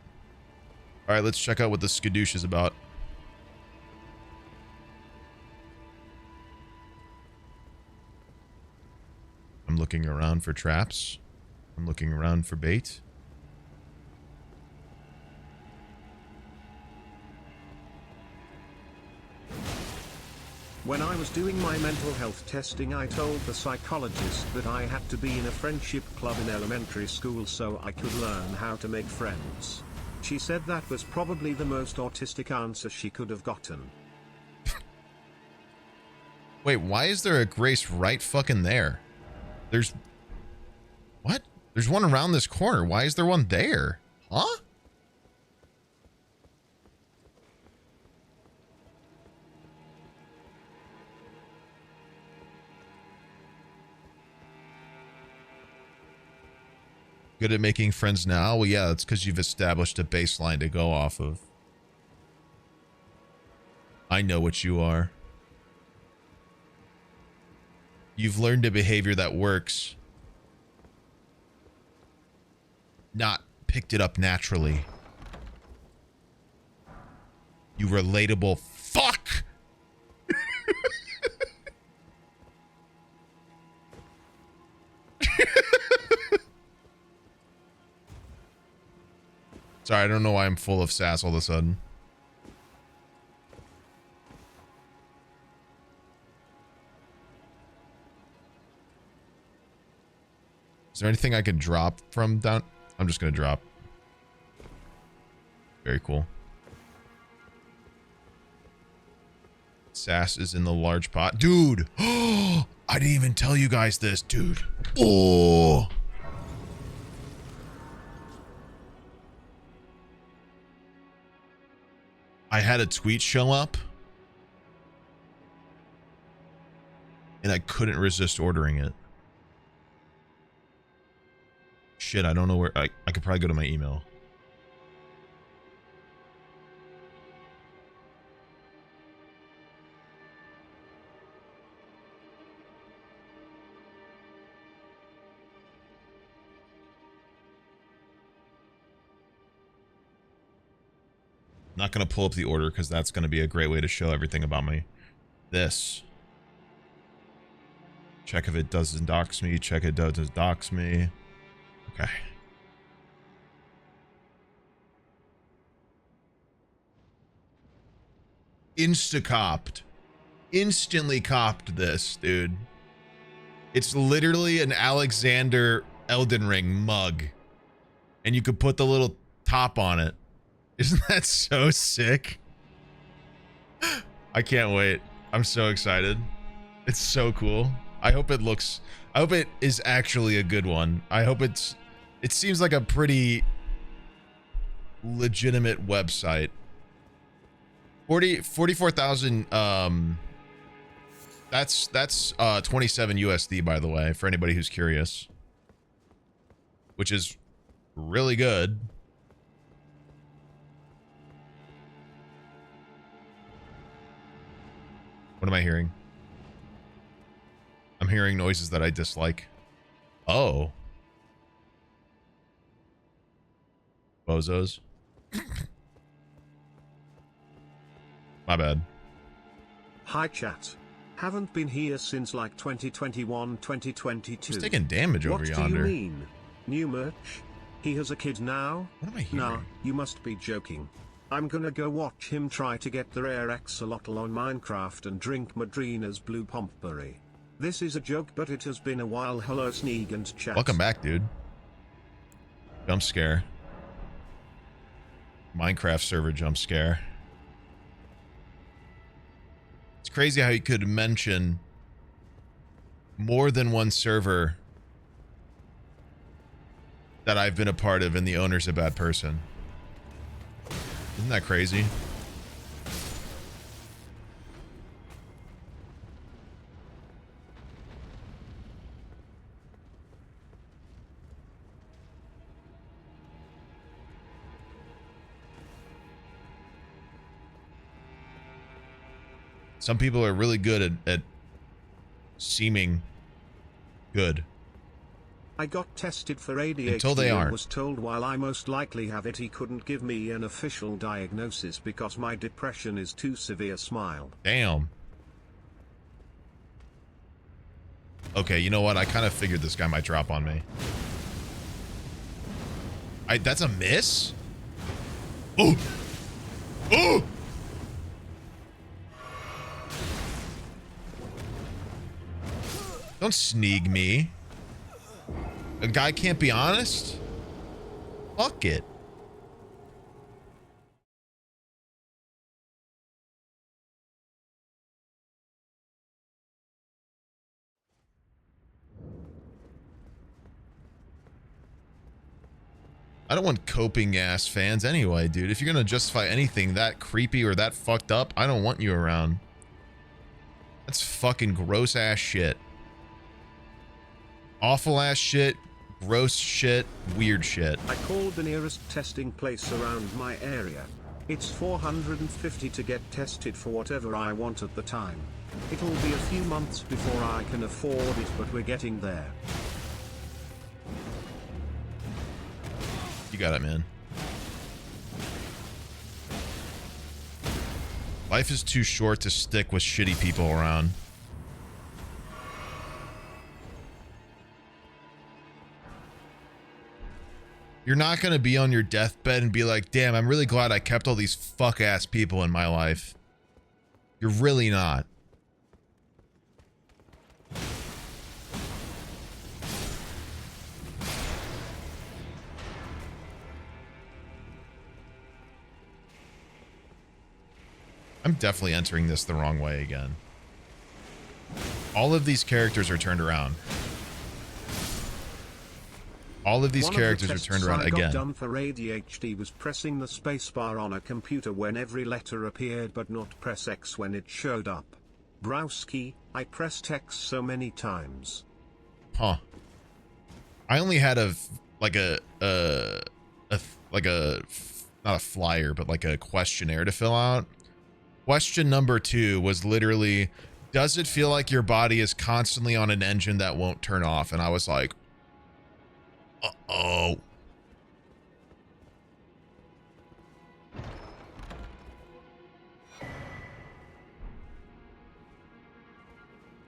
All right, let's check out what the skadoosh is about. I'm looking around for traps. I'm looking around for bait. When I was doing my mental health testing, I told the psychologist that I had to be in a friendship club in elementary school so I could learn how to make friends. She said that was probably the most autistic answer she could have gotten. Wait, why is there a grace right fucking there? There's... What? There's one around this corner. Why is there one there? Huh? Good at making friends now? Well, yeah, that's because you've established a baseline to go off of. I know what you are. You've learned a behavior that works. Not picked it up naturally. You relatable fuck! Sorry, I don't know why I'm full of sass all of a sudden. Is there anything I can drop from down? I'm just gonna drop. Very cool. Sass is in the large pot. Dude! I didn't even tell you guys this, dude. Oh! I had a tweet show up and I couldn't resist ordering it. Shit, I don't know where. I could probably go to my email. Not going to pull up the order because that's going to be a great way to show everything about me. This. Check if it doesn't dox me. Check it does dox me. Okay. Insta-copped. Instantly copped this, dude. It's literally an Alexander Elden Ring mug. And you could put the little top on it. Isn't that so sick? I can't wait. I'm so excited. It's so cool. I hope it is actually a good one. I hope it seems like a pretty legitimate website. 44,000 that's 27 USD, by the way, for anybody who's curious. Which is really good. What am I hearing? I'm hearing noises that I dislike. Oh. Bozos. My bad. Hi chat. Haven't been here since like 2021, 2022. He's taking damage over yonder. What do you mean? New merch? He has a kid now? What am I hearing? Nah, you must be joking. I'm gonna go watch him try to get the rare axolotl on Minecraft and drink Madrina's blue pompberry. This is a joke, but it has been a while. Hello Sneeg and chat. Welcome back, dude. Jump scare. Minecraft server jump scare. It's crazy how you could mention more than one server that I've been a part of and the owner's a bad person. Isn't that crazy? Some people are really good at seeming good. I got tested for ADHD Until they aren't. and was told while I most likely have it, he couldn't give me an official diagnosis because my depression is too severe. Smile. Damn. Okay, you know what? I kind of figured this guy might drop on me. That's a miss? Oh! Oh! Don't sneak me. A guy can't be honest? Fuck it. I don't want coping ass fans anyway, dude. If you're gonna justify anything that creepy or that fucked up, I don't want you around. That's fucking gross ass shit. Awful ass shit, gross shit, weird shit. I called the nearest testing place around my area. It's $450 to get tested for whatever I want at the time. It'll be a few months before I can afford it, but we're getting there. You got it, man. Life is too short to stick with shitty people around. You're not going to be on your deathbed and be like, damn, I'm really glad I kept all these fuck-ass people in my life. You're really not. I'm definitely entering this the wrong way again. All of these characters are turned around. All of these characters are turned around again. One of the tests I got done for ADHD was pressing the spacebar on a computer when every letter appeared but not press X when it showed up. Browski, I pressed X so many times. Huh. I only had not a flyer, but like a questionnaire to fill out. Question number 2 was literally, does it feel like your body is constantly on an engine that won't turn off? And I was like, uh-oh.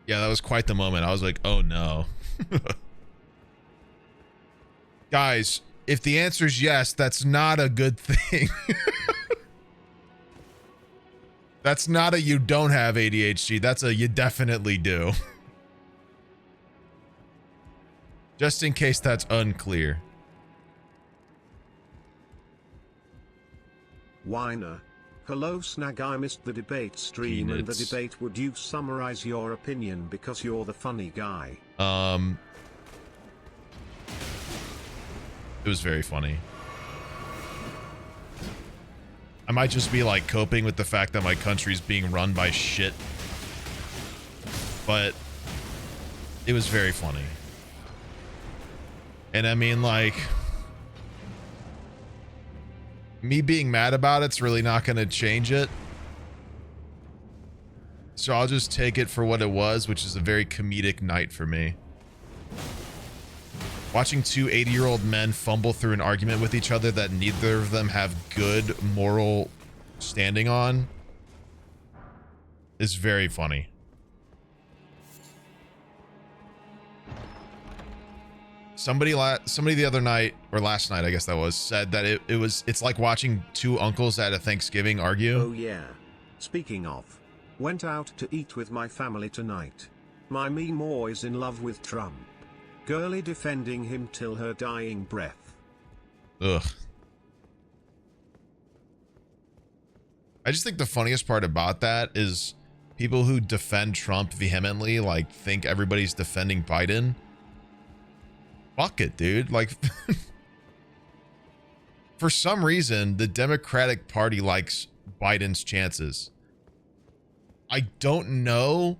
Yeah, that was quite the moment. I was like, oh no. Guys, if the answer is yes, that's not a good thing. That's not a you don't have ADHD. That's a you definitely do. Just in case that's unclear. Whiner. Hello Snag, I missed the debate stream and the debate. Would you summarize your opinion because you're the funny guy? It was very funny. I might just be like coping with the fact that my country's being run by shit. But it was very funny. And I mean, like, me being mad about it's really not going to change it. So I'll just take it for what it was, which is a very comedic night for me. Watching two 80-year-old men fumble through an argument with each other that neither of them have good moral standing on is very funny. Somebody the other night, or last night, I guess that was, said that it's like watching two uncles at a Thanksgiving argue. Oh yeah. Speaking of, went out to eat with my family tonight. My Meemaw is in love with Trump. Girlie defending him till her dying breath. Ugh. I just think the funniest part about that is people who defend Trump vehemently, like, think everybody's defending Biden. Fuck it, dude. Like, For some reason, the Democratic Party likes Biden's chances. I don't know,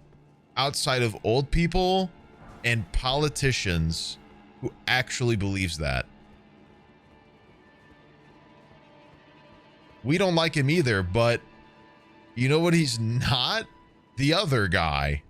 outside of old people and politicians, who actually believes that. We don't like him either, but you know what he's not? The other guy.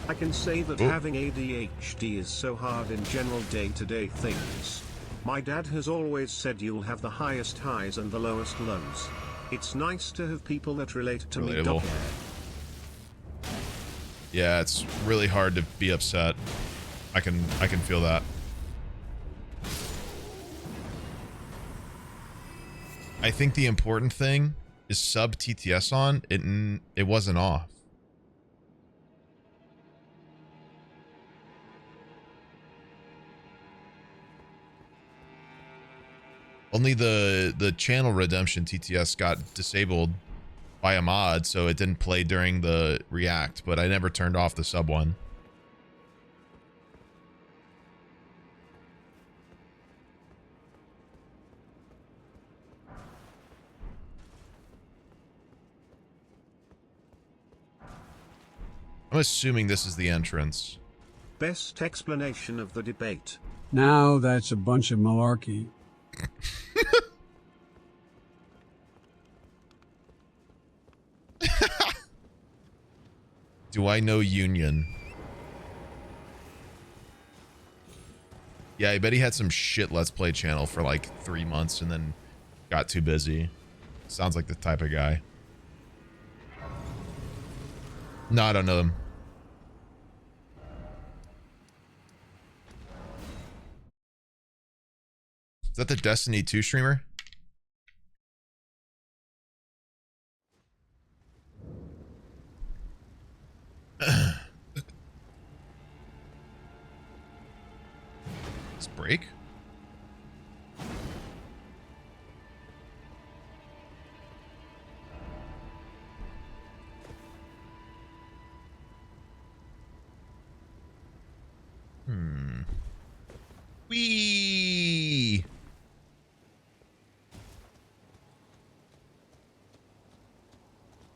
I can say that having ADHD is so hard in general day-to-day things. My dad has always said you'll have the highest highs and the lowest lows. It's nice to have people that relate to me. Relatable. Yeah, it's really hard to be upset. I can feel that. I think the important thing is sub TTS on. It wasn't off. Only the channel redemption TTS got disabled by a mod, so it didn't play during the react, but I never turned off the sub one. I'm assuming this is the entrance. Best explanation of the debate. Now that's a bunch of malarkey. Do I know Union? Yeah, I bet he had some shit Let's Play channel for like 3 months and then got too busy. Sounds like the type of guy. No, I don't know him. Is that the Destiny 2 streamer? Let's break. Wee.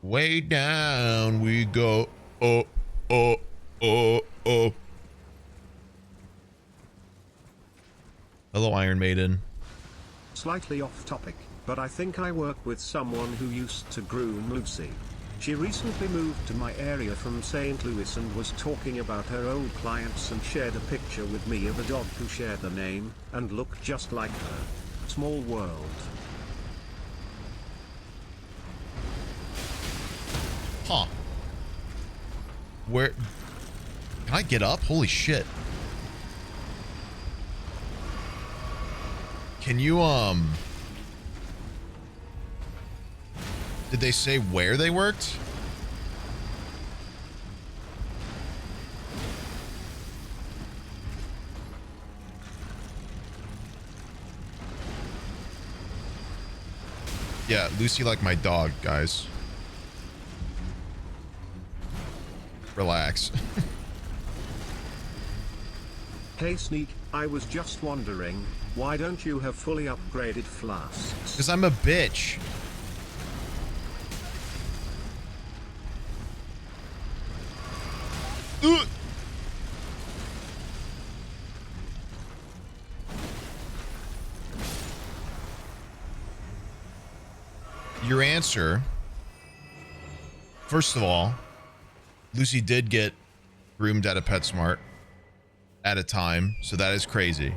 Way down we go. Oh, oh, oh, oh. Hello, Iron Maiden. Slightly off topic, but I think I work with someone who used to groom Lucy. She recently moved to my area from St. Louis and was talking about her old clients and shared a picture with me of a dog who shared the name and looked just like her. Small world. Huh. Where... Can I get up? Holy shit. Can you, Did they say where they worked? Yeah, Lucy like my dog, guys. Relax. Hey Sneak, I was just wondering, why don't you have fully upgraded flasks? Because I'm a bitch. Your answer, first of all, Lucy did get groomed at a PetSmart at a time, so that is crazy.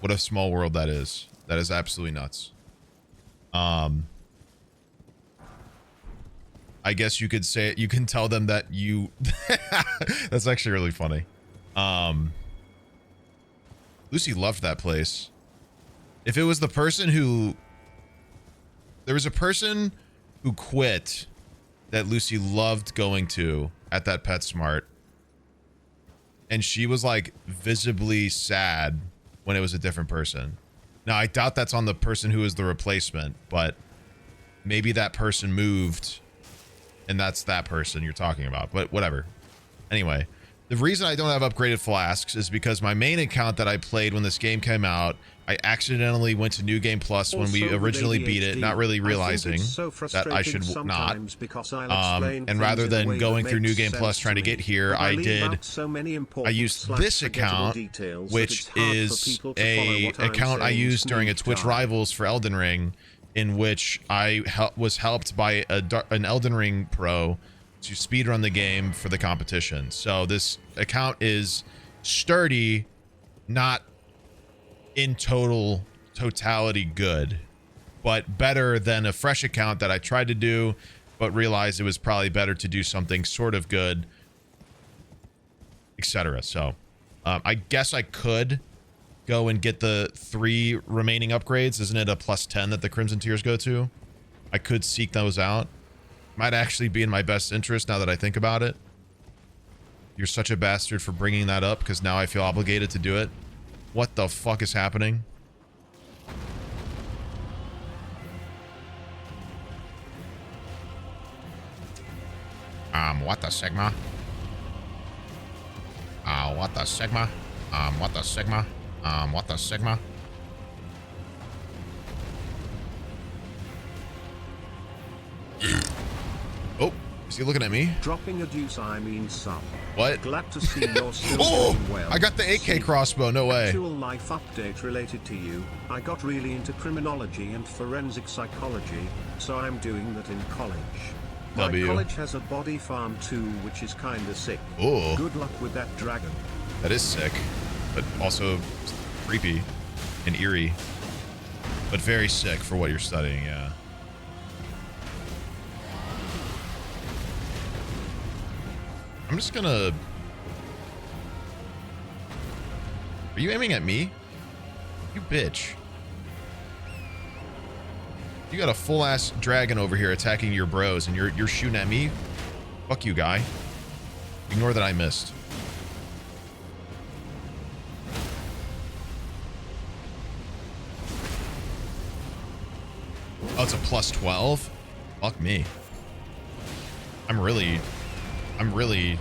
What a small world that is. That is absolutely nuts. I guess you could say, you can tell them that you that's actually really funny. Lucy loved that place. If it was the person who, there was a person who quit that Lucy loved going to at that PetSmart, and she was like visibly sad when it was a different person. Now I doubt that's on the person who is the replacement, but maybe that person moved and that's that person you're talking about, but whatever. Anyway, the reason I don't have upgraded flasks is because my main account that I played when this game came out, I accidentally went to New Game Plus when we originally beat it, not really realizing that I should not. And rather than going through New Game Plus trying to get here, I used this account, which is a account I used during a Twitch Rivals for Elden Ring, in which I was helped by an Elden Ring pro to speedrun the game for the competition. So this account is sturdy, not in totality good, but better than a fresh account that I tried to do, but realized it was probably better to do something sort of good, etc. So I guess I could go and get the 3 remaining upgrades. Isn't it a +10 that the Crimson Tears go to? I could seek those out. Might actually be in my best interest now that I think about it. You're such a bastard for bringing that up, because now I feel obligated to do it. What the fuck is happening? What the Sigma? What the Sigma? What the Sigma? What the Sigma? Oh, is he looking at me? Dropping a deuce, I mean some. What? Glad to see you're still doing well. I got the AK crossbow, no way. Actual life update related to you. I got really into criminology and forensic psychology, so I'm doing that in college. My college has a body farm too, which is kinda sick. Oh. Good luck with that dragon. That is sick, but also creepy and eerie, but very sick for what you're studying, yeah. I'm just gonna... Are you aiming at me? You bitch. You got a full-ass dragon over here attacking your bros, and you're shooting at me? Fuck you, guy. Ignore that I missed. Oh, it's a +12? Fuck me. I'm really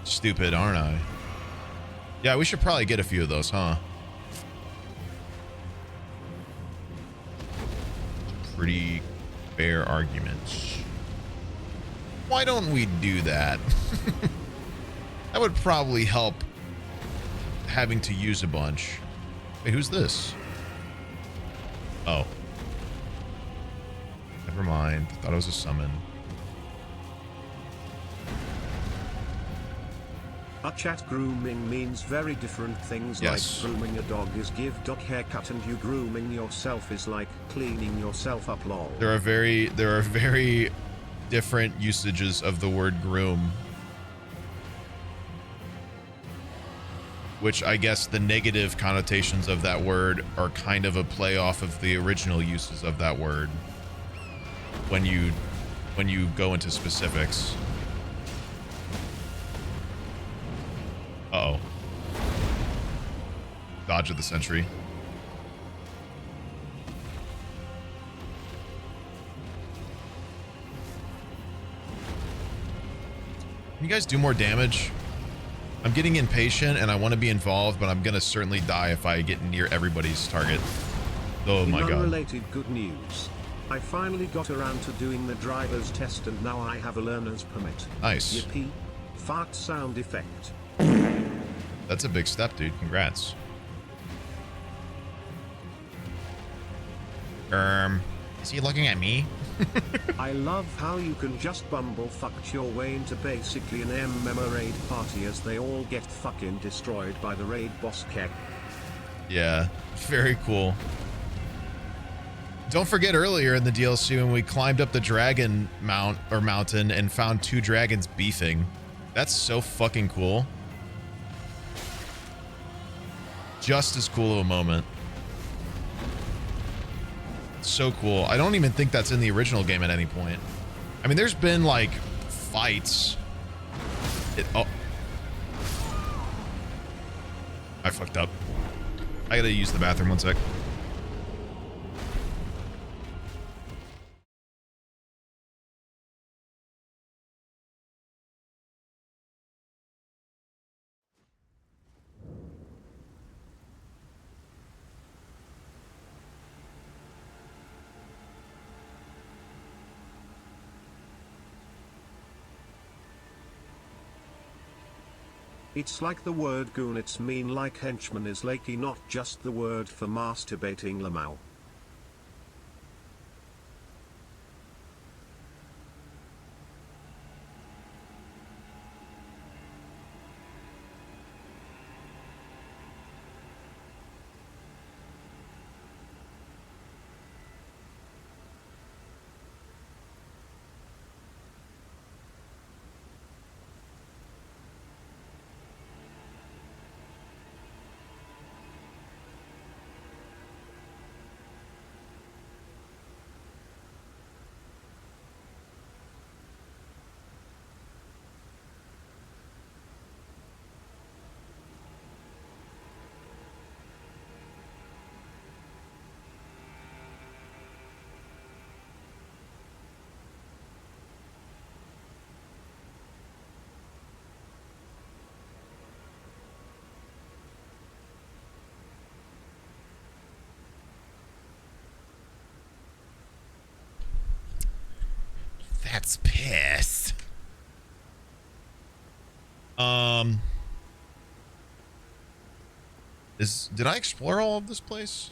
stupid, aren't I? Yeah, we should probably get a few of those, huh? Pretty fair arguments. Why don't we do that? That would probably help having to use a bunch. Wait, who's this? Oh. Never mind. Thought it was a summon. A chat grooming means very different things. Yes. Like grooming a dog is give dog haircut, and you grooming yourself is like cleaning yourself up, lol. There are very different usages of the word groom. Which I guess the negative connotations of that word are kind of a play off of the original uses of that word. When you go into specifics. Uh-oh. Dodge of the century. Can you guys do more damage? I'm getting impatient and I want to be involved, but I'm gonna certainly die if I get near everybody's target. Oh my god. Unrelated good news. I finally got around to doing the driver's test, and now I have a learner's permit. Nice. Yippee. Fart sound effect. That's a big step, dude. Congrats. Is he looking at me? I love how you can just bumblefuck your way into basically an MMA raid party as they all get fucking destroyed by the raid boss Kek. Yeah, very cool. Don't forget earlier in the DLC when we climbed up the dragon mountain and found 2 dragons beefing. That's so fucking cool. Just as cool of a moment. So cool. I don't even think that's in the original game at any point. I mean, there's been like fights. Oh. I fucked up. I gotta use the bathroom 1 sec. It's like the word goon, it's mean like henchman is lakey, not just the word for masturbating lamau. That's piss. Did I explore all of this place?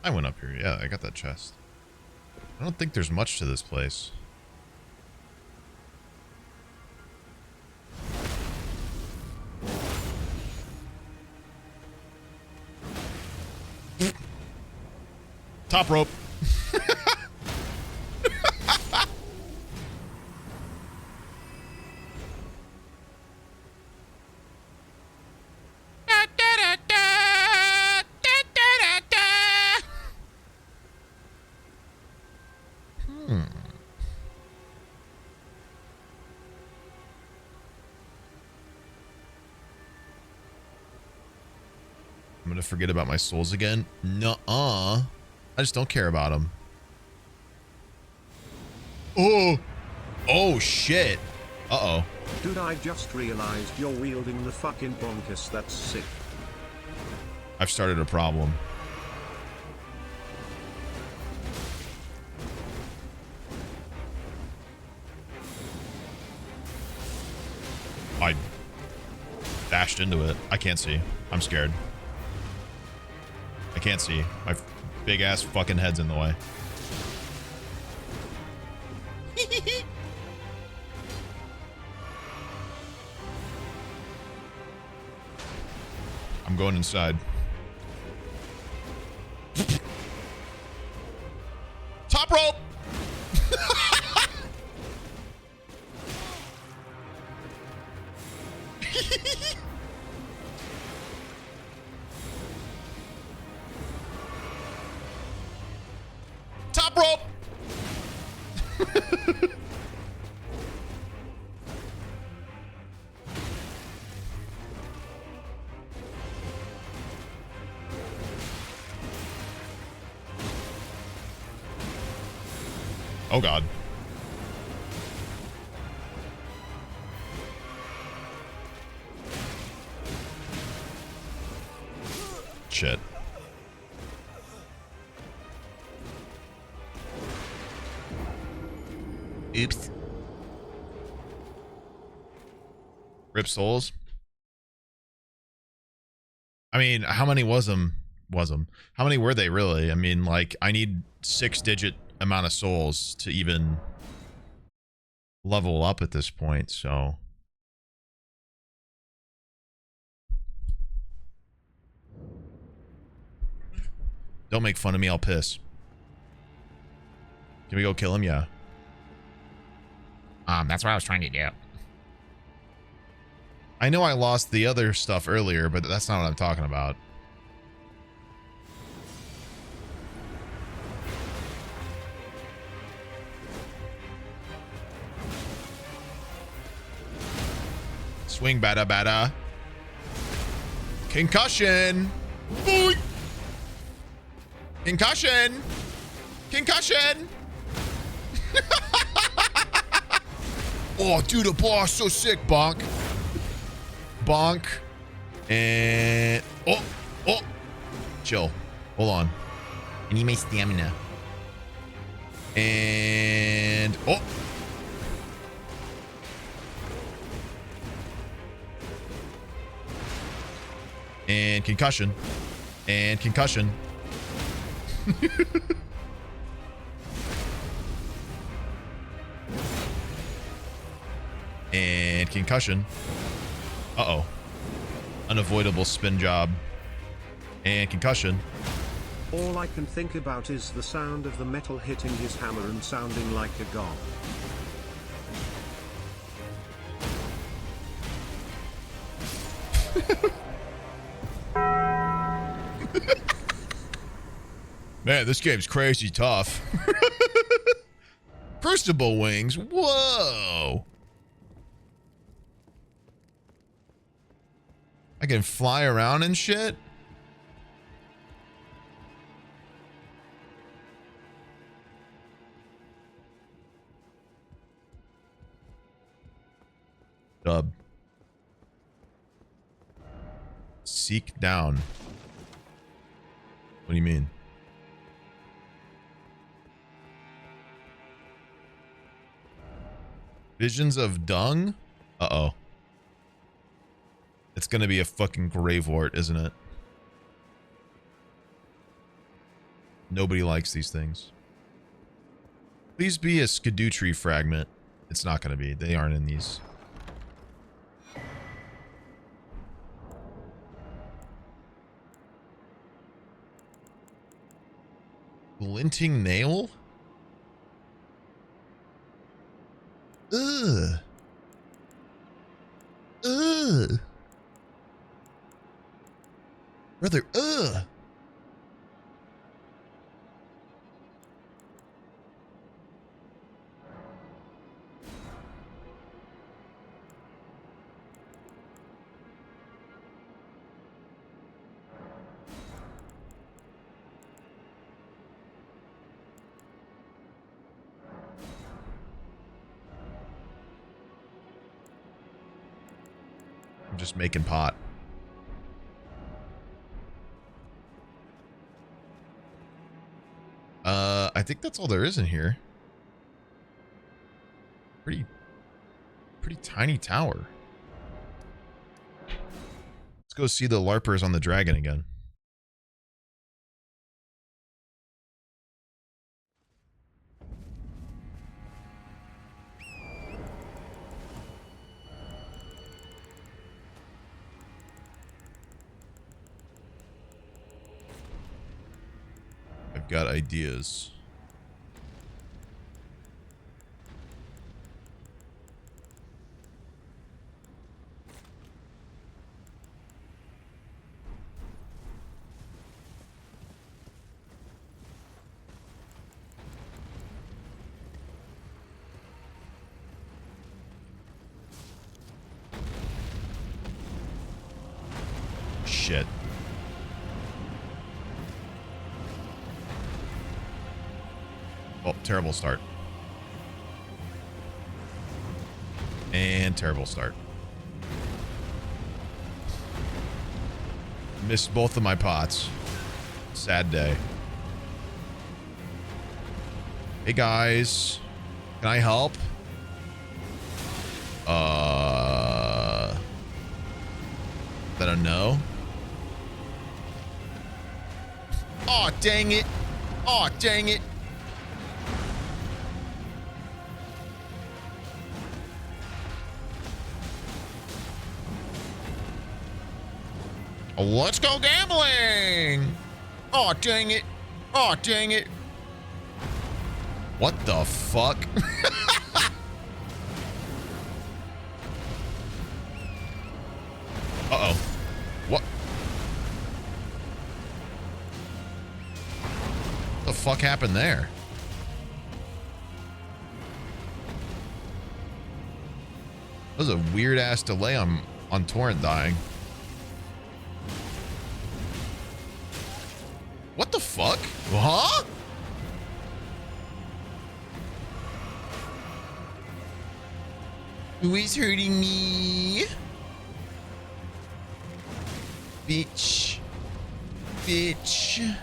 I went up here. Yeah, I got that chest. I don't think there's much to this place. Top rope. I'm gonna forget about my souls again. Nuh-uh. I just don't care about them. Oh! Oh, shit. Uh-oh. Dude, I just realized you're wielding the fucking bonkers. That's sick. I've started a problem. I dashed into it. I can't see. I'm scared. I can't see. My big ass fucking head's in the way. I'm going inside. Top rope! Top rope! Oh god. Shit. Oops. Rip souls. I mean, how many was them? How many were they really? I mean, like, I need 6-digit amount of souls to even level up at this point, so. Don't make fun of me, I'll piss. Can we go kill him? Yeah. That's what I was trying to do. I know I lost the other stuff earlier, but that's not what I'm talking about. Swing, bada, bada. Concussion. Boing. Concussion. Concussion. Oh, dude, the boss so sick, Bonk. Bonk. And oh. Chill. Hold on. I need my stamina. And oh. And concussion. And concussion. And concussion. Uh-oh. Unavoidable spin job. And concussion. All I can think about is the sound of the metal hitting his hammer and sounding like a gong. Man, this game's crazy tough. Crucible wings. Whoa. I can fly around and shit. Dub. Seek down. What do you mean? Visions of dung? Uh-oh. It's gonna be a fucking gravewort, isn't it? Nobody likes these things. Please be a Skadutri fragment. It's not gonna be. They aren't in these. Glinting nail? Ugh. Ugh. Brother, ugh. I'm just making pot. I think that's all there is in here. Pretty tiny tower. Let's go see the LARPers on the dragon again. I've got ideas. Shit. Oh, terrible start. And terrible start. Missed both of my pots. Sad day. Hey guys. Can I help? Is that a no? Aw, dang it. Aw, dang it. Let's go gambling! Oh, dang it. Oh, dang it. What the fuck? Uh-oh. What? What the fuck happened there? That was a weird-ass delay on Torrent dying. What the fuck? Huh? Who is hurting me? Bitch. Bitch.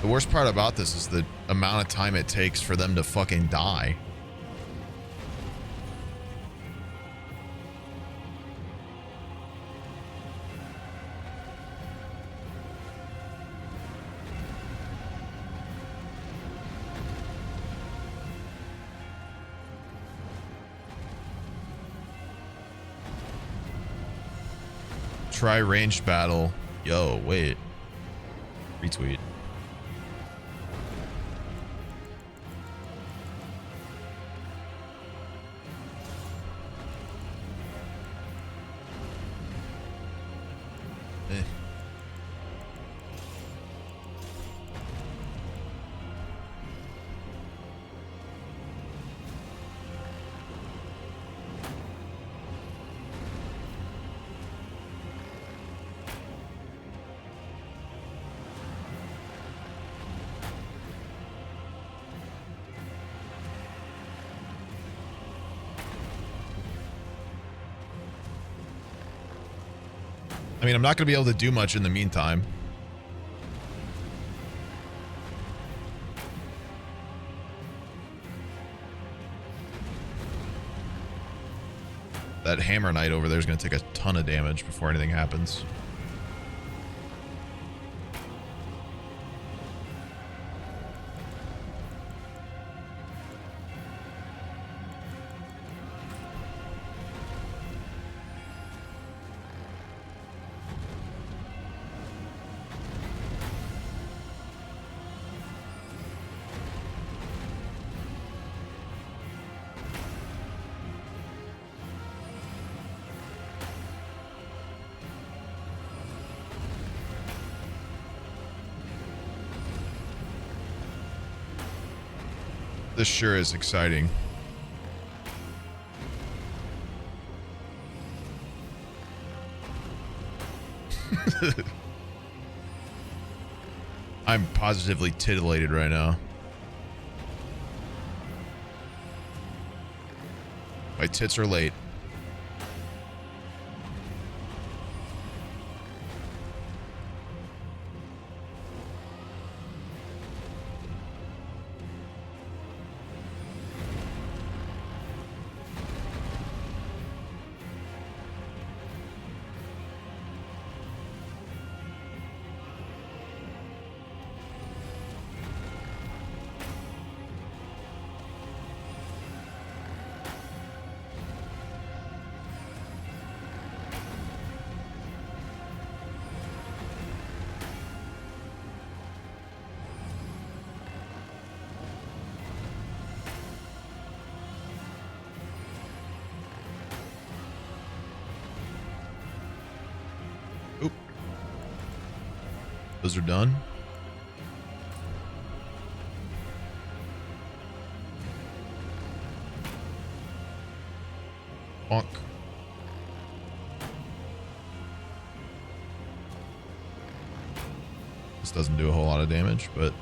The worst part about this is the amount of time it takes for them to fucking die. Try ranged battle. Yo, wait. Retweet. I mean, I'm not going to be able to do much in the meantime. That Hammer Knight over there is going to take a ton of damage before anything happens. This sure is exciting. I'm positively titillated right now. My tits are late. Those are done. Bonk. This doesn't do a whole lot of damage, but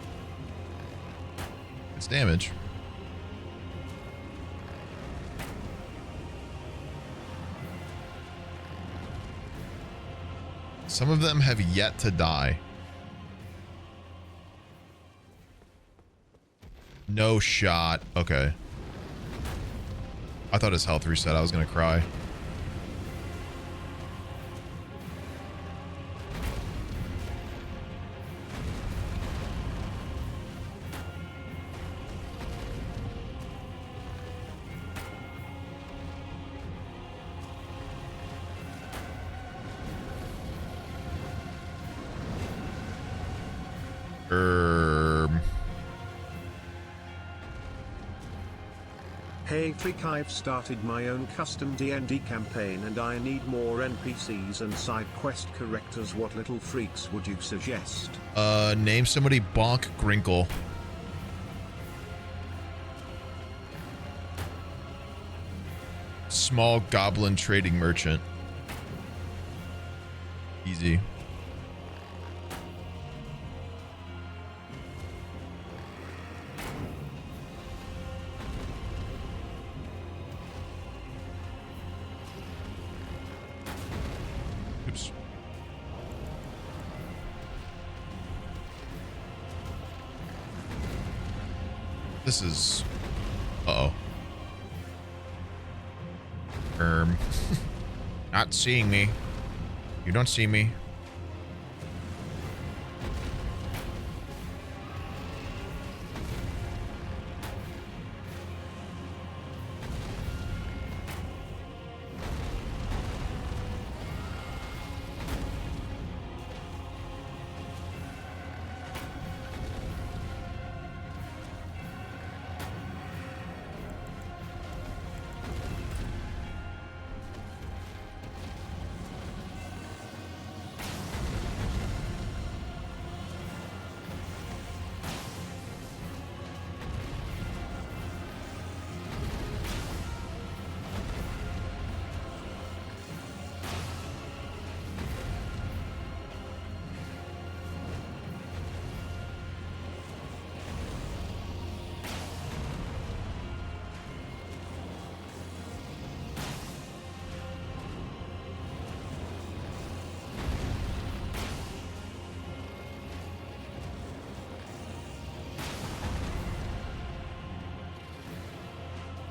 it's damage. Some of them have yet to die. No shot. Okay. I thought his health reset. I was gonna cry. Hey Trick, I've started my own custom D&D campaign and I need more NPCs and side quest characters. What little freaks would you suggest? Name somebody Bonk Grinkle. Small goblin trading merchant. Easy. Oops. This is... Uh-oh. Not seeing me. You don't see me.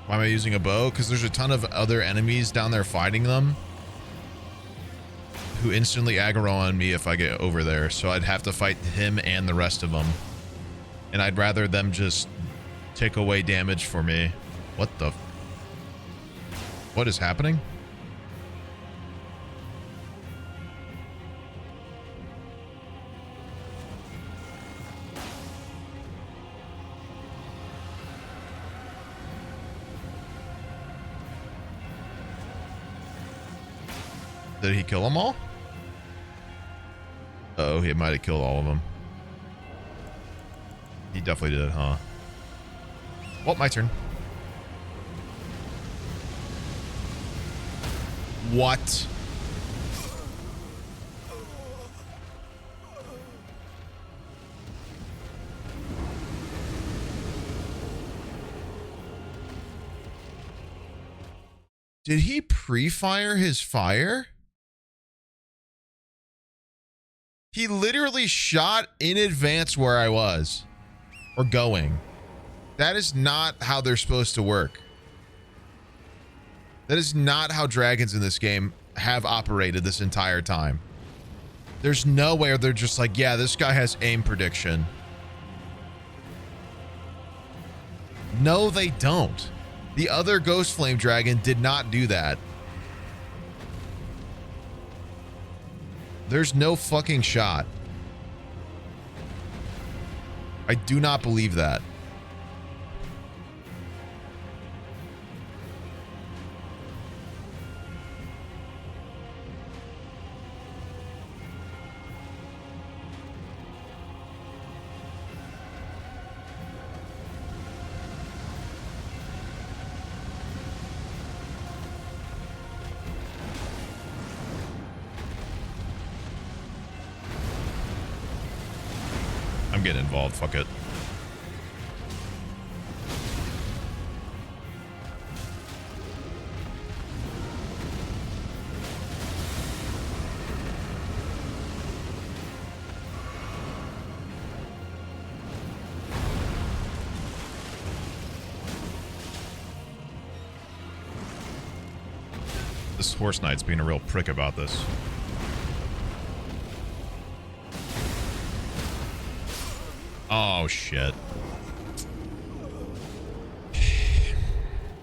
Why am I using a bow? Because there's a ton of other enemies down there fighting them who instantly aggro on me if I get over there. So I'd have to fight him and the rest of them. And I'd rather them just take away damage for me. What the... What is happening? Did he kill them all? Oh, he might have killed all of them. He definitely did, huh? Well, my turn. What? Did he pre-fire his fire? He literally shot in advance where I was. Or going. That is not how they're supposed to work. That is not how dragons in this game have operated this entire time. There's no way they're just like, yeah, this guy has aim prediction. No, they don't. The other Ghost Flame Dragon did not do that. There's no fucking shot. I do not believe that. I'm getting involved. Fuck it. This Horse Knight's being a real prick about this. Oh, shit.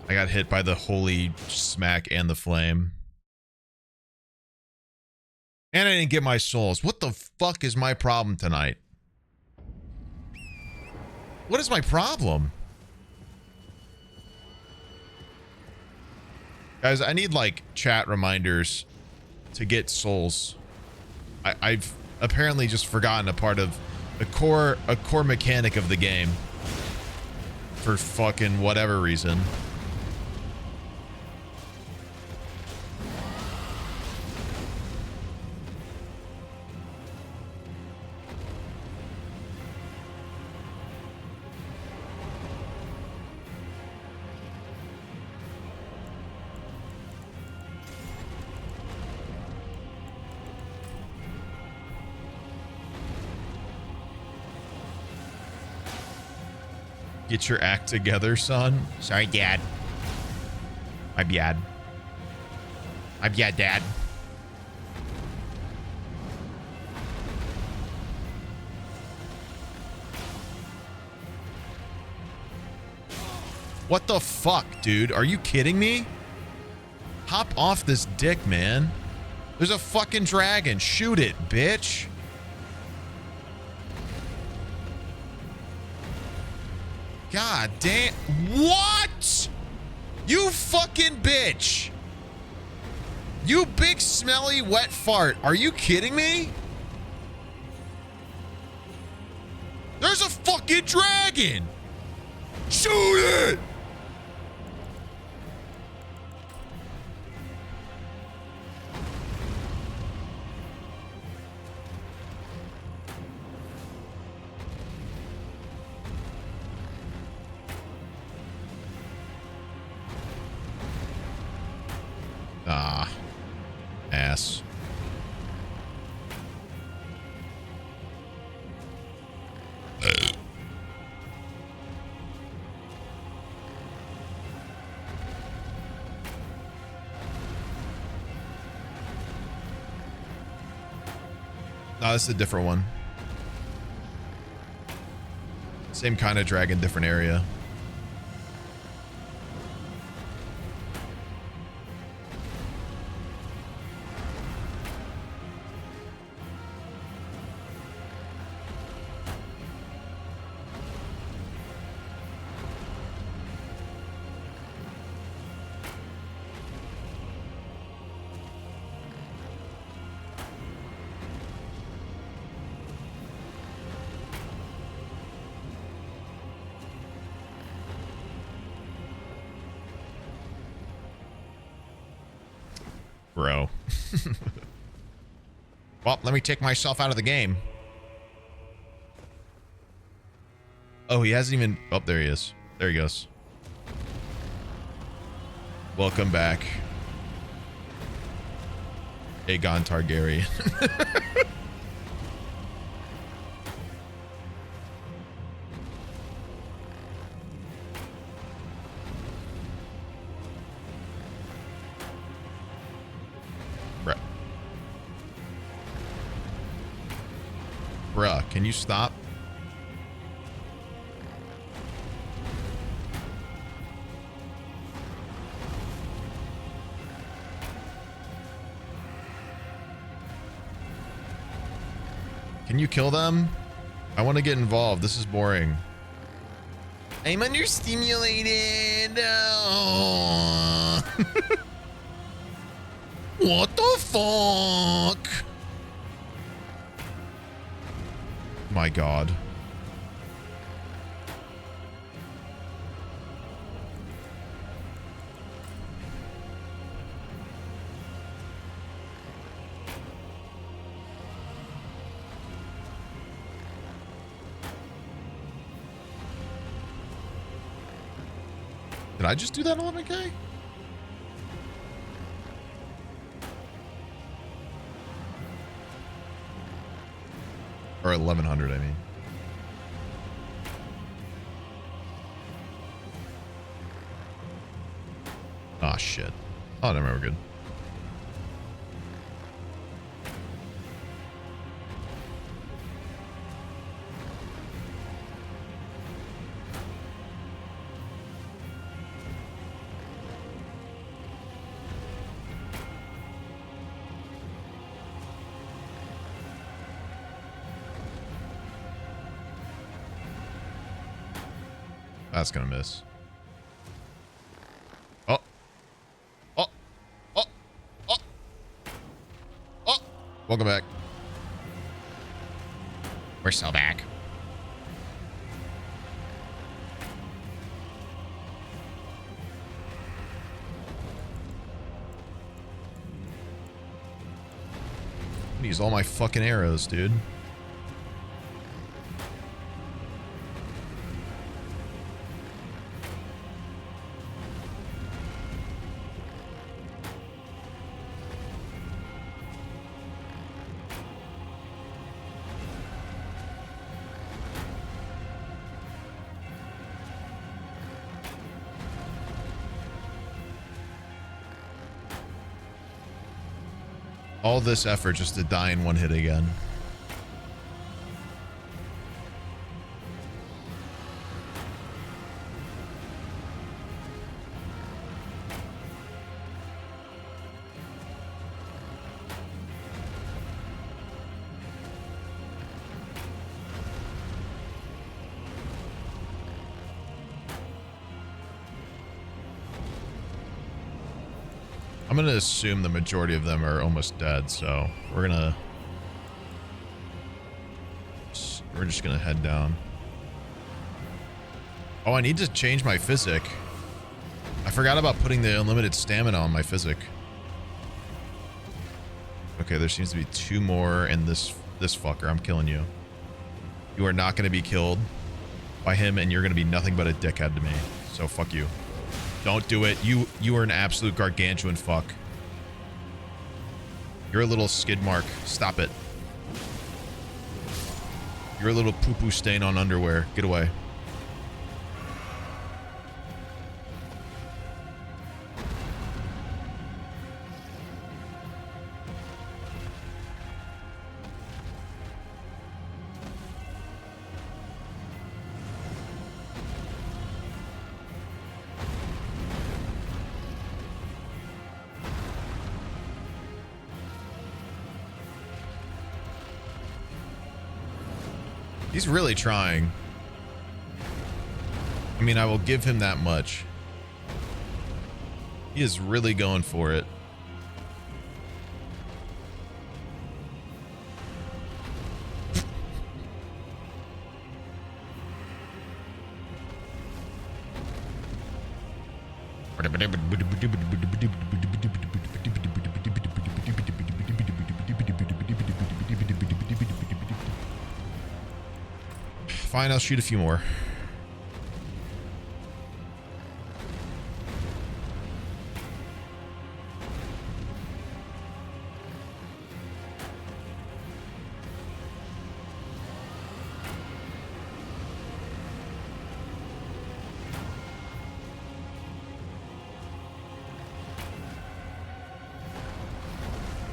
I got hit by the holy smack and the flame. And I didn't get my souls. What the fuck is my problem tonight? What is my problem? Guys, I need, like, chat reminders to get souls. I've apparently just forgotten a part of a core mechanic of the game for fucking whatever reason. Get your act together, son. Sorry, Dad. My bad. My bad, Dad. What the fuck, dude? Are you kidding me? Hop off this dick, man. There's a fucking dragon. Shoot it, bitch. God damn. What? You fucking bitch. You big smelly wet fart. Are you kidding me? There's a fucking dragon. Shoot it. Ah, ass. No, this is a different one. Same kind of dragon, different area. Bro. Well, let me take myself out of the game. Oh, he hasn't even... Oh, there he is. There he goes. Welcome back, Aegon Targaryen. Bruh, can you stop? Can you kill them? I want to get involved. This is boring. I'm understimulated. Oh. What the fuck? My God. Did I just do that 11K? Or 1100, I mean. Ah, shit. Oh, never mind, we're good. That's gonna miss. Oh. Oh. Oh. Oh. Oh. Welcome back. We're so back. Use all my fucking arrows, dude. All this effort just to die in one hit again. I'm gonna assume the majority of them are almost dead, so we're just gonna head down. Oh, I need to change my physic. I forgot about putting the unlimited stamina on my physic. Okay, there seems to be 2 more, and this fucker. I'm killing you. You are not gonna be killed by him, and you're gonna be nothing but a dickhead to me. So fuck you. Don't do it. You are an absolute gargantuan fuck. You're a little skid mark. Stop it. You're a little poo-poo stain on underwear. Get away. He's really trying. I mean, I will give him that much. He is really going for it. Fine, I'll shoot a few more.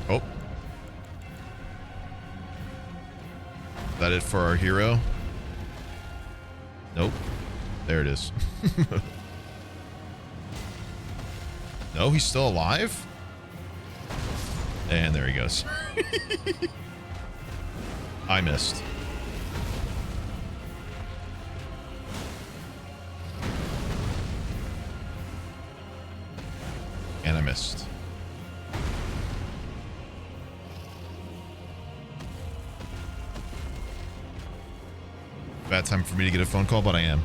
Oh. Is that it for our hero? Nope. There it is. No, he's still alive? And there he goes. I missed. And I missed. Bad time for me to get a phone call, but I am.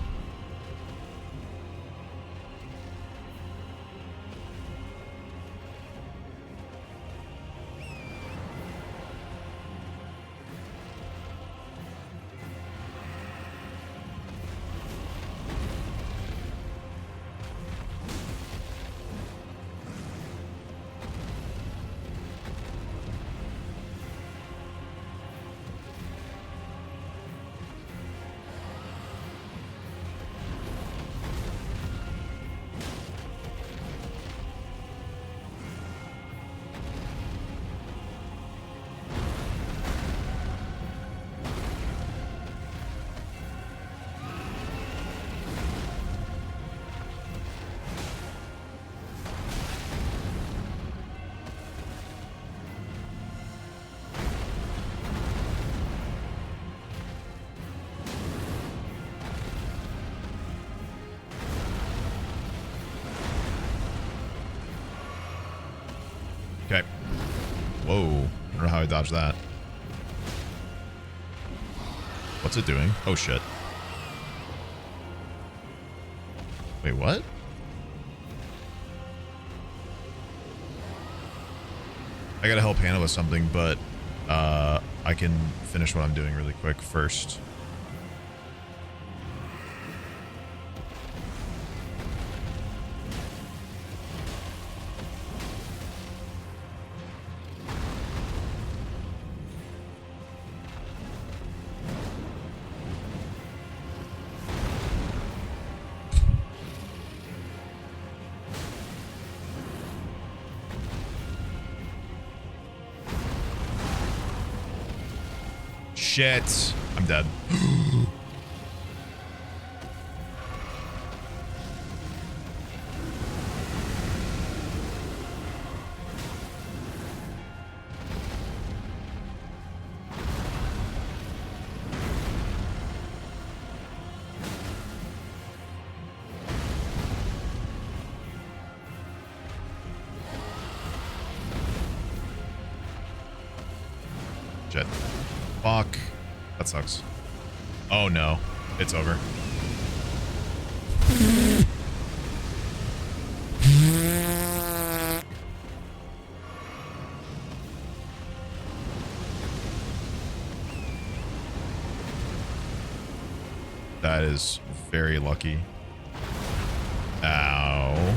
Okay. Whoa. I don't know how I dodged that. What's it doing? Oh, shit. Wait, what? I gotta help Hannah with something, but I can finish what I'm doing really quick first. shit. I'm dead. Shit. Fuck. That sucks. Oh no. It's over. That is very lucky. Ow.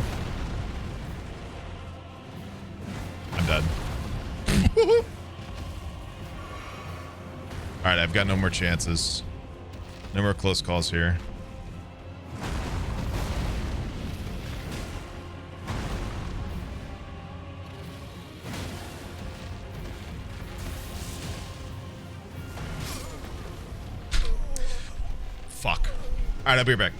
I'm dead. Alright, I've got no more chances. No more close calls here. Fuck. Alright, I'll be right back.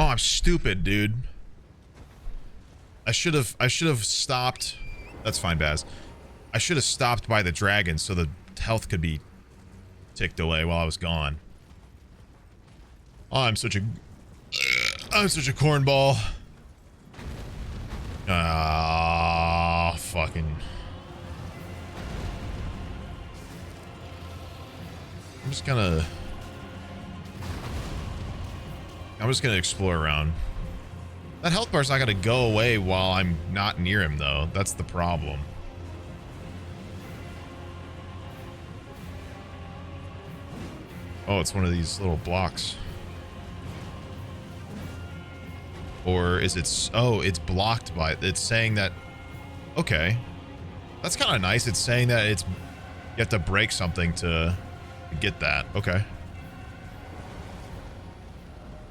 Oh, I'm stupid, dude. I should have stopped. That's fine, Baz. I should have stopped by the dragon so the health could be ticked away while I was gone. Oh, I'm such a cornball. Ah, fucking. I'm just gonna explore around. That health bar's not gonna go away while I'm not near him, though. That's the problem. Oh, it's one of these little blocks. Or is it... Oh, it's blocked by... It's saying that... Okay. That's kind of nice. It's saying that it's... You have to break something to get that. Okay.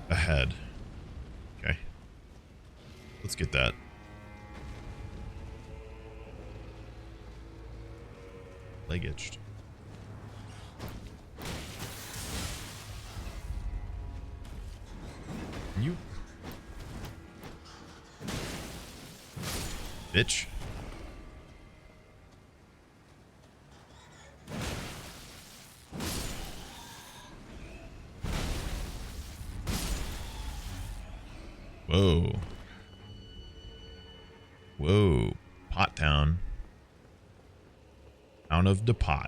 Ahead. Okay. Let's get that. Leg itched. You... Bitch. Whoa. Whoa. Pot town. Town of Depot.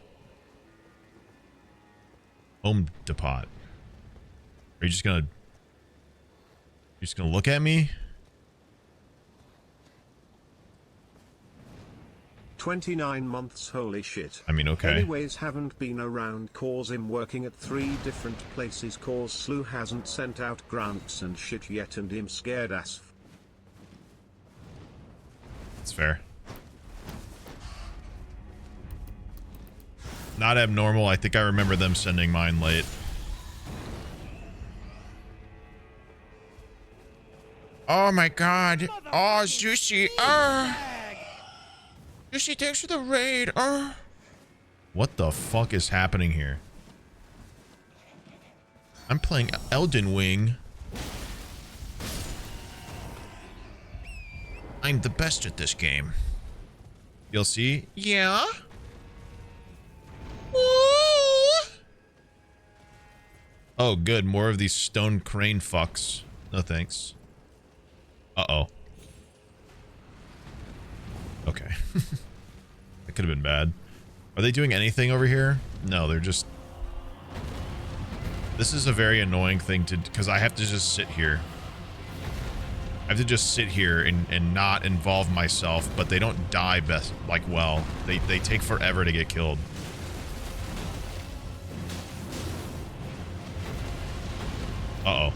Home Depot. Are you just gonna... You're just gonna look at me? 29 months, holy shit. I mean, okay. Anyways, haven't been around cause him working at 3 different places cause Slew hasn't sent out grants and shit yet and him scared as f. That's fair. Not abnormal. I think I remember them sending mine late. Oh my god. Oh, Juicy. Juicy, thanks for the raid. What the fuck is happening here? I'm playing Elden Ring. I'm the best at this game. DLC? Yeah? Oh, good. More of these stone crane fucks. No thanks. Uh-oh. Okay. That could have been bad. Are they doing anything over here? No, they're just... This is a very annoying thing to... Because I have to just sit here. I have to just sit here and not involve myself, but they don't die best, like, well. They take forever to get killed. Uh-oh.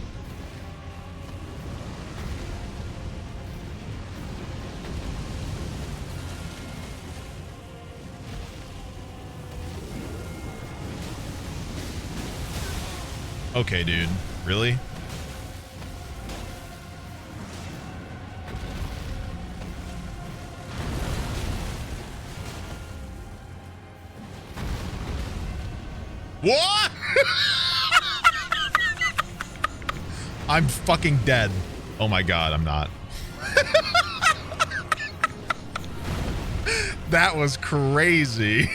Okay, dude. Really? What? I'm fucking dead. Oh my god, I'm not. That was crazy.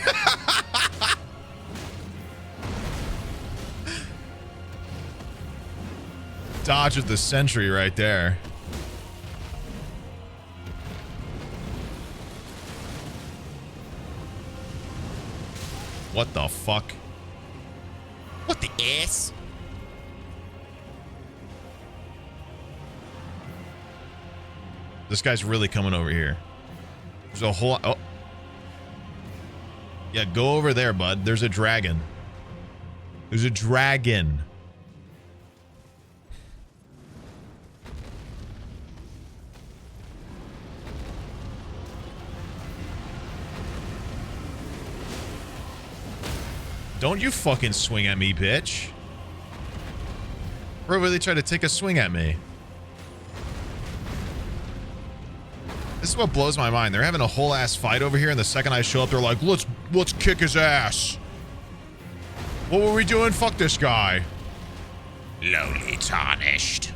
Dodge of the century right there. What the fuck? What the ass? This guy's really coming over here. There's a whole... Oh. Yeah, go over there, bud. There's a dragon. There's a dragon. Don't you fucking swing at me, bitch. Bro, really tried to take a swing at me. This is what blows my mind. They're having a whole ass fight over here, and the second I show up, they're like, let's kick his ass. What were we doing? Fuck this guy. Lowly tarnished.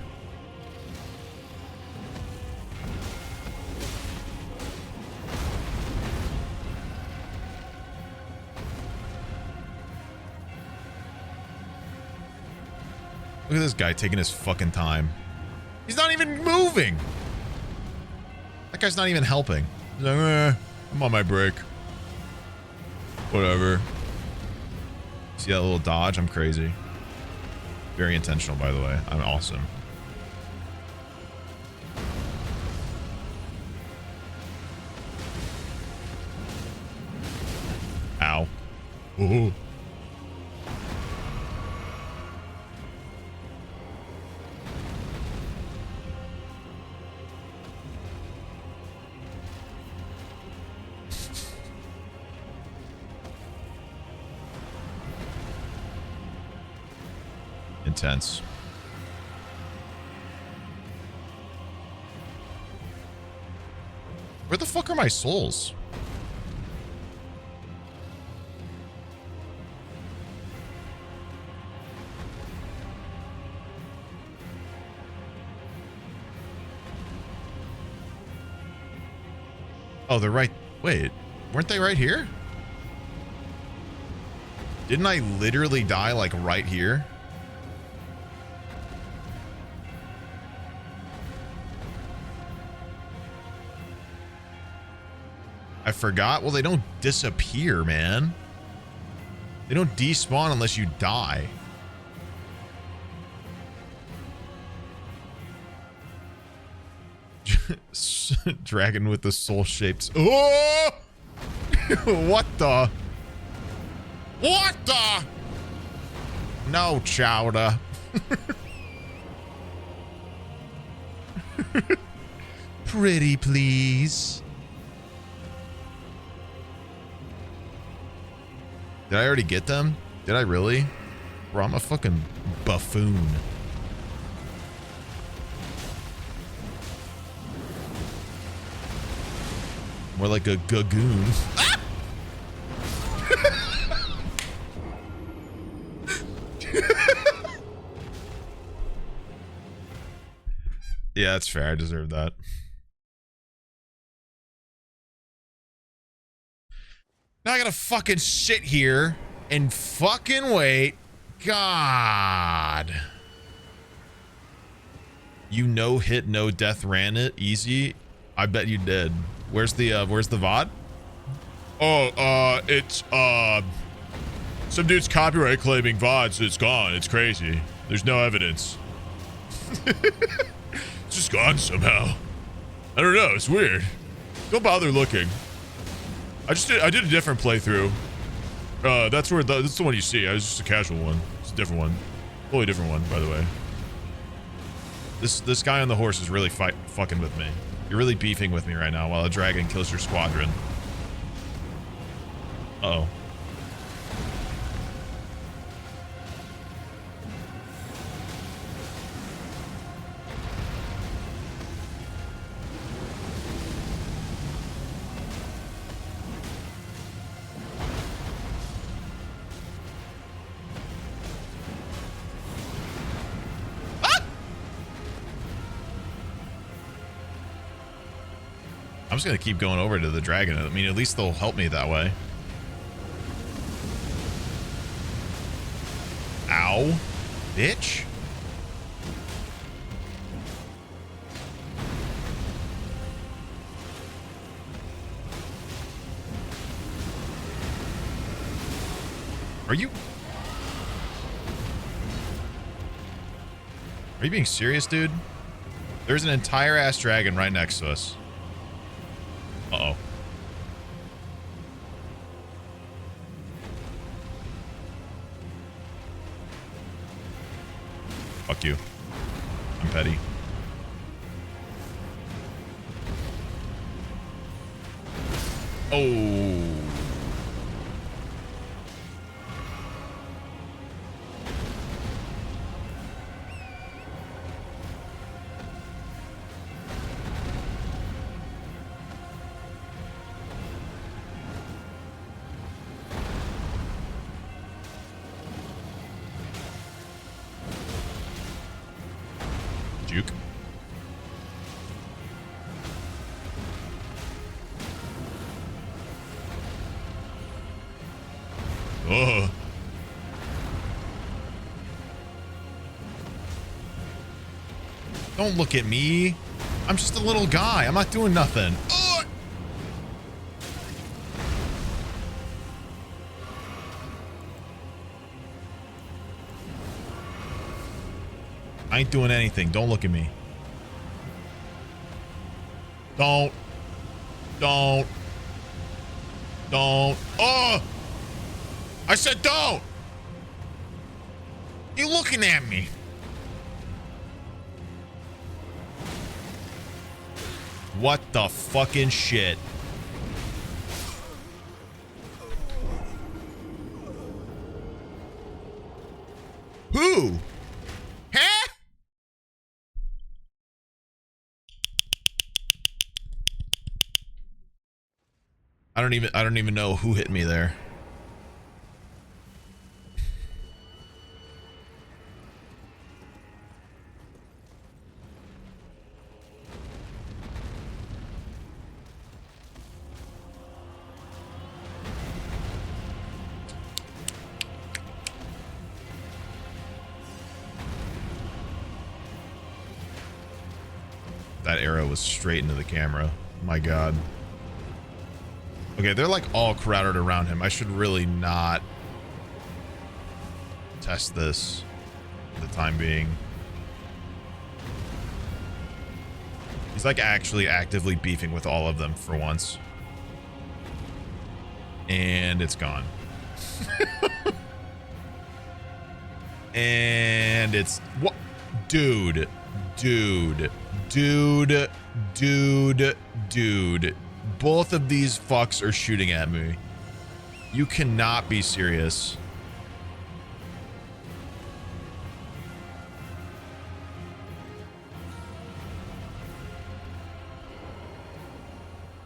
Look at this guy taking his fucking time. He's not even moving. That guy's not even helping. He's like, I'm on my break. Whatever. See that little dodge? I'm crazy. Very intentional, by the way. I'm awesome. Ow. Ooh. Intense. Where the fuck are my souls? Oh, they're right. Wait, weren't they right here? Didn't I literally die like right here? I forgot. Well, they don't disappear, man. They don't despawn unless you die. Dragon with the soul shapes. Oh! What the? What the? No, Chowder. Pretty, please. Did I already get them? Did I really? Bro, I'm a fucking buffoon. More like a gagoon. Ah! Yeah, that's fair. I deserve that. Now I gotta fucking sit here and fucking wait. God. You no hit, no death ran it easy. I bet you did. Where's the VOD? Oh, it's some dude's copyright claiming VOD, so it's gone. It's crazy. There's no evidence. It's just gone somehow. I don't know. It's weird. Don't bother looking. I did a different playthrough. That's the one you see. It's just a casual one. It's a different one. Totally different one, by the way. This guy on the horse is really fucking with me. You're really beefing with me right now while a dragon kills your squadron. Uh-oh. I'm just gonna keep going over to the dragon. I mean, at least they'll help me that way. Ow. Bitch. Are you being serious, dude? There's an entire ass dragon right next to us. Uh-oh. Fuck you. I'm petty. Oh. Juke. Oh. Don't look at me. I'm just a little guy. I'm not doing nothing. Ugh. I ain't doing anything. Don't look at me. Don't. Oh! I said don't! You looking at me? What the fucking shit? Who? Huh? I don't even know who hit me there. That arrow was straight into the camera. My God. Okay, they're like all crowded around him. I should really not test this for the time being. He's like actually actively beefing with all of them for once. And it's gone. And it's what? Dude. Both of these fucks are shooting at me. You cannot be serious.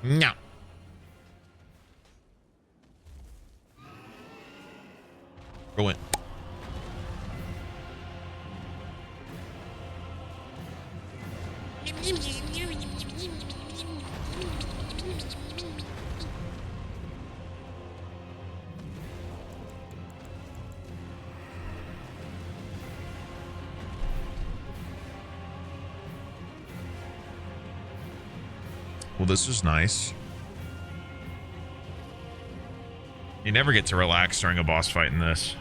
No. Go in. Well, this is nice. You never get to relax during a boss fight in this.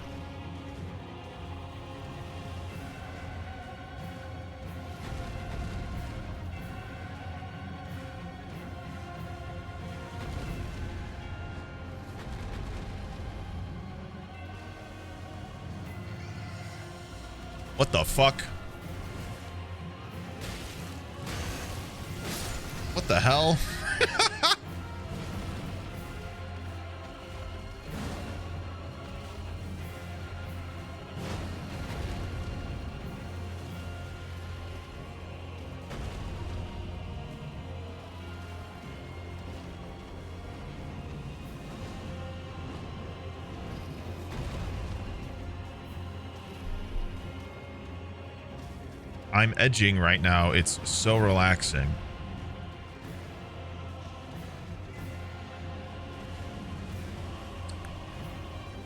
What the fuck? What the hell? I'm edging right now. It's so relaxing.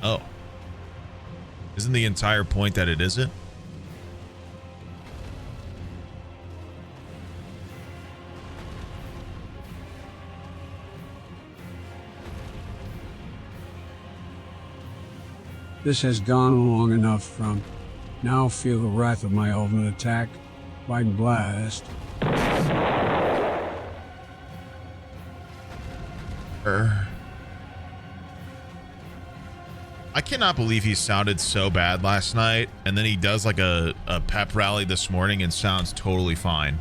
Oh. Isn't the entire point that it isn't? This has gone long enough from now feel the wrath of my ultimate attack. Bite blast. I cannot believe he sounded so bad last night, and then he does like a pep rally this morning and sounds totally fine.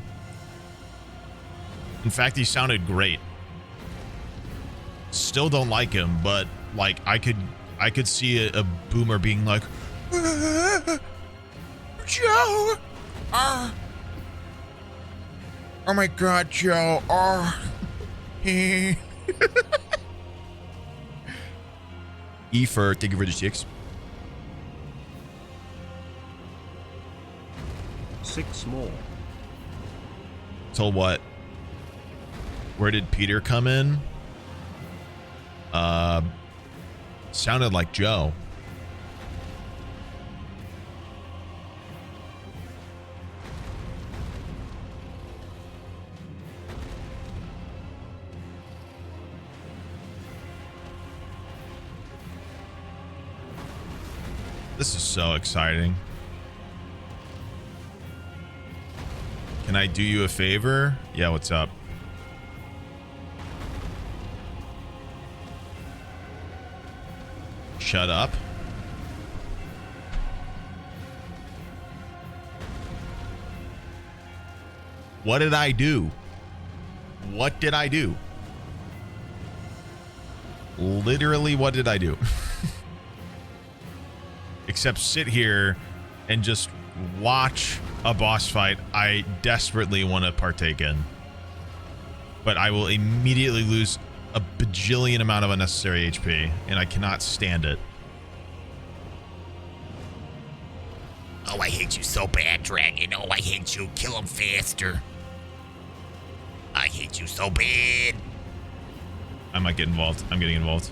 In fact, he sounded great. Still don't like him, but like I could see a boomer being like, Joe, oh my God, Joe, Efer, thank you for the 6. 6 more. So what? Where did Peter come in? Sounded like Joe. This is so exciting. Can I do you a favor? Yeah, what's up? Shut up. What did I do? What did I do? Literally, what did I do? Except sit here and just watch a boss fight I desperately want to partake in. But I will immediately lose a bajillion amount of unnecessary HP, and I cannot stand it. Oh, I hate you so bad, Dragon. Oh, I hate you. Kill him faster. I hate you so bad. I might get involved. I'm getting involved.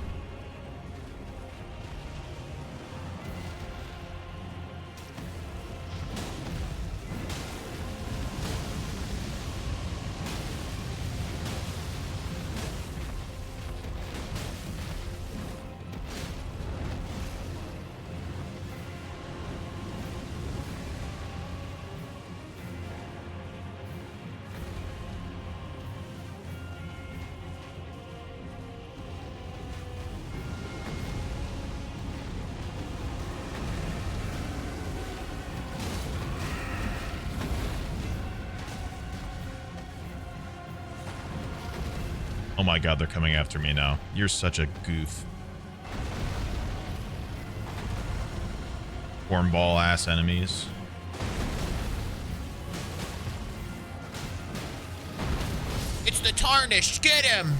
Oh my god, they're coming after me now. You're such a goof. Cornball ass enemies. It's the Tarnished. Get him.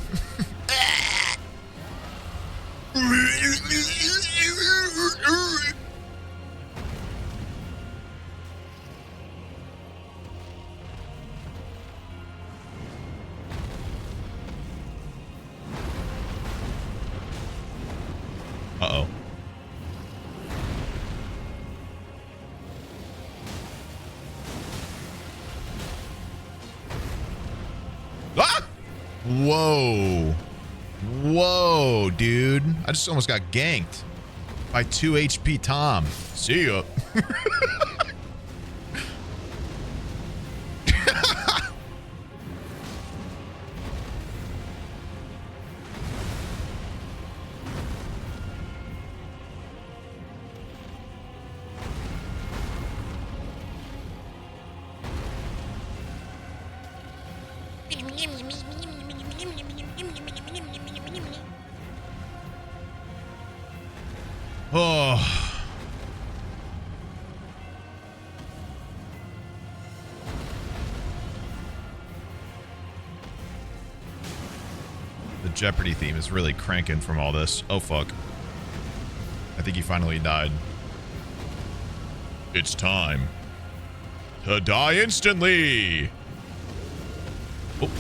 Uh-oh. Ah! Whoa. Whoa, dude. I just almost got ganked by 2 HP Tom. See ya. Oh. The Jeopardy theme is really cranking from all this. Oh, fuck. I think he finally died. It's time to die instantly. Oh.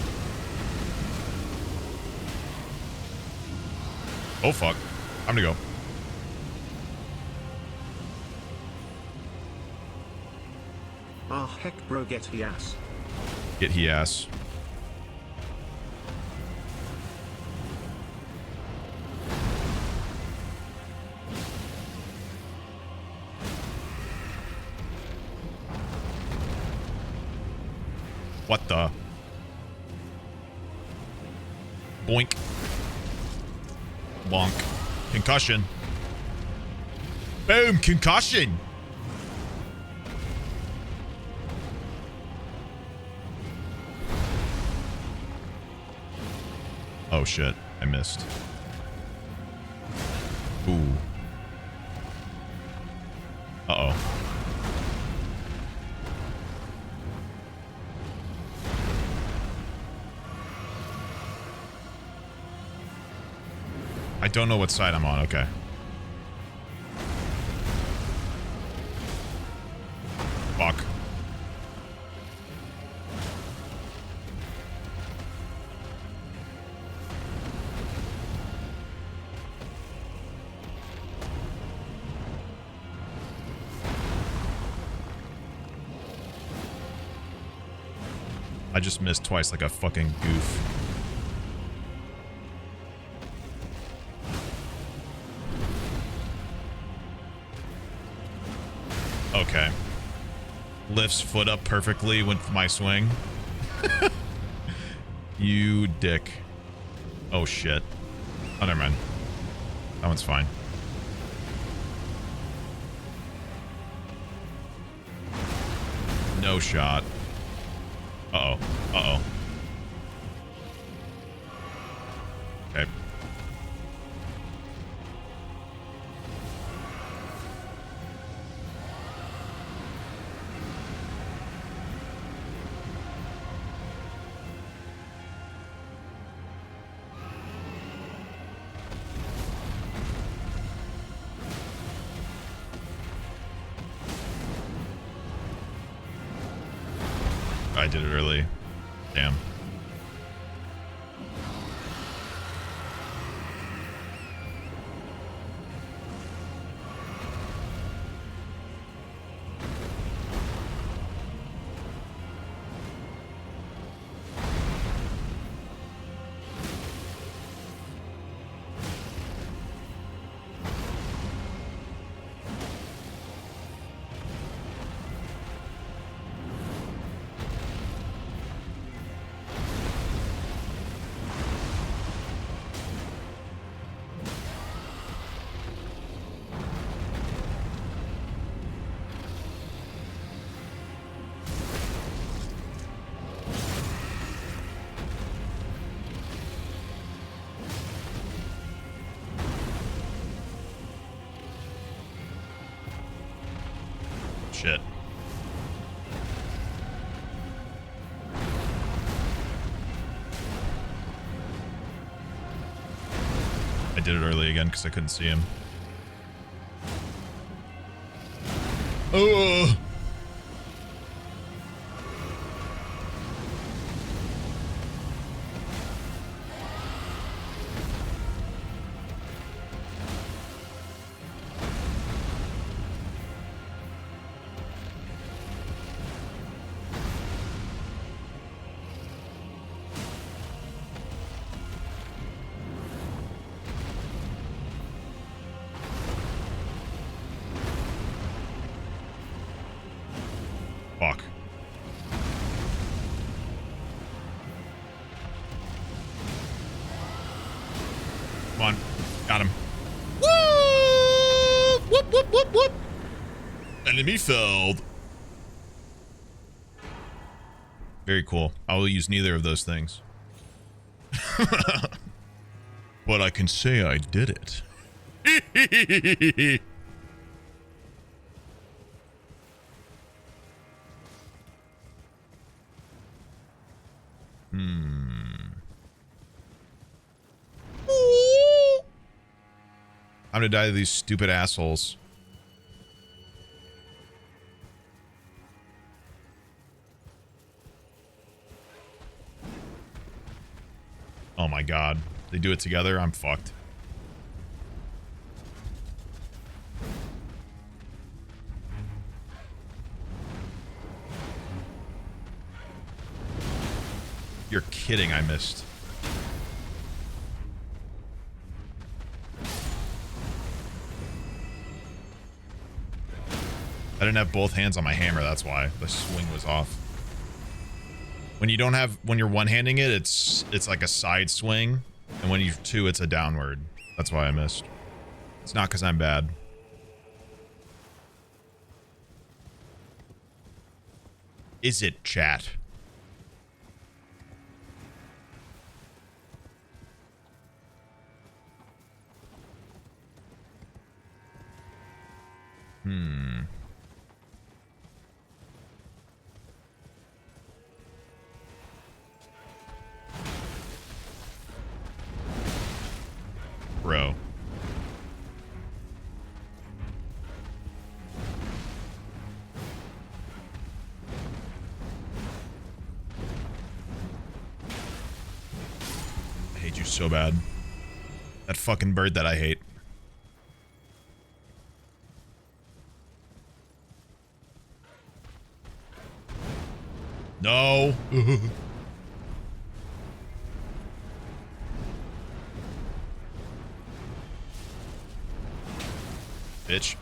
Oh, fuck. I'm gonna go. Ah, heck, bro, get he ass. Get he ass. What the? Boink. Bonk. Concussion. Boom, concussion. Oh shit, I missed. Ooh. Uh-oh. I don't know what side I'm on, okay. Fuck. I just missed twice like a fucking goof. Okay. Lifts foot up perfectly with my swing. You dick. Oh, shit. Oh, never mind. That one's fine. No shot. Uh-oh. Uh-oh. Okay. I did it early. Damn. Shit. I did it early again because I couldn't see him. Oh! Fuck. Come on. Got him. Whoop! Whoop, whoop, whoop, whoop. Enemy felled. Very cool. I will use neither of those things. But I can say I did it. I'm gonna die to these stupid assholes. Oh my god. They do it together? I'm fucked. You're kidding, I missed. I didn't have both hands on my hammer, that's why. The swing was off. When you don't have, when you're one-handing it, it's like a side swing. And when you two, it's a downward. That's why I missed. It's not because I'm bad. Is it, chat? Bro. I hate you so bad. That fucking bird that I hate. No. Bitch.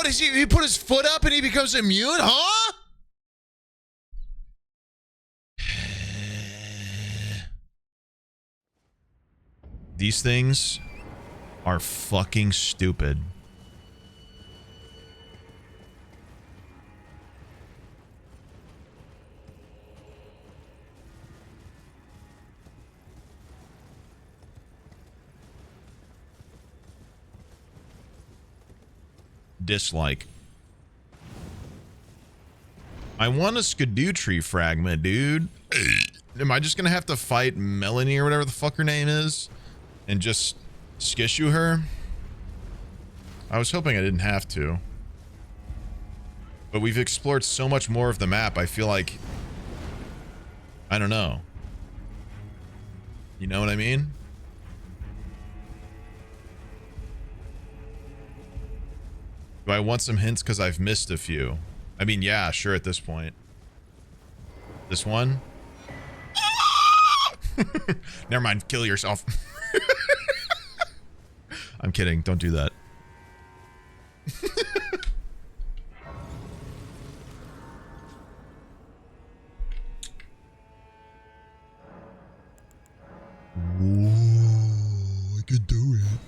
What is he put his foot up and he becomes immune, huh? These things are fucking stupid. Dislike. I want a Skidoo tree fragment, dude. Am I just gonna have to fight Melanie or whatever the fuck her name is and just skishu her? I was hoping I didn't have to. But we've explored so much more of the map, I feel like... I don't know. You know what I mean? Do I want some hints because I've missed a few? I mean, yeah, sure at this point. This one? Never mind, kill yourself. I'm kidding, don't do that. Ooh, I could do it.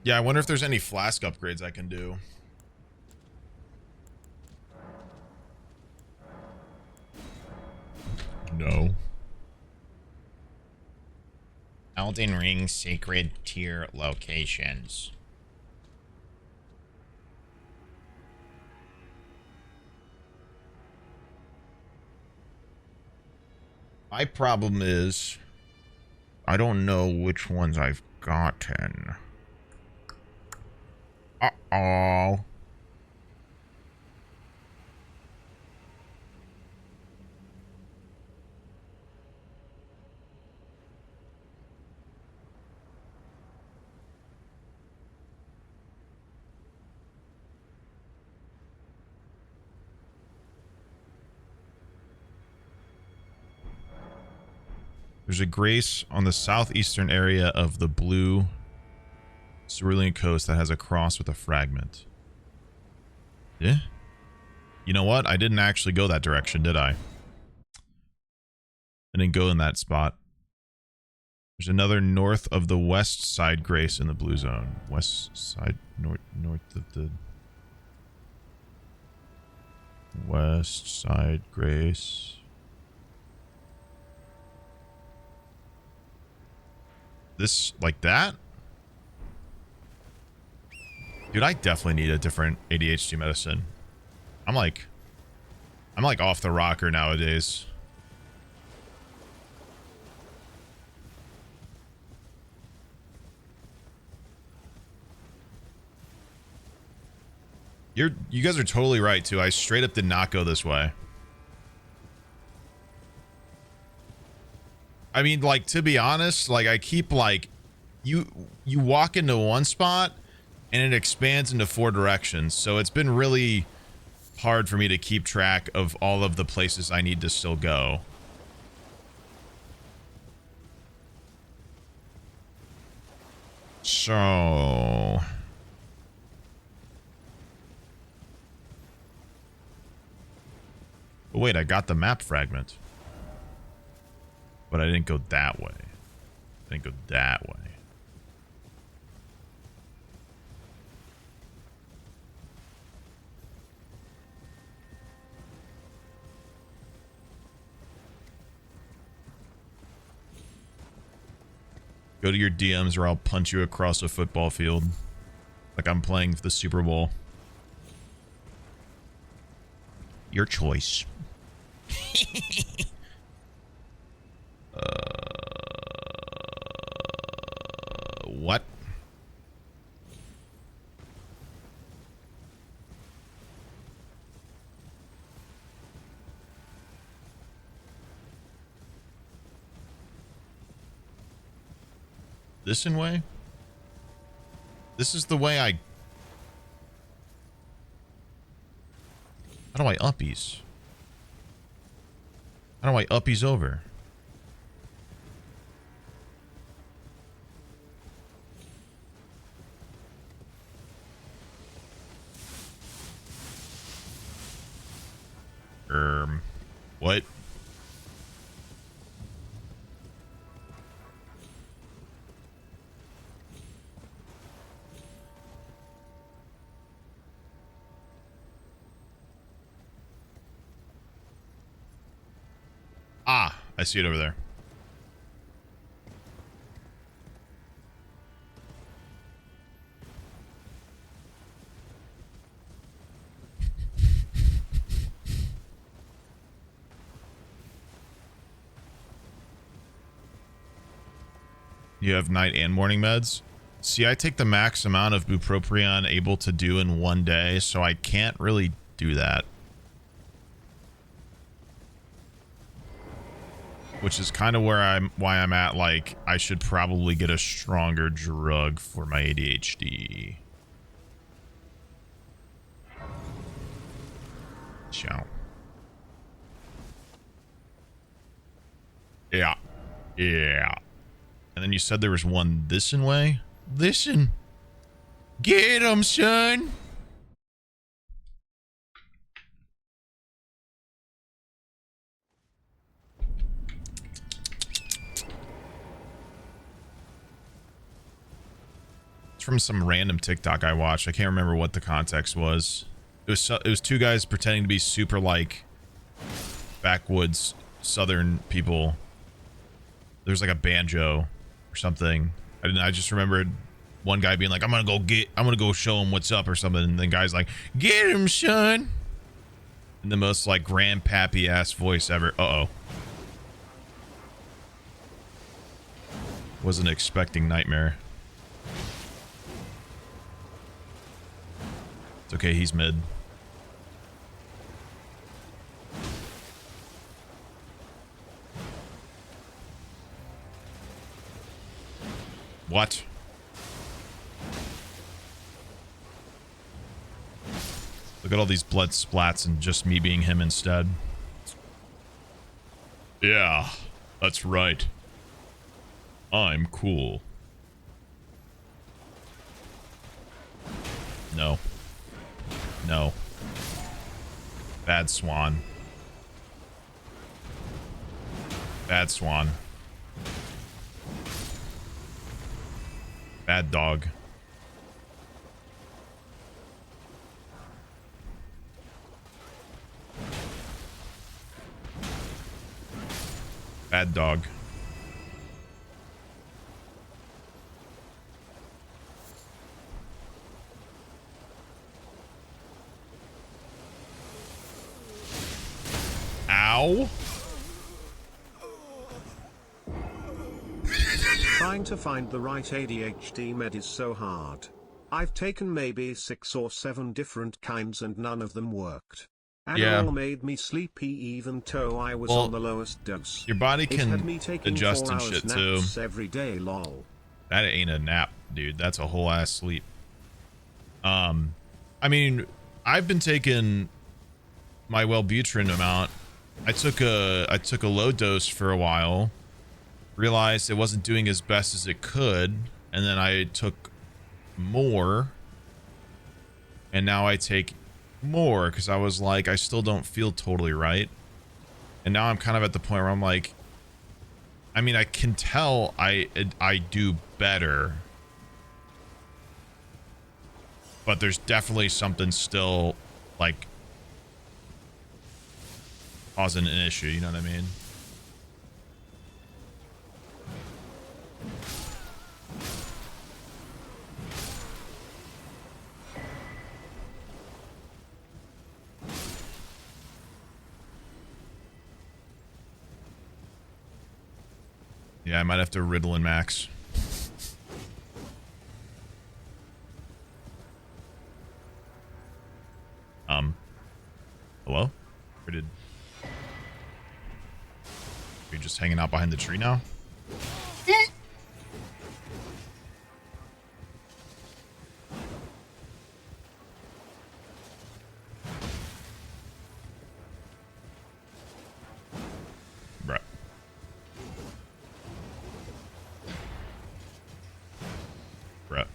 Yeah, I wonder if there's any flask upgrades I can do. No. Elden Ring Sacred Tier locations. My problem is I don't know which ones I've gotten. Uh-oh. There's a grace on the southeastern area of the blue cerulean coast that has a cross with a fragment. Yeah? You know what? I didn't actually go that direction, did I? I didn't go in that spot. There's another north of the west side grace in the blue zone. West side, north of the... West side grace. This, like that? Dude, I definitely need a different ADHD medicine. I'm like off the rocker nowadays. You guys are totally right too. I straight up did not go this way. I mean, like, to be honest, like, I keep, like, you walk into one spot and it expands into 4 directions. So it's been really hard for me to keep track of all of the places I need to still go. So... But wait, I got the map fragment. But I didn't go that way. I didn't go that way. Go to your DMs or I'll punch you across a football field. Like I'm playing the Super Bowl. Your choice. What? This in way? This is the way I... How do I uppies? How do I uppies over? What? Ah, I see it over there. You have night and morning meds? See, I take the max amount of bupropion able to do in one day, so I can't really do that. Which is kind of why I'm at, like, I should probably get a stronger drug for my ADHD. Ciao. Yeah. Yeah. And then you said there was one this'n way? Listen. Get him, son. It's from some random TikTok I watched. I can't remember what the context was. It was two guys pretending to be super, like, backwoods southern people. There's like a banjo or something. I just remembered one guy being like, I'm gonna go show him what's up or something, and the guy's like, get him, son, in the most like grandpappy ass voice ever. Uh-oh. Wasn't expecting nightmare. It's okay, he's mid. What? Look at all these blood splats and just me being him instead. Yeah, that's right. I'm cool. No. No. Bad swan. Bad swan. Bad dog. Bad dog. Ow. Trying to find the right ADHD med is so hard. I've taken maybe 6 or 7 different kinds and none of them worked. And Yeah. all made me sleepy even though I was on the lowest dose. Your body It can had me taking adjust 4 and hours shit too. naps every day, lol. That ain't a nap, dude. That's a whole ass sleep. I mean, I've been taking my Wellbutrin amount. I took a low dose for a while, realized it wasn't doing as best as it could, and then I took more, and now I take more because I was like, I still don't feel totally right. And now I'm kind of at the point where I'm like, I mean, I can tell I do better, but there's definitely something still like causing an issue, you know what I mean? Yeah, I might have to Ritalin Max. Hello? Or did... Are you just hanging out behind the tree now? Bruh. Bruh.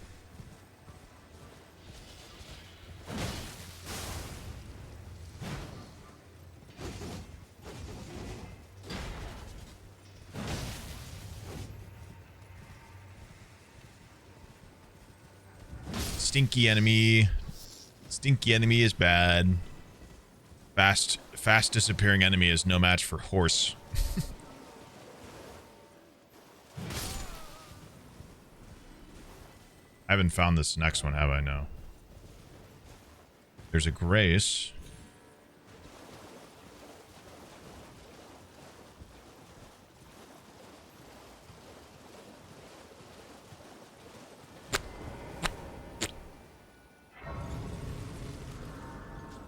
Stinky enemy. Stinky enemy is bad. Fast disappearing enemy is no match for horse. I haven't found this next one, have I? No. There's a Grace.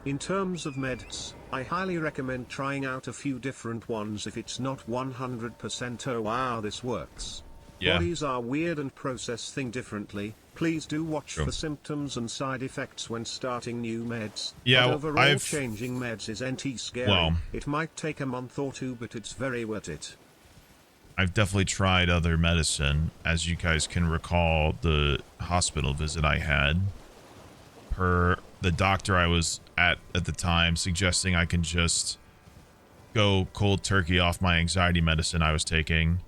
In terms of meds, I highly recommend trying out a few different ones if it's not 100% oh wow this works. Yeah. Bodies are weird and process things differently. Please do watch True. for symptoms and side effects when starting new meds. Yeah, but overall I've- changing meds is NT scary. Well- It might take a month or two, but it's very worth it. I've definitely tried other medicine. As you guys can recall, the hospital visit I had, per the doctor I was at the time, suggesting I can just go cold turkey off my anxiety medicine I was taking.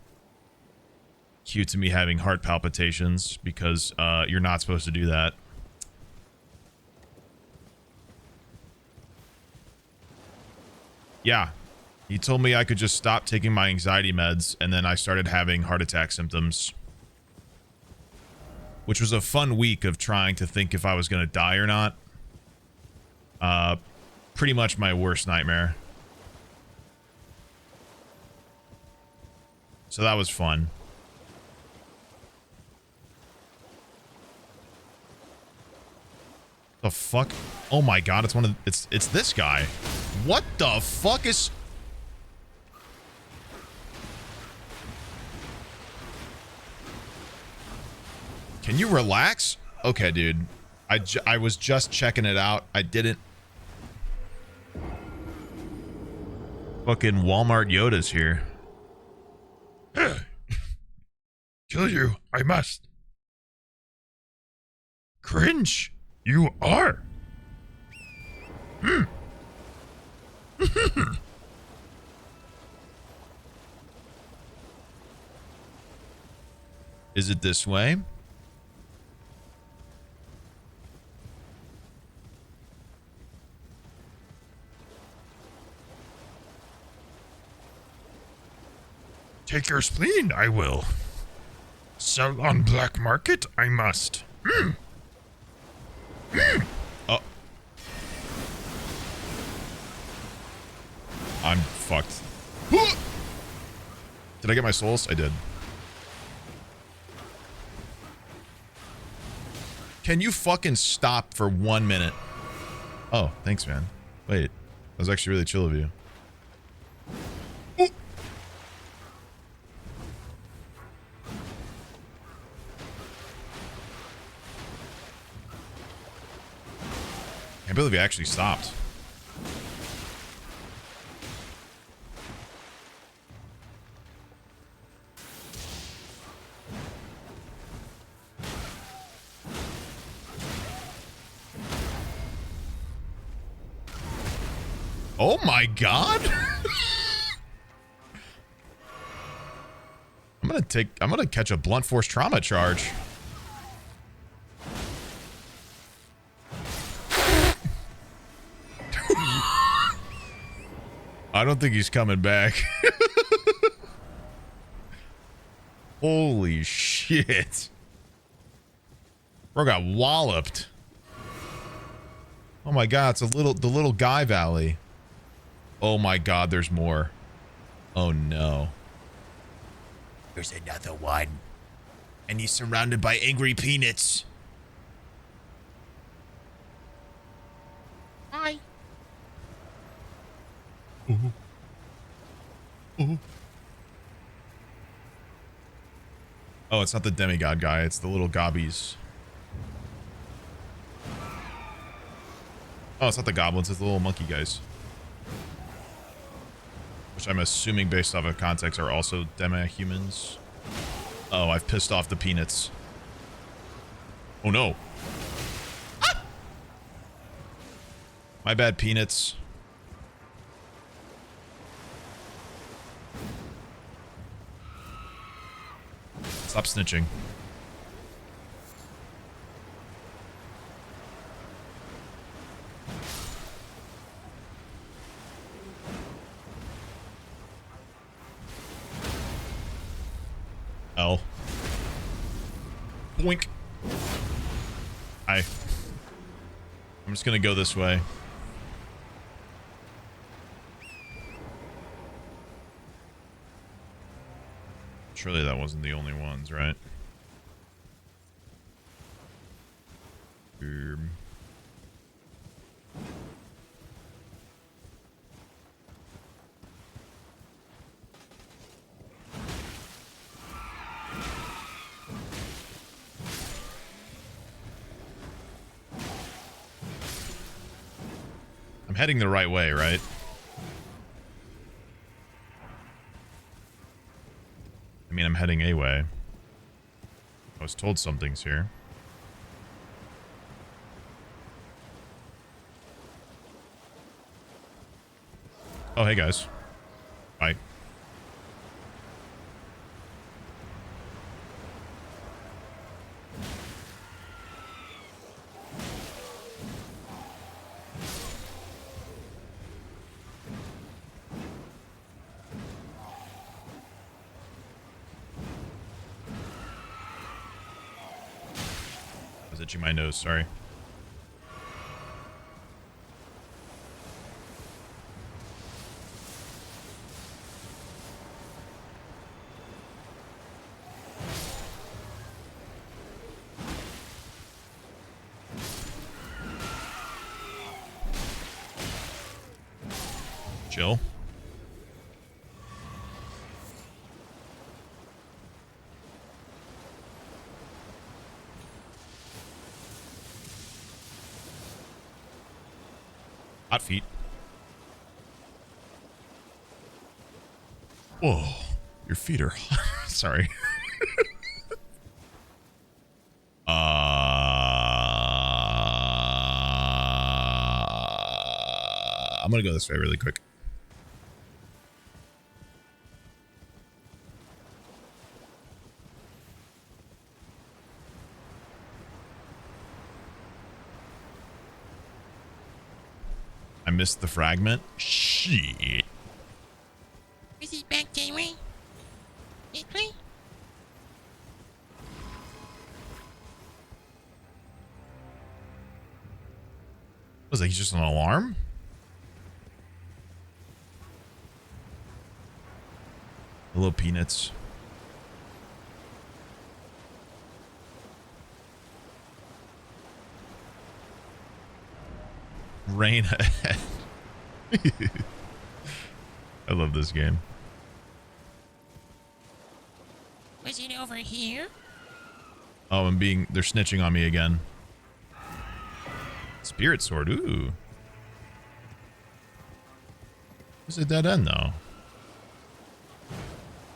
Cue to me having heart palpitations, because you're not supposed to do that. Yeah. He told me I could just stop taking my anxiety meds, and then I started having heart attack symptoms. Which was a fun week of trying to think if I was going to die or not. Pretty much my worst nightmare. So that was fun. The fuck? Oh my god, it's one of it's this guy. What the fuck is... Can you relax? Okay, dude. I was just checking it out. I didn't... Fucking Walmart Yoda's here. Kill you, I must. Cringe, you are. Is it this way? Take your spleen, I will. Sell on black market, I must. Oh. I'm fucked. Did I get my souls? I did. Can you fucking stop for 1 minute? Oh, thanks, man. Wait. That was actually really chill of you. I can't believe he actually stopped. Oh my god! I'm gonna catch a blunt force trauma charge. I don't think he's coming back. Holy shit. Bro got walloped. Oh my god, it's the little guy valley. Oh my god, there's more. Oh no. There's another one. And he's surrounded by angry peanuts. Hi. Oh, it's not the demigod guy, it's the little gobbies. Oh, it's not the goblins, it's the little monkey guys. Which I'm assuming, based off of context, are also demi-humans. Oh, I've pissed off the peanuts. Oh no. Ah! My bad, peanuts. Stop snitching. L. Boink. I'm just gonna go this way. Surely that wasn't the only ones, right? I'm heading the right way, right? I mean, I'm heading a way. I was told something's here. Oh, hey guys. Bye. I was itching my nose, sorry. Chill. Hot feet. Whoa, your feet are hot. Sorry. I'm gonna go this way really quick. I missed the fragment. Shit. Is it back that way? This way? Was that just an alarm? Hello, peanuts. Rain ahead. I love this game. Was it over here? Oh, they're snitching on me again. Spirit sword, ooh. Is it dead end though?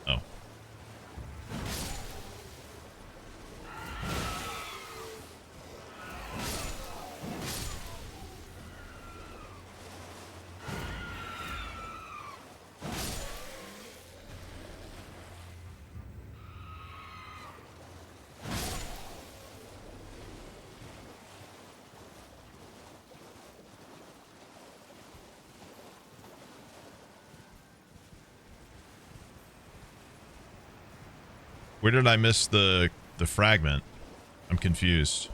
Oh. Where did I miss the fragment? I'm confused.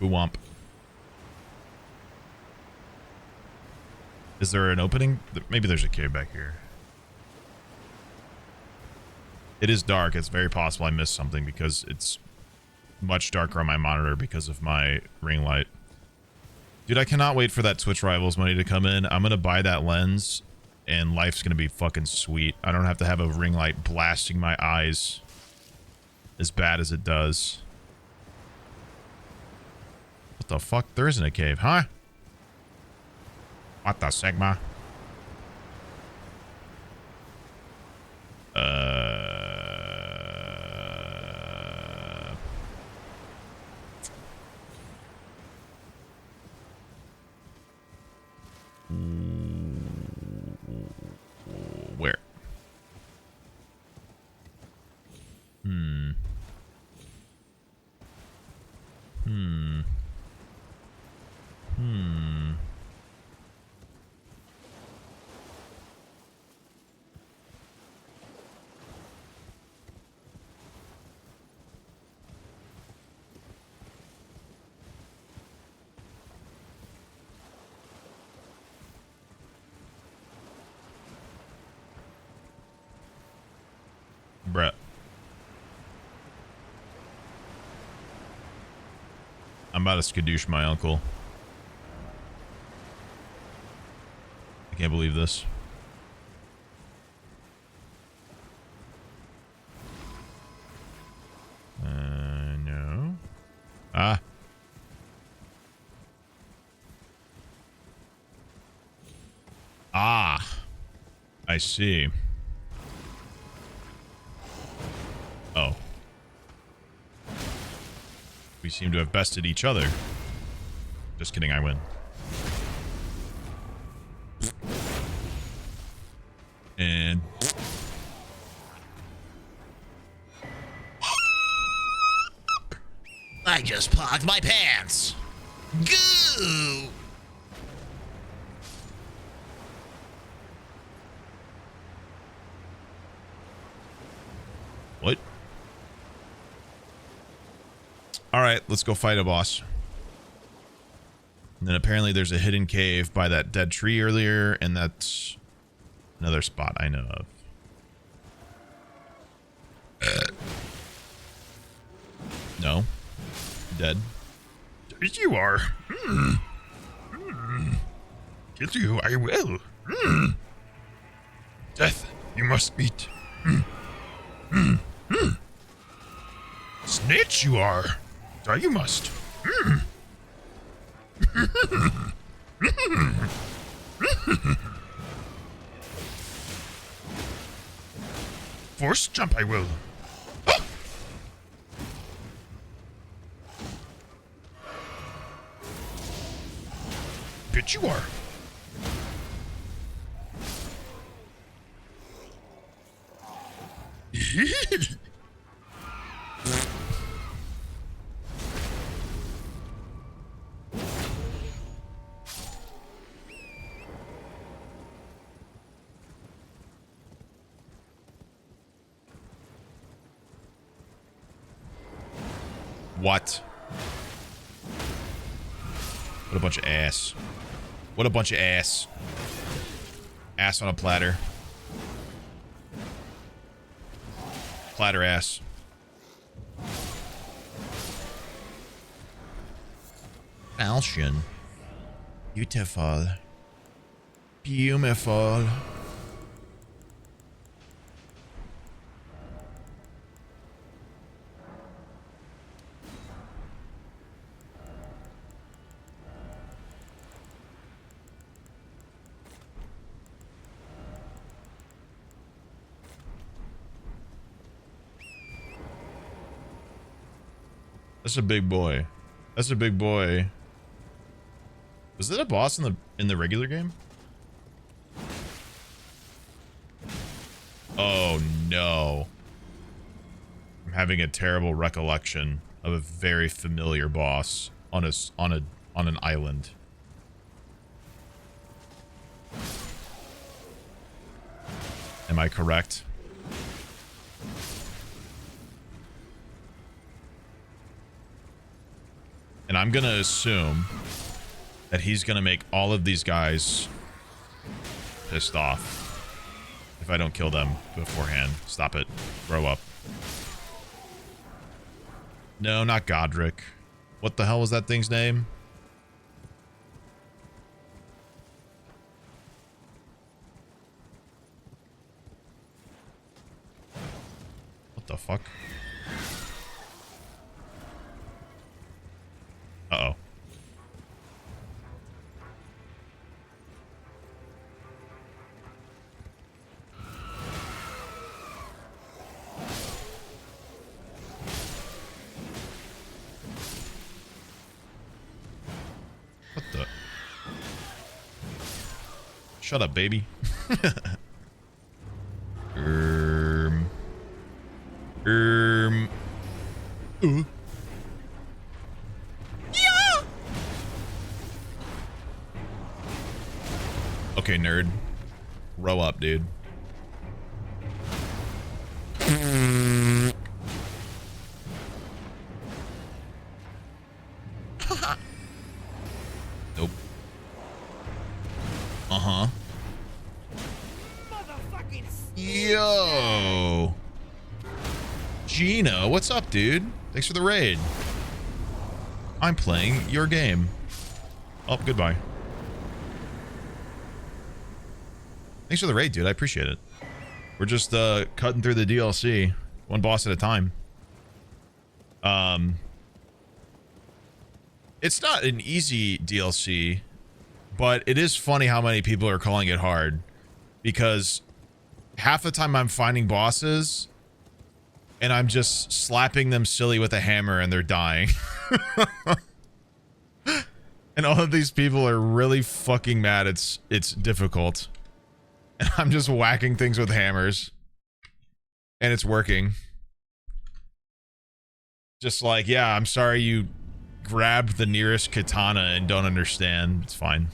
Womp. Is there an opening? Maybe there's a cave back here. It is dark. It's very possible I missed something because it's much darker on my monitor because of my ring light. Dude, I cannot wait for that Twitch Rivals money to come in. I'm going to buy that lens, and life's going to be fucking sweet. I don't have to have a ring light blasting my eyes as bad as it does. What the fuck? There isn't a cave, huh? What the Sigma? Where? about to skadoosh my uncle. I can't believe this. No. Ah. Ah. I see. Oh. We seem to have bested each other. Just kidding, I win. And... I just pogged my pants. Goo! What? Alright, let's go fight a boss. And then apparently there's a hidden cave by that dead tree earlier, and that's another spot I know of. No. Dead. There you are. Kill you, I will. Death, you must meet. Snitch you are. Die you must. Force jump I will. Bitch you are. What? What a bunch of ass. What a bunch of ass. Ass on a platter. Platter ass. Falchion. Beautiful. Beautiful. That's a big boy. That's a big boy. Was that a boss in the regular game? Oh no. I'm having a terrible recollection of a very familiar boss on an island. Am I correct? And I'm gonna assume that he's gonna make all of these guys pissed off if I don't kill them beforehand. Stop it. Grow up. No, not Godric. What the hell was that thing's name? What the fuck? Uh-oh. What the? Shut up, baby. Okay, nerd. Row up, dude. Nope. Uh-huh. Yo! Gino, what's up, dude? Thanks for the raid. I'm playing your game. Oh, goodbye. Thanks for the raid, dude. I appreciate it. We're just cutting through the DLC, one boss at a time. It's not an easy DLC, but it is funny how many people are calling it hard, because half the time I'm finding bosses and I'm just slapping them silly with a hammer and they're dying. And all of these people are really fucking mad it's difficult. And I'm just whacking things with hammers. And it's working. Just like, yeah, I'm sorry you grabbed the nearest katana and don't understand. It's fine.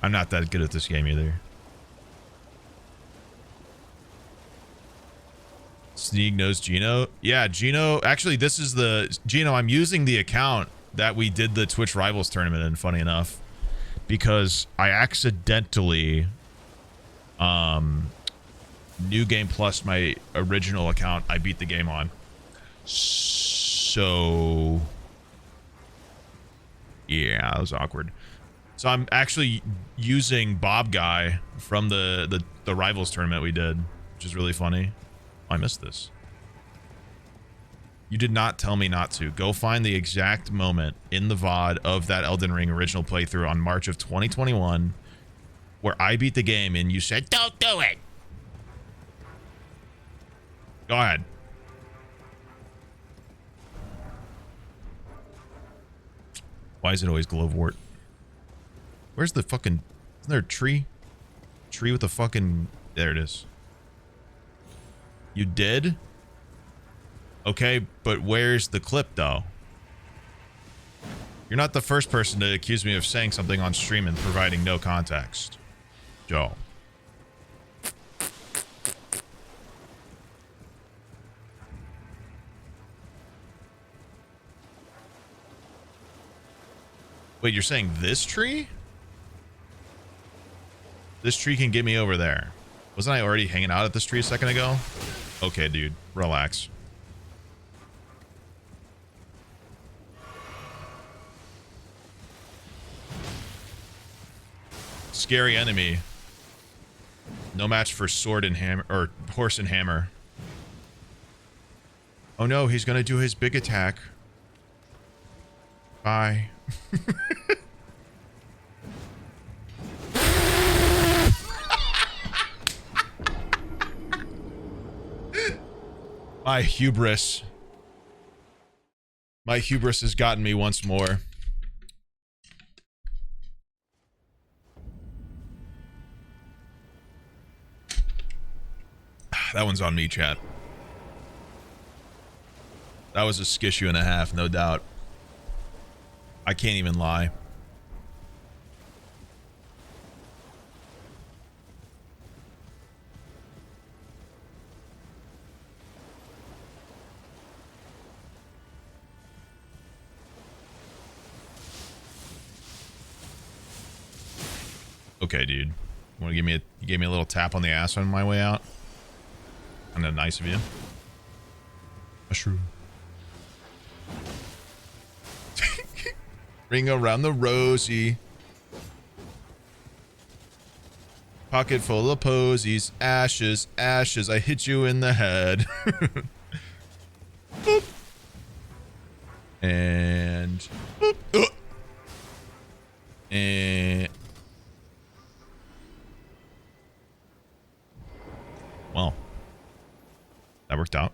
I'm not that good at this game either. Sneeg knows Gino. Yeah, Gino. Actually, this is the... Gino, I'm using the account that we did the Twitch Rivals tournament in, funny enough. Because I accidentally... New Game Plus my original account I beat the game on. So... yeah, that was awkward. So I'm actually using Bob Guy from the Rivals tournament we did, which is really funny. I missed this. You did not tell me not to. Go find the exact moment in the VOD of that Elden Ring original playthrough on March of 2021 where I beat the game and you said, "Don't do it." Go ahead. Why is it always Glowwort? Where's the fucking... isn't there a tree? Tree with a fucking... there it is. You did? Okay, but where's the clip, though? You're not the first person to accuse me of saying something on stream and providing no context, Joe. Wait, you're saying this tree? This tree can get me over there. Wasn't I already hanging out at this tree a second ago? Okay, dude. Relax. Scary enemy. No match for sword and hammer, or horse and hammer. Oh no, he's gonna do his big attack. Bye. My hubris. My hubris has gotten me once more. That one's on me, chat. That was a skishu and a half, no doubt. I can't even lie. Okay, dude. Want to give me a... you gave me a little tap on the ass on my way out? Kind of nice of you. Mushroom. Ring around the rosy. Pocket full of posies. Ashes, ashes. I hit you in the head. Boop. And... boop. And... well. That worked out.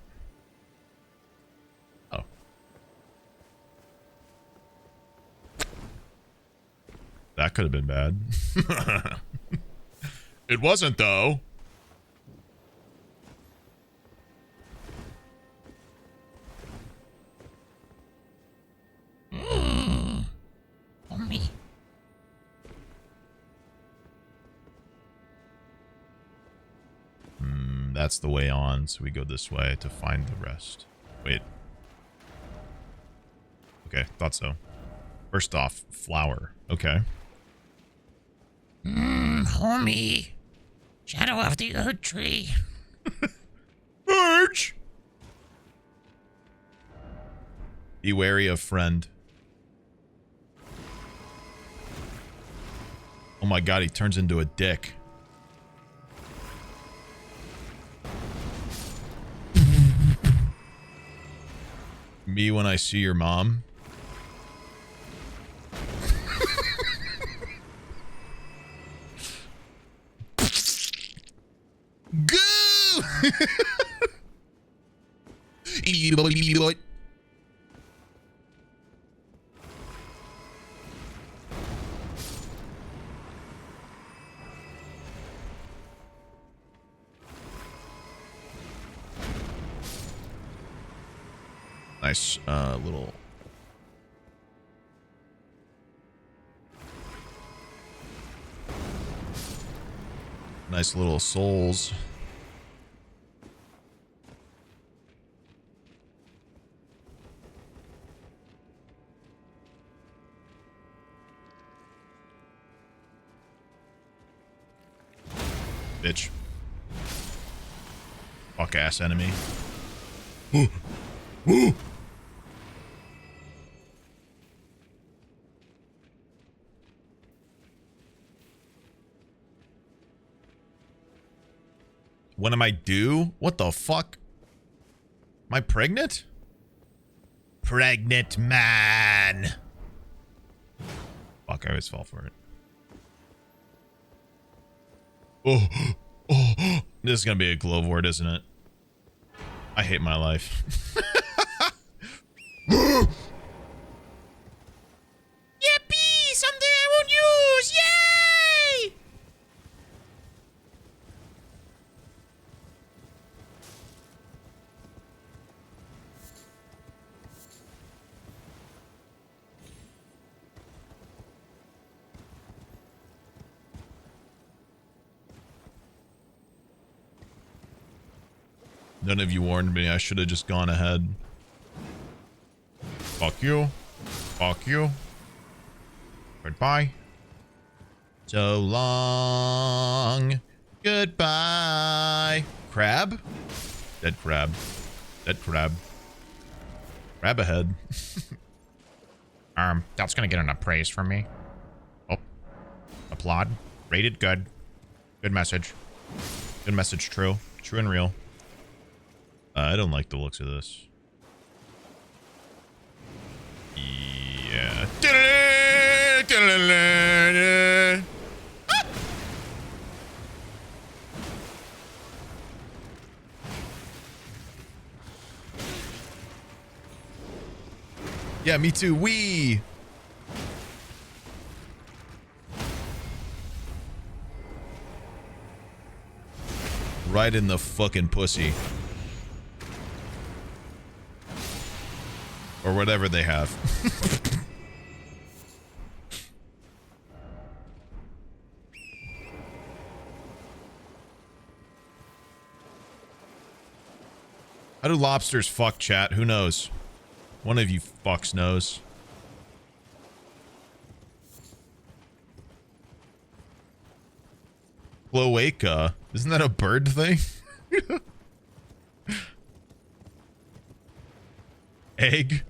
Oh. That could have been bad. It wasn't, though. Homie. That's the way on, so we go this way to find the rest. Wait. Okay, thought so. First off, flower. Okay. Homie. Shadow of the oak tree. Urge. Be wary of friend. my god, he turns into a dick. Me when I see your mom. Go! Nice little souls. Bitch. Fuck ass enemy. When am I due? What the fuck? Am I pregnant? Pregnant man. Fuck, I always fall for it. Oh, this is gonna be a glove word, isn't it? I hate my life. Yippee! Something I won't use! Yay! None of you warned me. I should have just gone ahead. Fuck you. Fuck you. Goodbye. So long. Goodbye. Crab? Dead crab. Dead crab. Crab ahead. That's gonna get enough praise from me. Oh. Applaud. Rated good. Good message. Good message, true. True and real. I don't like the looks of this. Yeah. Yeah, me too. Wee. Right in the fucking pussy. Or whatever they have. How do lobsters fuck, chat? Who knows? One of you fucks knows. Cloaca. Isn't that a bird thing? Egg.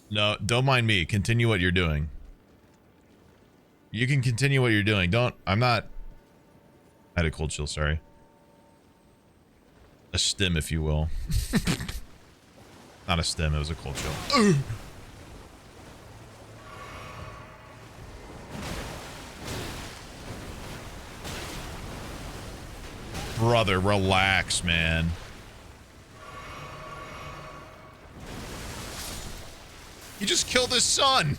No, don't mind me. Continue what you're doing. You can continue what you're doing. I'm not... I had a cold chill, sorry. A stim, if you will. Not a stim, it was a cold chill. Brother, relax, man. He just killed his son.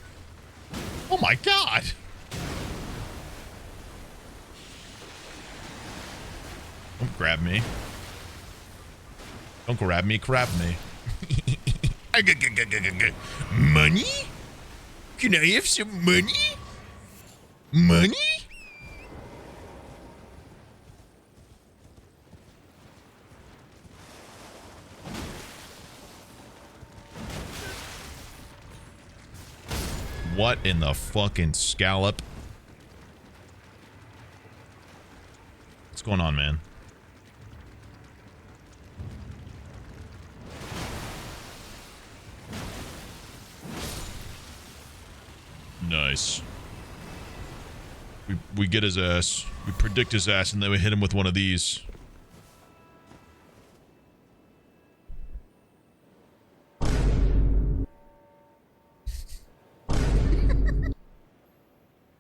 Oh my god. Don't grab me. Don't grab me, grab me. Money? Can I have some money? Money? What in the fucking scallop? What's going on, man? Nice. We get his ass. We predict his ass, and then we hit him with one of these.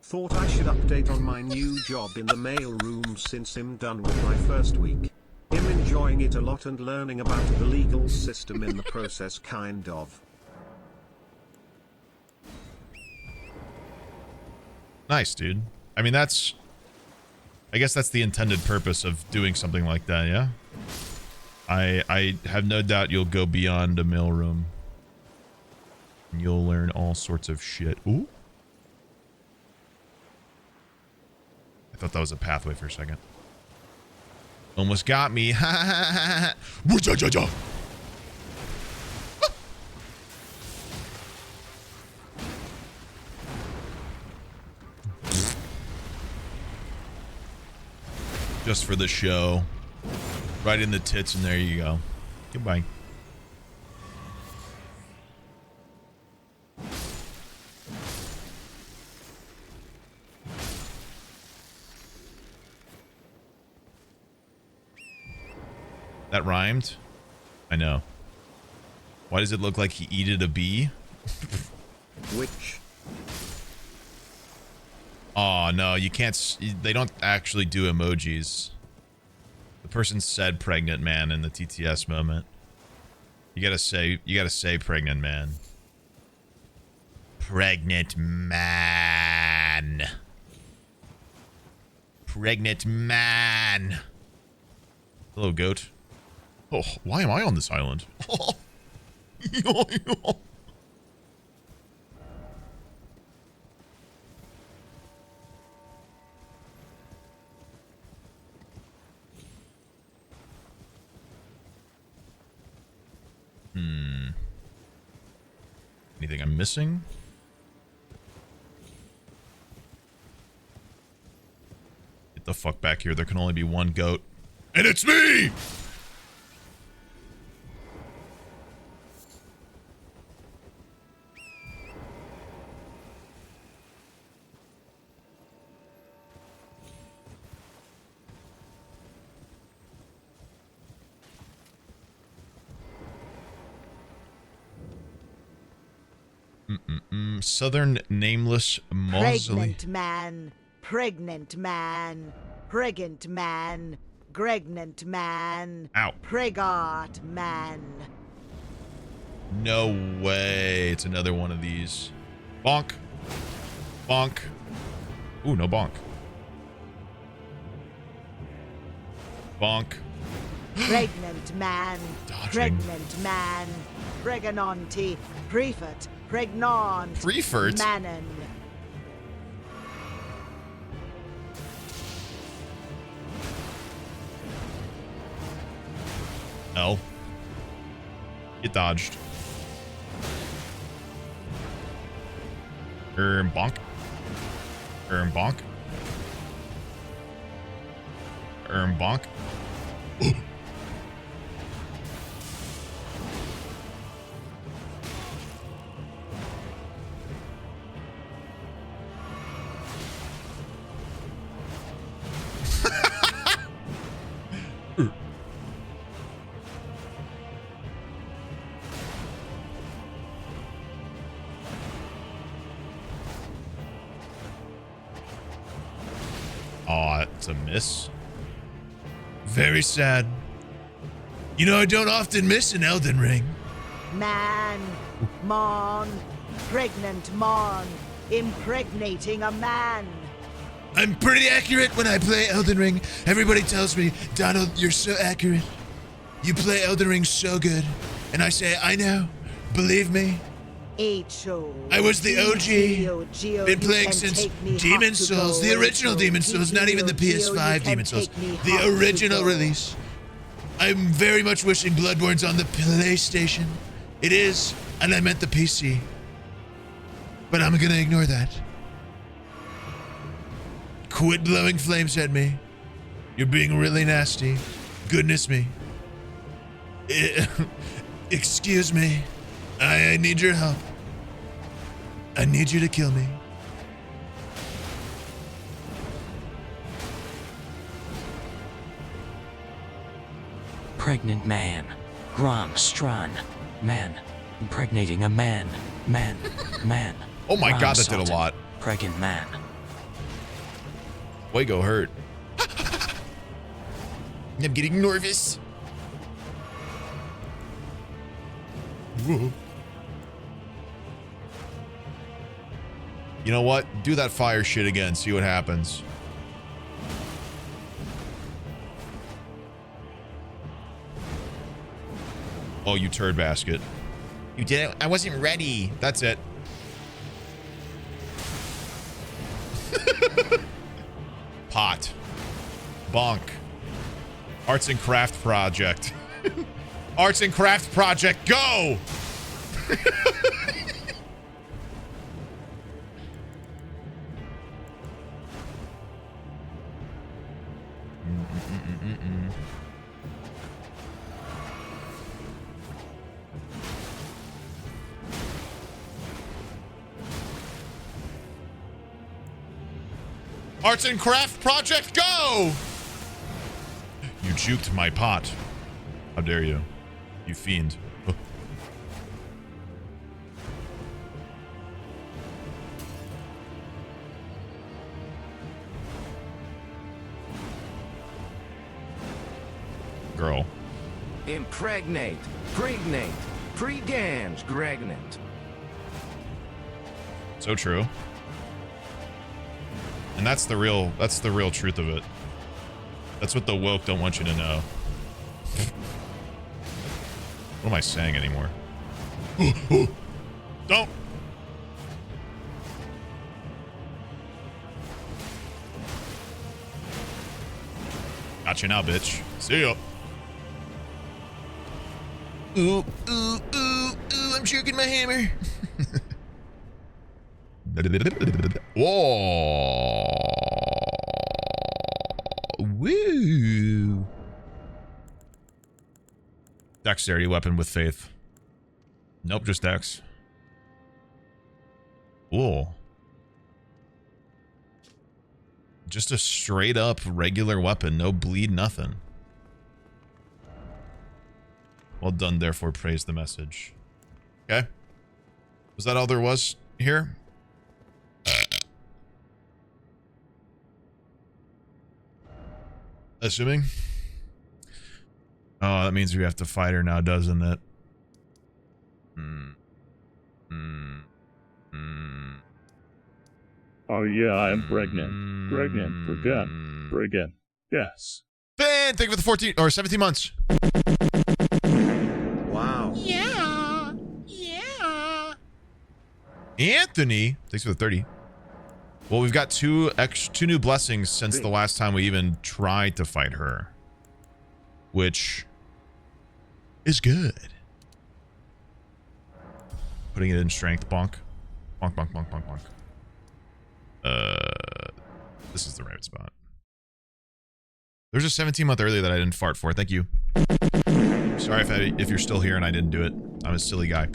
Thought I should update on my new job in the mail room since I'm done with my first week. I'm enjoying it a lot and learning about the legal system in the process, kind of. Nice, dude. I mean, I guess that's the intended purpose of doing something like that, yeah? I have no doubt you'll go beyond a mailroom. And you'll learn all sorts of shit. Ooh. I thought that was a pathway for a second. Almost got me. Just for the show. Right in the tits, and there you go. Goodbye. That rhymed? I know. Why does it look like he eated a bee? Which? Oh, no, you can't. They don't actually do emojis. The person said pregnant man in the TTS moment. You gotta say pregnant man. Pregnant man. Pregnant man. Hello, goat. Oh, why am I on this island? Anything I'm missing? Get the fuck back here. There can only be one goat. And it's me! Southern Nameless Mausoleum. Pregnant man, pregnant man, pregnant man, pregnant man, Ow. pregart man. No way. It's another one of these. Bonk. Bonk. Ooh, no bonk. Bonk. Pregnant man, Dodging. pregnant man, pregnanti, prefert, pregnant, Prefert? manon. L. Get dodged. Bonk. Bonk. Bonk. Aw, it's a miss. Very sad. You know, I don't often miss an Elden Ring. Man, mon, pregnant mon, impregnating a man. I'm pretty accurate when I play Elden Ring. Everybody tells me, Donald, you're so accurate. You play Elden Ring so good. And I say, I know. Believe me. I was the OG. Been playing since Demon Souls, the original Demon Souls, not even the PS5 Demon Souls, the original release. I'm very much wishing Bloodborne's on the PlayStation. It is, and I meant the PC. But I'm gonna ignore that. Quit blowing flames at me. You're being really nasty. Goodness me. Excuse me. I need your help. I need you to kill me. pregnant man. Grom Strun. Man. Impregnating a man. Man. Oh my God, that did a lot. Pregnant man. Wago hurt. I'm getting nervous. Whoa. You know what? Do that fire shit again. See what happens. Oh, you turd basket. You did it. I wasn't ready. That's it. Pot. Bonk. Arts and craft project. Arts and craft project, go! Arts and craft project, go! You juked my pot. How dare you? You fiend. Oh. Girl. Impregnate, pregnate, pre-gans, gregnant. So true. And that's the real truth of it. That's what the woke don't want you to know. What am I saying anymore? Don't. Gotcha now, bitch. See ya. Ooh, ooh, ooh, ooh, I'm jerking my hammer. Whoa. Woo. Dexterity weapon with faith. Nope, just dex. Cool. Just a straight up regular weapon. No bleed, nothing. Well done, therefore praise the message. Okay. Was that all there was here? Assuming. Oh, that means we have to fight her now, doesn't it? Oh yeah, I'm pregnant. Pregnant. Yes. Ben, thank you for the 14 or 17 months. Wow. Yeah. Anthony, thanks for the 30. Well, we've got two new blessings since the last time we even tried to fight her, which is good. Putting it in strength, bonk. Bonk, bonk, bonk, bonk, bonk. This is the right spot. There's a 17-month earlier that I didn't fart for. Thank you. Sorry if you're still here and I didn't do it. I'm a silly guy.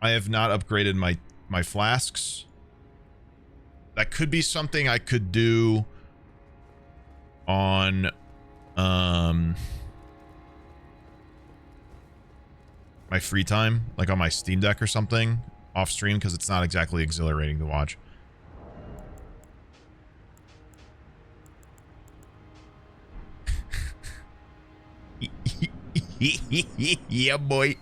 I have not upgraded my flasks. That could be something I could do on my free time, like on my Steam Deck or something off stream, because it's not exactly exhilarating to watch. Yeah, boy.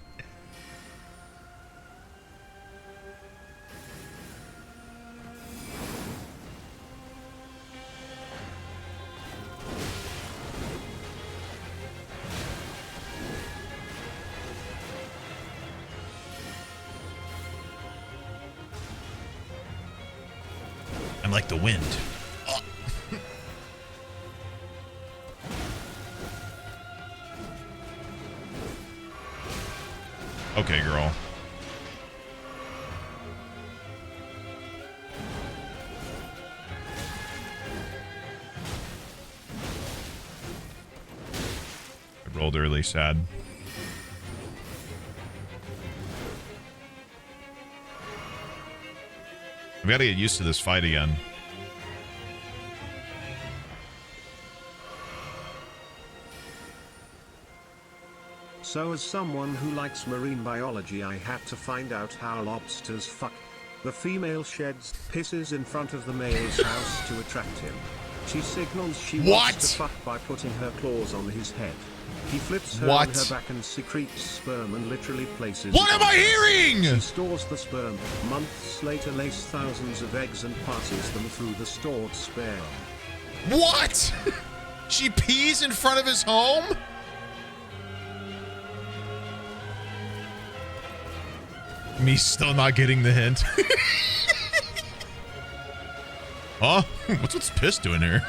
I'm like the wind. Oh. Okay, girl. I rolled early, sad. We gotta get used to this fight again. So as someone who likes marine biology, I had to find out how lobsters fuck. The female sheds pisses in front of the male's house to attract him. She signals she wants to fuck by putting her claws on his head. He flips her on her back and secretes sperm and literally places What am I hearing? She stores the sperm, months later lays thousands of eggs and passes them through the stored sperm. What? She pees in front of his home? Me still not getting the hint. Huh? What's this piss doing here?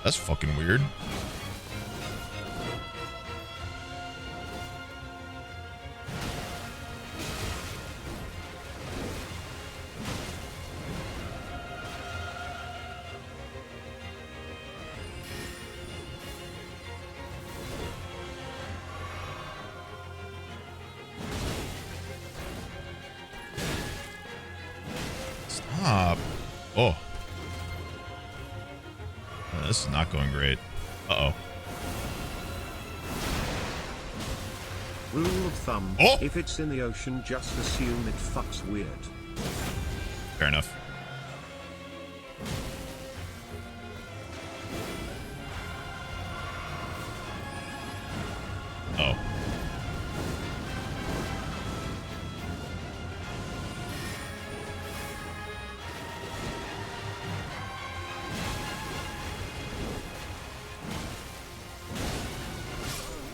That's fucking weird. Stop. Oh. This is not going great. Uh-oh. Rule of thumb, if it's in the ocean, just assume it fucks weird. Fair enough. Oh.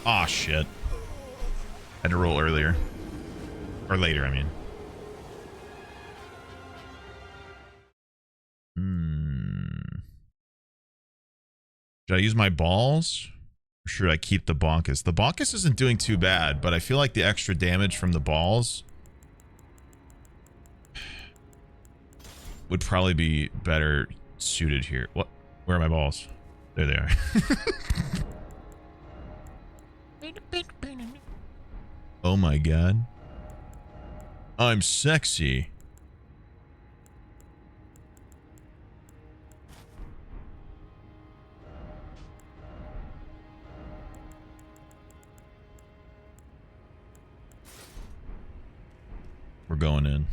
Aw, shit. Had to roll earlier. Or later, I mean. Should I use my balls? Or should I keep the bonkus? The bonkus isn't doing too bad, but I feel like the extra damage from the balls would probably be better suited here. What? Where are my balls? There they are. Oh my god. I'm sexy. We're going in.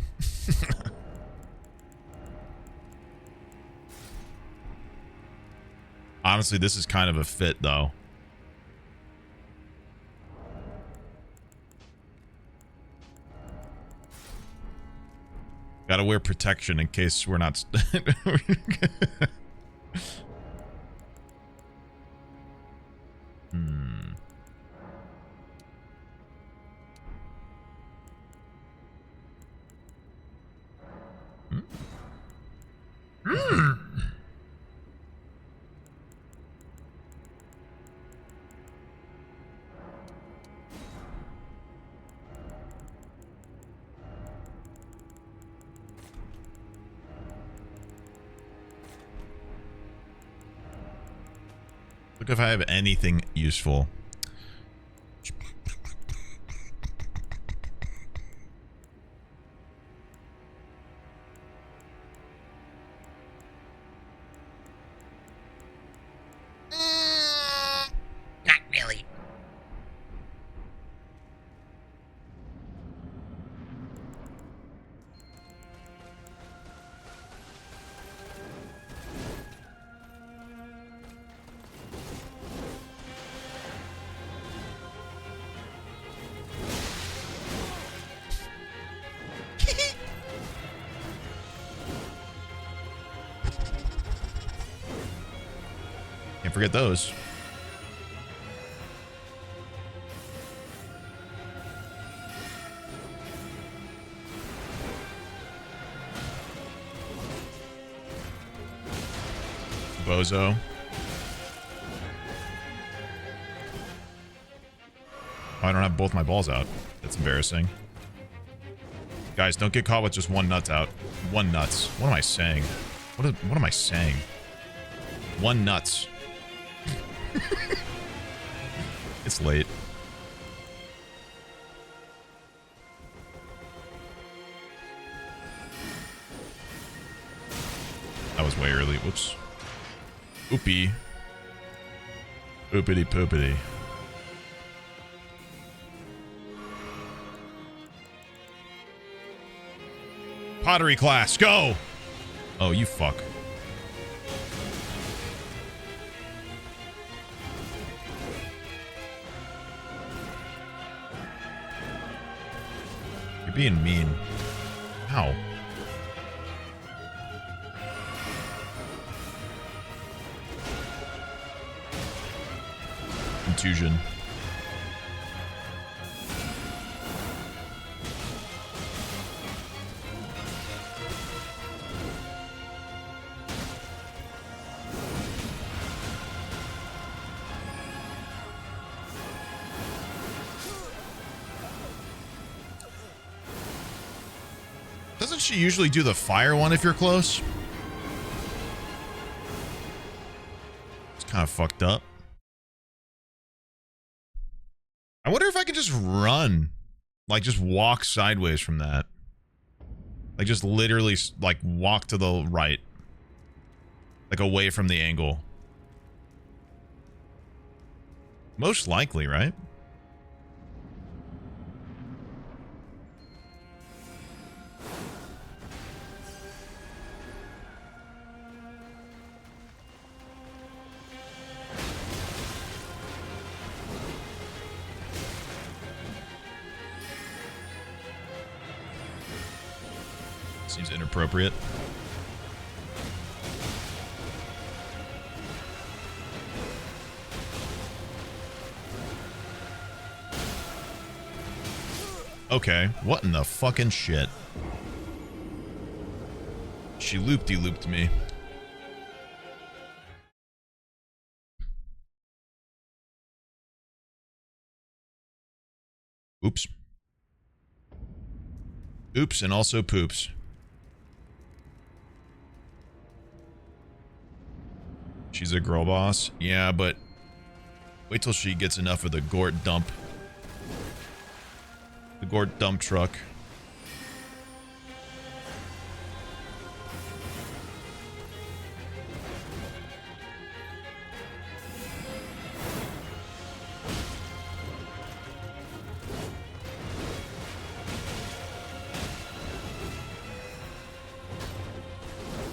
Honestly, this is kind of a fit, though. Gotta wear protection in case we're not... Look if I have anything useful. Not really. Can't forget those. Bozo. Oh, I don't have both my balls out. That's embarrassing. Guys, don't get caught with just one nut out. One nuts. What am I saying? What am I saying? One nuts. It's late. That was way early. Whoops. Oopie. Poopity poopity. Pottery class, go! Oh, you fuck. You're being mean. Ow. Contusion. Doesn't she usually do the fire one if you're close? It's kind of fucked up. I wonder if I can just run. Like, just walk sideways from that. Like, just literally, like, walk to the right. Like, away from the angle. Most likely, right? Seems inappropriate. Okay, what in the fucking shit? She looped me. Oops. Oops, and also poops. She's a girl boss? Yeah, but wait till she gets enough of the Gort dump. The Gort dump truck.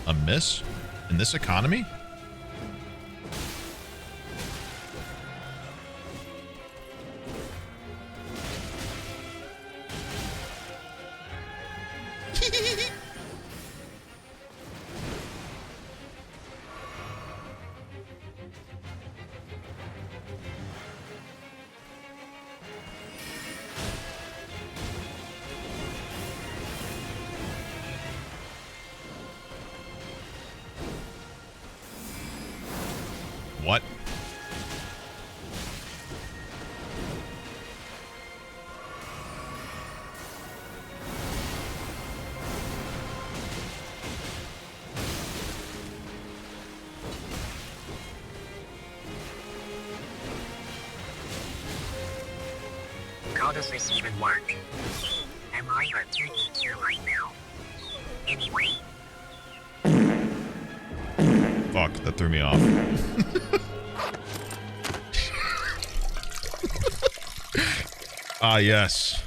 A miss? In this economy? What? How does this even work? Am I a 2D2 right now? Anyway. Fuck, that threw me off. Ah, yes.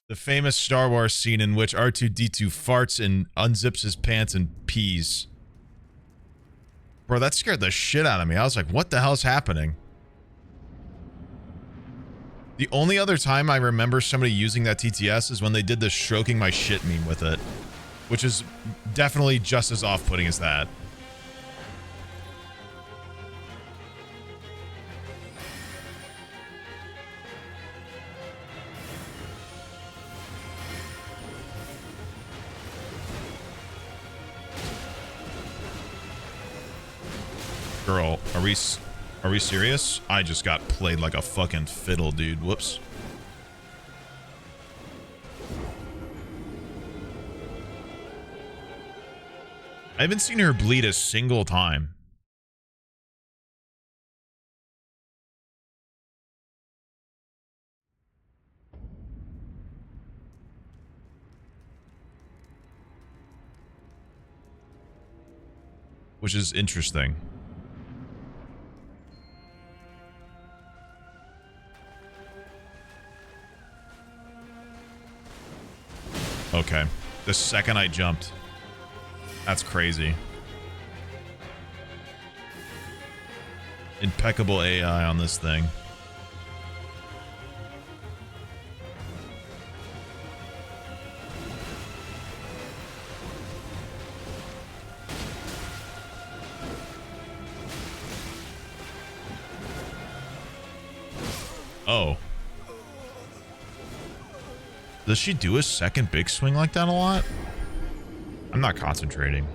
The famous Star Wars scene in which R2-D2 farts and unzips his pants and pees. Bro, that scared the shit out of me. I was like, what the hell's happening? The only other time I remember somebody using that TTS is when they did the stroking my shit meme with it. Which is definitely just as off-putting as that. Girl, are we serious? I just got played like a fucking fiddle, dude. Whoops. I haven't seen her bleed a single time. Which is interesting. Okay. The second I jumped. That's crazy. Impeccable AI on this thing. Oh. Does she do a second big swing like that a lot? I'm not concentrating.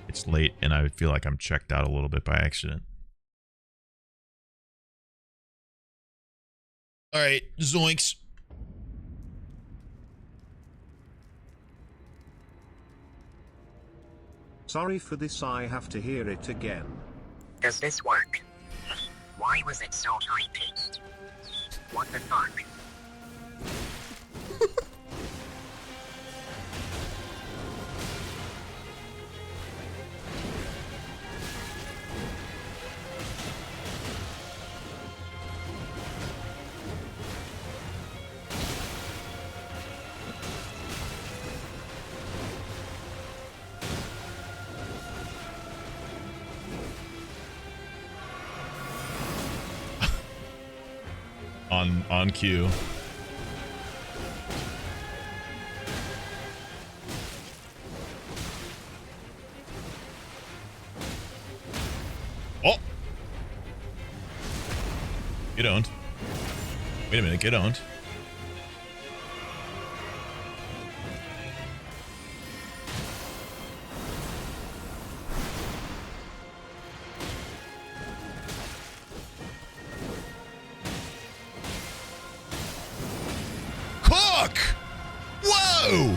It's late and I feel like I'm checked out a little bit by accident. All right, zoinks. Sorry for this, I have to hear it again. Does this work? Why was it so high-pitched? What the fuck? On cue. Oh! Get owned. Wait a minute, get owned. Cook! Whoa!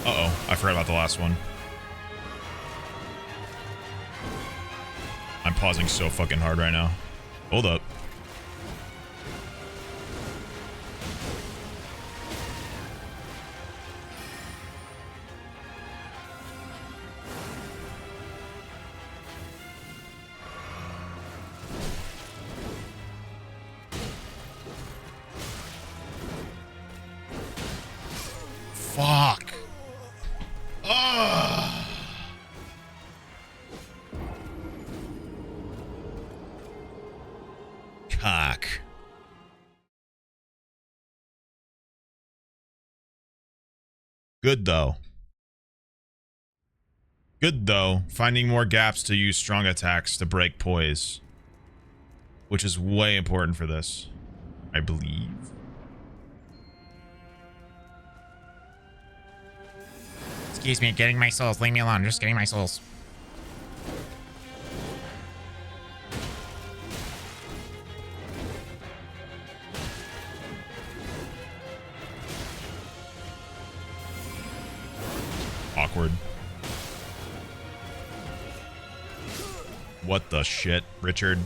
Uh-oh, I forgot about the last one. I'm pausing so fucking hard right now. Hold up. Fuck. Ugh. Cock. Good though. Good though. Finding more gaps to use strong attacks to break poise. Which is way important for this, I believe. Excuse me, getting my souls. Leave me alone. Just getting my souls. Awkward. What the shit, Richard?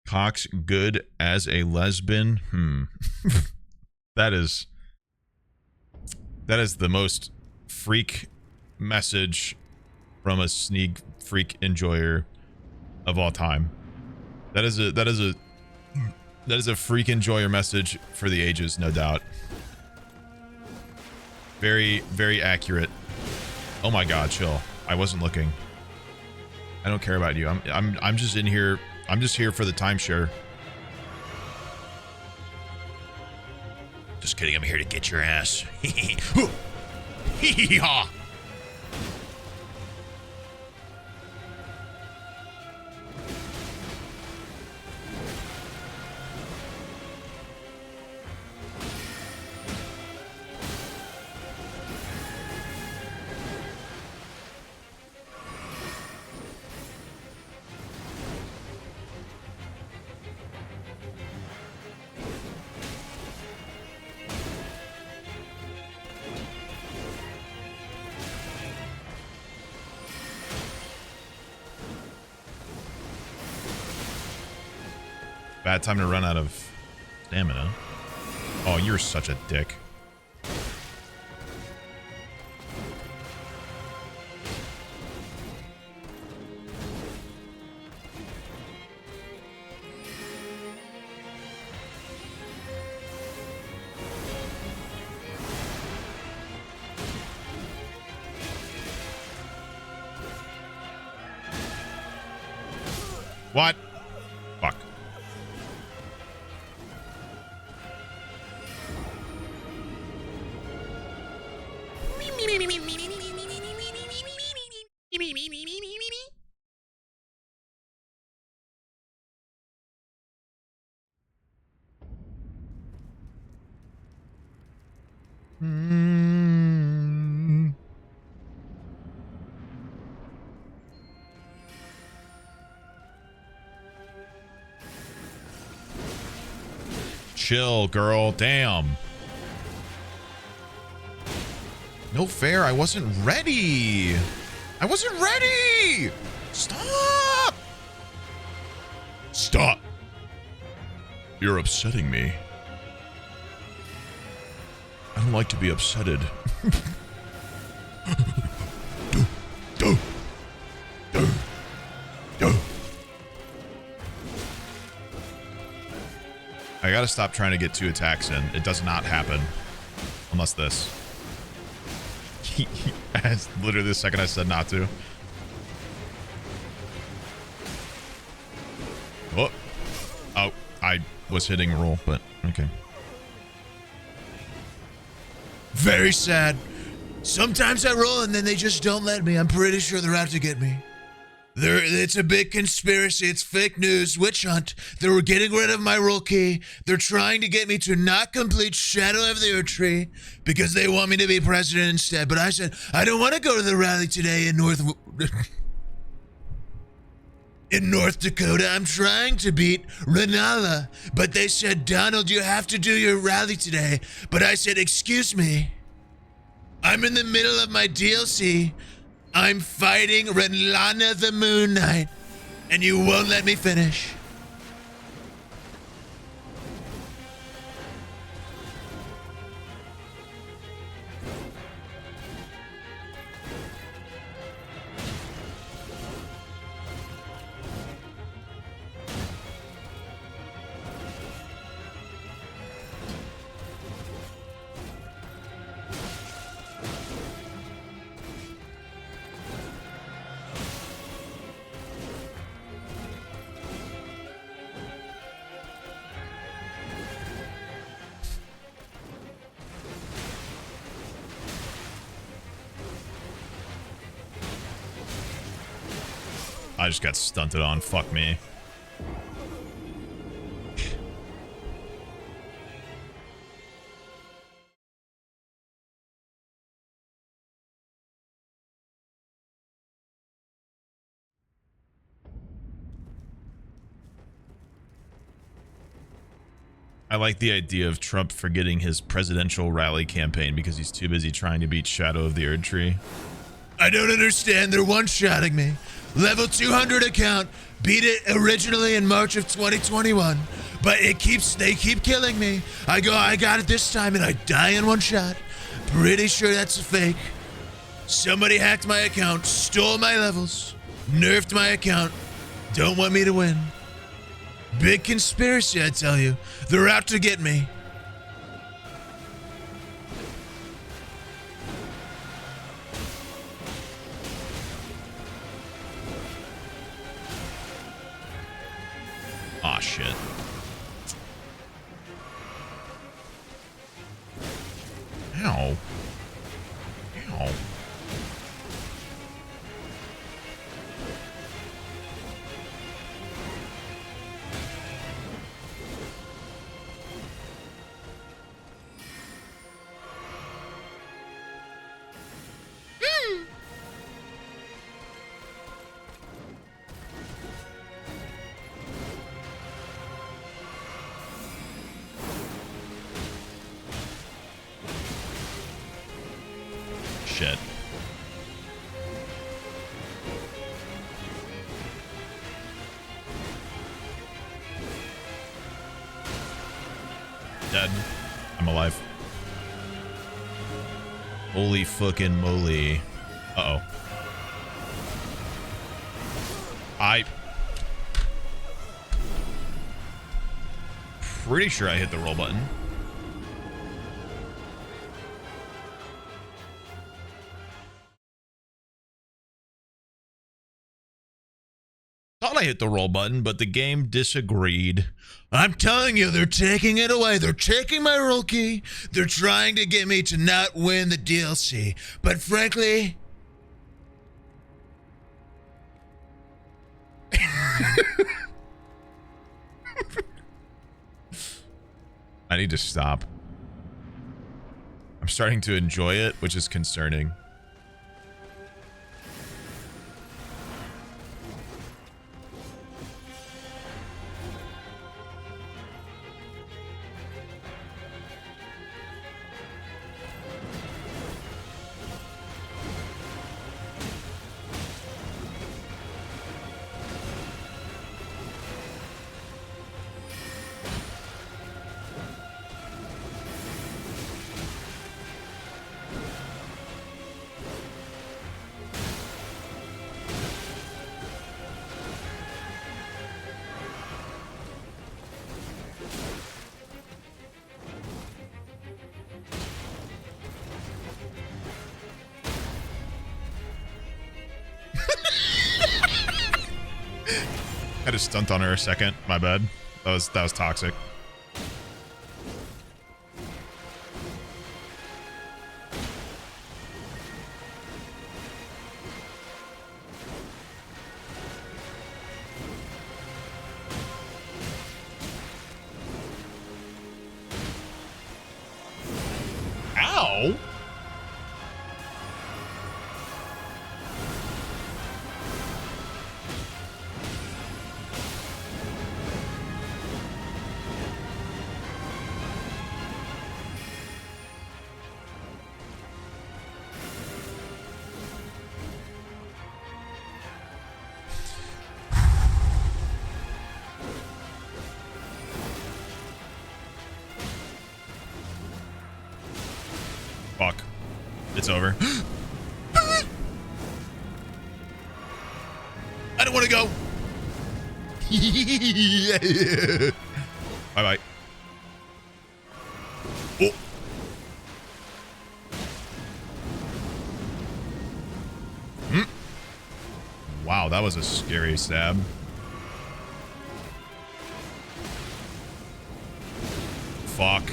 Cox good as a lesbian? That is the most freak message from a sneak freak enjoyer of all time. That is a freak enjoyer message for the ages, no doubt. Very, very accurate. Oh my god, chill. I wasn't looking. I don't care about you. I'm just in here. I'm just here for the timeshare. Just kidding, I'm here to get your ass. Hee-haw! Bad time to run out of stamina. Oh, you're such a dick. What? Fuck. Chill, girl. Damn. No fair. I wasn't ready. I wasn't ready. Stop. Stop. You're upsetting me. I don't like to be upsetted. I gotta stop trying to get 2 attacks in. It does not happen. Unless this. That's literally the second I said not to. Oh. Oh, I was hitting roll, but okay. Very sad. Sometimes I roll and then they just don't let me. I'm pretty sure they're out to get me. It's a big conspiracy. It's fake news. Witch hunt. They were getting rid of my roll key. They're trying to get me to not complete Shadow of the Earth Tree because they want me to be president instead. But I said, I don't want to go to the rally today in North Dakota. I'm trying to beat Renala. But they said, Donald, you have to do your rally today. But I said, excuse me. I'm in the middle of my DLC. I'm fighting Renlana the Moon Knight, and you won't let me finish. I just got stunted on. Fuck me. I like the idea of Trump forgetting his presidential rally campaign because he's too busy trying to beat Shadow of the Erd Tree. I don't understand. They're one-shotting me. Level 200 account. Beat it originally in March of 2021. But they keep killing me. I got it this time and I die in one shot. Pretty sure that's a fake. Somebody hacked my account, stole my levels, nerfed my account. Don't want me to win. Big conspiracy, I tell you. They're out to get me. Aw, shit. Ow. Ow. Shit. Dead. I'm alive. Holy fucking moly. Uh-oh. Pretty sure I hit the roll button. Thought I hit the roll button, but the game disagreed. I'm telling you, they're taking it away. They're taking my roll key. They're trying to get me to not win the DLC. But frankly... I need to stop. I'm starting to enjoy it, which is concerning. Had a stunt on her a second. My bad. That was toxic. Ow! Fuck. It's over. I don't want to go. Bye-bye. Oh. Wow, that was a scary stab. Fuck.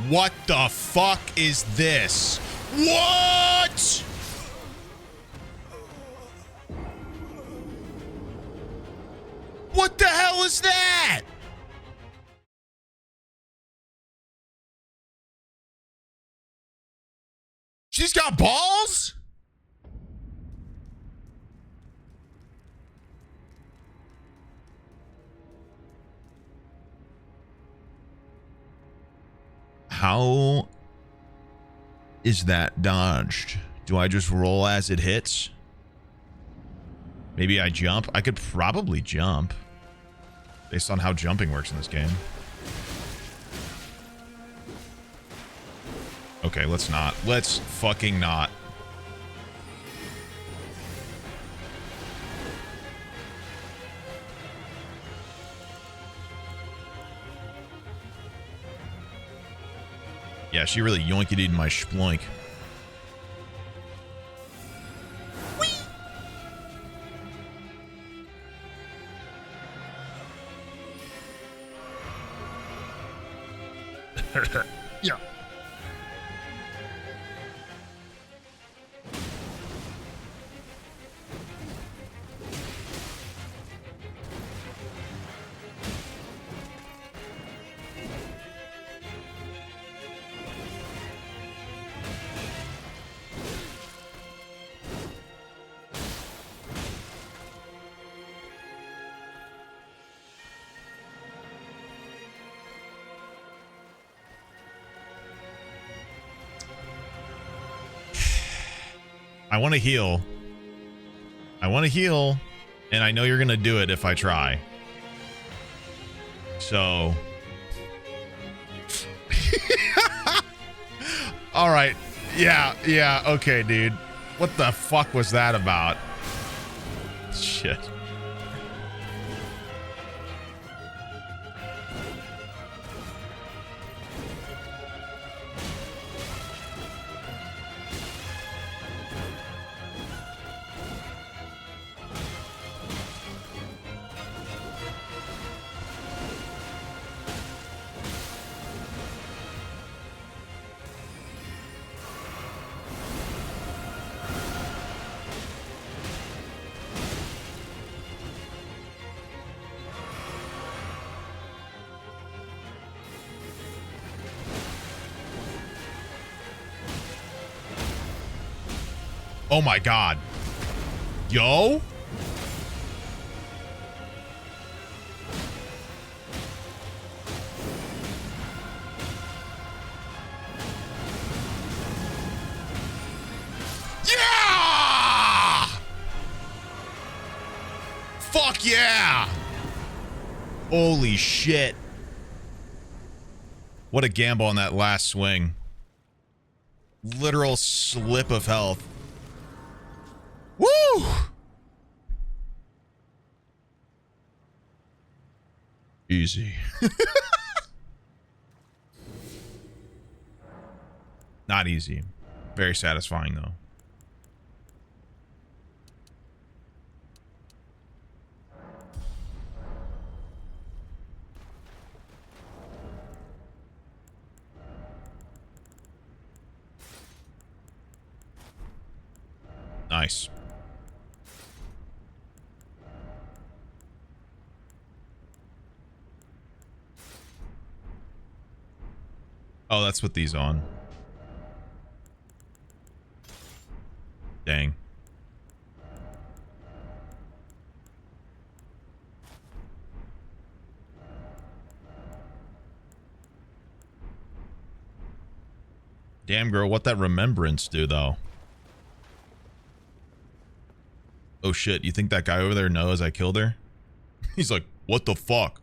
What the fuck is this? What? What the hell is that? She's got balls? How is that dodged? Do I just roll as it hits? Maybe I jump? I could probably jump based on how jumping works in this game. Okay, let's not. Let's fucking not. Yeah, she really yoinked my sploink. Yeah. I want to heal. I want to heal, and I know you're going to do it if I try. So... All right. Yeah, okay, dude. What the fuck was that about? Shit. Oh my god. Yo? Yeah! Fuck yeah! Holy shit. What a gamble on that last swing. Literal slip of health. Woo! Easy. Not easy. Very satisfying, though. Nice. Oh, that's what these on. Dang. Damn, girl, what that remembrance do, though? Oh, shit. You think that guy over there knows I killed her? He's like, what the fuck?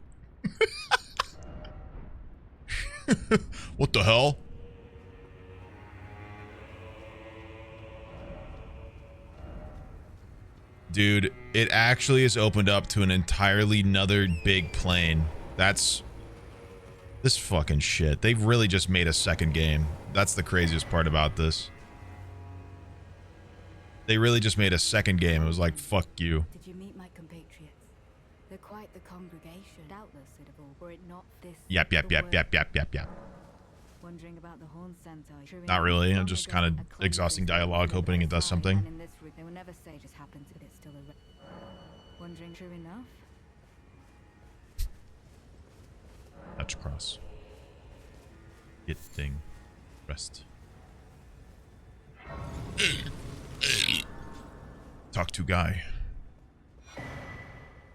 What the hell? Dude, it actually is opened up to an entirely another big plane. That's... This fucking shit. They've really just made a second game. That's the craziest part about this. They really just made a second game. It was like, fuck you. Did you meet my compatriots? They're quite the congregation. Doubtless it have all, were it not this. Yep. Wondering about the Horn Center. Not really. I'm just kind of exhausting dialogue, hoping it does something. In this route, they will never say just happens, but it's still a. Wondering, true enough. Touch cross. Hit thing. Rest. Talk to guy.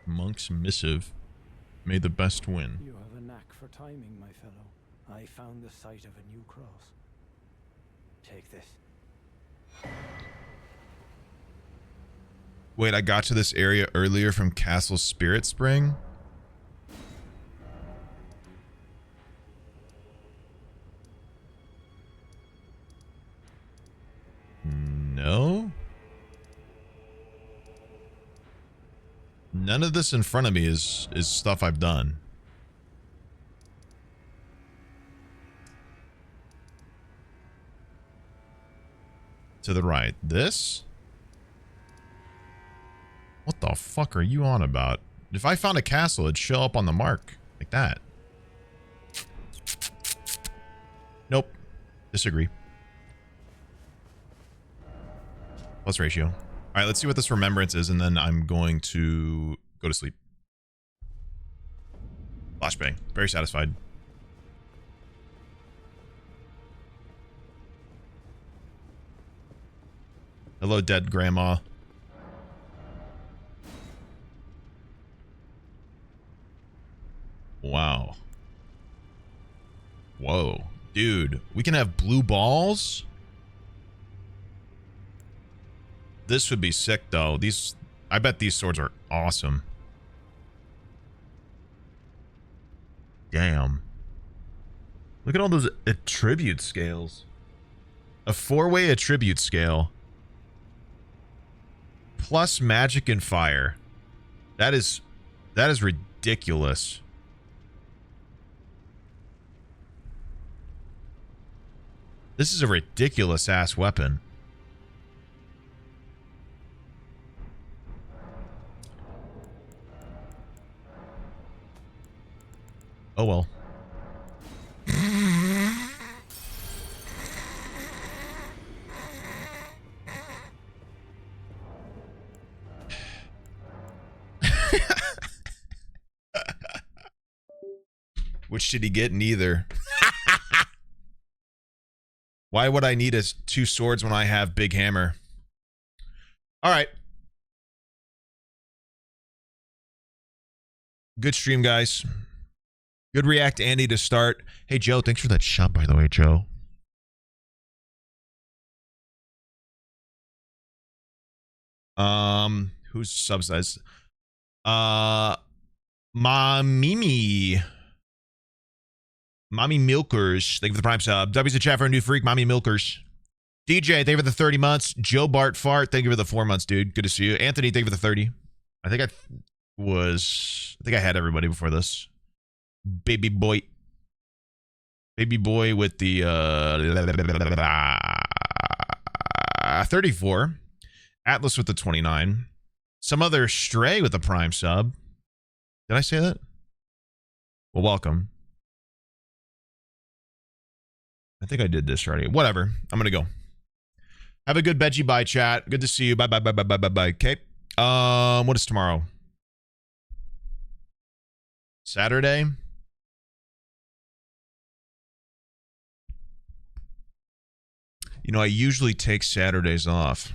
Monk's missive. May the best win. You have a knack for timing, my fellow. I found the site of a new cross. Take this. Wait, I got to this area earlier from Castle Spirit Spring? No? None of this in front of me is stuff I've done. To the right. This? What the fuck are you on about? If I found a castle, it'd show up on the mark. Like that. Nope. Disagree. Plus ratio. All right, let's see what this remembrance is, and then I'm going to go to sleep. Flashbang. Very satisfied. Hello, dead grandma. Wow. Whoa. Dude, we can have blue balls? This would be sick, though. I bet these swords are awesome. Damn. Look at all those attribute scales. A 4-way attribute scale. Plus magic and fire. That is ridiculous. This is a ridiculous ass weapon. Oh well. Which did he get? Neither. Why would I need 2 swords when I have big hammer? All right. Good stream, guys. Good react, Andy, to start. Hey, Joe, thanks for that shot, by the way, Joe. Who's subsidized? Mommy Milkers, thank you for the prime sub. W's the chat for a new freak, Mommy Milkers. DJ, thank you for the 30 months. Joe Bart Fart, thank you for the 4 months, dude. Good to see you. Anthony, thank you for the 30. I think I had everybody before this. Baby boy with the 34. Atlas with the 29. Some other stray with the prime sub. Did I say that? Well, welcome. I think I did this already. Whatever. I'm going to go. Have a good veggie bye, chat. Good to see you. Bye, bye, bye, bye, bye, bye, bye. Okay. What is tomorrow? Saturday? You know, I usually take Saturdays off.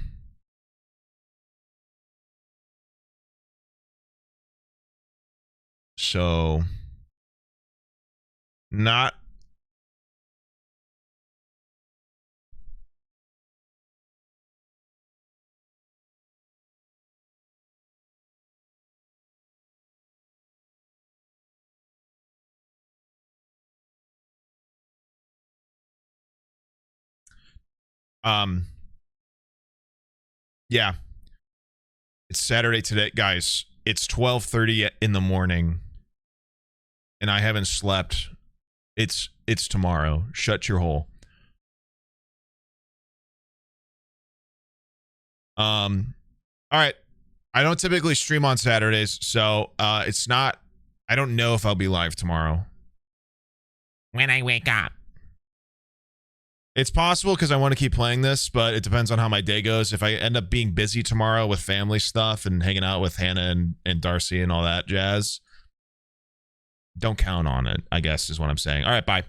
So, not... Yeah. It's Saturday today, guys. It's 12:30 in the morning. And I haven't slept. It's tomorrow. Shut your hole. All right. I don't typically stream on Saturdays, so it's not. I don't know if I'll be live tomorrow. When I wake up. It's possible because I want to keep playing this, but it depends on how my day goes. If I end up being busy tomorrow with family stuff and hanging out with Hannah and Darcy and all that jazz, don't count on it, I guess is what I'm saying. All right, bye.